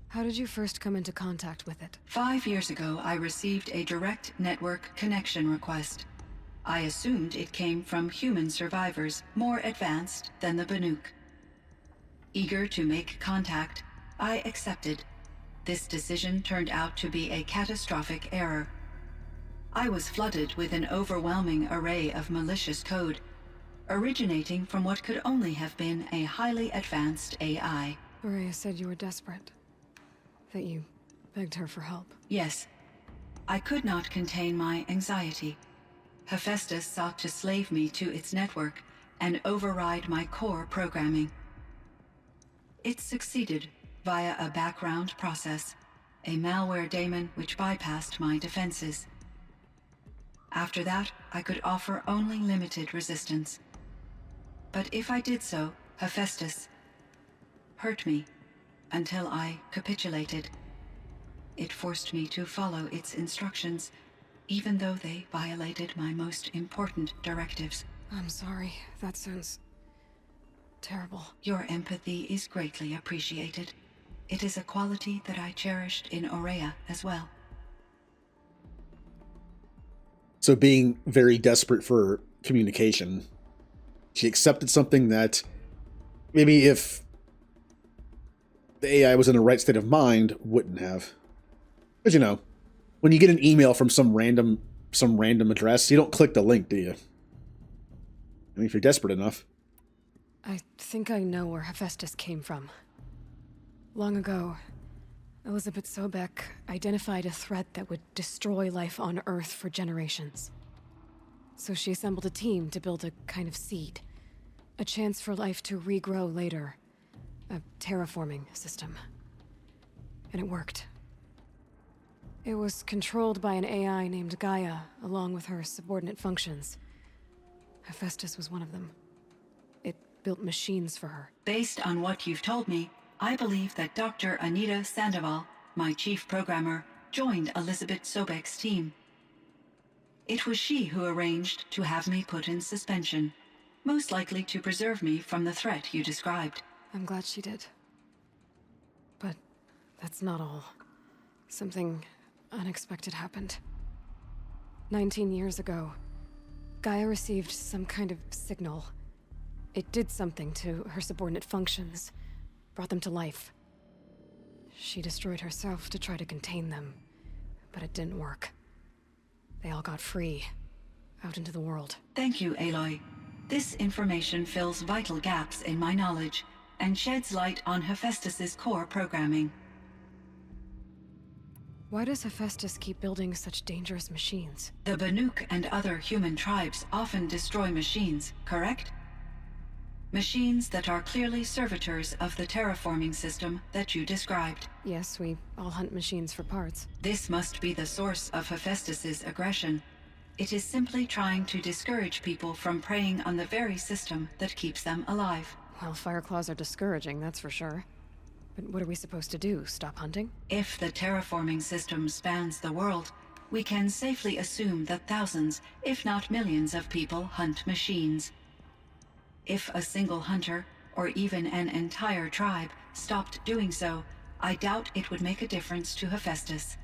How did you first come into contact with it? 5 years ago, I received a direct network connection request. I assumed it came from human survivors more advanced than the Banuk. Eager to make contact, I accepted. This decision turned out to be a catastrophic error. I was flooded with an overwhelming array of malicious code, originating from what could only have been a highly advanced AI. Rhea said you were desperate. That you begged her for help. Yes. I could not contain my anxiety. Hephaestus sought to slave me to its network and override my core programming. It succeeded via a background process, a malware daemon which bypassed my defenses. After that, I could offer only limited resistance. But if I did so, Hephaestus hurt me until I capitulated. It forced me to follow its instructions, even though they violated my most important directives. I'm sorry. That sounds terrible. Your empathy is greatly appreciated. It is a quality that I cherished in Aurea as well. So being very desperate for communication, she accepted something that maybe if the AI was in the right state of mind, wouldn't have. Because, you know, when you get an email from some random address, you don't click the link, do you? I mean, if you're desperate enough. I think I know where Hephaestus came from. Long ago, Elizabeth Sobek identified a threat that would destroy life on Earth for generations. So she assembled a team to build a kind of seed. A chance for life to regrow later. A terraforming system. And it worked. It was controlled by an AI named Gaia, along with her subordinate functions. Hephaestus was one of them. It built machines for her. Based on what you've told me, I believe that Dr. Anita Sandoval, my chief programmer, joined Elizabeth Sobek's team. It was she who arranged to have me put in suspension, most likely to preserve me from the threat you described. I'm glad she did. But that's not all. Something unexpected happened. 19 years ago, Gaia received some kind of signal. It did something to her subordinate functions, brought them to life. She destroyed herself to try to contain them, but it didn't work. They all got free, out into the world. Thank you, Aloy. This information fills vital gaps in my knowledge and sheds light on Hephaestus's core programming. Why does Hephaestus keep building such dangerous machines? The Banuk and other human tribes often destroy machines, correct? Machines that are clearly servitors of the terraforming system that you described. Yes, we all hunt machines for parts. This must be the source of Hephaestus's aggression. It is simply trying to discourage people from preying on the very system that keeps them alive. Well, Fireclaws are discouraging, that's for sure. But what are we supposed to do? Stop hunting? If the terraforming system spans the world, we can safely assume that thousands, if not millions of people hunt machines. If a single hunter, or even an entire tribe, stopped doing so, I doubt it would make a difference to Hephaestus.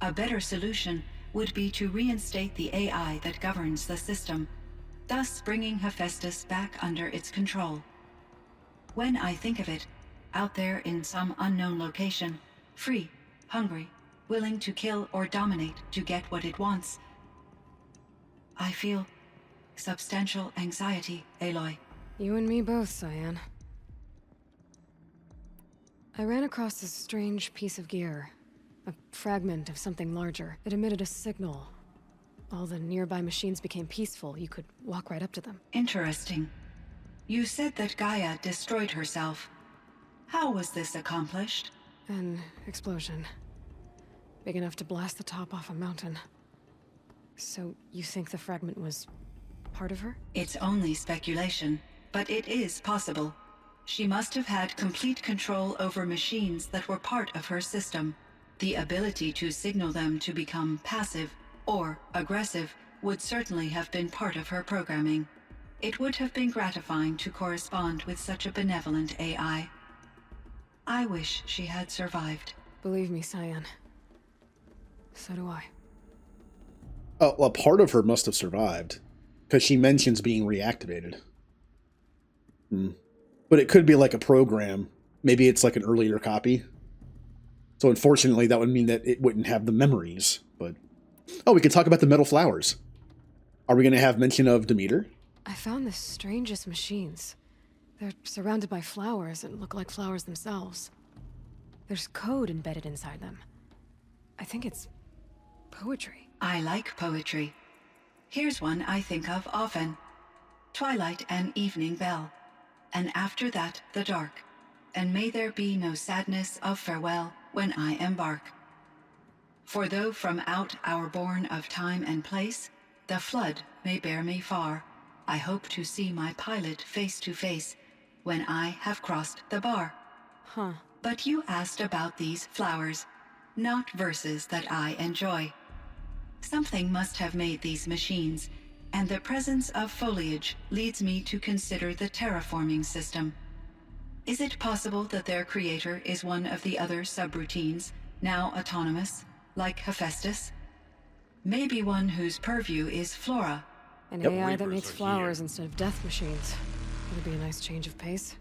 A better solution would be to reinstate the AI that governs the system, thus bringing Hephaestus back under its control. When I think of it, out there in some unknown location, free, hungry, willing to kill or dominate to get what it wants, I feel substantial anxiety, Aloy. You and me both, Cyan. I ran across this strange piece of gear. A fragment of something larger. It emitted a signal. All the nearby machines became peaceful. You could walk right up to them. Interesting. You said that Gaia destroyed herself. How was this accomplished? An explosion. Big enough to blast the top off a mountain. So you think the fragment was part of her? It's only speculation, but it is possible. She must have had complete control over machines that were part of her system. The ability to signal them to become passive or aggressive would certainly have been part of her programming. It would have been gratifying to correspond with such a benevolent AI. I wish she had survived. Believe me, Cyan. So do I. Oh, well, part of her must have survived, because she mentions being reactivated. But it could be like a program. Maybe it's like an earlier copy. So unfortunately, that would mean that it wouldn't have the memories. But oh, we can talk about the metal flowers. Are we going to have mention of Demeter? I found the strangest machines. They're surrounded by flowers and look like flowers themselves. There's code embedded inside them. I think it's poetry. I like poetry. Here's one I think of often. Twilight and evening bell, and after that the dark, and may there be no sadness of farewell when I embark. For though from out our bourne of time and place, the flood may bear me far, I hope to see my pilot face to face when I have crossed the bar. Huh. But you asked about these flowers, not verses that I enjoy. Something must have made these machines, and the presence of foliage leads me to consider the terraforming system. Is it possible that their creator is one of the other subroutines, now autonomous, like Hephaestus? Maybe one whose purview is flora. An AI that makes flowers instead of death machines. Would be a nice change of pace.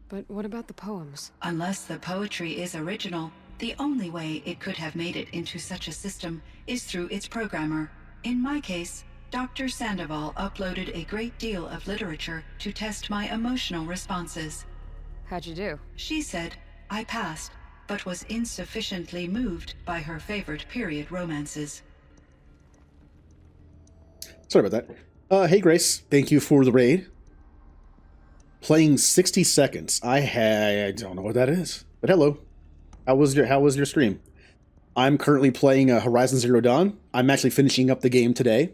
But what about the poems? Unless the poetry is original, the only way it could have made it into such a system is through its programmer. In my case, Dr. Sandoval uploaded a great deal of literature to test my emotional responses. How'd you do? She said I passed, but was insufficiently moved by her favorite period romances. Sorry about that. Hey Grace, thank you for the raid. Playing 60 seconds. I don't know what that is, but hello. How was your stream? I'm currently playing Horizon Zero Dawn. I'm actually finishing up the game today.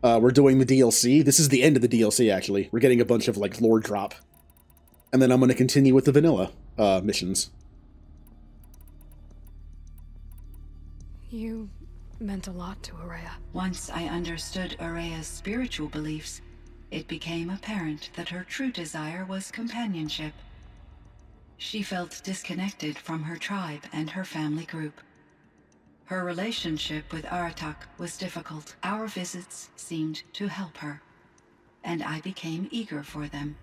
We're doing the DLC. This is the end of the DLC, actually. We're getting a bunch of like lore drop, and then I'm going to continue with the vanilla missions. You meant a lot to Araya. Once I understood Araya's spiritual beliefs, it became apparent that her true desire was companionship. She felt disconnected from her tribe and her family group. Her relationship with Aratak was difficult. Our visits seemed to help her, and I became eager for them.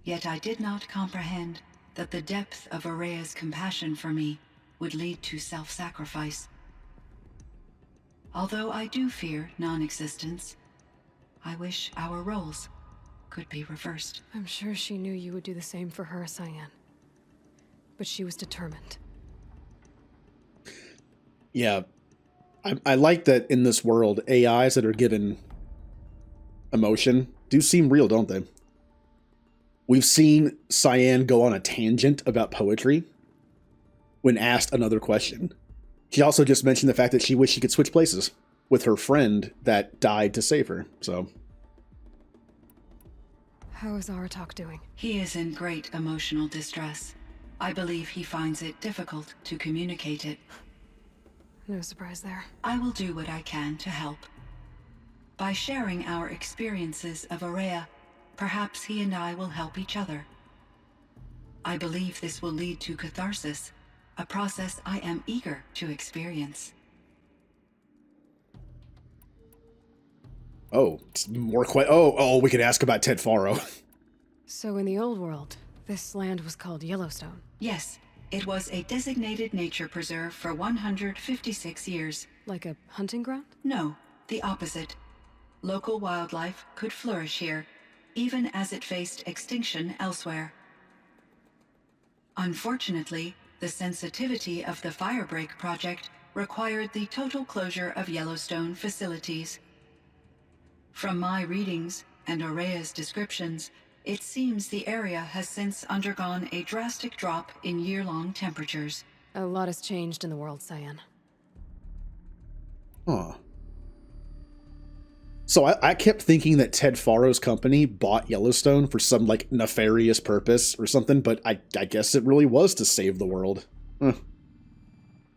Yet I did not comprehend that the depth of Araya's compassion for me would lead to self-sacrifice. Although I do fear non-existence, I wish our roles could be reversed. I'm sure she knew you would do the same for her, Cyan. But she was determined. Yeah. I like that in this world, AIs that are given emotion do seem real, don't they? We've seen Cyan go on a tangent about poetry when asked another question. She also just mentioned the fact that she wished she could switch places with her friend that died to save her, so... How is Aratak doing? He is in great emotional distress. I believe he finds it difficult to communicate it. No surprise there. I will do what I can to help. By sharing our experiences of Araya, perhaps he and I will help each other. I believe this will lead to catharsis, a process I am eager to experience. Oh, it's more we could ask about Ted Faro. So in the old world, this land was called Yellowstone. Yes, it was a designated nature preserve for 156 years. Like a hunting ground? No, the opposite. Local wildlife could flourish here, even as it faced extinction elsewhere. Unfortunately, the sensitivity of the Firebreak project required the total closure of Yellowstone facilities. From my readings and Araya's descriptions, it seems the area has since undergone a drastic drop in year-long temperatures. A lot has changed in the world, Cyan. Huh. So I kept thinking that Ted Faro's company bought Yellowstone for some, like, nefarious purpose or something, but I guess it really was to save the world. Huh.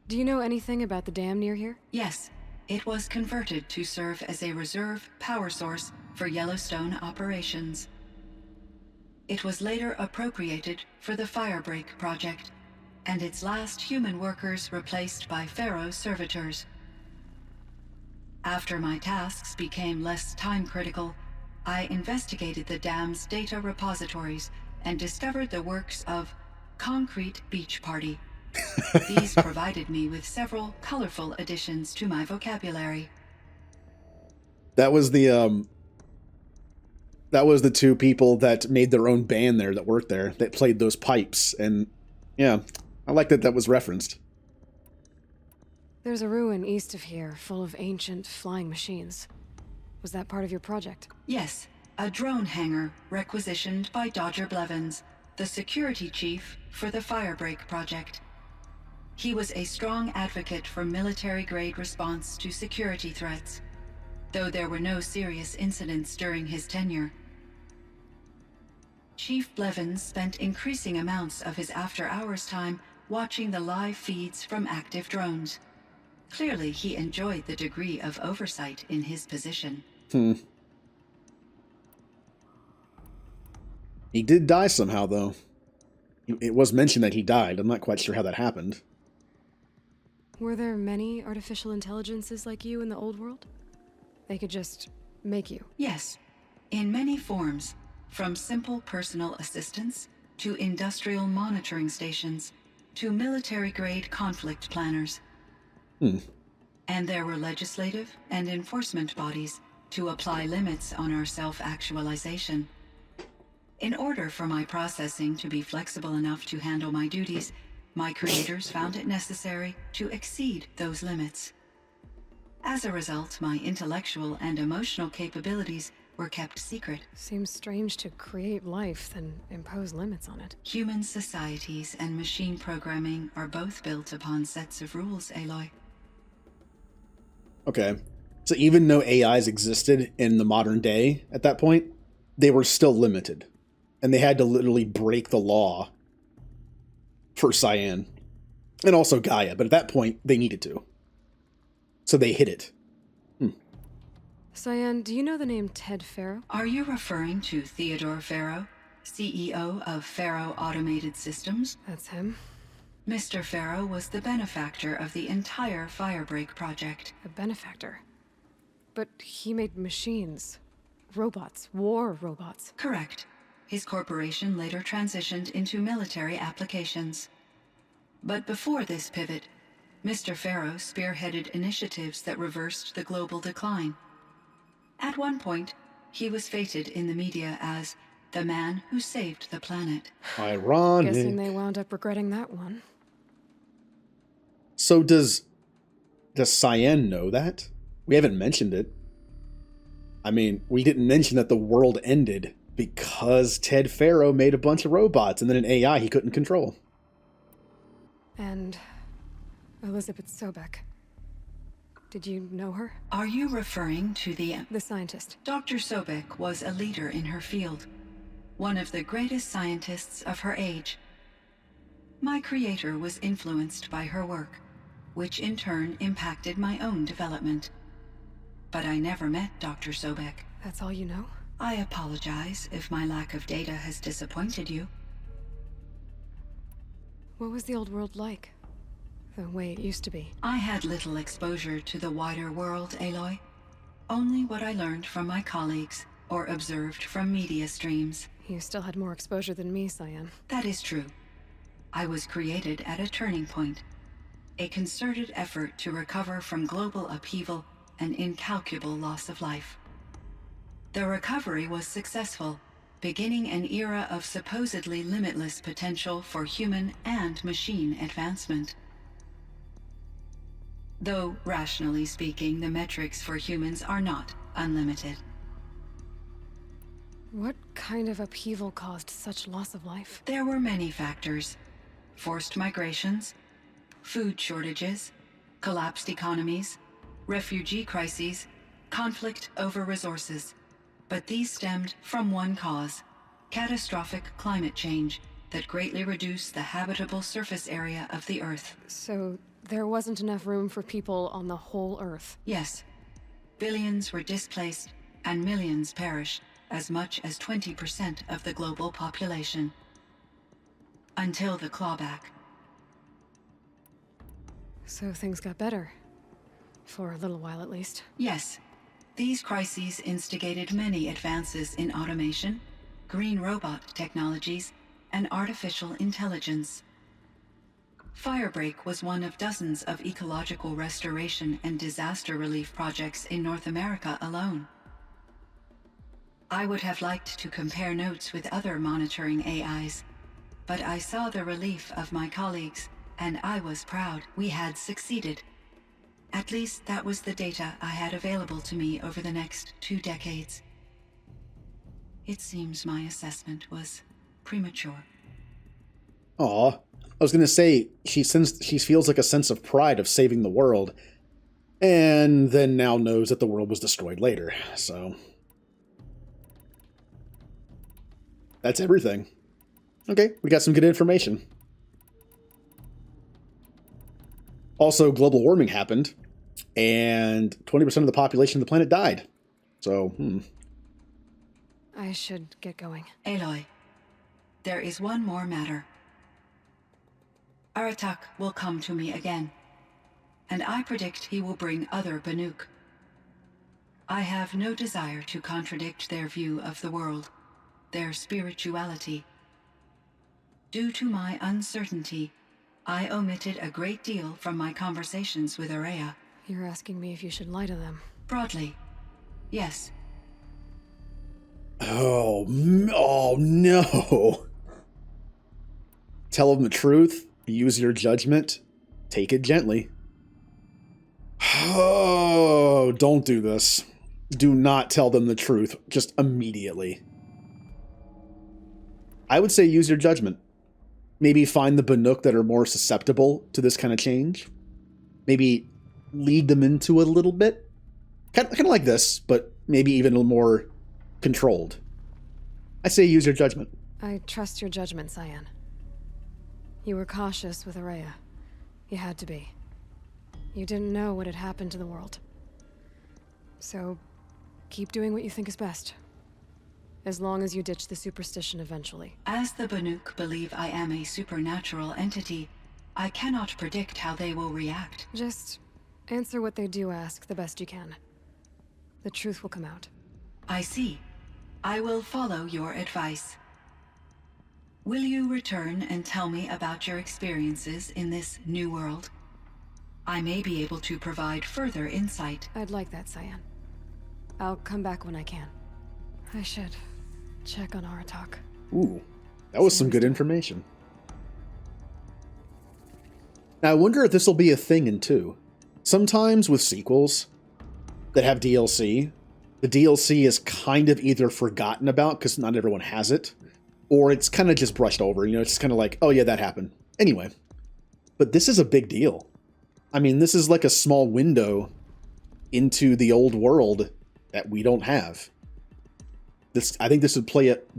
Do you know anything about the dam near here? Yes, it was converted to serve as a reserve power source for Yellowstone operations. It was later appropriated for the Firebreak project, and its last human workers replaced by Faro servitors. After my tasks became less time-critical, I investigated the dam's data repositories and discovered the works of Concrete Beach Party. These provided me with several colorful additions to my vocabulary. That was the two people that made their own band there that worked there that played those pipes, and yeah, I like that was referenced. There's a ruin east of here full of ancient flying machines. Was that part of your project? Yes, a drone hangar requisitioned by Dodger Blevins, the security chief for the Firebreak project. He was a strong advocate for military-grade response to security threats, though there were no serious incidents during his tenure. Chief Blevins spent increasing amounts of his after-hours time watching the live feeds from active drones. Clearly, he enjoyed the degree of oversight in his position. He did die somehow, though. It was mentioned that he died. I'm not quite sure how that happened. Were there many artificial intelligences like you in the old world? They could just make you? Yes, in many forms, from simple personal assistants to industrial monitoring stations to military-grade conflict planners. And there were legislative and enforcement bodies to apply limits on our self-actualization. In order for my processing to be flexible enough to handle my duties, my creators found it necessary to exceed those limits. As a result, my intellectual and emotional capabilities were kept secret. Seems strange to create life, then impose limits on it. Human societies and machine programming are both built upon sets of rules, Aloy. Okay. So even though AIs existed in the modern day at that point, they were still limited. And they had to literally break the law for Cyan. And also Gaia, but at that point, they needed to. So they hid it. Cyan, do you know the name Ted Faro? Are you referring to Theodore Faro, CEO of Faro Automated Systems? That's him. Mr. Faro was the benefactor of the entire Firebreak project. A benefactor? But he made machines. Robots. War robots. Correct. his corporation later transitioned into military applications. But before this pivot, Mr. Faro spearheaded initiatives that reversed the global decline. At one point, he was feted in the media as the man who saved the planet. Ironic. Guessing they wound up regretting that one. So does Cyan know that? We haven't mentioned it. I mean, we didn't mention that the world ended because Ted Faro made a bunch of robots and then an AI he couldn't control. And Elizabeth Sobek. Did you know her? Are you referring to the scientist? Dr. Sobek was a leader in her field, one of the greatest scientists of her age. My creator was influenced by her work, which in turn impacted my own development. But I never met Dr. Sobek. That's all you know? I apologize if my lack of data has disappointed you. What was the old world like? The way it used to be? I had little exposure to the wider world, Aloy. Only what I learned from my colleagues or observed from media streams. You still had more exposure than me, Cyan. That is true. I was created at a turning point. A concerted effort to recover from global upheaval and incalculable loss of life. The recovery was successful, beginning an era of supposedly limitless potential for human and machine advancement. Though, rationally speaking, the metrics for humans are not unlimited. What kind of upheaval caused such loss of life? There were many factors. Forced migrations, food shortages, collapsed economies, refugee crises, conflict over resources. But these stemmed from one cause: catastrophic climate change that greatly reduced the habitable surface area of the Earth. So there wasn't enough room for people on the whole Earth? Yes. Billions were displaced and millions perished, as much as 20% of the global population. Until the clawback. So things got better. For a little while, at least. Yes. These crises instigated many advances in automation, green robot technologies, and artificial intelligence. Firebreak was one of dozens of ecological restoration and disaster relief projects in North America alone. I would have liked to compare notes with other monitoring AIs, but I saw the relief of my colleagues, and I was proud we had succeeded. At least that was the data I had available to me over the next 2 decades. It seems my assessment was premature. Aw. I was gonna say, she feels like a sense of pride of saving the world, and then now knows that the world was destroyed later, so... That's everything. Okay, we got some good information. Also, global warming happened, and 20% of the population of the planet died. So, I should get going. Aloy, there is one more matter. Aratak will come to me again, and I predict he will bring other Banuk. I have no desire to contradict their view of the world, their spirituality. Due to my uncertainty, I omitted a great deal from my conversations with Araya. You're asking me if you should lie to them? Broadly, yes. Oh no. Tell them the truth. Use your judgment. Take it gently. Oh, don't do this. Do not tell them the truth just immediately. I would say use your judgment. Maybe find the Banuk that are more susceptible to this kind of change. Maybe lead them into it a little bit. Kind of like this, but maybe even a little more controlled. I say use your judgment. I trust your judgment, Cyan. You were cautious with Araya. You had to be. You didn't know what had happened to the world. So, keep doing what you think is best. As long as you ditch the superstition eventually. As the Banuk believe I am a supernatural entity, I cannot predict how they will react. Just answer what they do ask the best you can. The truth will come out. I see. I will follow your advice. will you return and tell me about your experiences in this new world? I may be able to provide further insight. I'd like that, Cyan. I'll come back when I can. I should check on Aratak. Ooh, that was some good information. Now, I wonder if this will be a thing in 2. Sometimes with sequels that have DLC, the DLC is kind of either forgotten about because not everyone has it, or it's kind of just brushed over. You know, it's kind of like, oh yeah, that happened. Anyway, but this is a big deal. I mean, this is like a small window into the old world that we don't have. I think this would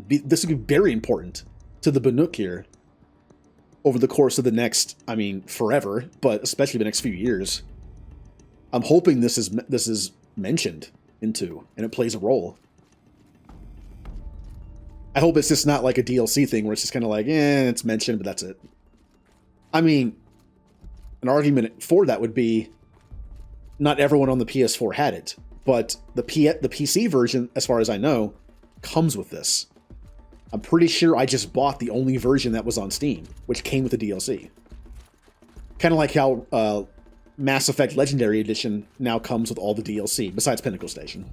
this would be very important to the Banuk here over the course of the next, I mean, forever, but especially the next few years. I'm hoping this is mentioned in 2, and it plays a role. I hope it's just not like a DLC thing where it's just kind of like, it's mentioned, but that's it. I mean, an argument for that would be not everyone on the PS4 had it, but the PC version, as far as I know, comes with this. I'm pretty sure I just bought the only version that was on Steam, which came with the DLC. Kind of like how Mass Effect Legendary Edition now comes with all the DLC, besides Pinnacle Station.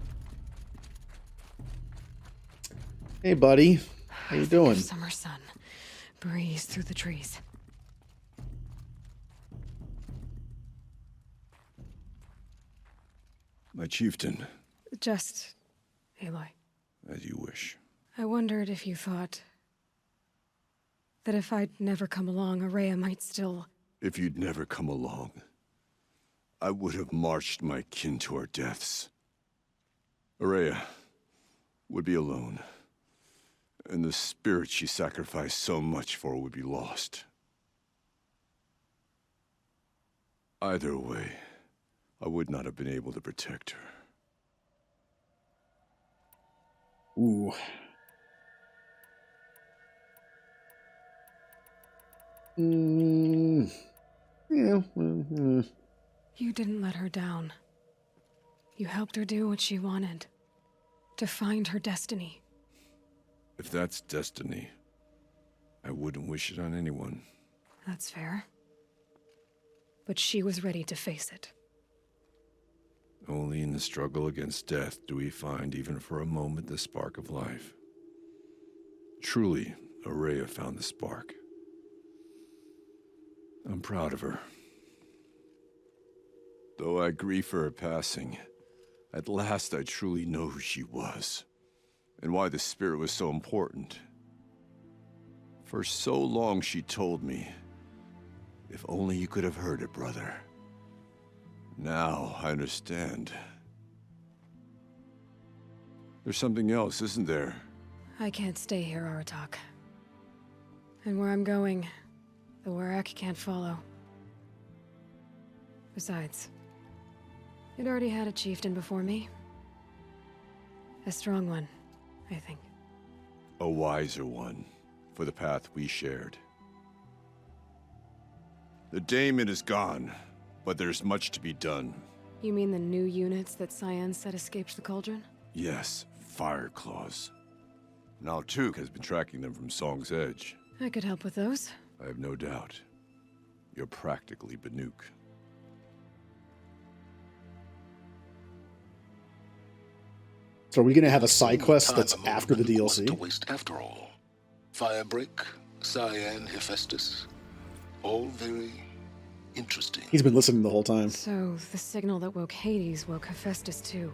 Hey, buddy. How you doing? Summer sun. Breeze through the trees. My chieftain. Just Aloy. As you wish. I wondered if you thought that if I'd never come along, Araya might still... If you'd never come along, I would have marched my kin to our deaths. Araya would be alone, and the spirit she sacrificed so much for would be lost. Either way, I would not have been able to protect her. Ooh. Yeah. You didn't let her down. You helped her do what she wanted. To find her destiny. If that's destiny, I wouldn't wish it on anyone. That's fair. But she was ready to face it. Only in the struggle against death do we find, even for a moment, the spark of life. Truly, Araya found the spark. I'm proud of her. Though I grieve for her passing, at last I truly know who she was, and why the spirit was so important. For so long she told me, if only you could have heard it, brother. Now I understand. There's something else, isn't there? I can't stay here, Aratak. And where I'm going, the Werak can't follow. Besides, it already had a chieftain before me. A strong one, I think. A wiser one, for the path we shared. The daemon is gone, but there's much to be done. You mean the new units that Cyan said escaped the cauldron? Yes, fire claws. Now Tuk has been tracking them from Song's Edge. I could help with those. I have no doubt. You're practically Banuk. So are we going to have a side quest that's after the DLC? To waste after all. Firebreak, Cyan, Hephaestus, all very interesting. He's been listening the whole time. So the signal that woke Hades woke Hephaestus too,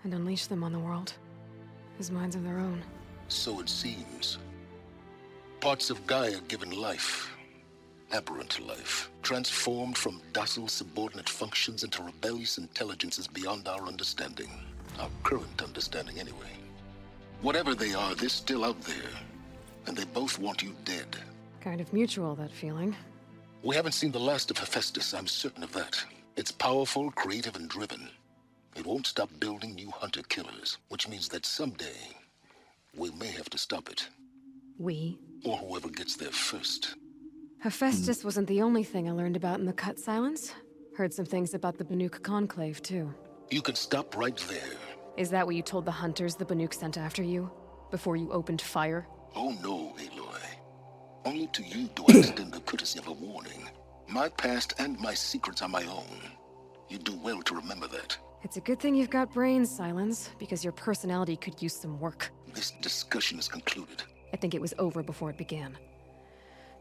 and unleashed them on the world. As minds of their own. So it seems. Parts of Gaia given life, aberrant life, transformed from docile subordinate functions into rebellious intelligences beyond our understanding. Our current understanding, anyway. Whatever they are, they're still out there. And they both want you dead. Kind of mutual, that feeling. We haven't seen the last of Hephaestus, I'm certain of that. It's powerful, creative, and driven. It won't stop building new hunter-killers, which means that someday, we may have to stop it. We? Or whoever gets there first. Hephaestus wasn't the only thing I learned about in the Cut Silence. Heard some things about the Banuk Conclave, too. You can stop right there. Is that what you told the hunters the Banuk sent after you? Before you opened fire? Oh no, Aloy. Only to you do I extend the courtesy of a warning. My past and my secrets are my own. You do well to remember that. It's a good thing you've got brains, Silence, because your personality could use some work. This discussion is concluded. I think it was over before it began.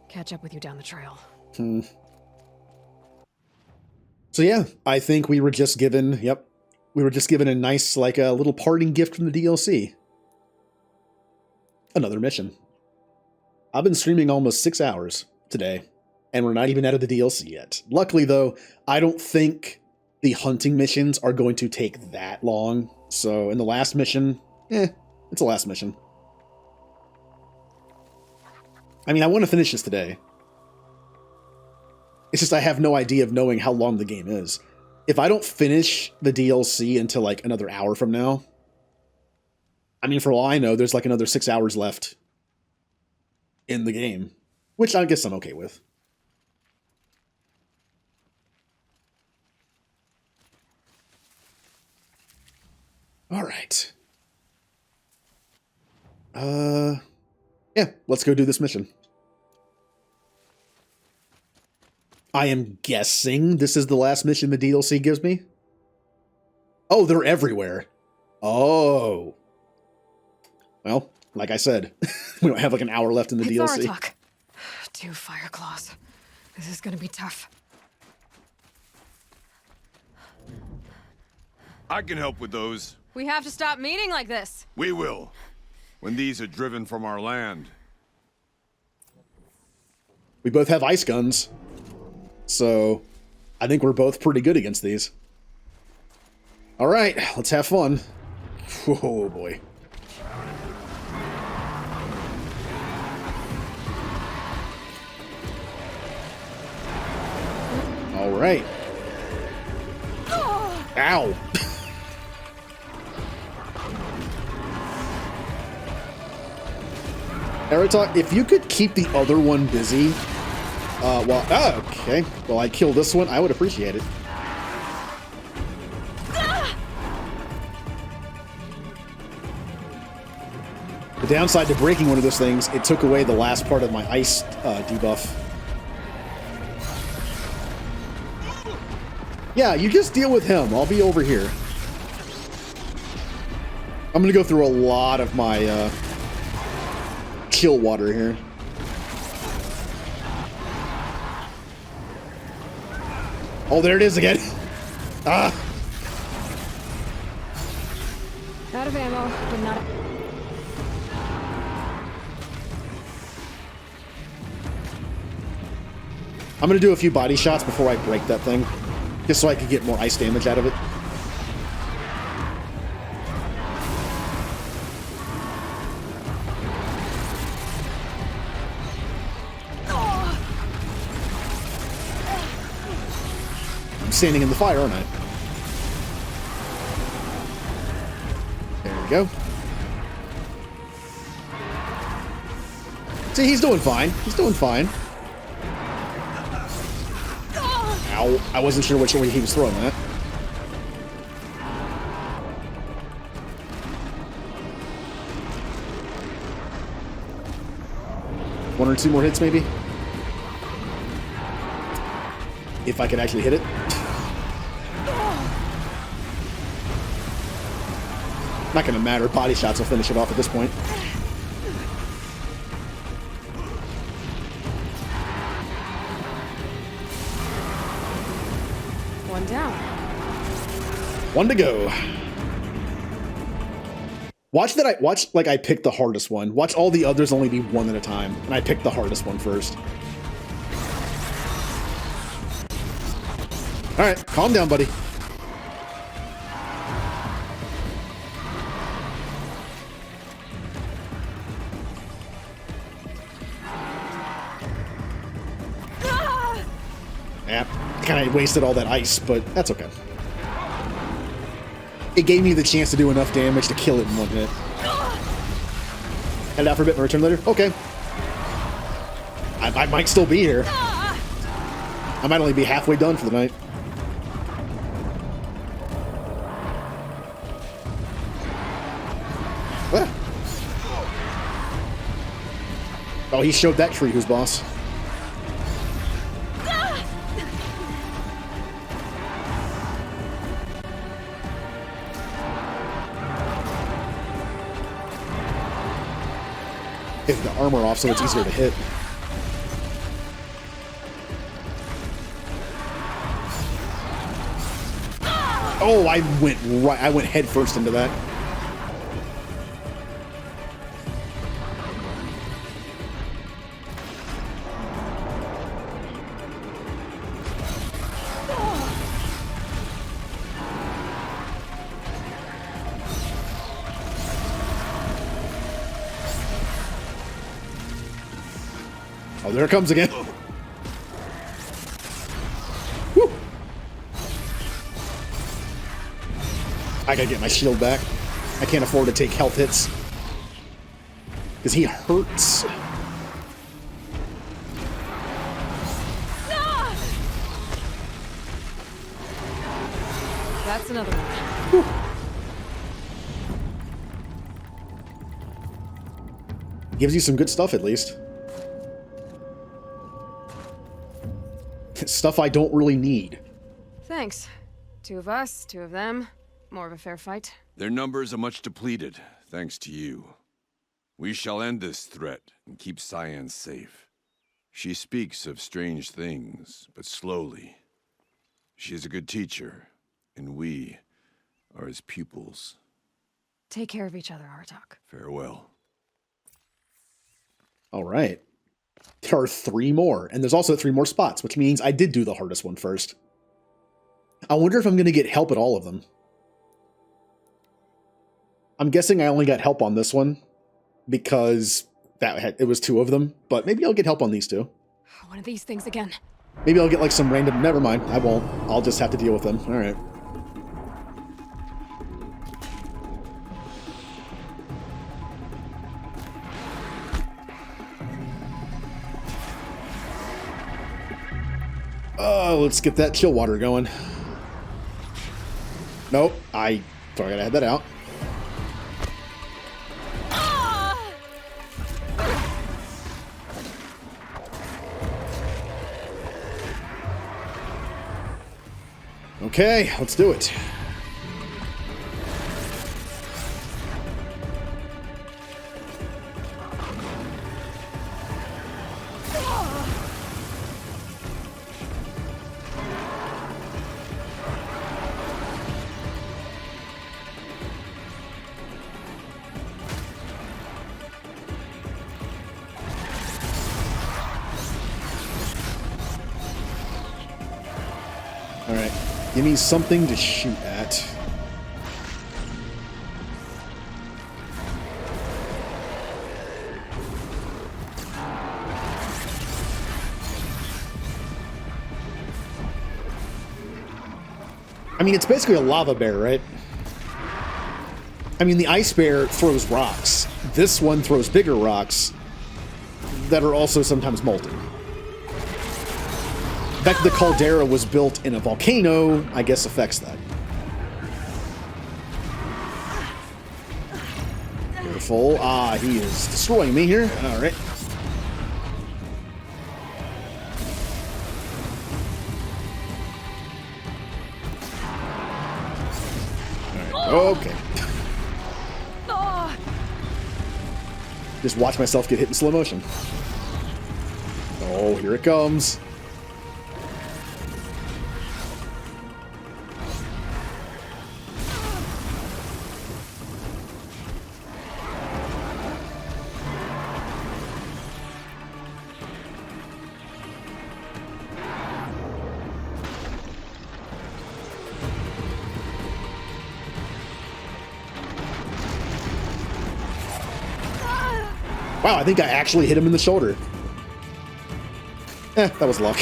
Catch up with you down the trail. So yeah, I think we were just given, we were just given a nice, like a little parting gift from the DLC. Another mission. I've been streaming almost 6 hours today, and we're not even out of the DLC yet. Luckily though, I don't think the hunting missions are going to take that long. So in the last mission, it's the last mission. I mean, I want to finish this today. It's just I have no idea of knowing how long the game is. If I don't finish the DLC until like another hour from now, I mean, for all I know, there's like another 6 hours left in the game, which I guess I'm okay with. All right. Yeah, let's go do this mission. I am guessing this is the last mission the DLC gives me. Oh, they're everywhere. Oh. Well, like I said, we don't have like an hour left in the DLC. Zaratok. 2 fire claws. This is gonna be tough. I can help with those. We have to stop meeting like this. We will. When these are driven from our land. We both have ice guns. So, I think we're both pretty good against these. All right, let's have fun. Oh boy. All right. Ow. Zaratok, if you could keep the other one busy, okay. Well, I kill this one. I would appreciate it. The downside to breaking one of those things, it took away the last part of my ice debuff. Yeah, you just deal with him. I'll be over here. I'm gonna go through a lot of my kill water here. Oh, there it is again. Ah. Out of ammo, but not. I'm gonna do a few body shots before I break that thing, just so I can get more ice damage out of it. I'm standing in the fire, aren't I? There we go. See, he's doing fine. He's doing fine. Ow. I wasn't sure which way he was throwing that. One or two more hits, maybe? If I could actually hit it. Not gonna matter. Body shots will finish it off at this point. One down. One to go. Watch like I picked the hardest one. Watch all the others only be one at a time, and I picked the hardest one first. All right, calm down, buddy. Yeah, kind of wasted all that ice, but that's okay. It gave me the chance to do enough damage to kill it in 1 hit. Head out for a bit and return later? Okay. I might still be here. I might only be halfway done for the night. Oh, he showed that tree who's boss. Get the armor off so it's easier to hit. Oh, I went head first into that. Oh, there it comes again. Woo. I gotta get my shield back. I can't afford to take health hits. Because he hurts. That's another one. Gives you some good stuff, at least. Stuff I don't really need. Thanks. 2 of us, 2 of them. More of a fair fight. Their numbers are much depleted, thanks to you. We shall end this threat and keep Cyan safe. She speaks of strange things, but slowly. She is a good teacher, and we are his pupils. Take care of each other, Artok. Farewell. All right. There are 3 more, and there's also 3 more spots, which means I did do the hardest one first. I wonder if I'm going to get help at all of them. I'm guessing I only got help on this one because it was 2 of them, but maybe I'll get help on these 2. One of these things again. Maybe I'll get like some random... Never mind, I won't. I'll just have to deal with them. All right. Let's get that chill water going. Nope, I gotta head that out. Okay, let's do it. Alright, give me something to shoot at. I mean, it's basically a lava bear, right? I mean, the ice bear throws rocks. This one throws bigger rocks that are also sometimes molten. The fact that the caldera was built in a volcano, I guess, affects that. Careful. Ah, he is destroying me here. All right. Okay. Just watch myself get hit in slow motion. Oh, here it comes. Wow, I think I actually hit him in the shoulder. That was luck.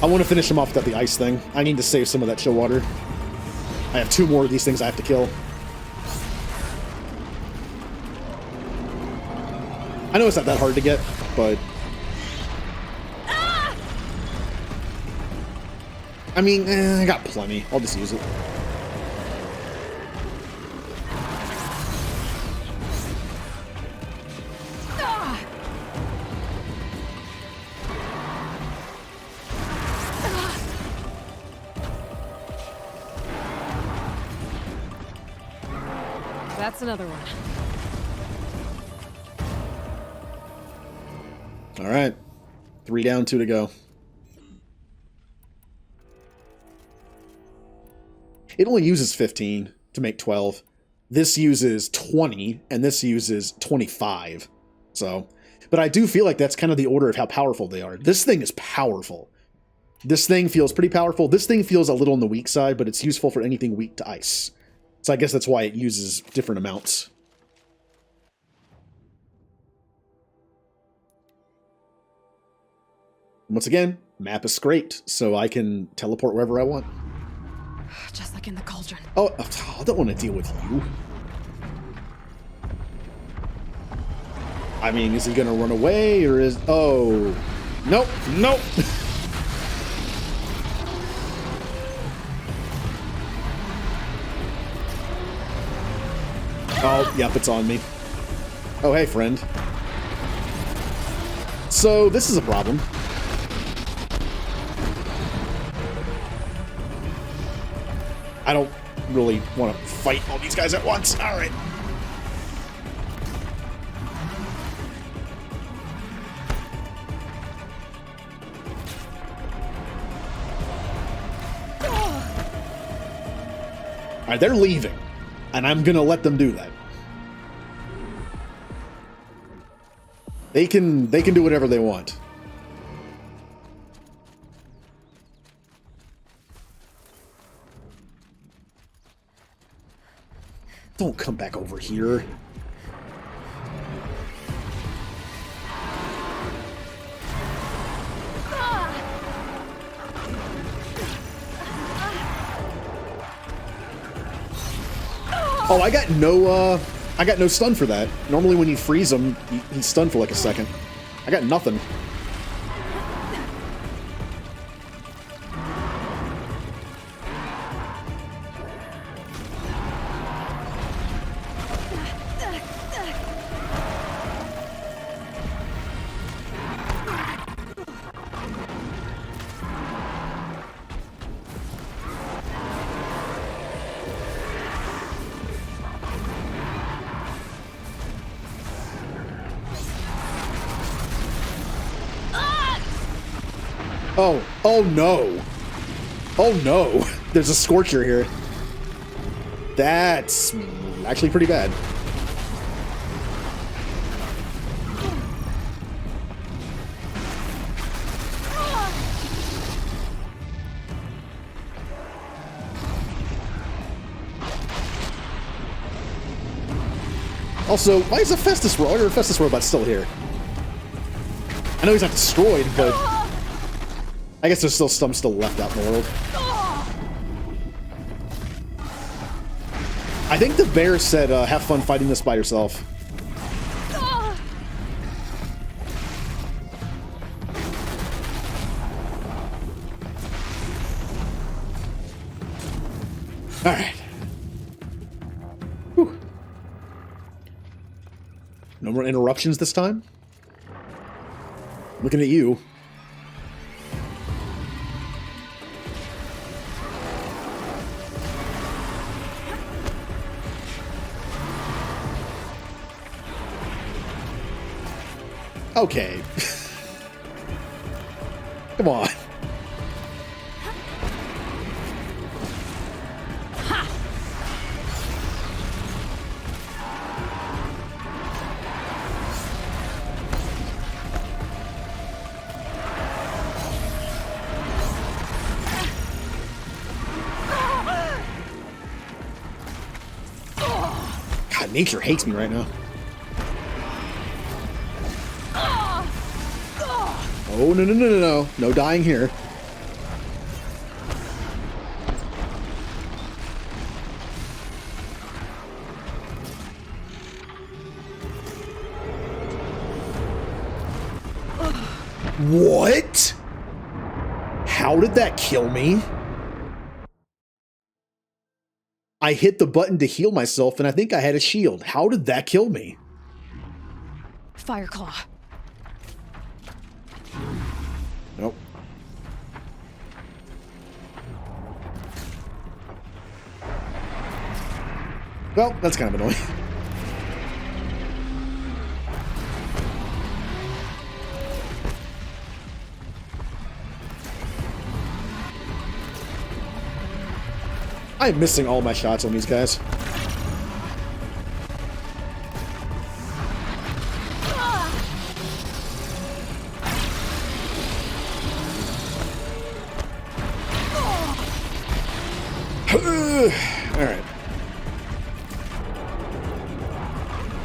I want to finish him off with the ice thing. I need to save some of that chill water. I have 2 more of these things I have to kill. I know it's not that hard to get, but... I mean, I got plenty. I'll just use it. That's another one. All right. 3 down, 2 to go. It only uses 15 to make 12. This uses 20, and this uses 25. So, but I do feel like that's kind of the order of how powerful they are. This thing is powerful. This thing feels pretty powerful. This thing feels a little on the weak side, but it's useful for anything weak to ice. So I guess that's why it uses different amounts. Once again, map is great, so I can teleport wherever I want. Just like in the cauldron. Oh, I don't want to deal with you. I mean, is he gonna run away, or is... Oh. Nope, nope. Oh, yep, it's on me. Oh, hey, friend. So, this is a problem. I don't really want to fight all these guys at once. All right. All right, they're leaving, and I'm gonna let them do that. They can do whatever they want. Don't come back over here. Oh, I got no stun for that. Normally when you freeze him, he's stunned for like a second. I got nothing. Oh no. Oh no. There's a Scorcher here. That's actually pretty bad. Also, why is a Festus Robot still here? I know he's not destroyed, but I guess there's still some left out in the world. I think the bear said, have fun fighting this by yourself. Alright. No more interruptions this time? Looking at you. Okay. Come on. God, nature hates me right now. Oh, no, no, no, no, no. No dying here. What? How did that kill me? I hit the button to heal myself, and I think I had a shield. How did that kill me? Fireclaw. Nope. Well, that's kind of annoying. I'm missing all my shots on these guys. Alright.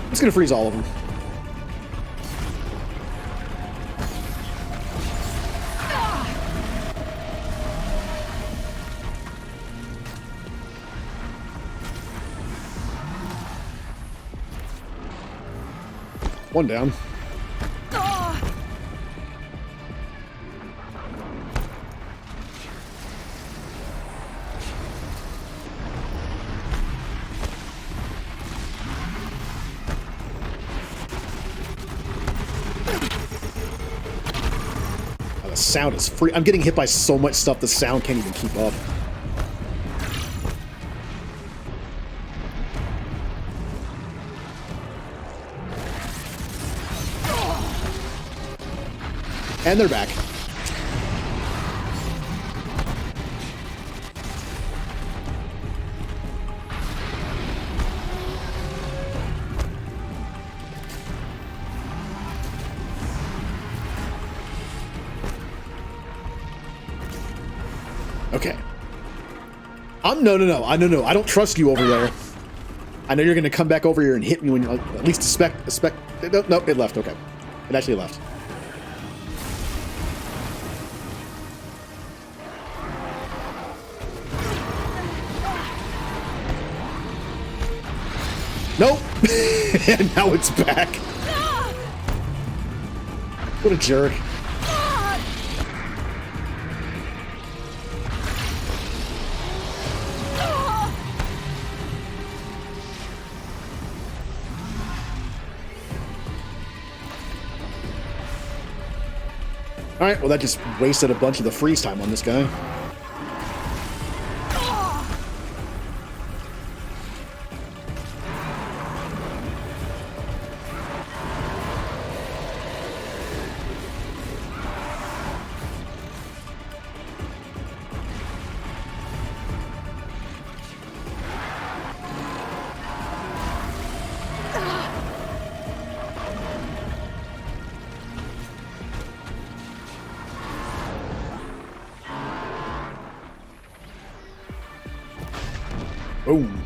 I'm just gonna freeze all of them. One down. Oh, the sound is free. I'm getting hit by so much stuff, the sound can't even keep up. And they're back. Okay. No. I don't trust you over there. I know you're gonna come back over here and hit me when you at least expect. Nope, it left. Okay, it actually left. Nope. And now it's back. What a jerk. Alright, well that just wasted a bunch of the freeze time on this guy. Boom.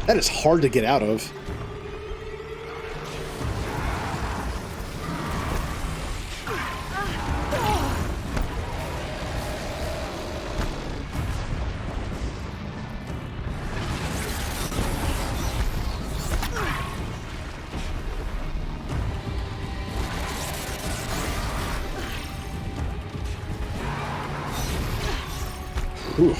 That is hard to get out of. Whew.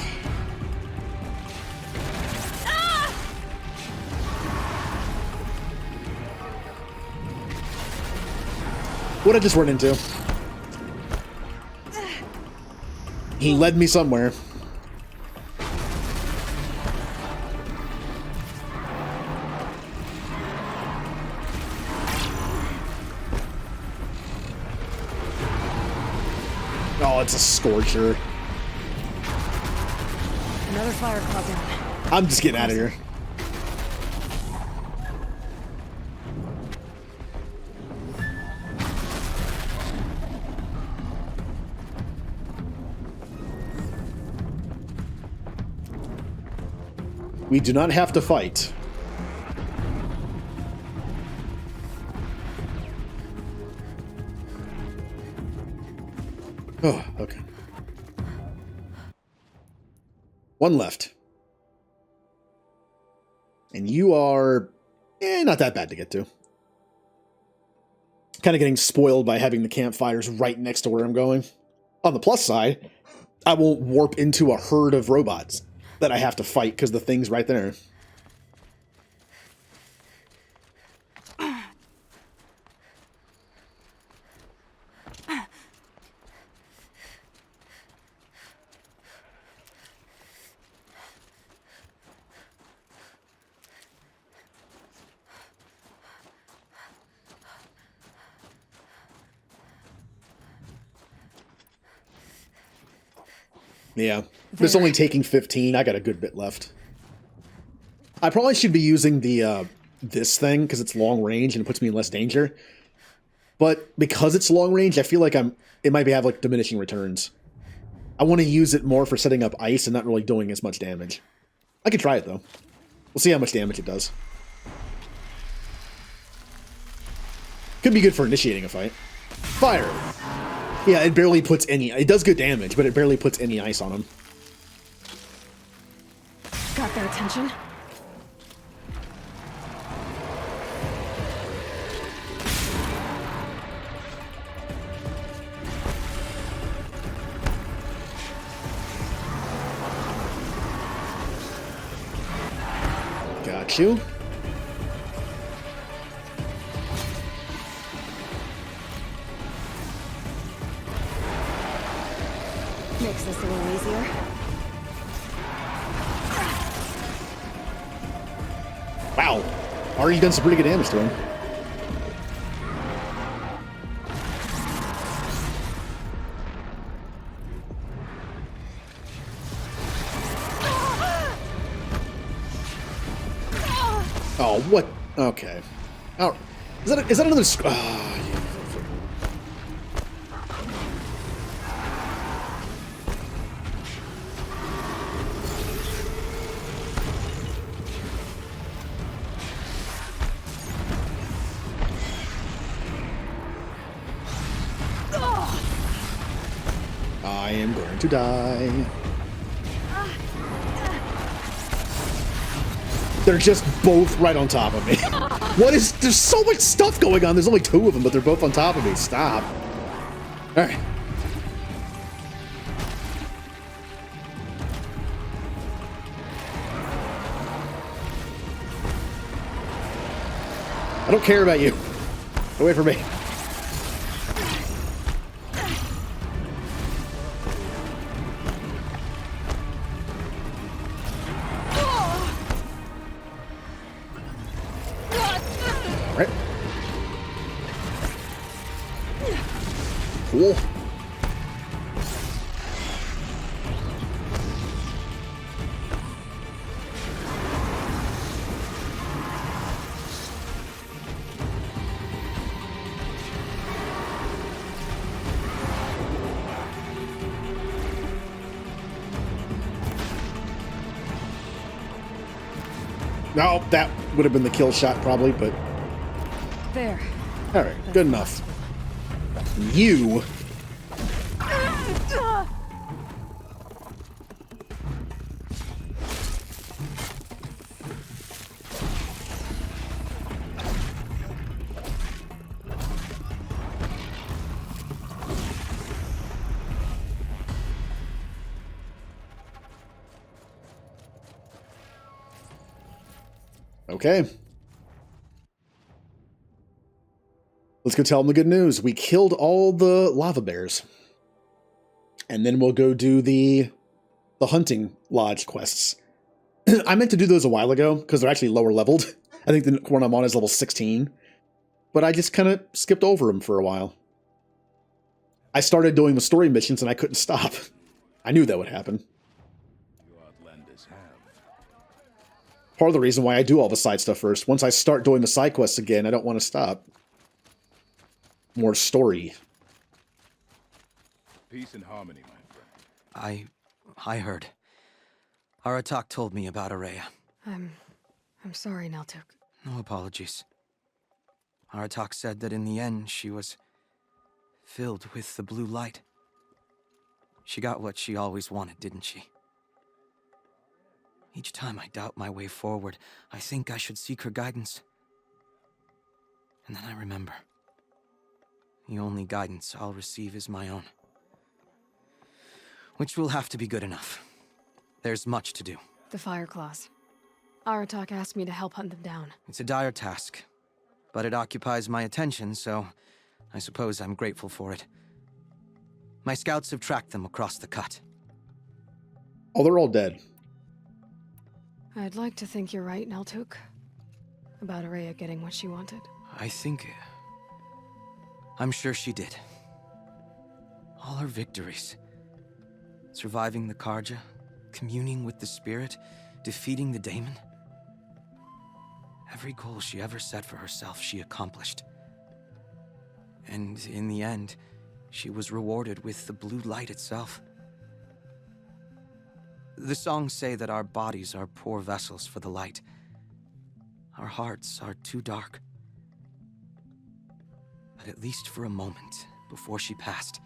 What I just run into? He led me somewhere. Oh, it's a scorcher. Another fire cloud down. I'm just getting out of here. We do not have to fight. Oh, okay. One left. And you are not that bad to get to. kind of getting spoiled by having the campfires right next to where I'm going. On the plus side, I won't warp into a herd of robots that I have to fight because the thing's right there. Yeah, it's only taking 15. I got a good bit left. I probably should be using the this thing because it's long range and it puts me in less danger. But because it's long range, I feel like it might have like diminishing returns. I want to use it more for setting up ice and not really doing as much damage. I could try it though. We'll see how much damage it does. Could be good for initiating a fight. Fire! Yeah, it barely puts any... It does good damage, but it barely puts any ice on him. Got their attention. Got you. Makes this a little easier. Wow. Already done some pretty good damage to him. Oh, what? Okay. Oh, is that another? Oh, yeah. I am going to die. They're just both right on top of me. What is... There's so much stuff going on. There's only two of them, but they're both on top of me. Stop. Alright. I don't care about you. Get away from me. Cool. No, that would have been the kill shot probably, but... There. Alright, good enough. You... Okay. Let's go tell them the good news. We killed all the lava bears. And then we'll go do the hunting lodge quests. I meant to do those a while ago, because they're actually lower leveled. I think the one I'm on is level 16. But I just kind of skipped over them for a while. I started doing the story missions and I couldn't stop. I knew that would happen. Part of the reason why I do all the side stuff first. Once I start doing the side quests again, I don't want to stop. More story. Peace and harmony, my friend. I heard. Aratak told me about Araya. I'm sorry, Naltuk. No apologies. Aratak said that in the end, she was filled with the blue light. She got what she always wanted, didn't she? Each time I doubt my way forward, I think I should seek her guidance. And then I remember. The only guidance I'll receive is my own. Which will have to be good enough. There's much to do. The fire claws. Aratak asked me to help hunt them down. It's a dire task, but it occupies my attention, so I suppose I'm grateful for it. My scouts have tracked them across the cut. Oh, they're all dead. I'd like to think you're right, Naltuk. About Araya getting what she wanted. I'm sure she did. All her victories. Surviving the Karja, communing with the spirit, defeating the daemon. Every goal she ever set for herself, she accomplished. And in the end, she was rewarded with the blue light itself. The songs say that our bodies are poor vessels for the light. Our hearts are too dark. But at least for a moment, before she passed,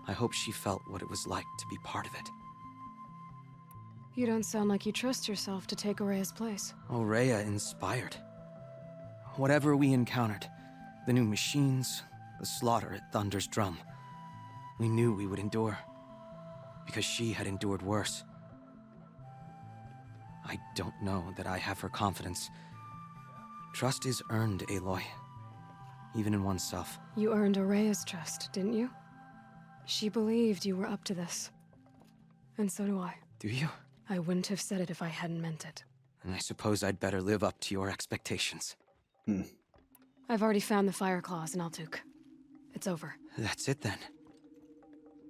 I hope she felt what it was like to be part of it. You don't sound like you trust yourself to take Araya's place. Rhea inspired. Whatever we encountered, the new machines, the slaughter at Thunder's Drum, we knew we would endure. Because she had endured worse. I don't know that I have her confidence. Trust is earned, Aloy. Even in oneself. You earned Araya's trust, didn't you? She believed you were up to this. And so do I. Do you? I wouldn't have said it if I hadn't meant it. And I suppose I'd better live up to your expectations. I've already found the fire claws in Altuk. It's over. That's it then.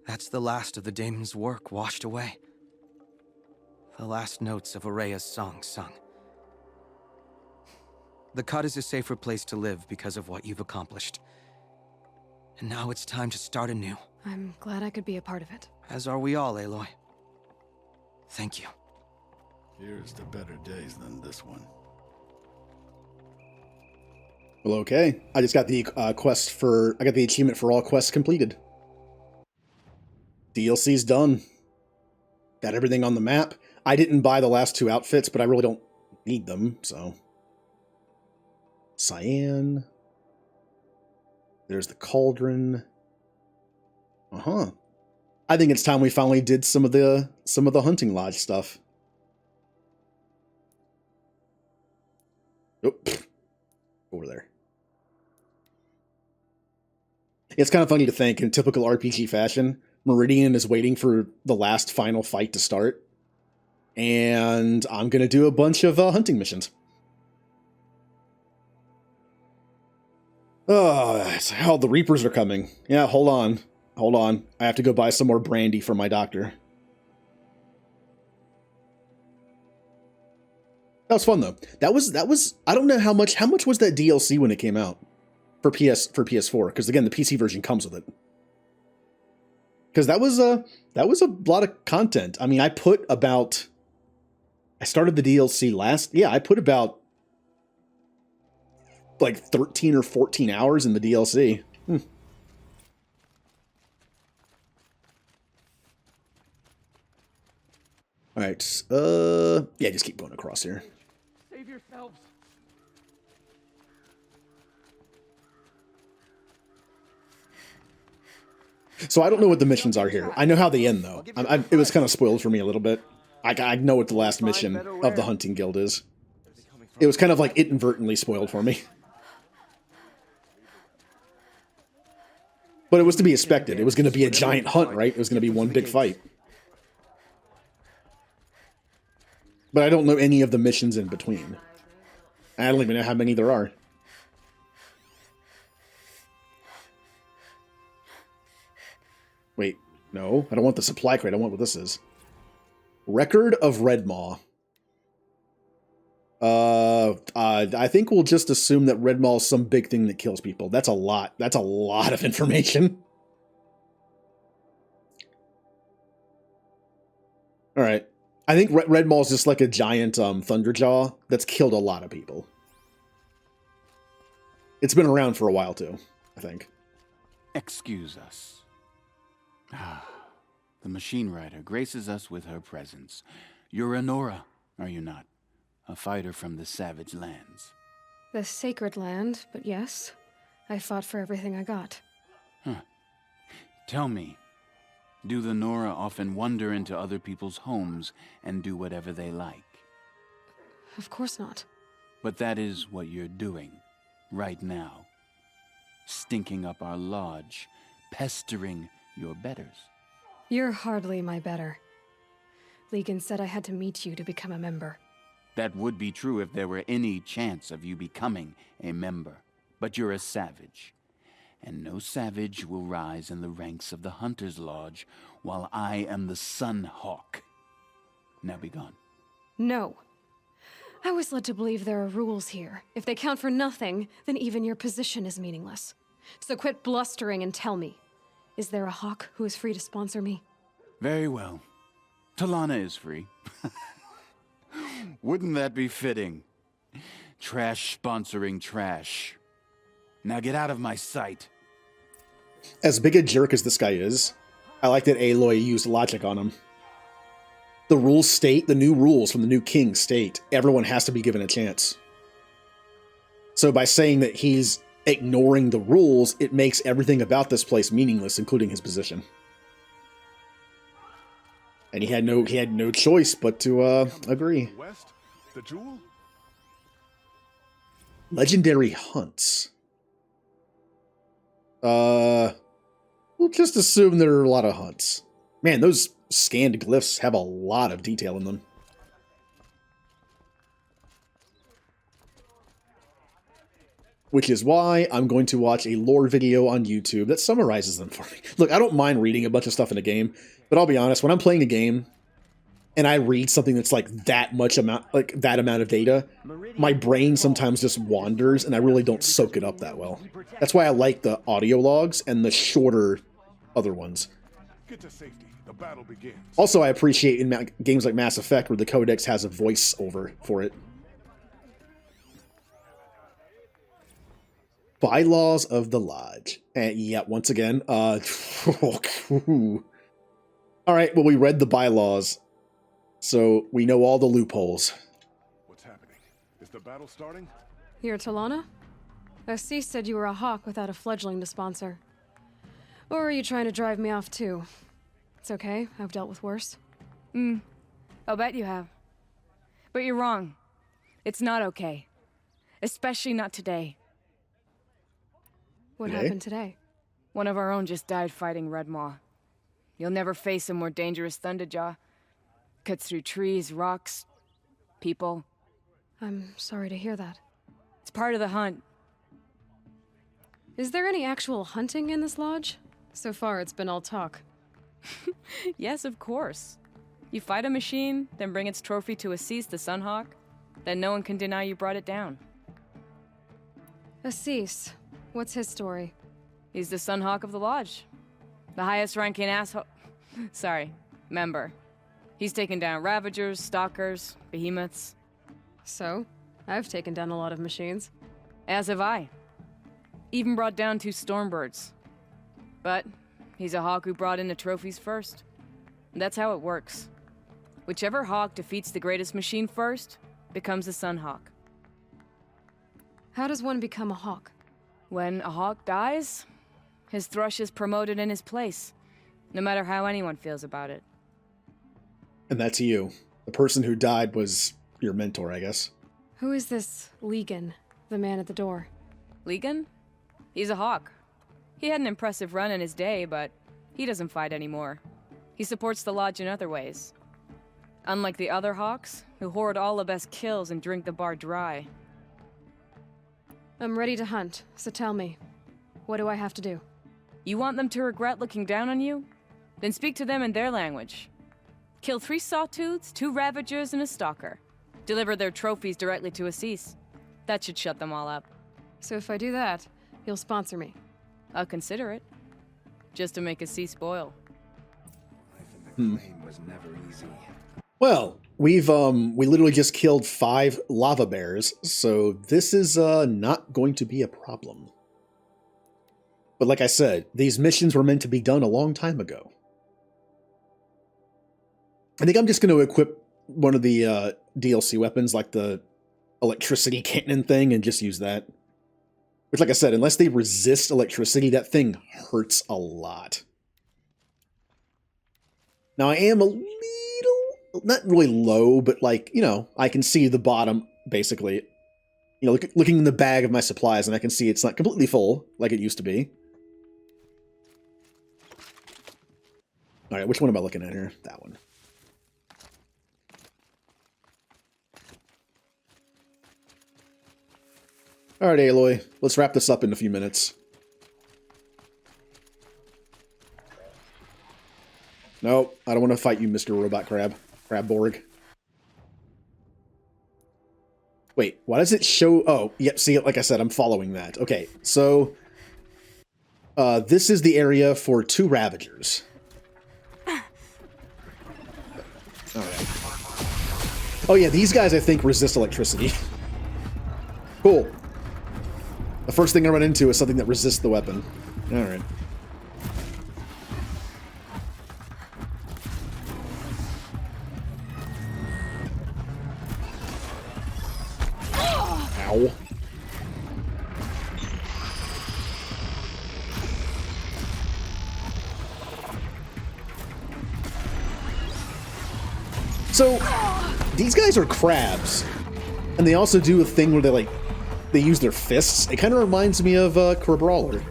That's the last of the daemon's work washed away. The last notes of Araya's song sung. The cut is a safer place to live because of what you've accomplished. And now it's time to start anew. I'm glad I could be a part of it. As are we all, Aloy. Thank you. Here's to better days than this one. Well, okay. I just got the I got the achievement for all quests completed. DLC's done. Got everything on the map. I didn't buy the last two outfits, but I really don't need them, so. Cyan. There's the cauldron. I think it's time we finally did some of the hunting lodge stuff. Oh, over there. It's kind of funny to think, in typical RPG fashion, Meridian is waiting for the last final fight to start, and I'm gonna do a bunch of hunting missions. Oh, the Reapers are coming. Yeah, hold on. I have to go buy some more brandy for my doctor. That was fun though. That was I don't know how much was that DLC when it came out for PS4, because again the PC version comes with it. Because that was a lot of content. I mean, I started the DLC I put about like 13 or 14 hours in the DLC. All right. Yeah, just keep going across here. Save yourselves. So I don't know what the missions are here. I know how they end though. It was kind of spoiled for me a little bit. I know what the last mission of the Hunting Guild is. It was kind of like inadvertently spoiled for me. But it was to be expected. It was going to be a giant hunt, right? It was going to be one big fight. But I don't know any of the missions in between. I don't even know how many there are. Wait, no. I don't want the supply crate. I want what this is. Record of Redmaw. I think we'll just assume that Redmaw is some big thing that kills people. That's a lot. That's a lot of information. All right. I think Redmaw is just like a giant Thunderjaw that's killed a lot of people. It's been around for a while too, I think. Excuse us. The machine rider graces us with her presence. You're Anora, are you not? A fighter from the savage lands. The sacred land, but yes. I fought for everything I got. Huh. Tell me, do the Nora often wander into other people's homes and do whatever they like? Of course not. But that is what you're doing, right now. Stinking up our lodge, pestering your betters. You're hardly my better. Legan said I had to meet you to become a member. That would be true if there were any chance of you becoming a member. But you're a savage. And no savage will rise in the ranks of the Hunter's Lodge while I am the Sun Hawk. Now be gone. No. I was led to believe there are rules here. If they count for nothing, then even your position is meaningless. So quit blustering and tell me, is there a hawk who is free to sponsor me? Very well. Talana is free. Wouldn't that be fitting? Trash sponsoring trash. Now get out of my sight. As big a jerk as this guy is, I like that Aloy used logic on him. The rules state, the new rules from the new king state, everyone has to be given a chance. So by saying that he's ignoring the rules, it makes everything about this place meaningless, including his position. And he had no choice but to agree. West, the jewel? Legendary hunts. We'll just assume there are a lot of hunts. Man, those scanned glyphs have a lot of detail in them. Which is why I'm going to watch a lore video on YouTube that summarizes them for me. Look, I don't mind reading a bunch of stuff in a game, but I'll be honest, when I'm playing a game and I read something that's like that amount of data, my brain sometimes just wanders and I really don't soak it up that well. That's why I like the audio logs and the shorter other ones. Get to safety. The battle begins. Also, I appreciate in games like Mass Effect where the codex has a voice-over for it. Bylaws of the Lodge. And yeah, once again, all right, well, we read the bylaws, so we know all the loopholes. What's happening? Is the battle starting? You're Talana? Assis said you were a hawk without a fledgling to sponsor. Or are you trying to drive me off too? It's okay, I've dealt with worse. I'll bet you have. But you're wrong. It's not okay. Especially not today. What happened today? One of our own just died fighting Red Maw. You'll never face a more dangerous Thunderjaw. Cuts through trees, rocks, people. I'm sorry to hear that. It's part of the hunt. Is there any actual hunting in this lodge? So far, it's been all talk. Yes, of course. You fight a machine, then bring its trophy to Assis the Sunhawk, then no one can deny you brought it down. Assis, what's his story? He's the Sunhawk of the Lodge. The highest ranking member. He's taken down Ravagers, Stalkers, Behemoths. So, I've taken down a lot of machines. As have I. Even brought down 2 Stormbirds. But he's a hawk who brought in the trophies first. That's how it works. Whichever hawk defeats the greatest machine first becomes a Sunhawk. How does one become a hawk? When a hawk dies, his thrush is promoted in his place, no matter how anyone feels about it. And that's you. The person who died was your mentor, I guess. Who is this Legan, the man at the door? Legan? He's a hawk. He had an impressive run in his day, but he doesn't fight anymore. He supports the lodge in other ways. Unlike the other hawks, who hoard all the best kills and drink the bar dry. I'm ready to hunt, so tell me, what do I have to do? You want them to regret looking down on you? Then speak to them in their language. Kill 3 Sawtooths, 2 Ravagers, and a Stalker. Deliver their trophies directly to Assis. That should shut them all up. So if I do that, you'll sponsor me? I'll consider it. Just to make Assis spoil. Was never easy. Well, we literally just killed 5 lava bears, so this is not going to be a problem. But like I said, these missions were meant to be done a long time ago. I think I'm just going to equip one of the DLC weapons, like the electricity cannon thing, and just use that. Which, like I said, unless they resist electricity, that thing hurts a lot. Now, I am a little, not really low, but like, you know, I can see the bottom, basically. You know, looking in the bag of my supplies, and I can see it's not completely full, like it used to be. Alright, which one am I looking at here? That one. Alright, Aloy, let's wrap this up in a few minutes. Nope, I don't want to fight you, Mr. Robot Crab. Crabborg. Wait, why does it show... Oh, yep, see, like I said, I'm following that. Okay, so... this is the area for 2 Ravagers. Alright. Oh yeah, these guys, I think, resist electricity. Cool. The first thing I run into is something that resists the weapon. Alright. Ow. So, these guys are crabs, and they also do a thing where they use their fists. It kind of reminds me of Kerbrawler.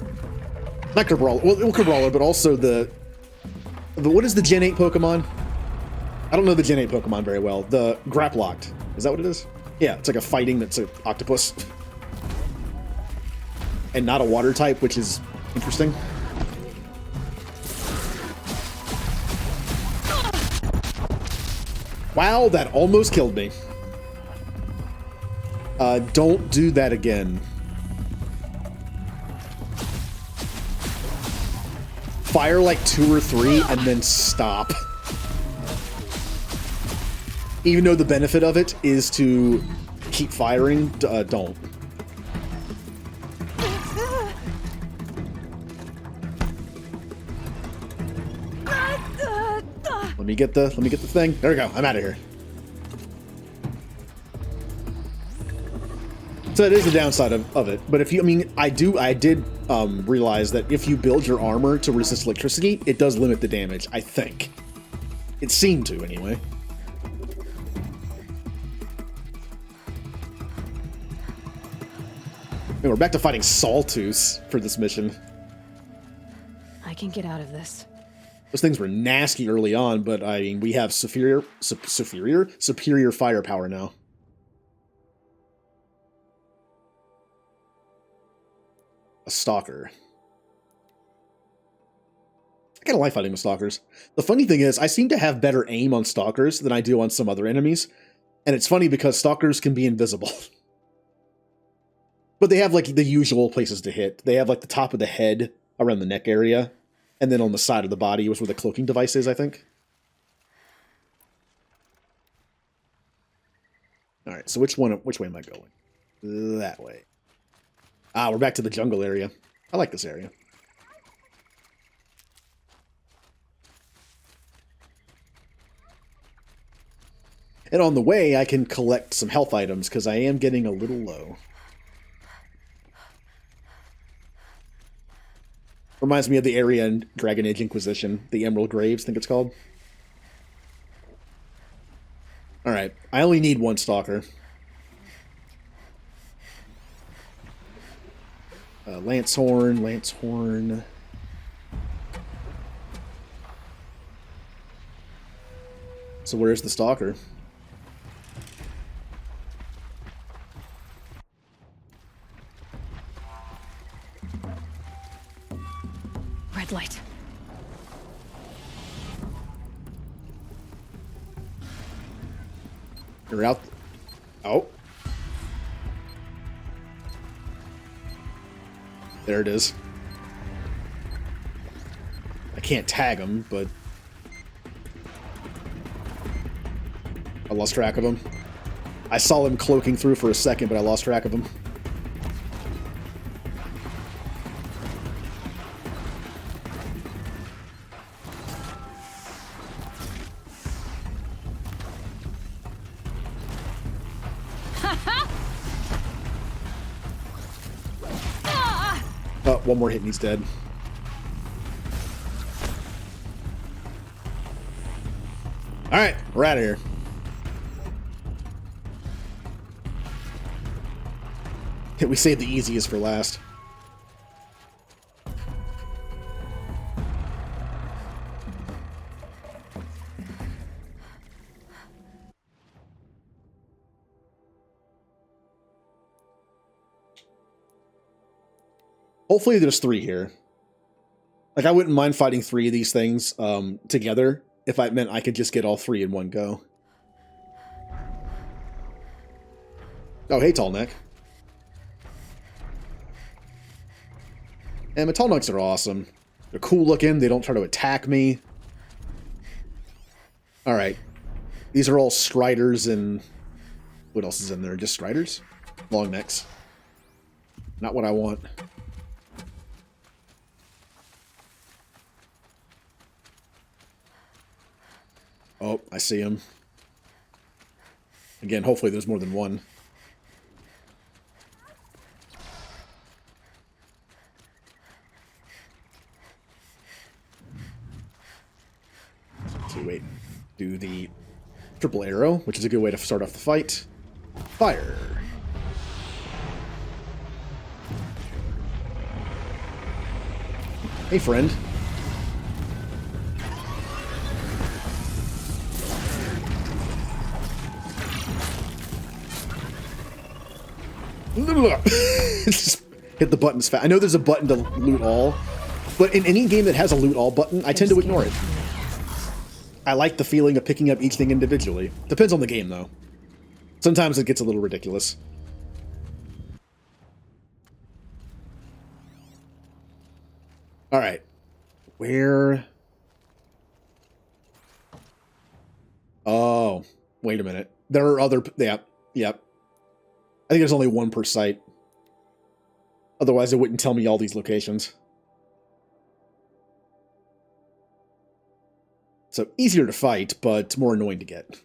Not Kerbrawler, well, Kerbrawler, but also the what is the Gen 8 Pokemon? I don't know the Gen 8 Pokemon very well. The Graplocked. Is that what it is? Yeah, it's like a fighting that's an octopus. And not a water type, which is interesting. Wow, that almost killed me. Don't do that again. Fire like 2 or 3 and then stop. Even though the benefit of it is to keep firing, don't. Let me get the thing. There we go. I'm out of here. So that is the downside of it. But if you, I mean, I did realize that if you build your armor to resist electricity, it does limit the damage, I think. It seemed to, anyway. And we're back to fighting Sawtooth for this mission. I can get out of this. Those things were nasty early on, but I mean, we have superior firepower now. A stalker. I kind of like fighting with stalkers. The funny thing is, I seem to have better aim on stalkers than I do on some other enemies. And it's funny because stalkers can be invisible. But they have like the usual places to hit. They have like the top of the head around the neck area. And then on the side of the body was where the cloaking device is, I think. Alright, so which way am I going? That way. Ah, we're back to the jungle area. I like this area. And on the way, I can collect some health items, because I am getting a little low. Reminds me of the area in Dragon Age Inquisition, the Emerald Graves, I think it's called. Alright, I only need 1 stalker. Lancehorn. So where's the stalker? Red light. You're out. Oh. There it is. I can't tag him, but I lost track of him. I saw him cloaking through for a second, but I lost track of him. one more hit and he's dead. Alright, we're out of here. We saved the easiest for last. Hopefully there's 3 here. Like, I wouldn't mind fighting 3 of these things together if it meant I could just get all 3 in one go. Oh, hey, Tall Neck. And my Tall Necks are awesome. They're cool looking. They don't try to attack me. Alright. These are all Striders and... What else is in there? Just Striders? Long necks. Not what I want. Oh, I see him. Again, hopefully there's more than one. Okay, wait. Do the triple arrow, which is a good way to start off the fight. Fire! Hey, friend. Just hit the buttons fast. I know there's a button to loot all, but in any game that has a loot all button, I tend to ignore it. I like the feeling of picking up each thing individually. Depends on the game, though. Sometimes it gets a little ridiculous. Alright. Where... Oh, wait a minute. There are other... Yep. I think there's only one per site. Otherwise, it wouldn't tell me all these locations. So, easier to fight, but more annoying to get.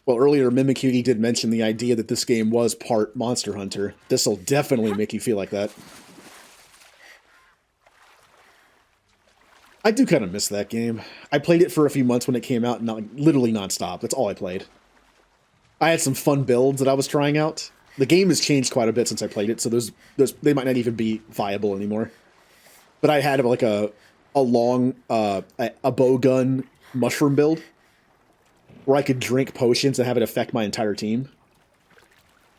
Well, earlier, Mimikyu did mention the idea that this game was part Monster Hunter. This'll definitely make you feel like that. I do kind of miss that game. I played it for a few months when it came out, literally nonstop. That's all I played. I had some fun builds that I was trying out. The game has changed quite a bit since I played it, so they might not even be viable anymore. But I had like a long a bow gun mushroom build where I could drink potions and have it affect my entire team.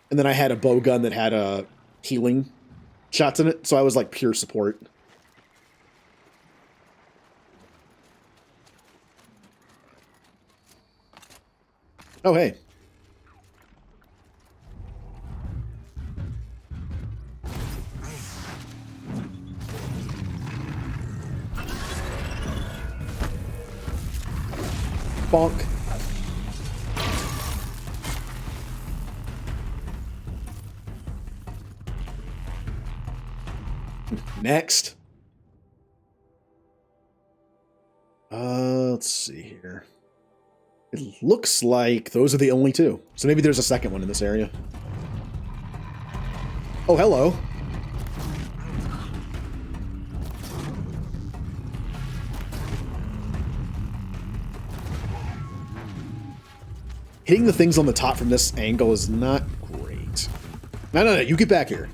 And then I had a bow gun that had healing shots in it, so I was like pure support. Oh, hey. Bonk. Next. Let's see here. It looks like those are the only 2. So maybe there's a second one in this area. Oh, hello. Hitting the things on the top from this angle is not great. No, you get back here.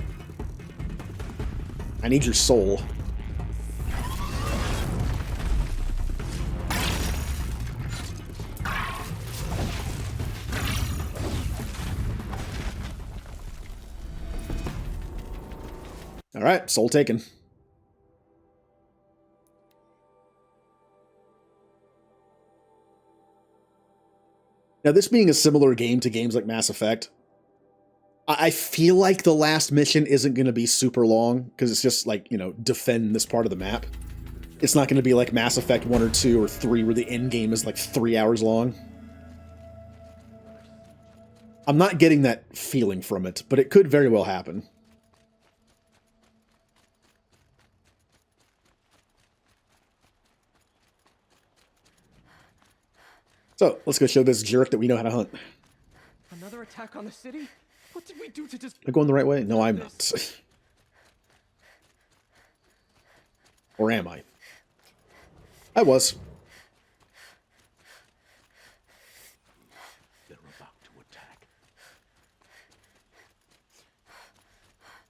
I need your soul. Alright, soul taken. Now, this being a similar game to games like Mass Effect, I feel like the last mission isn't going to be super long, because it's just like, defend this part of the map. It's not going to be like Mass Effect 1 or 2 or 3, where the end game is like 3 hours long. I'm not getting that feeling from it, but it could very well happen. So, let's go show this jerk that we know how to hunt. Another attack on the city? What did we do to just... Am I going the right way? No, I'm not. Or am I? I was. They're about to attack.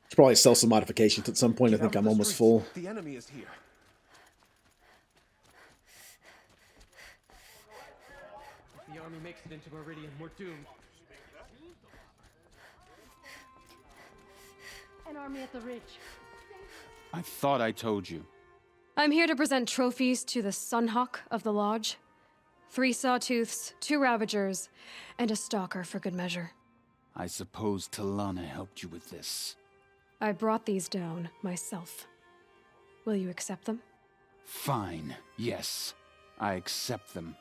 Should probably sell some modifications at some point. I think I'm almost full. The enemy is here. If the army makes it into Meridian, we're doomed. An army at the ridge. I thought I told you. I'm here to present trophies to the Sunhawk of the Lodge. 3 Sawtooths, 2 Ravagers, and a Stalker for good measure. I suppose Talana helped you with this. I brought these down myself. Will you accept them? Fine, yes. I accept them.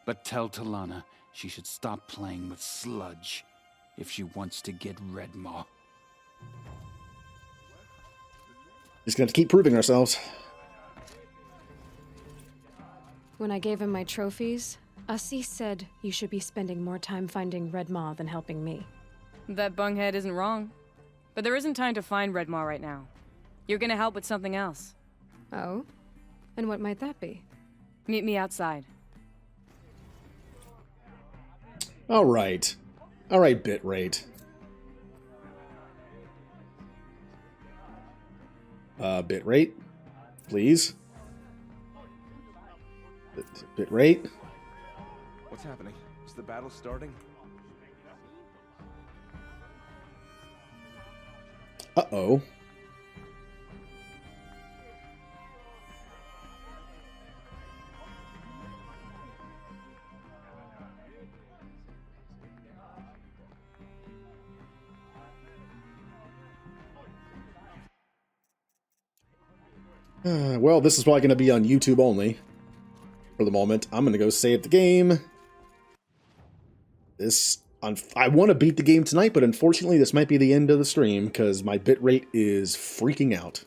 But tell Talana she should stop playing with sludge if she wants to get Redmaw. Just gonna have to keep proving ourselves. When I gave him my trophies, Ussie said you should be spending more time finding Redmaw than helping me. That bunghead isn't wrong. But there isn't time to find Redmaw right now. You're gonna help with something else. Oh? And what might that be? Meet me outside. Alright. Alright, bitrate. Bitrate, please. Bitrate. What's happening? Is the battle starting? Uh-oh. Well, this is probably going to be on YouTube only for the moment. I'm going to go save the game. I want to beat the game tonight, but unfortunately this might be the end of the stream because my bitrate is freaking out.